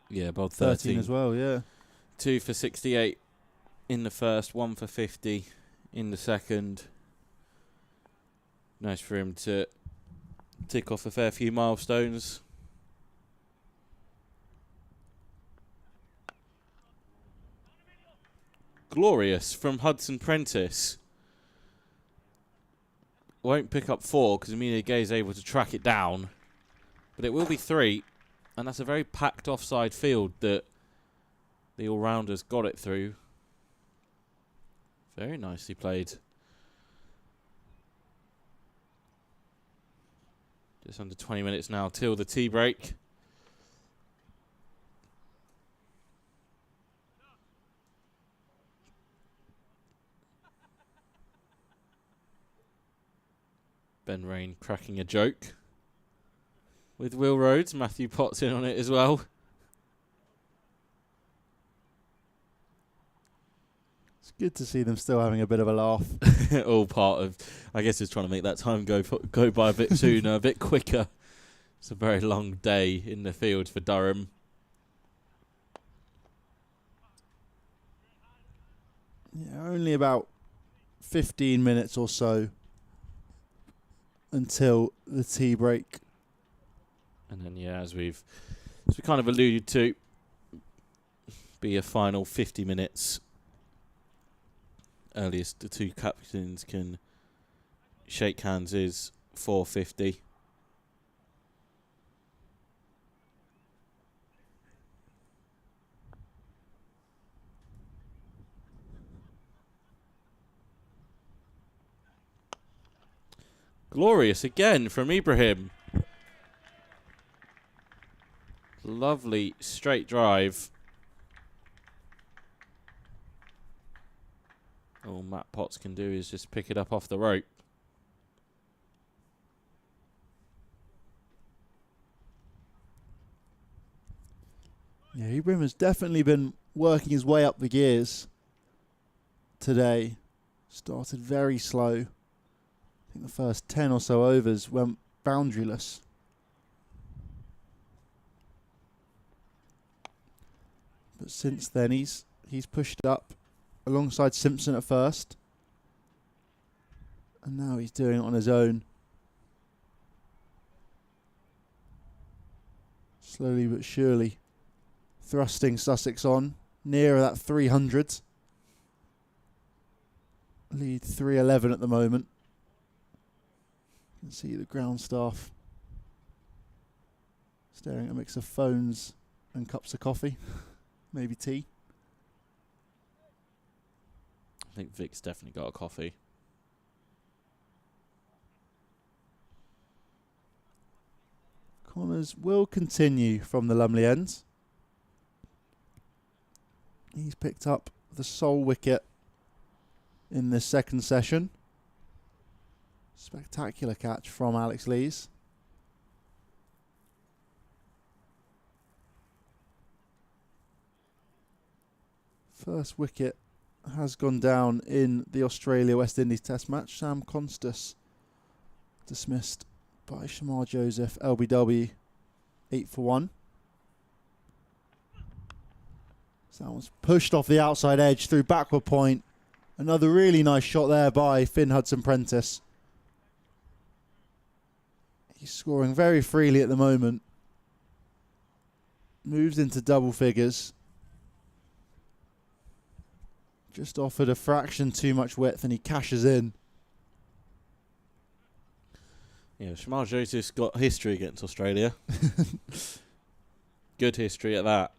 Yeah, about 13 as well, yeah. 2 for 68 in the first, 1 for 50 in the second. Nice for him to tick off a fair few milestones. Glorious from Hudson Prentice. Won't pick up 4 because Amelia Gay is able to track it down. But it will be 3. And that's a very packed offside field that the all-rounders got it through. Very nicely played. Just under 20 minutes now till the tea break. Ben Rain cracking a joke with Will Rhodes. Matthew Potts in on it as well. It's good to see them still having a bit of a laugh. All part of, I guess, is trying to make that time go by a bit sooner, a bit quicker. It's a very long day in the field for Durham. Yeah, only about 15 minutes or so until the tea break. And then, yeah, as we kind of alluded to, be a final 50 minutes. Earliest the two captains can shake hands is 4:50. Glorious again from Ibrahim. Lovely straight drive. All Matt Potts can do is just pick it up off the rope. Yeah, Ibrahim has definitely been working his way up the gears today. Started very slow. I think the first 10 or so overs went boundaryless. But since then he's pushed up alongside Simpson at first. And now he's doing it on his own. Slowly but surely thrusting Sussex on. Nearer that 300. Lead 311 at the moment. You can see the ground staff staring at a mix of phones and cups of coffee. Maybe tea. I think Vic's definitely got a coffee. Connors will continue from the Lumley end. He's picked up the sole wicket in this second session. Spectacular catch from Alex Lees. First wicket has gone down in the Australia-West Indies Test match. Sam Constas dismissed by Shamar Joseph, LBW, 8 for 1. So that was pushed off the outside edge through backward point. Another really nice shot there by Finn Hudson-Prentice. He's scoring very freely at the moment. Moves into double figures. Just offered a fraction too much width and he cashes in. Yeah, Shamar Joseph's got history against Australia. Good history at that.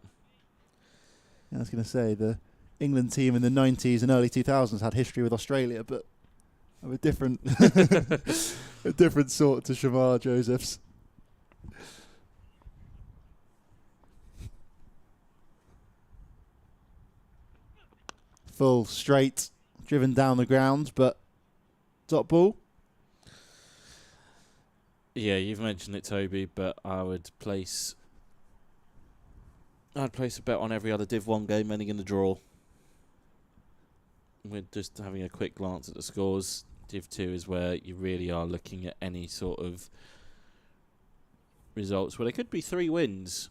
I was going to say, the England team in the 90s and early 2000s had history with Australia, but of a different, a different sort to Shamar Joseph's. full straight, driven down the ground, but dot ball. Yeah, you've mentioned it, Toby, but I'd place a bet on every other Div 1 game ending in the draw. We're just having a quick glance at the scores. Div 2 is where you really are looking at any sort of results where there could be 3 wins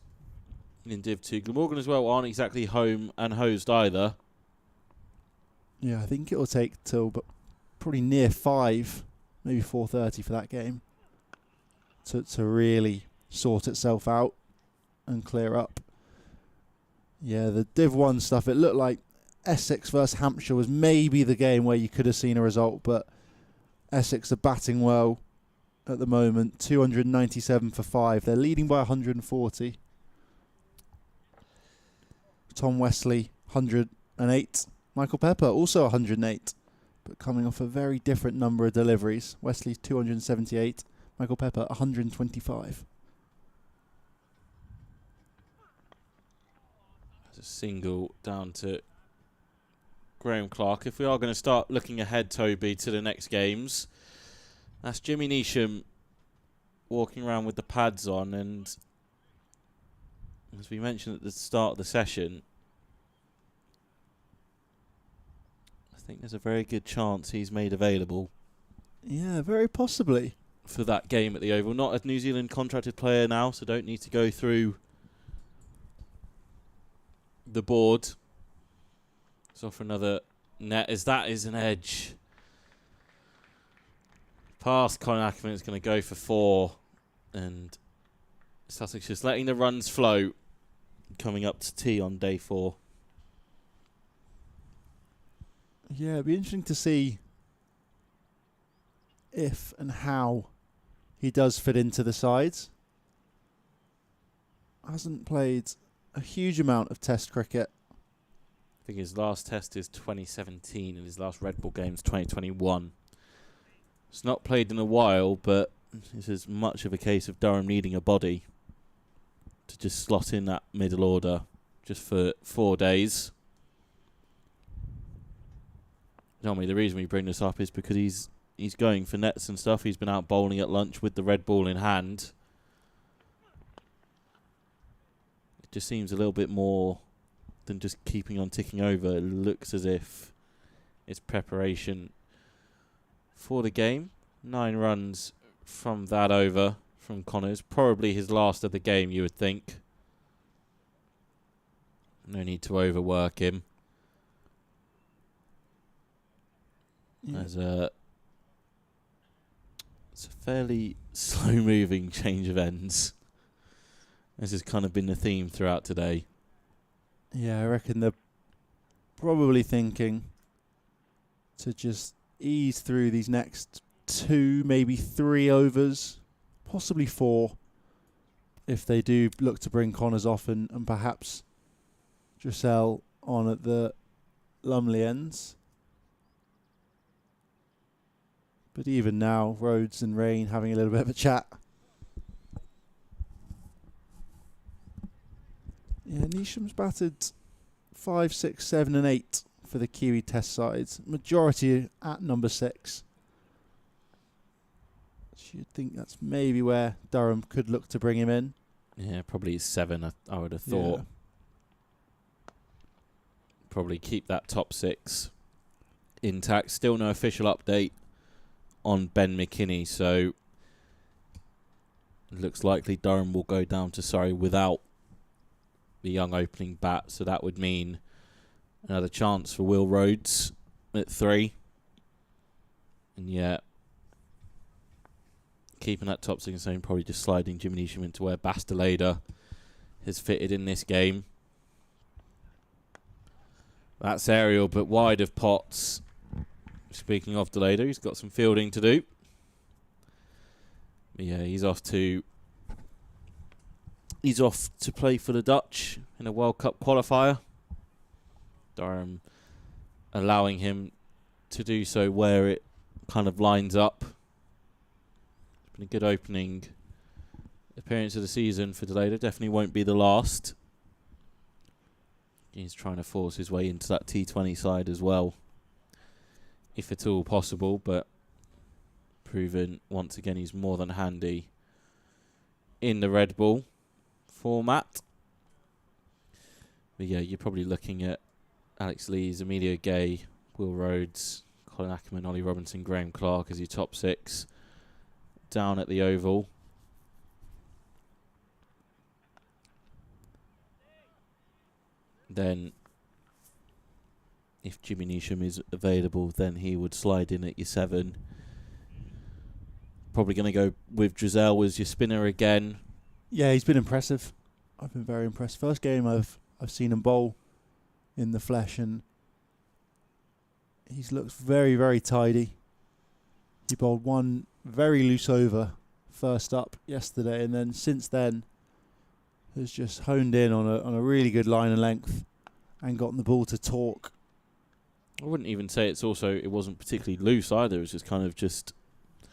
in Div 2. Glamorgan as well aren't exactly home and hosed either. Yeah, I think it'll take till probably near 5, maybe 4:30 for that game to really sort itself out and clear up. Yeah, the Div 1 stuff, it looked like Essex versus Hampshire was maybe the game where you could have seen a result, but Essex are batting well at the moment, 297 for 5. They're leading by 140. Tom Wesley, 108. Michael Pepper, also 108, but coming off a very different number of deliveries. Wesley's 278, Michael Pepper, 125. There's a single down to Graham Clark. If we are going to start looking ahead, Toby, to the next games, that's Jimmy Neesham walking around with the pads on, and as we mentioned at the start of the session, I think there's a very good chance he's made available. Yeah, very possibly. For that game at the Oval. Not a New Zealand contracted player now, so don't need to go through the board. It's off for another net, as that is an edge. Past Colin Ackerman is going to go for 4, and Sussex just letting the runs flow, coming up to tee on day 4. Yeah, it'd be interesting to see if and how he does fit into the sides. Hasn't played a huge amount of Test cricket. I think his last test is 2017 and his last Red Bull game is 2021. It's not played in a while, but it's as much of a case of Durham needing a body to just slot in that middle order just for 4 days. Tell me, the reason we bring this up is because he's going for nets and stuff. He's been out bowling at lunch with the red ball in hand. It just seems a little bit more than just keeping on ticking over. It looks as if it's preparation for the game. 9 runs from that over from Connors. Probably his last of the game, you would think. No need to overwork him. Yeah. It's a fairly slow-moving change of ends. This has kind of been the theme throughout today. Yeah, I reckon they're probably thinking to just ease through these next 2, maybe 3 overs, possibly 4, if they do look to bring Connors off and perhaps Dressel on at the Lumley ends. But even now, Rhodes and Rain having a little bit of a chat. Yeah, Neesham's batted 5, 6, 7 and 8 for the Kiwi Test sides. Majority at number 6. You'd think that's maybe where Durham could look to bring him in. Yeah, probably 7, I would have thought. Yeah. Probably keep that top 6 intact. Still no official update on Ben McKinney, so it looks likely Durham will go down to Surrey without the young opening bat, so that would mean another chance for Will Rhodes at 3. And yeah, keeping that top 6 and probably just sliding Jimmy Neesham into where Basteleda has fitted in this game. That's aerial, but wide of Potts. Speaking of Deleda, he's got some fielding to do. But yeah, he's off to play for the Dutch in a World Cup qualifier. Durham allowing him to do so where it kind of lines up. It's been a good opening appearance of the season for Deleda. Definitely won't be the last. He's trying to force his way into that T20 side as well, if at all possible, but proven once again he's more than handy in the red ball format. But yeah, you're probably looking at Alex Lees, Emilio Gay, Will Rhodes, Colin Ackerman, Ollie Robinson, Graham Clark as your top 6 down at the Oval. Then, if Jimmy Neesham is available, then he would slide in at your 7. Probably going to go with Drizel as your spinner again. Yeah, he's been impressive. I've been very impressed. First game I've seen him bowl in the flesh, and he's looked very, very tidy. He bowled one very loose over first up yesterday, and then since then has just honed in on a really good line and length and gotten the ball to talk. I wouldn't even say it wasn't particularly loose either. It was just kind of It's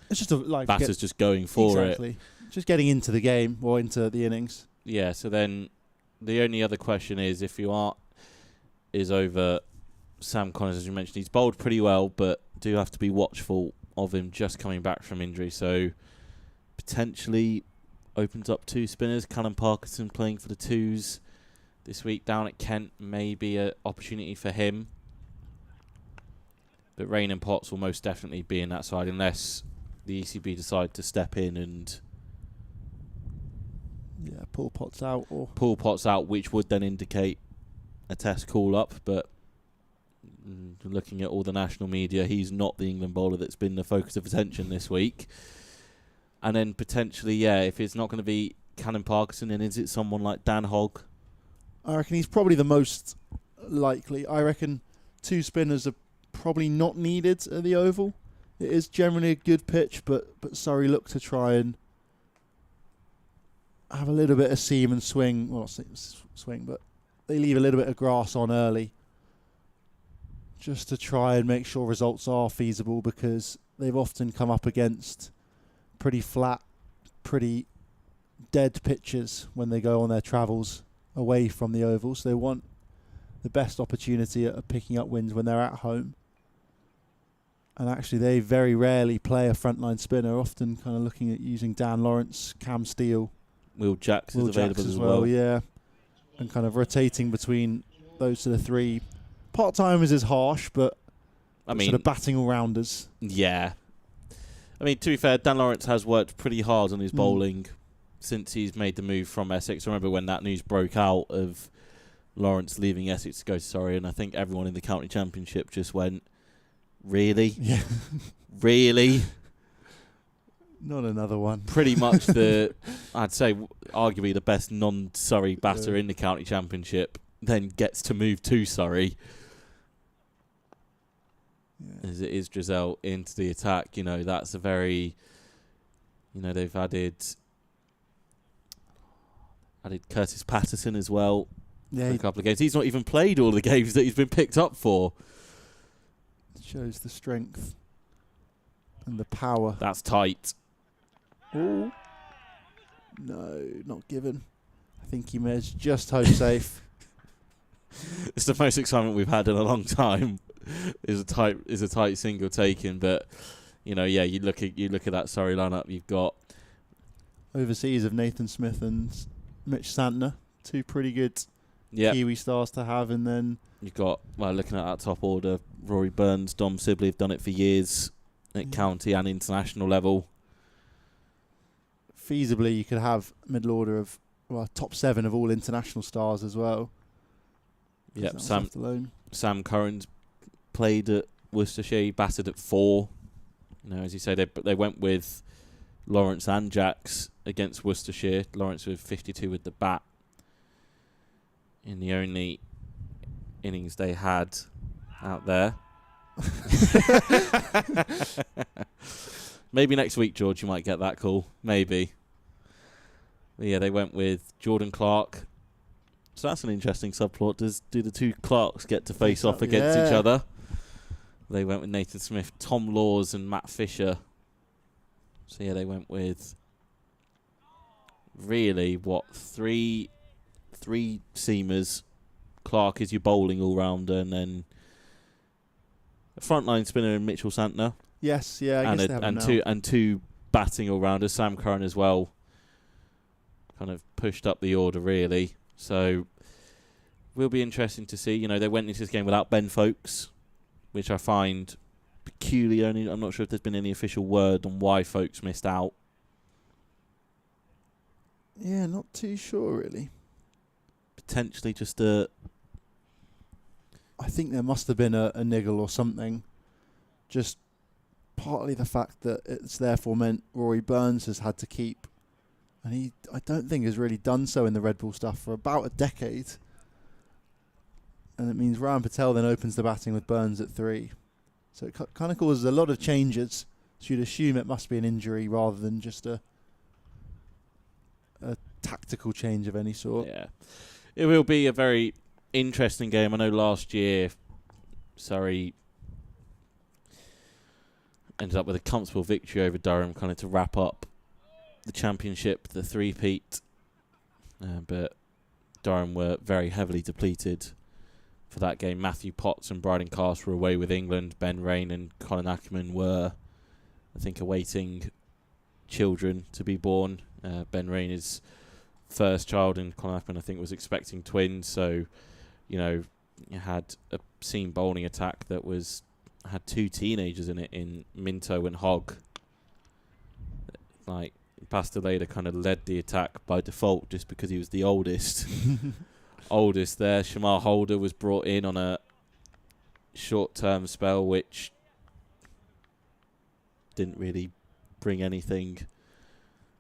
just like batters just going for it. Just getting into the game or into the innings. Yeah, so then the only other question is if you is over Sam Connors, as you mentioned. He's bowled pretty well, but do have to be watchful of him just coming back from injury. So potentially opens up 2 spinners. Callum Parkinson playing for the 2s this week down at Kent. May be an opportunity for him. But Rain and Potts will most definitely be in that side unless the ECB decide to step in and pull Potts out. Pull Potts out, which would then indicate a test call-up. But looking at all the national media, he's not the England bowler that's been the focus of attention this week. And then potentially, if it's not going to be Callum Parkinson, then is it someone like Dan Hogg? I reckon he's probably the most likely. I reckon 2 spinners are probably not needed at the Oval. It is generally a good pitch, but Surrey look to try and have a little bit of seam and swing. Well, not swing, but they leave a little bit of grass on early just to try and make sure results are feasible, because they've often come up against pretty flat, pretty dead pitches when they go on their travels away from the Oval. So they want the best opportunity at picking up wins when they're at home. And actually they very rarely play a frontline spinner, often kind of looking at using Dan Lawrence, Cam Steele. Will Jacks is available as well. Yeah. And kind of rotating between those sort of 3. Part-timers is harsh, but sort of batting all-rounders. Yeah. I mean, to be fair, Dan Lawrence has worked pretty hard on his bowling since he's made the move from Essex. I remember when that news broke out of Lawrence leaving Essex to go to Surrey, and I think everyone in the county championship just went, really? Yeah. Really? Not another one. Pretty much I'd say, arguably the best non-Surrey batter in the county championship then gets to move to Surrey. As it is Drizel into the attack. That's a very, they've added Curtis Patterson as well for a couple of games. He's not even played all the games that he's been picked up for. Shows the strength and the power. That's tight. Oh. No, not given. I think he may have just home safe. It's the most excitement we've had in a long time. Is a tight single taken, but you look at that Surrey lineup. You've got overseas of Nathan Smith and Mitch Santner, 2 pretty good Kiwi stars to have, and then you've got looking at that top order, Rory Burns, Dom Sibley have done it for years at county and international level. Feasibly, you could have middle order of top 7 of all international stars as well. Yep, Sam Curran's played at Worcestershire, he batted at 4. As you say, they went with Lawrence and Jacks against Worcestershire. Lawrence with 52 with the bat in the only innings they had out there. Maybe next week, George, you might get that call. Maybe. But yeah, they went with Jordan Clark. So that's an interesting subplot. Do the 2 Clarks get to face off against each other? They went with Nathan Smith, Tom Laws and Matt Fisher. So yeah, they went with really 3 seamers Clark is your bowling all-rounder, and then a frontline spinner in Mitchell Santner. Yes, yeah, I guess they have him now. and two batting all-rounders, Sam Curran as well. Kind of pushed up the order, really. So, will be interesting to see. You know, they went into this game without Ben Folkes, which I find peculiar. I'm not sure if there's been any official word on why Folkes missed out. Yeah, not too sure, really. Potentially just a... I think there must have been a niggle or something. Just partly the fact that it's therefore meant Rory Burns has had to keep. And he, I don't think, has really done so in the Red Bull stuff for about a decade. And it means Ryan Patel then opens the batting with Burns at 3. So it kind of causes a lot of changes. So you'd assume it must be an injury rather than just a tactical change of any sort. Yeah. It will be a very interesting game. I know last year Surrey ended up with a comfortable victory over Durham, kind of to wrap up the championship, the three-peat. But Durham were very heavily depleted for that game. Matthew Potts and Bryden Cast were away with England. Ben Rain and Colin Ackerman were, I think, awaiting children to be born. Ben Rain is first child, and Colin Ackerman, I think, was expecting twins. So, you know, you had a seam bowling attack that had two teenagers in it, in Minto and Hogg. Like, Pasteleda kind of led the attack by default just because he was the oldest. Oldest there. Shamar Holder was brought in on a short-term spell, which didn't really bring anything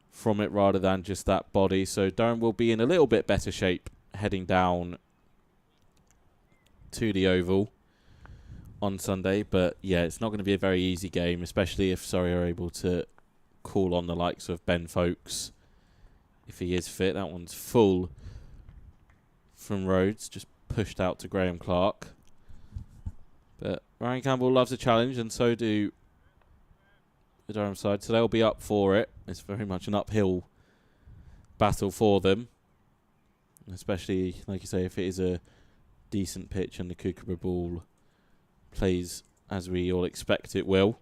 from it rather than just that body. So Durham will be in a little bit better shape heading down to the Oval on Sunday. But yeah, it's not going to be a very easy game, especially if Surrey are able to call on the likes of Ben Folkes if he is fit. That one's full from Rhodes, just pushed out to Graham Clark. But Ryan Campbell loves a challenge, and so do the Durham side, so they'll be up for it. It's very much an uphill battle for them, especially, like you say, if it is a decent pitch and the Kookaburra ball plays as we all expect it will.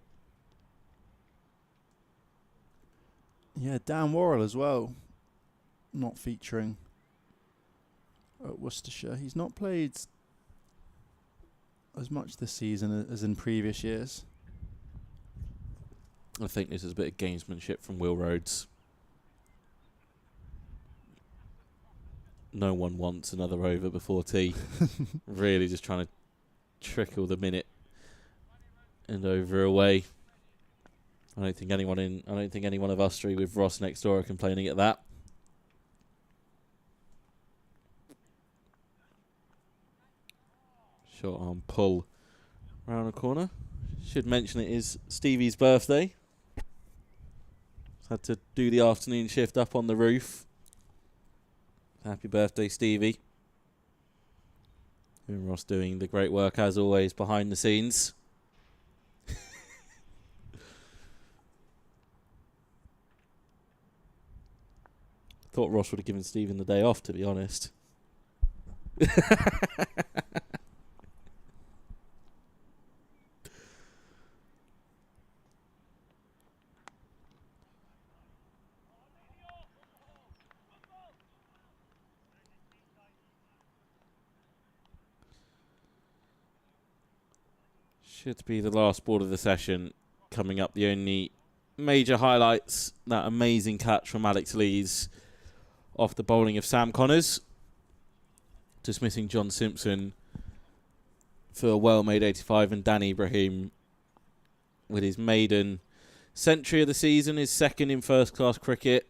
Yeah, Dan Worrell as well, not featuring at Worcestershire. He's not played as much this season as in previous years. I think this is a bit of gamesmanship from Will Rhodes. No one wants another over before tea. Really just trying to trickle the minute and over away. I don't think anyone of us three with Ross next door are complaining at that. Short arm pull round the corner. Should mention it is Stevie's birthday. Had to do the afternoon shift up on the roof. Happy birthday, Stevie. And Ross doing the great work as always behind the scenes. Thought Ross would have given Stephen the day off, to be honest. Should be the last ball of the session coming up. The only major highlights, that amazing catch from Alex Lees off the bowling of Sam Connors, dismissing John Simpson for a well-made 85, and Danny Ibrahim with his maiden century of the season, his second in first-class cricket,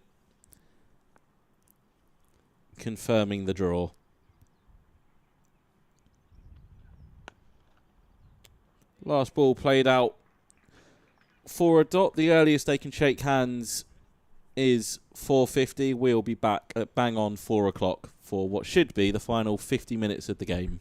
confirming the draw. Last ball played out for a dot. The earliest they can shake hands is 4:50. We'll be back at bang on 4 o'clock for what should be the final 50 minutes of the game.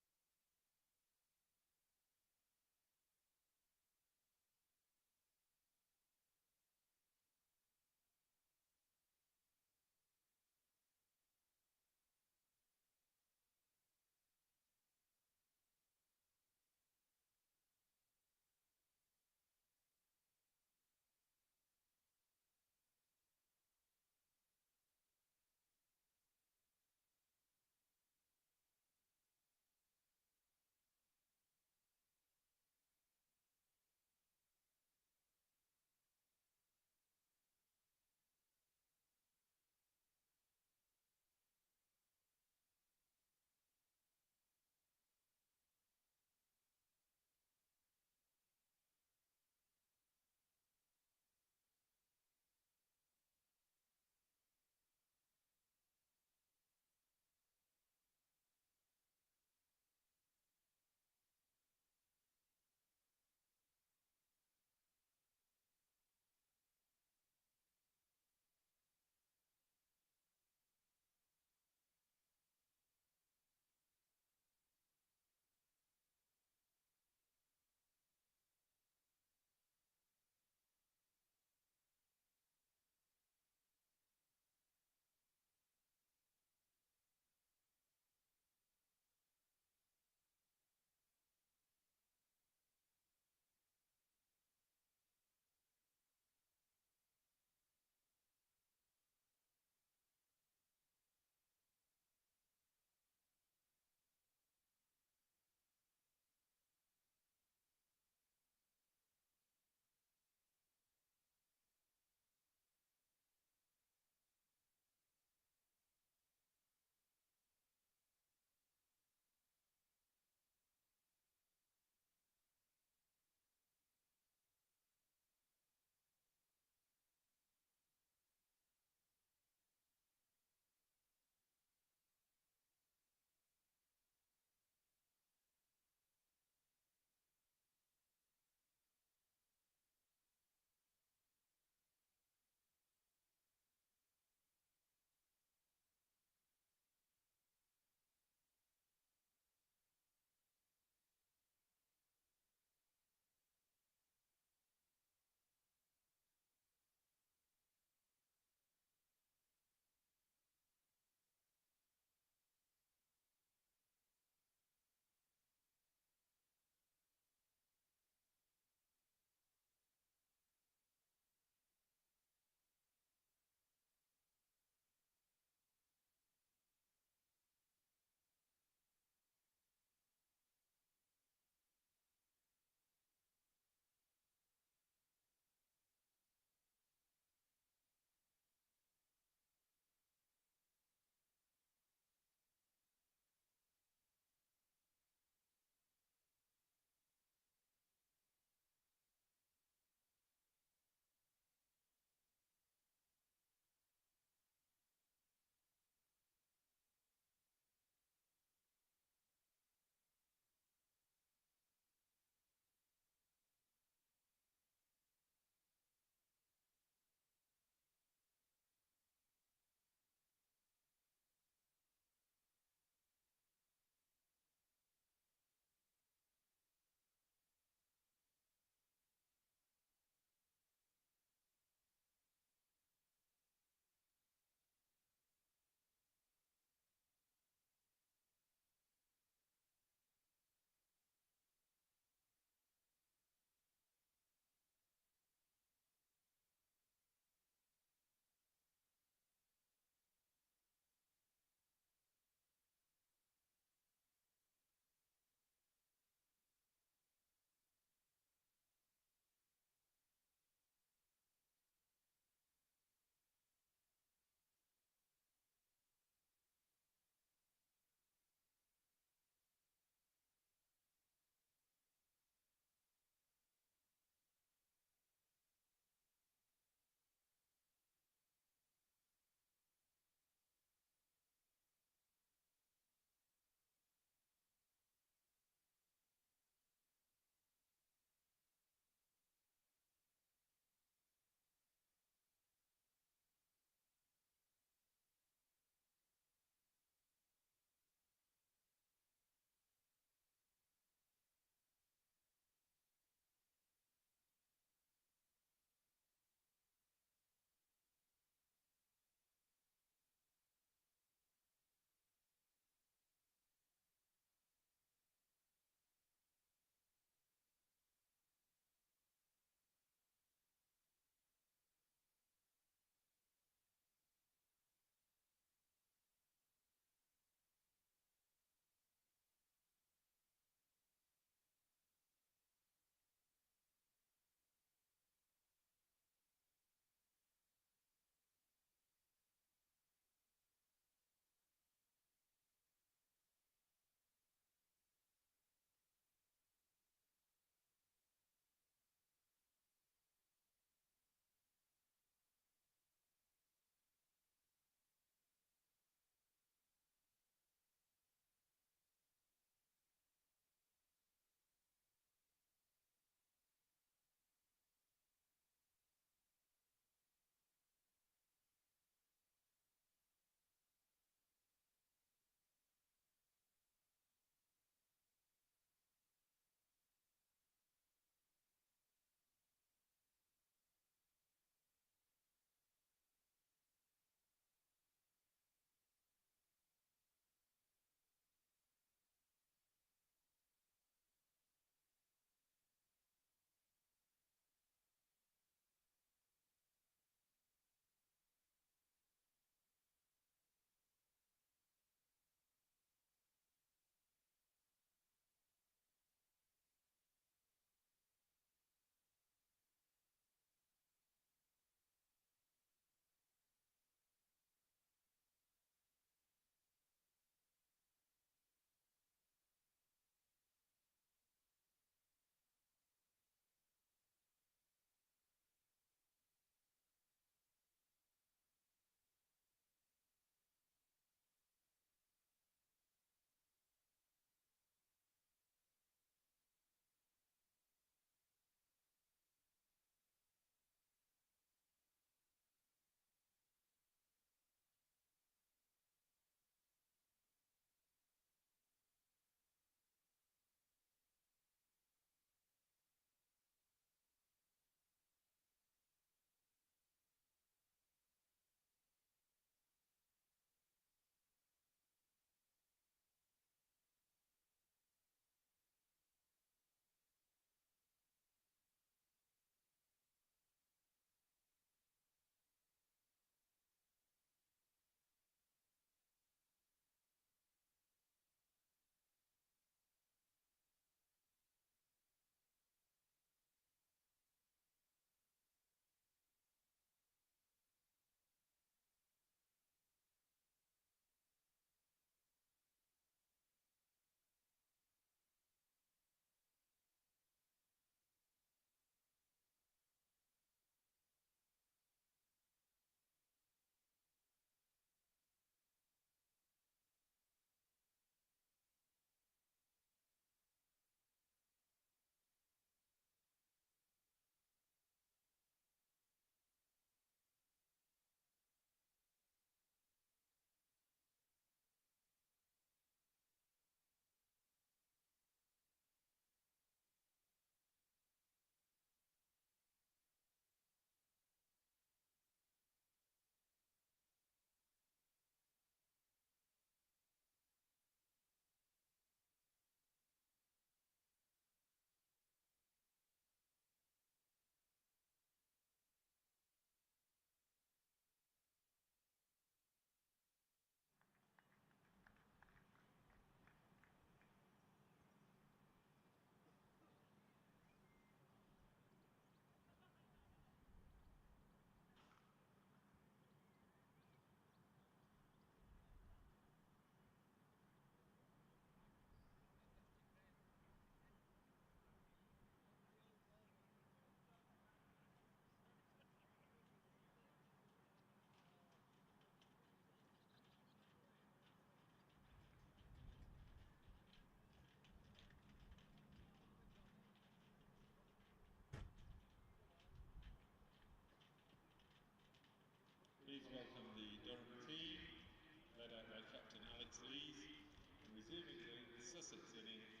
Resuming the Sussex innings,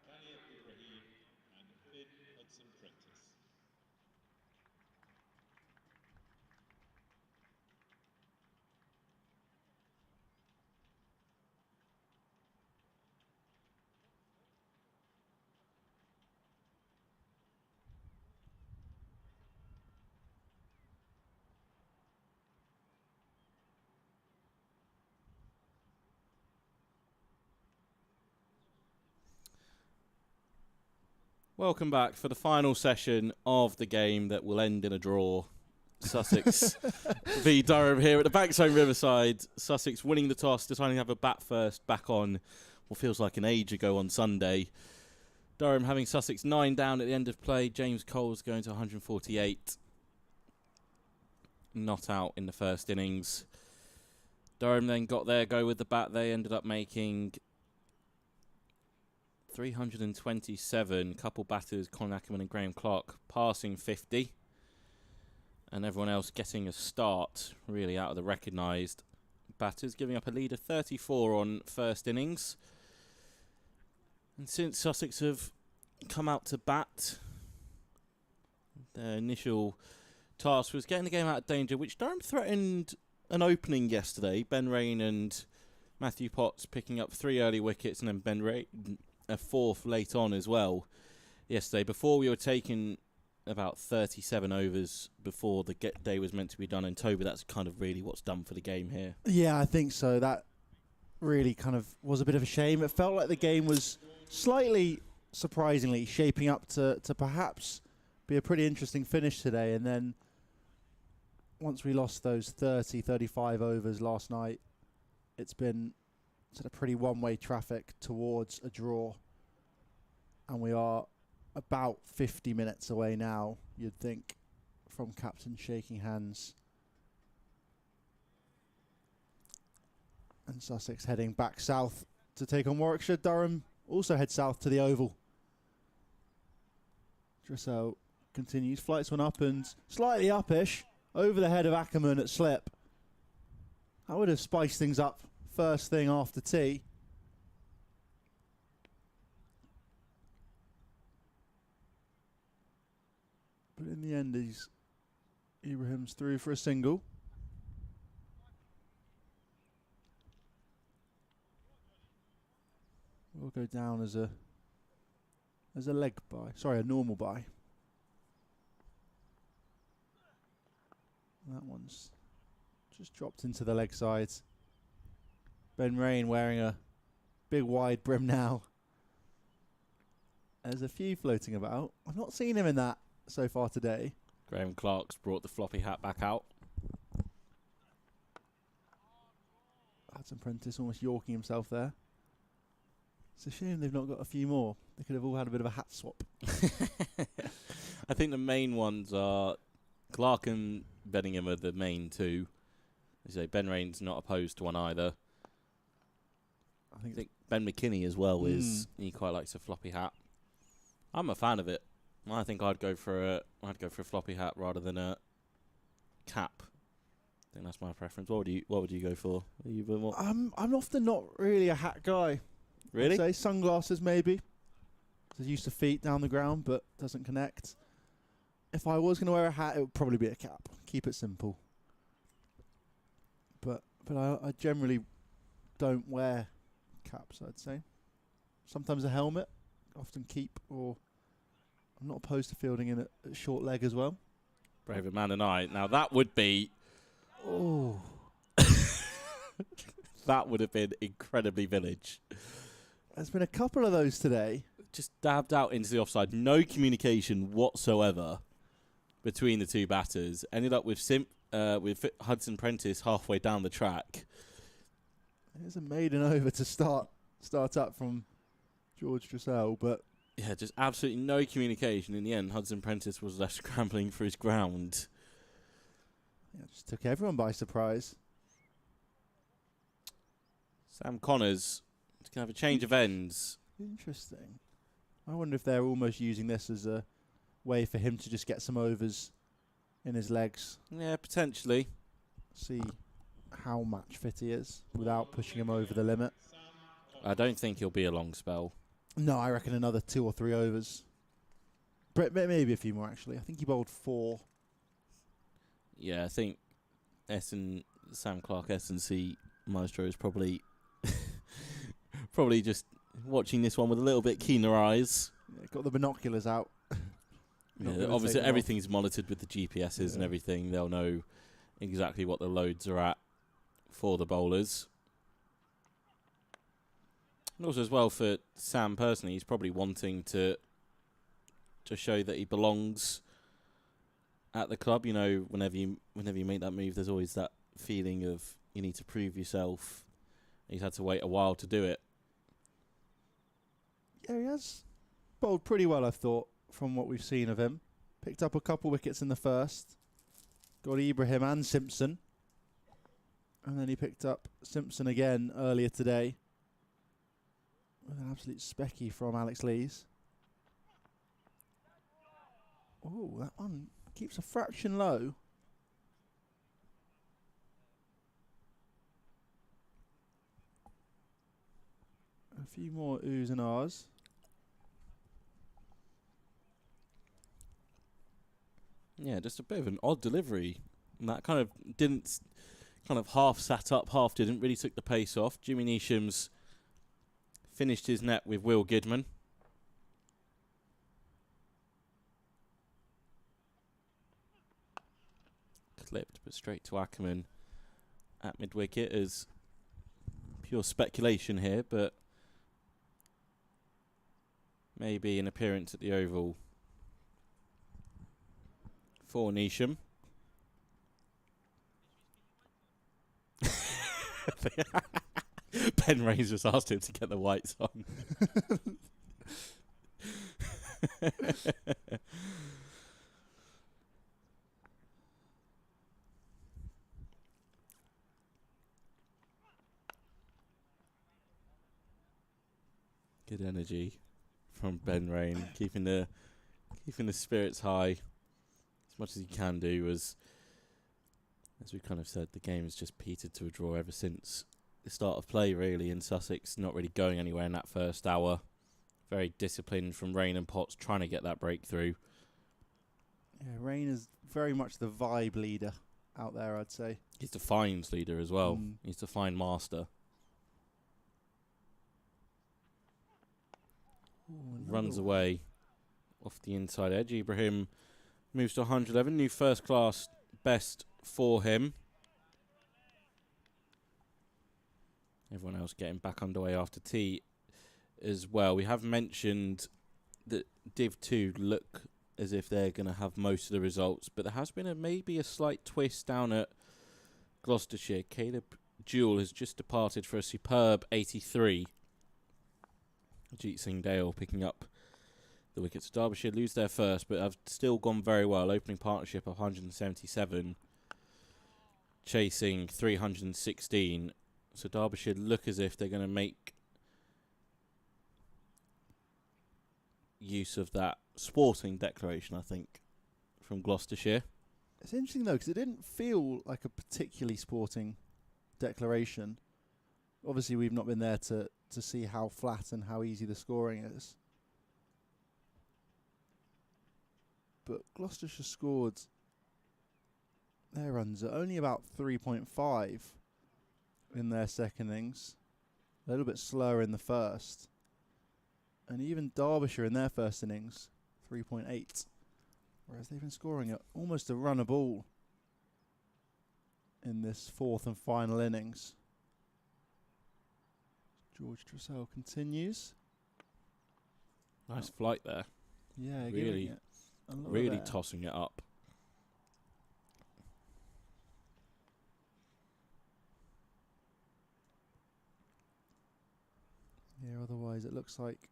Ibrahim and Finn Hudson-Prentice. Welcome back for the final session of the game that will end in a draw. Sussex v Durham here at the Banks Homes Riverside. Sussex winning the toss, deciding to have a bat first, back on what feels like an age ago on Sunday. Durham having Sussex 9 down at the end of play. James Cole's going to 148. Not out in the first innings. Durham then got their go with the bat. They ended up making 327. Couple batters, Colin Ackerman and Graham Clark, passing 50. And everyone else getting a start, really, out of the recognised batters, giving up a lead of 34 on first innings. And since Sussex have come out to bat, their initial task was getting the game out of danger, which Durham threatened an opening yesterday. Ben Rain and Matthew Potts picking up 3 early wickets, and then Ben Rain a 4th late on as well yesterday. Before we were taking about 37 overs before the day was meant to be done in Toba. That's kind of really what's done for the game here. Yeah, I think so. That really kind of was a bit of a shame. It felt like the game was slightly, surprisingly, shaping up to perhaps be a pretty interesting finish today. And then once we lost those 30, 35 overs last night, it's been sort of pretty one-way traffic towards a draw. And we are about 50 minutes away now, you'd think, from captain shaking hands. And Sussex heading back south to take on Warwickshire. Durham also head south to the Oval. Dressel continues, flights one up and slightly uppish over the head of Ackerman at slip. That would have spiced things up first thing after tea. But in the end, Ibrahim's through for a single. Will go down as a leg bye. Sorry, a normal bye. That one's just dropped into the leg side. Ben Rain wearing a big wide brim now. There's a few floating about. I've not seen him in that so far today. Graham Clark's brought the floppy hat back out. Hudson-Prentice almost yorking himself there. It's a shame they've not got a few more. They could have all had a bit of a hat swap. I think the main ones are Clark and Bellingham are the main two. As you say, Ben Rain's not opposed to one either. I think Ben McKinney as well is. He quite likes a floppy hat. I'm a fan of it. I think I'd go for a floppy hat rather than a cap. I think that's my preference. What would you go for? I'm often not really a hat guy. Really? I'd say sunglasses maybe. There's used to feet down the ground, but doesn't connect. If I was going to wear a hat, it would probably be a cap. Keep it simple. But I generally don't wear caps, I'd say. Sometimes a helmet, often keep, or I'm not opposed to fielding in a short leg as well. Braver man than I. Now that would be... Oh. That would have been incredibly village. There's been a couple of those today. Just dabbed out into the offside. No communication whatsoever between the two batters. Ended up with Hudson-Prentice halfway down the track. There's a maiden over to start up from George Dressel, but... Yeah, just absolutely no communication. In the end, Hudson-Prentice was left scrambling for his ground. Yeah, just took everyone by surprise. Sam Connors is going to have a change of ends. Interesting. I wonder if they're almost using this as a way for him to just get some overs in his legs. Yeah, potentially. See how match fit he is without pushing him over the limit. I don't think he'll be a long spell. No, I reckon another 2 or 3 overs. Maybe a few more, actually. I think he bowled 4. Yeah, I think Sam Clark S&C Maestro is probably probably just watching this one with a little bit keener eyes. Yeah, got the binoculars out. Yeah, obviously, everything's monitored with the GPSs and everything. They'll know exactly what the loads are at for the bowlers. And also, as well, for Sam personally, he's probably wanting to show that he belongs at the club. You know, whenever you make that move, there's always that feeling of you need to prove yourself. He's had to wait a while to do it. Yeah, he has bowled pretty well, I've thought, from what we've seen of him. Picked up a couple wickets in the first. Got Ibrahim and Simpson. And then he picked up Simpson again earlier today. With an absolute specky from Alex Lees. Oh, that one keeps a fraction low. A few more oohs and ahs. Yeah, just a bit of an odd delivery. And that kind of didn't, kind of half sat up, half didn't, really took the pace off. Jimmy Neesham's finished his net with Will Gidman. Clipped, but straight to Ackerman at mid-wicket as pure speculation here, but maybe an appearance at the Oval for Neesham. Ben Raines just asked him to get the whites on. Good energy from Ben Rain, keeping the spirits high as much as he can do. As we kind of said, the game has just petered to a draw ever since the start of play, really, in Sussex, not really going anywhere in that first hour. Very disciplined from Rain and Potts, trying to get that breakthrough. Yeah, Rain is very much the vibe leader out there, I'd say. He's the fines leader as well. He's the fine master. Ooh, Runs away off the inside edge. Ibrahim moves to 111. New first class best for him. Everyone else getting back underway after tea as well. We have mentioned that Div 2 look as if they're going to have most of the results, but there has been maybe a slight twist down at Gloucestershire. Caleb Jewell has just departed for a superb 83. Jeet Singh Dale picking up the wickets. Derbyshire lose their first, but have still gone very well. Opening partnership of 177, chasing 316. So Derbyshire look as if they're going to make use of that sporting declaration, I think, from Gloucestershire. It's interesting, though, because it didn't feel like a particularly sporting declaration. Obviously, we've not been there to see how flat and how easy the scoring is. But Gloucestershire scored their runs at only about 3.5 in their second innings. A little bit slower in the first. And even Derbyshire in their first innings, 3.8. Whereas they've been scoring at almost a run a ball in this fourth and final innings. George Trussell continues. Nice flight there. Yeah, Really, giving it a lot really there. tossing it up. Yeah, otherwise it looks like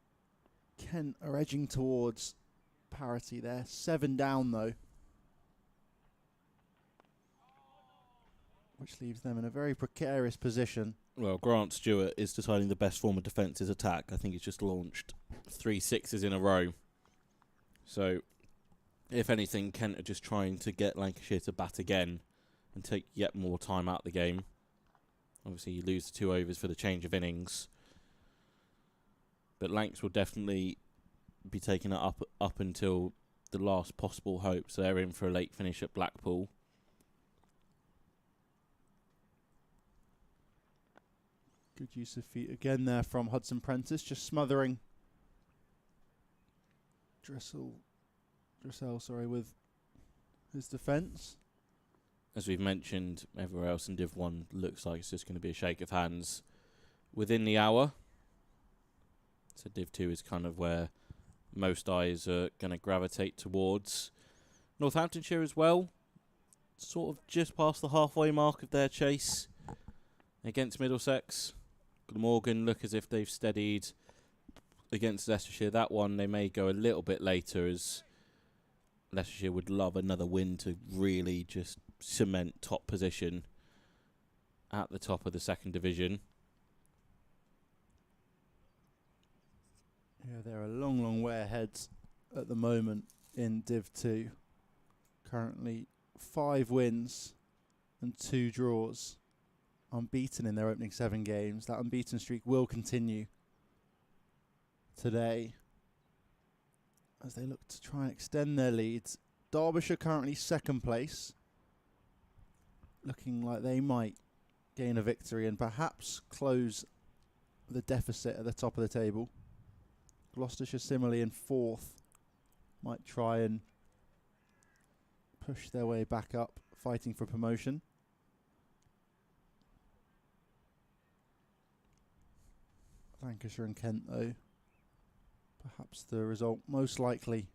Kent are edging towards parity there. 7 down, though. Which leaves them in a very precarious position. Well, Grant Stewart is deciding the best form of defence is attack. I think he's just launched 3 sixes in a row. So, if anything, Kent are just trying to get Lancashire to bat again and take yet more time out of the game. Obviously, you lose the 2 overs for the change of innings. But Lancs will definitely be taking it up until the last possible hope. So they're in for a late finish at Blackpool. Good use of feet again there from Hudson Prentice, just smothering Dressel, with his defence. As we've mentioned, everywhere else in Div 1 looks like it's just going to be a shake of hands within the hour. So Div 2 is kind of where most eyes are going to gravitate towards. Northamptonshire as well, sort of just past the halfway mark of their chase against Middlesex. Glamorgan look as if they've steadied against Leicestershire. That one they may go a little bit later, as Leicestershire would love another win to really just cement top position at the top of the second division. Yeah, they're a long, long way ahead at the moment in Div 2. Currently 5 wins and 2 draws. Unbeaten in their opening 7 games. That unbeaten streak will continue today as they look to try and extend their leads. Derbyshire currently second place, looking like they might gain a victory and perhaps close the deficit at the top of the table. Gloucestershire similarly in 4th, might try and push their way back up, fighting for promotion. Lancashire and Kent, though, perhaps the result most likely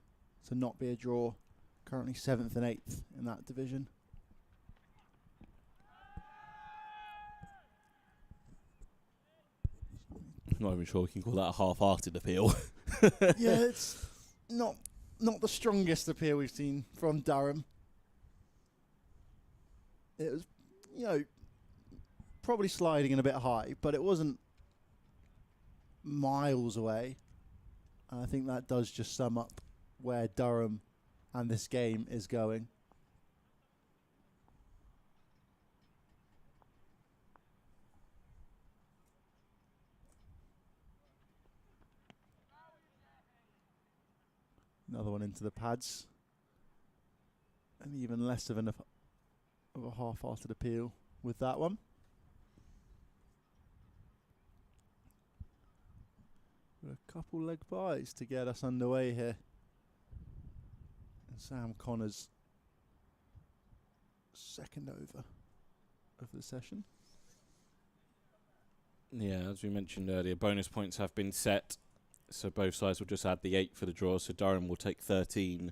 to not be a draw. Currently 7th and 8th in that division. Not even sure we can call that a half-hearted appeal. Yeah, it's not the strongest appeal we've seen from Durham. It was, probably sliding in a bit high, but it wasn't miles away. And I think that does just sum up where Durham and this game is going. Another one into the pads. And even less of a half-hearted appeal with that one. With a couple leg byes to get us underway here. And Sam Connor's second over of the session. Yeah, as we mentioned earlier, bonus points have been set. So both sides will just add the 8 for the draw. So Durham will take 13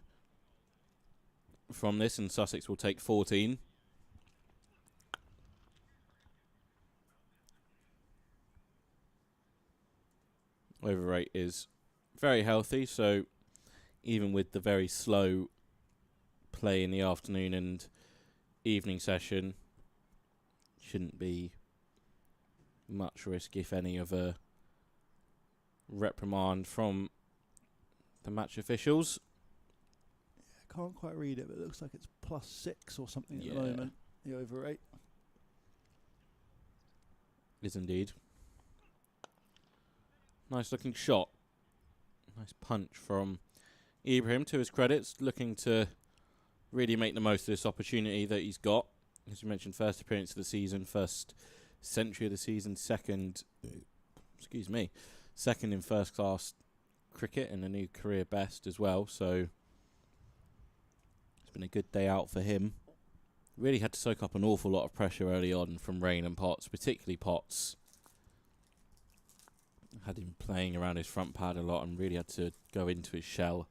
from this, and Sussex will take 14. Over rate is very healthy, so even with the very slow play in the afternoon and evening session, shouldn't be much risk, if any, of a reprimand from the match officials. I can't quite read it, but it looks like it's +6 or something at the moment, the over rate. Is indeed. Nice looking shot. Nice punch from Ibrahim, to his credits, looking to really make the most of this opportunity that he's got. As you mentioned, first appearance of the season, first century of the season, second in first class cricket and a new career best as well. So it's been a good day out for him. Really had to soak up an awful lot of pressure early on from Rain and Potts, particularly Potts. Had him playing around his front pad a lot and really had to go into his shell.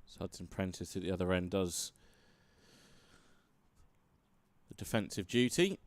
So Hudson Prentice at the other end does the defensive duty.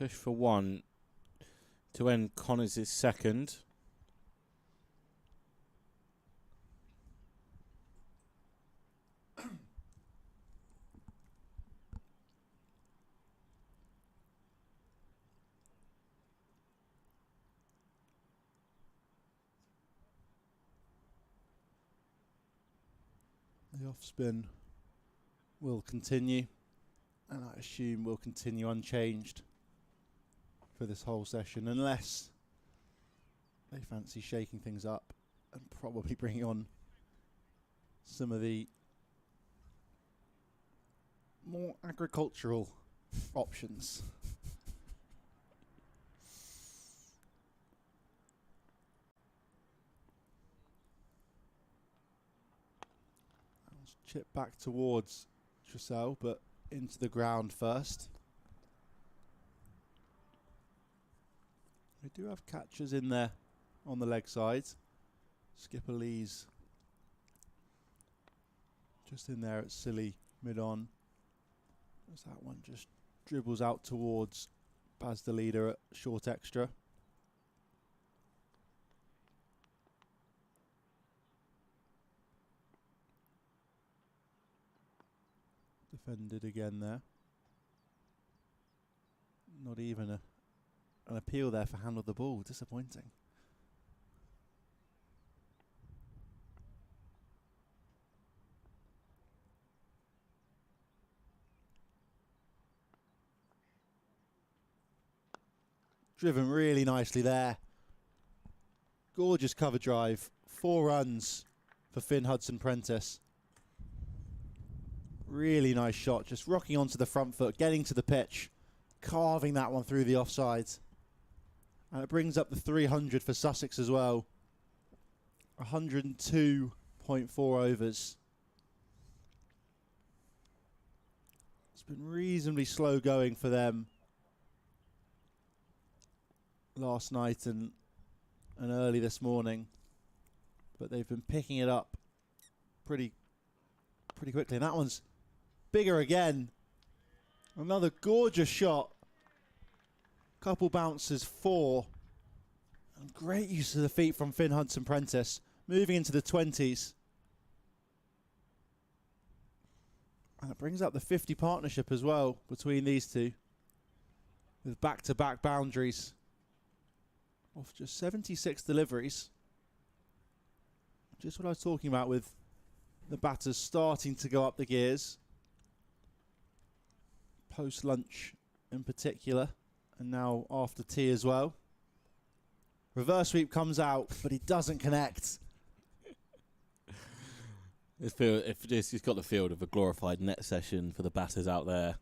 push for one to end Connors' second. The off spin will continue, and I assume will continue unchanged for this whole session, unless they fancy shaking things up and probably bringing on some of the more agricultural options. Chip back towards Trussell, but into the ground first. We do have catchers in there on the leg side. Skipper Lee's just in there at silly mid-on. As that one just dribbles out towards Baz the leader at short extra. Defended again there. Not even an appeal there for handle the ball. Disappointing. Driven really nicely there. Gorgeous cover drive. 4 runs for Finn Hudson-Prentice. Really nice shot, just rocking onto the front foot, getting to the pitch, carving that one through the offside. And it brings up the 300 for Sussex as well. 102.4 overs. It's been reasonably slow going for them last night and early this morning. But they've been picking it up pretty quickly. And that one's bigger again. Another gorgeous shot. Couple bounces, 4. And great use of the feet from Finn Hudson-Prentice. Moving into the 20s. And it brings up the 50 partnership as well between these two. With back-to-back boundaries. Off just 76 deliveries. Just what I was talking about with the batters starting to go up the gears. Post-lunch in particular, and now after tea as well. Reverse sweep comes out, but he doesn't connect. He's got the feel of a glorified net session for the batters out there.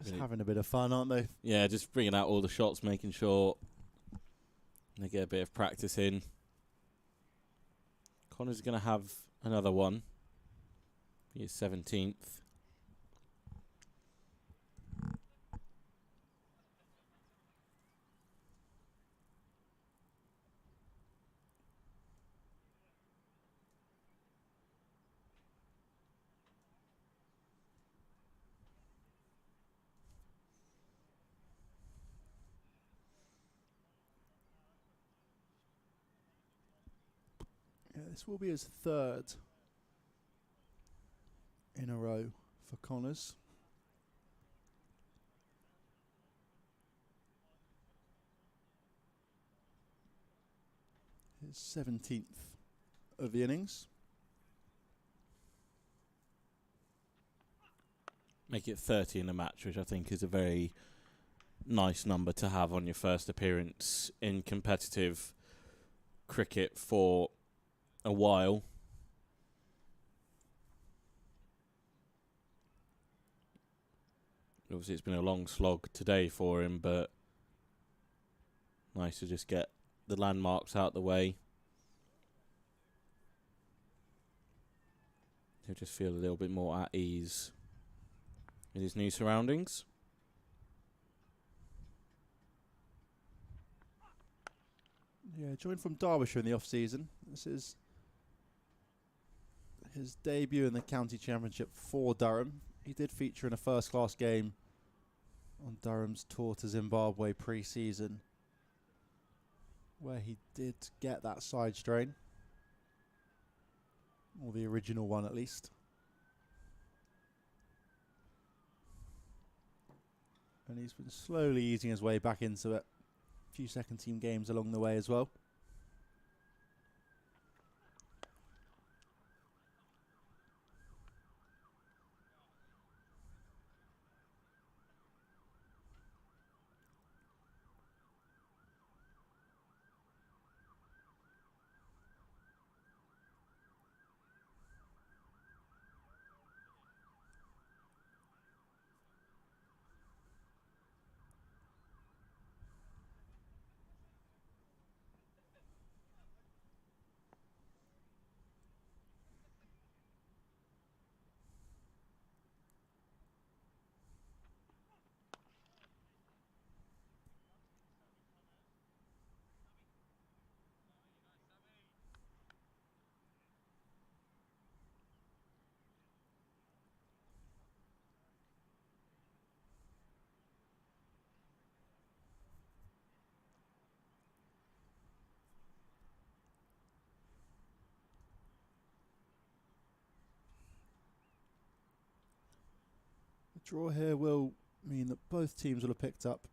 Just having a bit of fun, aren't they? Yeah, just bringing out all the shots, making sure they get a bit of practice in. Connor's going to have another one. He is 17th. Yeah, this will be his 3rd in a row for Connors. His 17th of the innings. Make it 30 in a match, which I think is a very nice number to have on your first appearance in competitive cricket for a while. Obviously it's been a long slog today for him, but nice to just get the landmarks out the way. He'll just feel a little bit more at ease in his new surroundings. Yeah, joined from Derbyshire in the off-season. This is his debut in the County Championship for Durham. He did feature in a first-class game on Durham's tour to Zimbabwe pre-season, where he did get that side strain, or the original one at least. And he's been slowly easing his way back into it. A few second team games along the way as well. Draw here will mean that both teams will have picked up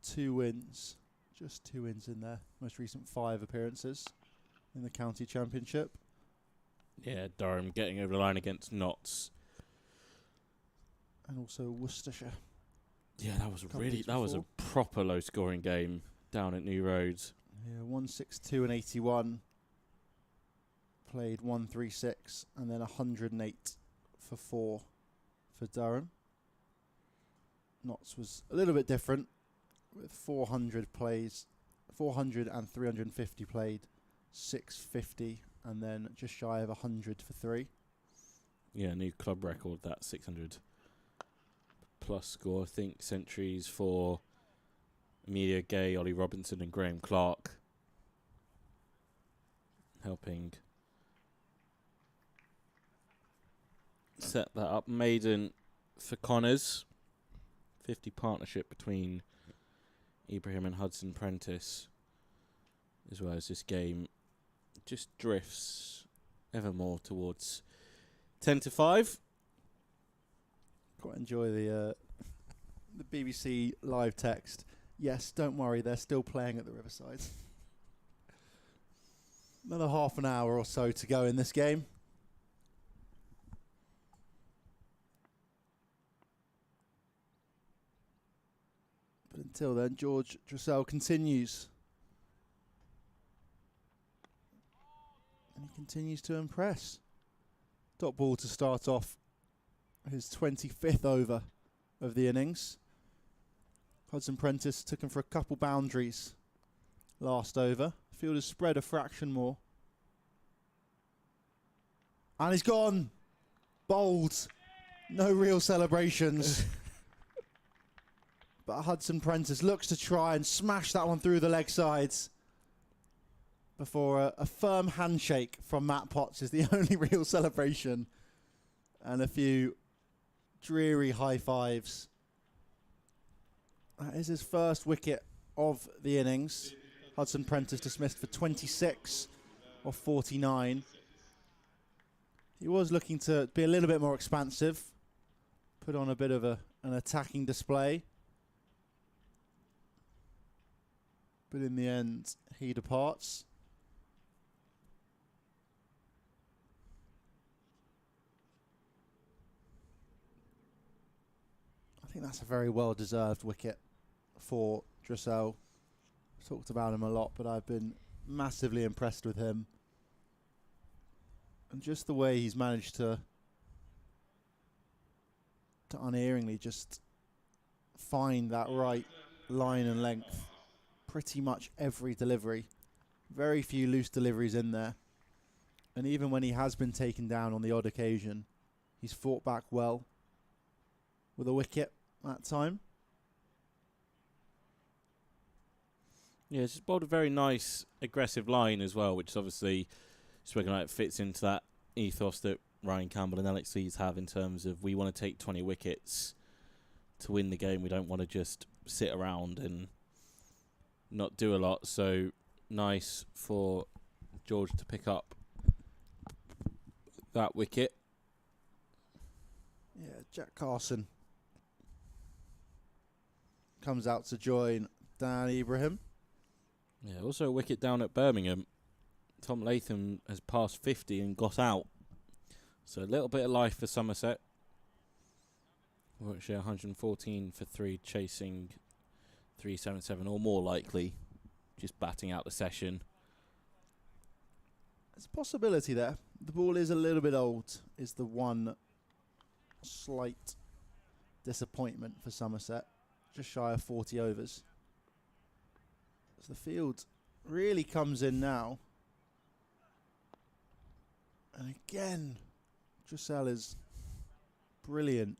2 wins. Just 2 wins in their most recent 5 appearances in the county championship. Yeah, Durham getting over the line against Notts. And also Worcestershire. Yeah, that was Couple that was a before. proper low scoring game down at New Road. Yeah, 162 and 81. Played 136 and then 108 for 4 for Durham. Notts was a little bit different with 400 plays, 400 and 350 played, 650 and then just shy of 100 for 3. Yeah, new club record, that 600 plus score. I think centuries for Amelia Gay, Ollie Robinson and Graham Clark helping set that up. Maiden for Connors. 50 partnership between Ibrahim and Hudson Prentice, as well as this game just drifts ever more towards 10-5. Quite enjoy the BBC live text. Yes, don't worry, they're still playing at the Riverside. Another half an hour or so to go in this game. But until then, George Dressel continues. And he continues to impress. Dot ball to start off his 25th over of the innings. Hudson Prentice took him for a couple boundaries last over. Field has spread a fraction more. And he's gone. Bowled. No real celebrations. But Hudson Prentice looks to try and smash that one through the leg sides before a firm handshake from Matt Potts is the only real celebration. And a few dreary high fives. That is his first wicket of the innings. Hudson Prentice dismissed for 26 of 49. He was looking to be a little bit more expansive, put on a bit of an attacking display. But in the end, he departs. I think that's a very well-deserved wicket for Dressel. I've talked about him a lot, but I've been massively impressed with him. And just the way he's managed to unerringly just find that right line and length. Pretty much every delivery. Very few loose deliveries in there. And even when he has been taken down on the odd occasion, he's fought back well with a wicket that time. Yeah, it's just bowled a very nice aggressive line as well, which obviously spoken like fits into that ethos that Ryan Campbell and Alex Lees have in terms of we want to take 20 wickets, to win the game. We don't want to just sit around and not do a lot. So nice for George to pick up that wicket. Yeah, Jack Carson comes out to join Dan Ibrahim. Yeah, also a wicket down at Birmingham. Tom Latham has passed 50 and got out. So a little bit of life for Somerset. Warwickshire 114 for 3, chasing 377, or more likely just batting out the session. There's a possibility there. The ball is a little bit old, is the one slight disappointment for Somerset. Just shy of 40 overs. So the field really comes in now. And again, Dressel is brilliant.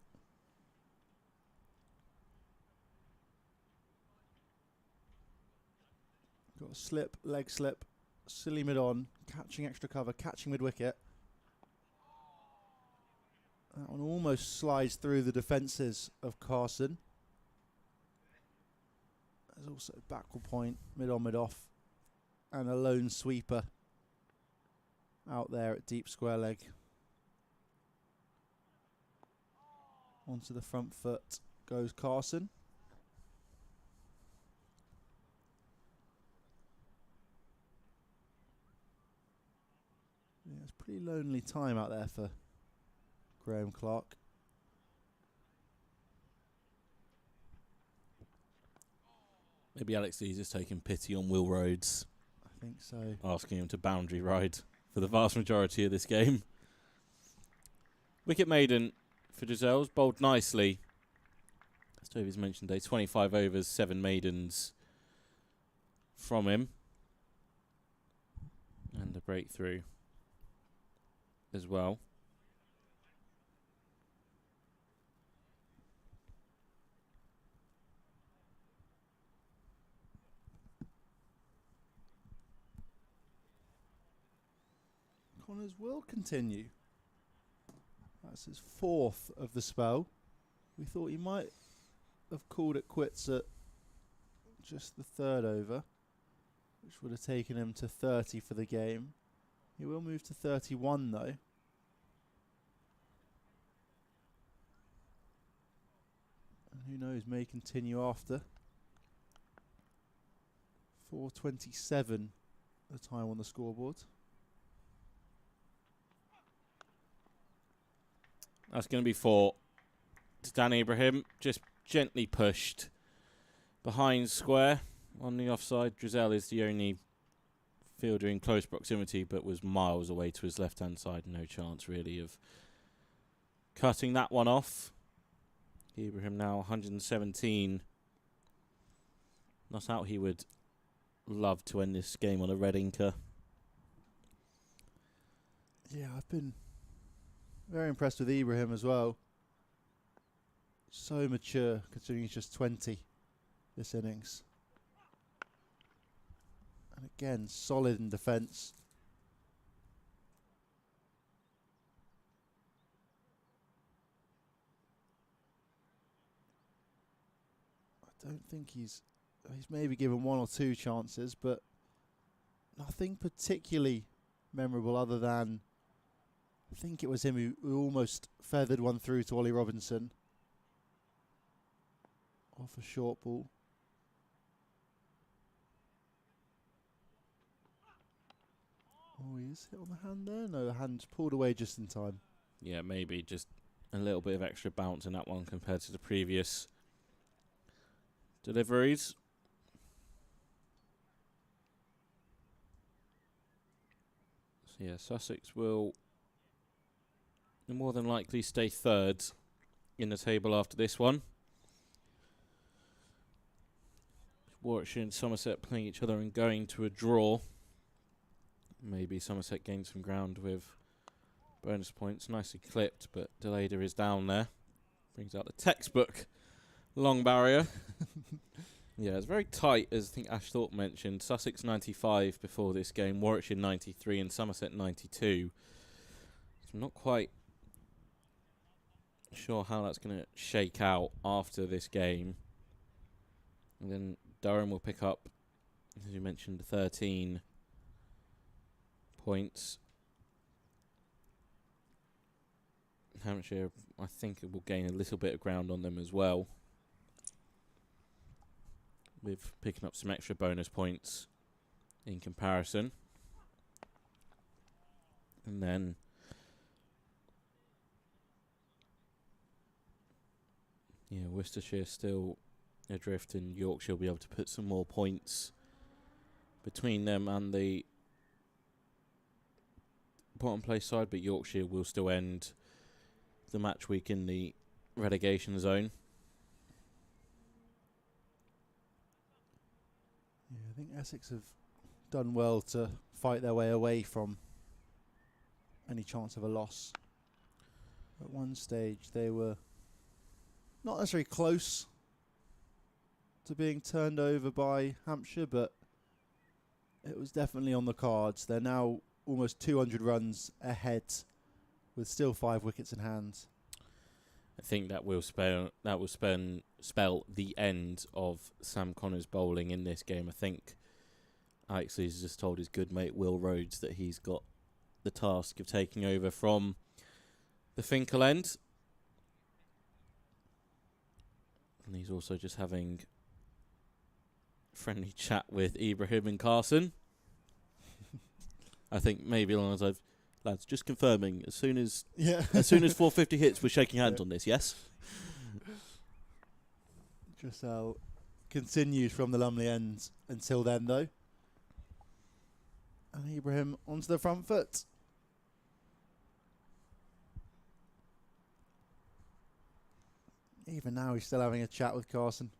Got a slip, leg slip, silly mid on, catching extra cover, catching mid wicket. That one almost slides through the defences of Carson. There's also backward point, mid on, mid off, and a lone sweeper out there at deep square leg. Onto the front foot goes Carson. Yeah, it's a pretty lonely time out there for Graham Clark. Maybe Alex Dees is taking pity on Will Rhodes, I think so. asking him to boundary ride for the vast majority of this game. Wicket maiden for Giselles, bowled nicely. As Toby's mentioned, 25 overs, 7 maidens from him. And a breakthrough as well. Connors will continue. That's his 4th of the spell. We thought he might have called it quits at just the 3rd over, which would have taken him to 30 for the game. He will move to 31 though. And who knows, may continue after. 4:27 the time on the scoreboard. That's going to be 4 to Dan Ibrahim. Just gently pushed behind square on the offside. Drizel is the only fielder in close proximity, but was miles away to his left-hand side. No chance, really, of cutting that one off. Ibrahim now 117. Not out he would love to end this game on a red inker. Yeah, I've been very impressed with Ibrahim as well. So mature, considering he's just 20 this innings. And again, solid in defence. I don't think he's maybe given 1 or 2 chances, but nothing particularly memorable other than I think it was him who almost feathered one through to Ollie Robinson off a short ball. Oh, he's hit on the hand there? No, the hand's pulled away just in time. Yeah, maybe just a little bit of extra bounce in that one compared to the previous deliveries. So yeah, Sussex will more than likely stay 3rd in the table after this one. Warwickshire and Somerset playing each other and going to a draw. Maybe Somerset gains some ground with bonus points. Nicely clipped, but Delada is down there. Brings out the textbook long barrier. Yeah, it's very tight, as I think Ash Thorpe mentioned. Sussex 95 before this game, Warwickshire 93 and Somerset 92. So I'm not quite sure how that's going to shake out after this game. And then Durham will pick up, as you mentioned, 13 points. Hampshire, I think, it will gain a little bit of ground on them as well, with picking up some extra bonus points in comparison. And then Worcestershire still adrift, and Yorkshire will be able to put some more points between them and the bottom place side, but Yorkshire will still end the match week in the relegation zone. Yeah, I think Essex have done well to fight their way away from any chance of a loss. At one stage they were not necessarily close to being turned over by Hampshire, but it was definitely on the cards. They're now almost 200 runs ahead with still 5 wickets in hand. I think that will spell the end of Sam Connor's bowling in this game. I think Alex Lees just told his good mate Will Rhodes that he's got the task of taking over from the Finkel end. And he's also just having a friendly chat with Ibrahim and Carson. I think maybe along as lads, just confirming, as soon as 450 hits, we're shaking hands on this, yes? Dressel continues from the Lumley end until then, though. And Ibrahim onto the front foot. Even now, he's still having a chat with Carson.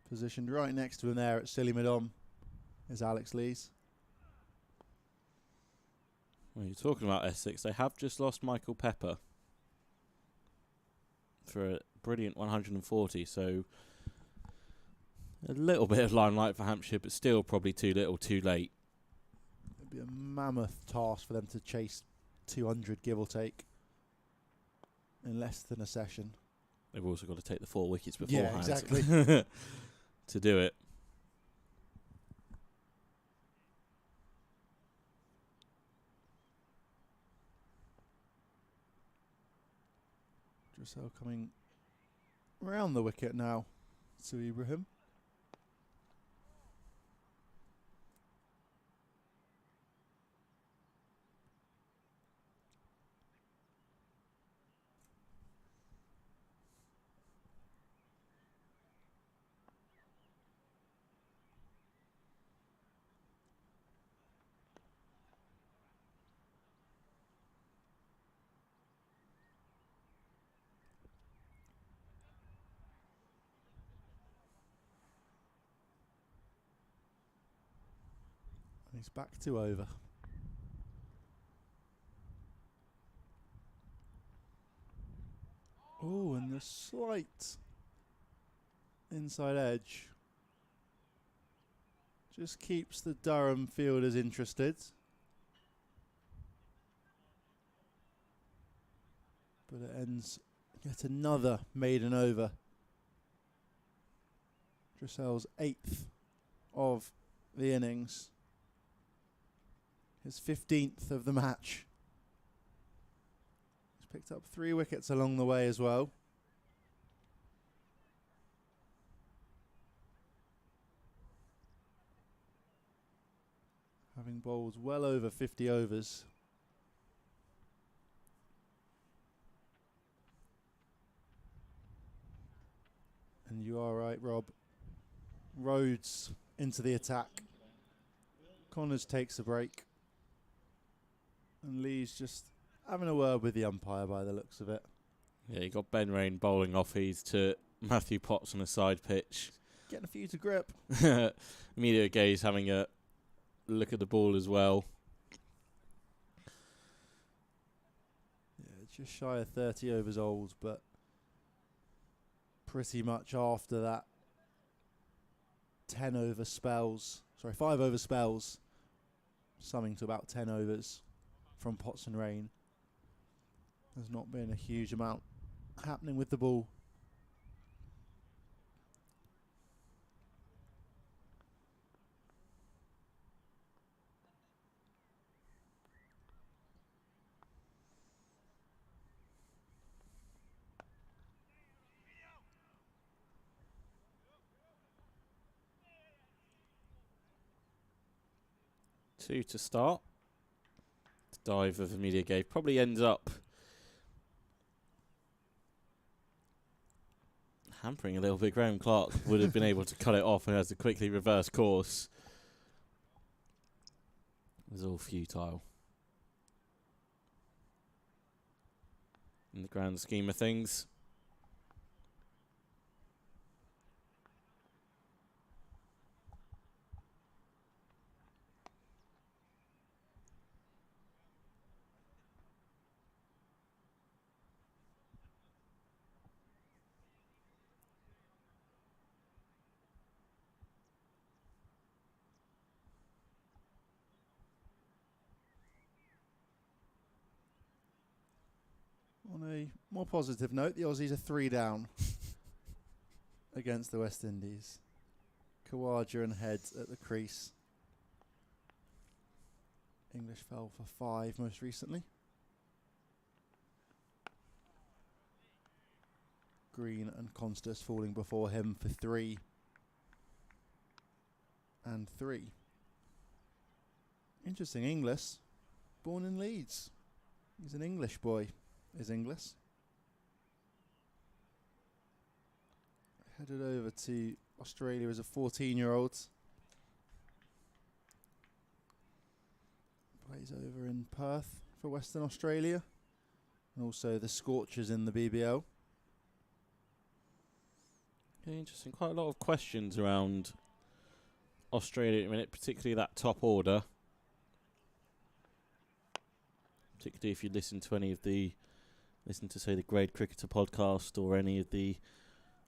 Positioned right next to him there at Silly Madom is Alex Lees. Well, you're talking about Essex. They have just lost Michael Pepper for a brilliant 140, so a little bit of limelight for Hampshire, but still probably too little, too late. It'd be a mammoth task for them to chase 200, give or take, in less than a session. They've also got to take the 4 wickets beforehand. Yeah, exactly. to do it. Dressel coming round the wicket now to Ibrahim. He's back to over. Oh, and the slight inside edge just keeps the Durham fielders interested. But it ends yet another maiden over. Dressel's 8th of the innings. His 15th of the match. He's picked up 3 wickets along the way as well. Having bowled well over 50 overs. And you are right, Rob. Rhodes into the attack. Connors takes a break. And Lee's just having a word with the umpire by the looks of it. Yeah, you got Ben Rain bowling off ease to Matthew Potts on a side pitch. Getting a few to grip. Emilio Gay's having a look at the ball as well. Yeah, just shy of 30 overs old, but pretty much after that 5 over spells, summing to about 10 overs from Potts and Rain. There's not been a huge amount happening with the ball. Two to start. The dive of Amelia Gave probably ends up hampering a little bit. Graham Clark would have been able to cut it off and has to quickly reverse course. It was all futile in the grand scheme of things. On a more positive note, the Aussies are 3 down against the West Indies. Khawaja and Head at the crease. English fell for 5 most recently. Green and Constas falling before him for 3 and 3. Interesting, Inglis, born in Leeds. He's an English boy, is Inglis. Headed over to Australia as a 14-year-old. Plays over in Perth for Western Australia. And also the Scorchers in the BBL. Yeah, interesting. Quite a lot of questions around Australia at the minute, particularly that top order. Particularly if you listen to say the Grade Cricketer podcast or any of the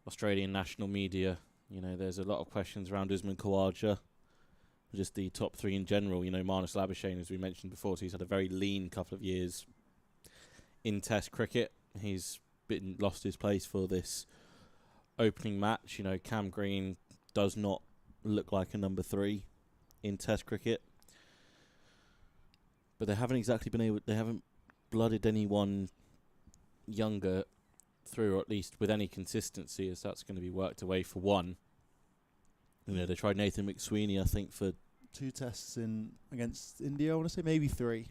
Australian national media. You know, there's a lot of questions around Usman Khawaja, just the top 3 in general. You know, Marnus Labuschagne, as we mentioned before, so he's had a very lean couple of years in Test cricket. He's lost his place for this opening match. You know, Cam Green does not look like a number 3 in Test cricket, but they haven't exactly been able. They haven't blooded anyone younger through, or at least with any consistency, as that's going to be worked away for one. You know, they tried Nathan McSweeney, I think, for 2 tests in against India, I want to say maybe 3.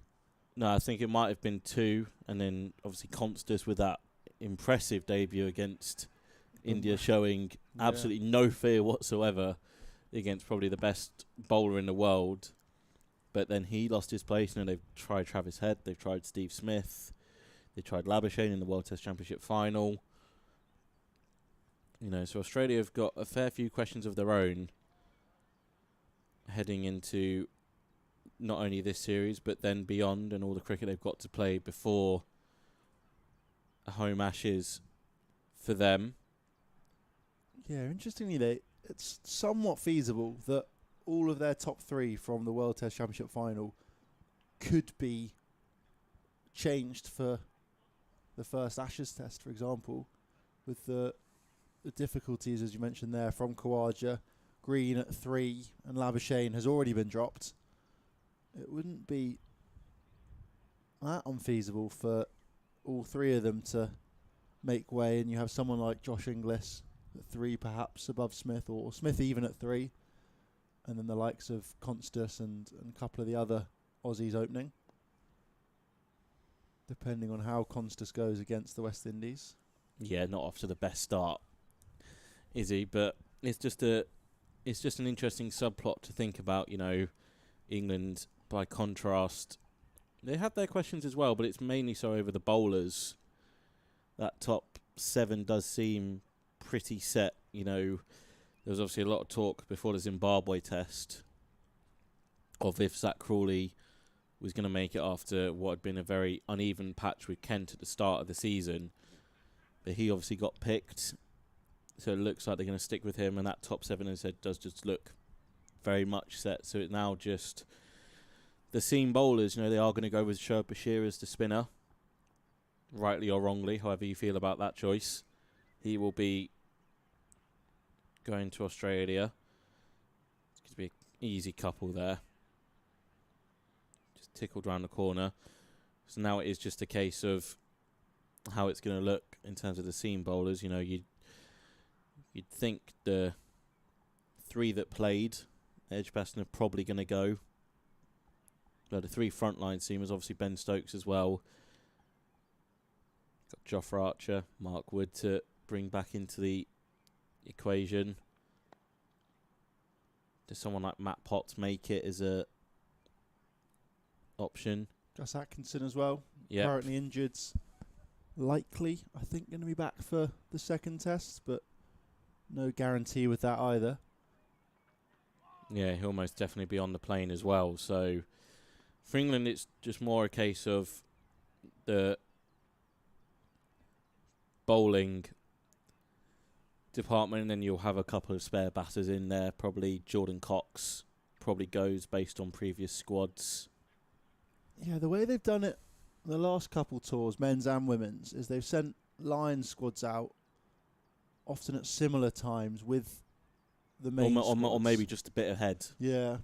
No, I think it might have been 2, and then obviously Constas with that impressive debut against India, showing absolutely no fear whatsoever against probably the best bowler in the world. But then he lost his place, and then they've tried Travis Head, they've tried Steve Smith, they tried Labuschagne in the World Test Championship final. You know, so Australia have got a fair few questions of their own heading into not only this series, but then beyond, and all the cricket they've got to play before a home Ashes for them. Yeah, interestingly, it's somewhat feasible that all of their top 3 from the World Test Championship final could be changed for the first Ashes test, for example, with the difficulties, as you mentioned there, from Khawaja. Green at 3 and Labuschagne has already been dropped. It wouldn't be that unfeasible for all 3 of them to make way, and you have someone like Josh Inglis at 3 perhaps above Smith, or Smith even at 3, and then the likes of Constas and a couple of the other Aussies opening, depending on how Constas goes against the West Indies. Yeah, not off to the best start, is he? But it's just an interesting subplot to think about. You know, England, by contrast, they have their questions as well, but it's mainly so over the bowlers. That top 7 does seem pretty set. You know, there was obviously a lot of talk before the Zimbabwe test of if Zach Crawley was going to make it after what had been a very uneven patch with Kent at the start of the season. But he obviously got picked, so it looks like they're going to stick with him, and that top 7, as I said, does just look very much set. So it's now just the seam bowlers. You know, they are going to go with Shoaib Bashir as the spinner, rightly or wrongly, however you feel about that choice. He will be going to Australia. It's going to be an easy couple there. Just tickled round the corner. So now it is just a case of how it's going to look in terms of the seam bowlers. You know, you'd think the 3 that played, Edgbaston are probably going to go. The 3 frontline seamers, obviously Ben Stokes as well. Got Jofra Archer, Mark Wood to bring back into the equation. Does someone like Matt Potts make it as a option? Gus Atkinson as well. Yeah. Currently injured. Likely, I think, going to be back for the second test, but no guarantee with that either. Yeah, he'll most definitely be on the plane as well. So for England, it's just more a case of the bowling department, and then you'll have a couple of spare batters in there. Probably Jordan Cox probably goes based on previous squads. Yeah, the way they've done it the last couple tours, men's and women's, is they've sent Lions squads out often at similar times with the main or squads. maybe just a bit ahead. Yeah.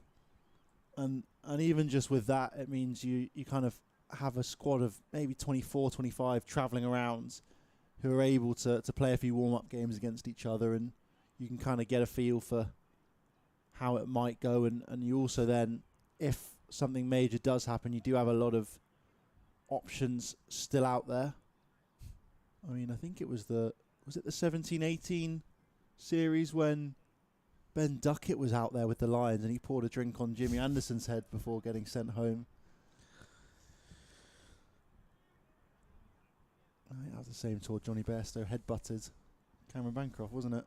And even just with that, it means you kind of have a squad of maybe 24, 25 travelling around who are able to play a few warm-up games against each other, and you can kind of get a feel for how it might go. And you also then, if something major does happen, you do have a lot of options still out there. I mean, I think it was the 17-18 series when Ben Duckett was out there with the Lions and he poured a drink on Jimmy Anderson's head before getting sent home. I think that was the same tour Johnny Bairstow headbutted Cameron Bancroft, wasn't it?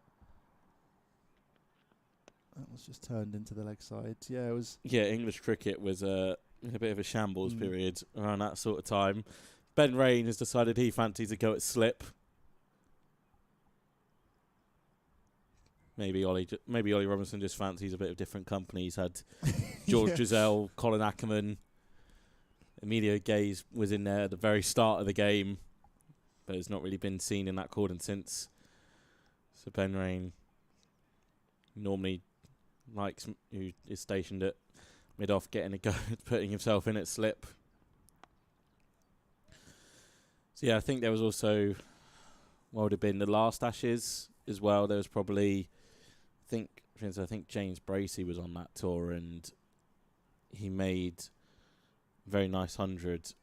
That was just turned into the leg side. Yeah, it was. Yeah, English cricket was in a bit of a shambles period around that sort of time. Ben Rain has decided he fancies a go at slip. Maybe Ollie Robinson just fancies a bit of different company. He's had George Giselle, Colin Ackerman. Emilio Gaze was in there at the very start of the game, but has not really been seen in that cordon since. So Ben Rain, normally likes, who is stationed at mid-off, getting a go, putting himself in at slip. So yeah, I think there was also what would have been the last Ashes as well. There was probably, I think James Bracey was on that tour, and he made a very nice 100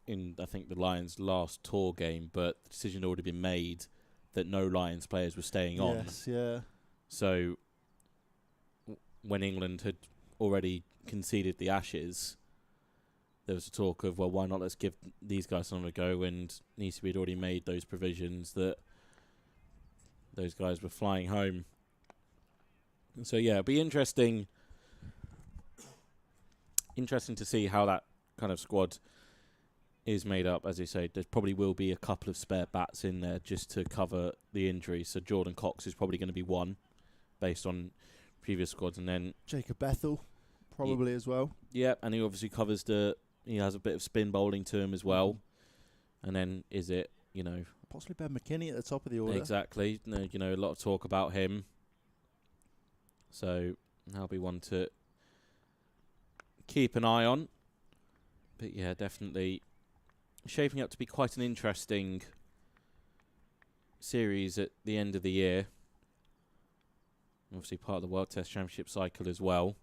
in, I think, the Lions' last tour game, but the decision had already been made that no Lions players were staying on. Yes, yeah. So when England had already conceded the Ashes, there was a talk of, well, why not let's give these guys something to go, and Neesby had already made those provisions that those guys were flying home. And so, yeah, it'll be interesting to see how that kind of squad is made up. As you say, there probably will be a couple of spare bats in there just to cover the injuries. So Jordan Cox is probably going to be one based on previous squads, and then Jacob Bethel probably as well. Yeah, and he obviously covers he has a bit of spin bowling to him as well. And then is it, possibly Ben McKinney at the top of the order. Exactly. A lot of talk about him. So that'll be one to keep an eye on. But yeah, definitely shaping up to be quite an interesting series at the end of the year. Obviously part of the World Test Championship cycle as well.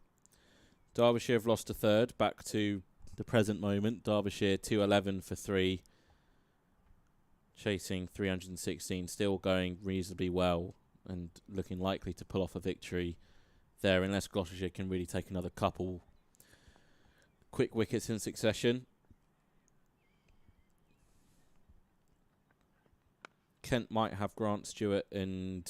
Derbyshire have lost a third, back to the present moment. Derbyshire 211 for 3. Chasing 316, still going reasonably well and looking likely to pull off a victory there, unless Gloucestershire can really take another couple quick wickets in succession. Kent might have Grant Stewart and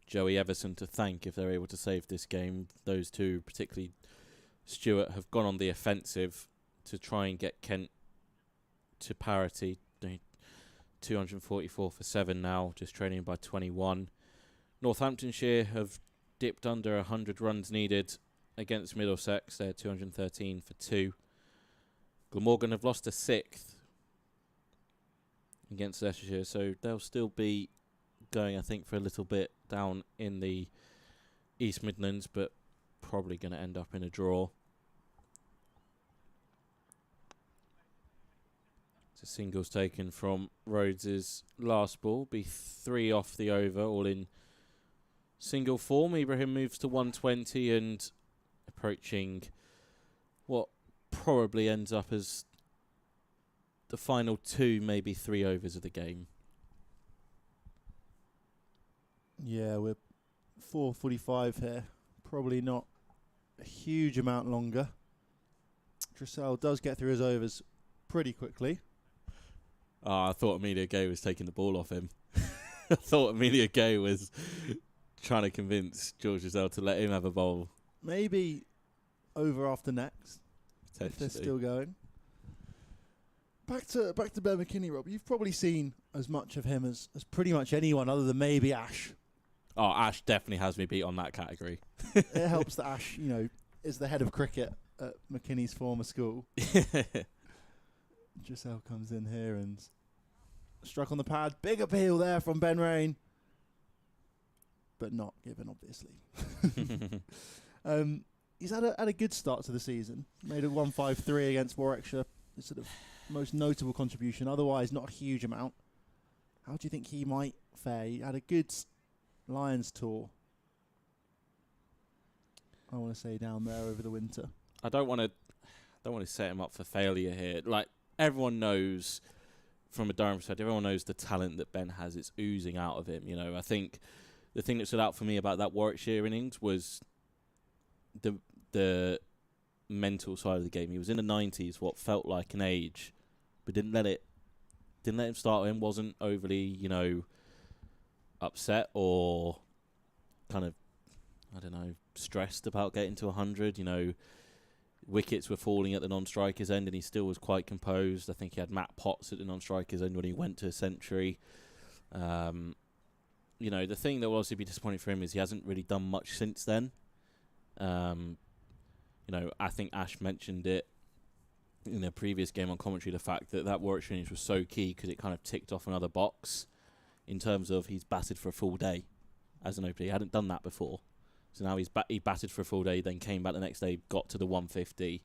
Joey Everson to thank if they're able to save this game. Those two, particularly Stewart, have gone on the offensive to try and get Kent to parity. 244 for 7 now, just trailing by 21. Northamptonshire have dipped under 100 runs needed against Middlesex. They're 213 for 2. Glamorgan have lost a 6th. against Leicestershire, so they'll still be going, I think, for a little bit down in the East Midlands, but probably going to end up in a draw. So singles taken from Rhodes' last ball, be 3 off the over, all in single form. Ibrahim moves to 120 and approaching what probably ends up as the final 2, maybe 3 overs of the game. Yeah, we're 4:45 here. Probably not a huge amount longer. Dressel does get through his overs pretty quickly. I thought Amelia Gay was taking the ball off him. I thought Amelia Gay was trying to convince George Dressel to let him have a bowl. Maybe over after next, if they're Potentially. still going. Back to Ben McKinney, Rob. You've probably seen as much of him as pretty much anyone other than maybe Ash. Oh, Ash definitely has me beat on that category. It helps that Ash, is the head of cricket at McKinney's former school. Dressel comes in here and struck on the pad. Big appeal there from Ben Rain. But not given, obviously. He's had a good start to the season. Made a 153 against Warwickshire. His sort of most notable contribution. Otherwise, not a huge amount. How do you think he might fare? He had a good Lions tour, I want to say, down there over the winter. I don't want to set him up for failure here. Like, everyone knows, from a Durham perspective, everyone knows the talent that Ben has. It's oozing out of him. I think the thing that stood out for me about that Warwickshire innings was the mental side of the game. He was in the 90s, what felt like an age, but didn't let him start him. Wasn't overly, upset or kind of, I don't know, stressed about getting to 100. Wickets were falling at the non-strikers end and he still was quite composed. I think he had Matt Potts at the non-strikers end when he went to a century. The thing that will also be disappointing for him is he hasn't really done much since then. I think Ash mentioned it in a previous game on commentary, the fact that Warwickshire innings was so key because it kind of ticked off another box in terms of he's batted for a full day as an opener. He hadn't done that before. So now he batted for a full day, then came back the next day, got to the 150.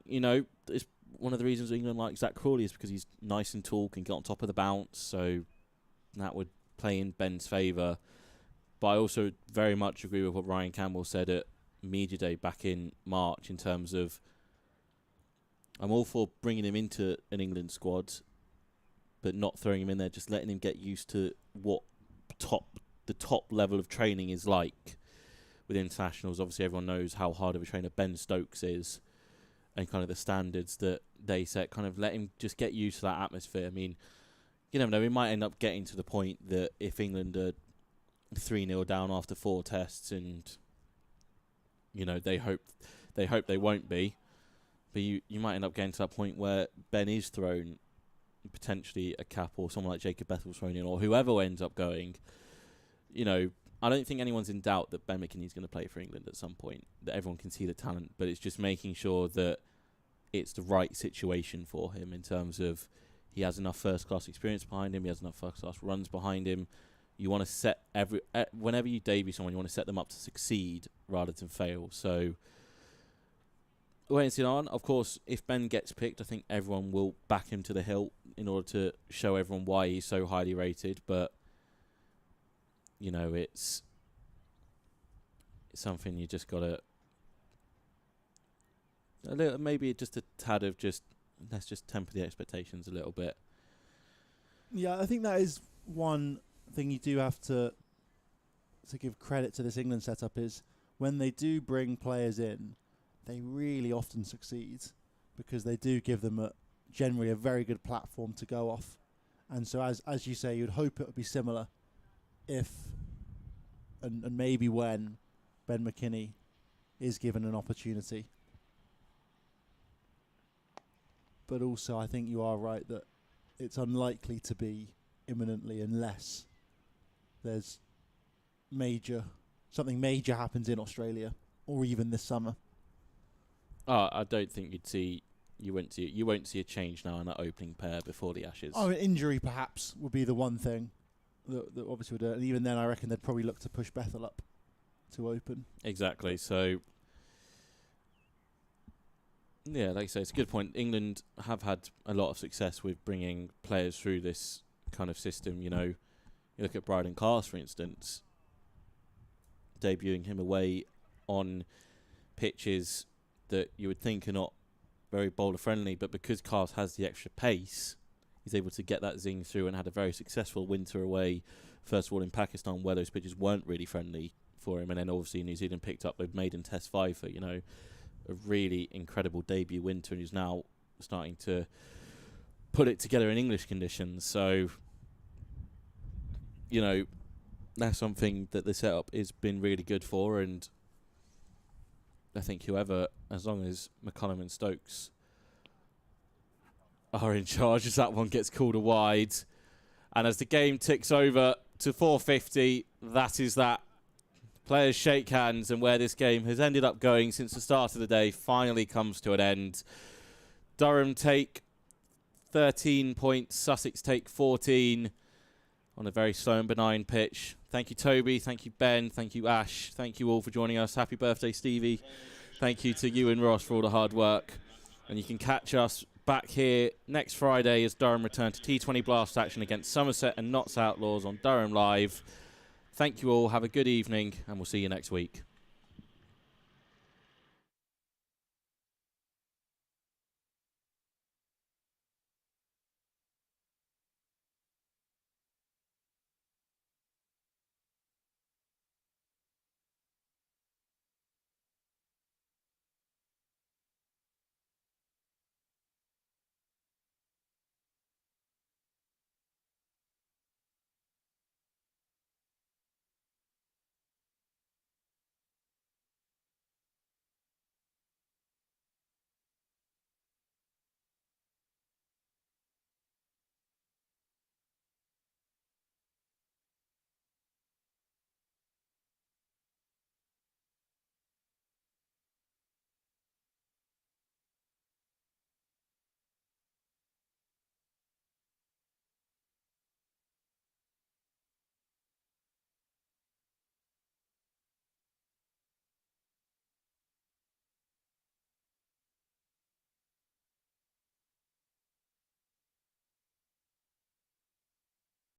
It's one of the reasons England like Zach Crawley is because he's nice and tall, can get on top of the bounce, so that would play in Ben's favour. But I also very much agree with what Ryan Campbell said at Media Day back in March in terms of I'm all for bringing him into an England squad, but not throwing him in there, just letting him get used to what the top level of training is like with internationals. Obviously, everyone knows how hard of a trainer Ben Stokes is and kind of the standards that they set. Kind of let him just get used to that atmosphere. I mean, you never know, we might end up getting to the point that if England are 3-0 down after 4 tests and, they hope they won't be, but you might end up getting to that point where Ben is thrown potentially a cap or someone like Jacob Bethel's thrown in or whoever ends up going. I don't think anyone's in doubt that Ben McKinney's going to play for England at some point, that everyone can see the talent, but it's just making sure that it's the right situation for him in terms of he has enough first-class experience behind him, he has enough first-class runs behind him. You want to set whenever you debut someone, you want to set them up to succeed rather than fail. So, wait and see on. Of course, if Ben gets picked, I think everyone will back him to the hilt in order to show everyone why he's so highly rated. But it's something you just gotta maybe just a tad of let's just temper the expectations a little bit. Yeah, I think that is one thing you do have to give credit to this England setup is when they do bring players in, they really often succeed because they do give them generally a very good platform to go off. And so as you say, you'd hope it would be similar if and maybe when Ben McKinney is given an opportunity. But also I think you are right that it's unlikely to be imminently unless there's something major happens in Australia or even this summer. I don't think you'd see you won't see a change now in that opening pair before the Ashes. Oh, an injury perhaps would be the one thing that obviously would. And even then, I reckon they'd probably look to push Bethel up to open. Exactly. So, yeah, like I say, it's a good point. England have had a lot of success with bringing players through this kind of system. You know, you look at Bryden Cars, for instance, debuting him away on pitches that you would think are not very bowler friendly, but because Cars has the extra pace, he's able to get that zing through and had a very successful winter away, first of all in Pakistan, where those pitches weren't really friendly for him, and then obviously New Zealand picked up the maiden Test 5 for, you know, a really incredible debut winter, and he's now starting to put it together in English conditions. So, you know, that's something that the setup has been really good for, and I think whoever, as long as McCullum and Stokes are in charge, as that one gets called a wide, and as the game ticks over to 450, that is that. Players shake hands, and where this game has ended up going since the start of the day finally comes to an end. Durham take 13 points, Sussex take 14 on a very slow and benign pitch. Thank you, Toby. Thank you, Ben. Thank you, Ash. Thank you all for joining us. Happy birthday, Stevie. Thank you to you and Ross for all the hard work. And you can catch us back here next Friday as Durham return to T20 Blast action against Somerset and Notts Outlaws on Durham Live. Thank you all. Have a good evening, and we'll see you next week.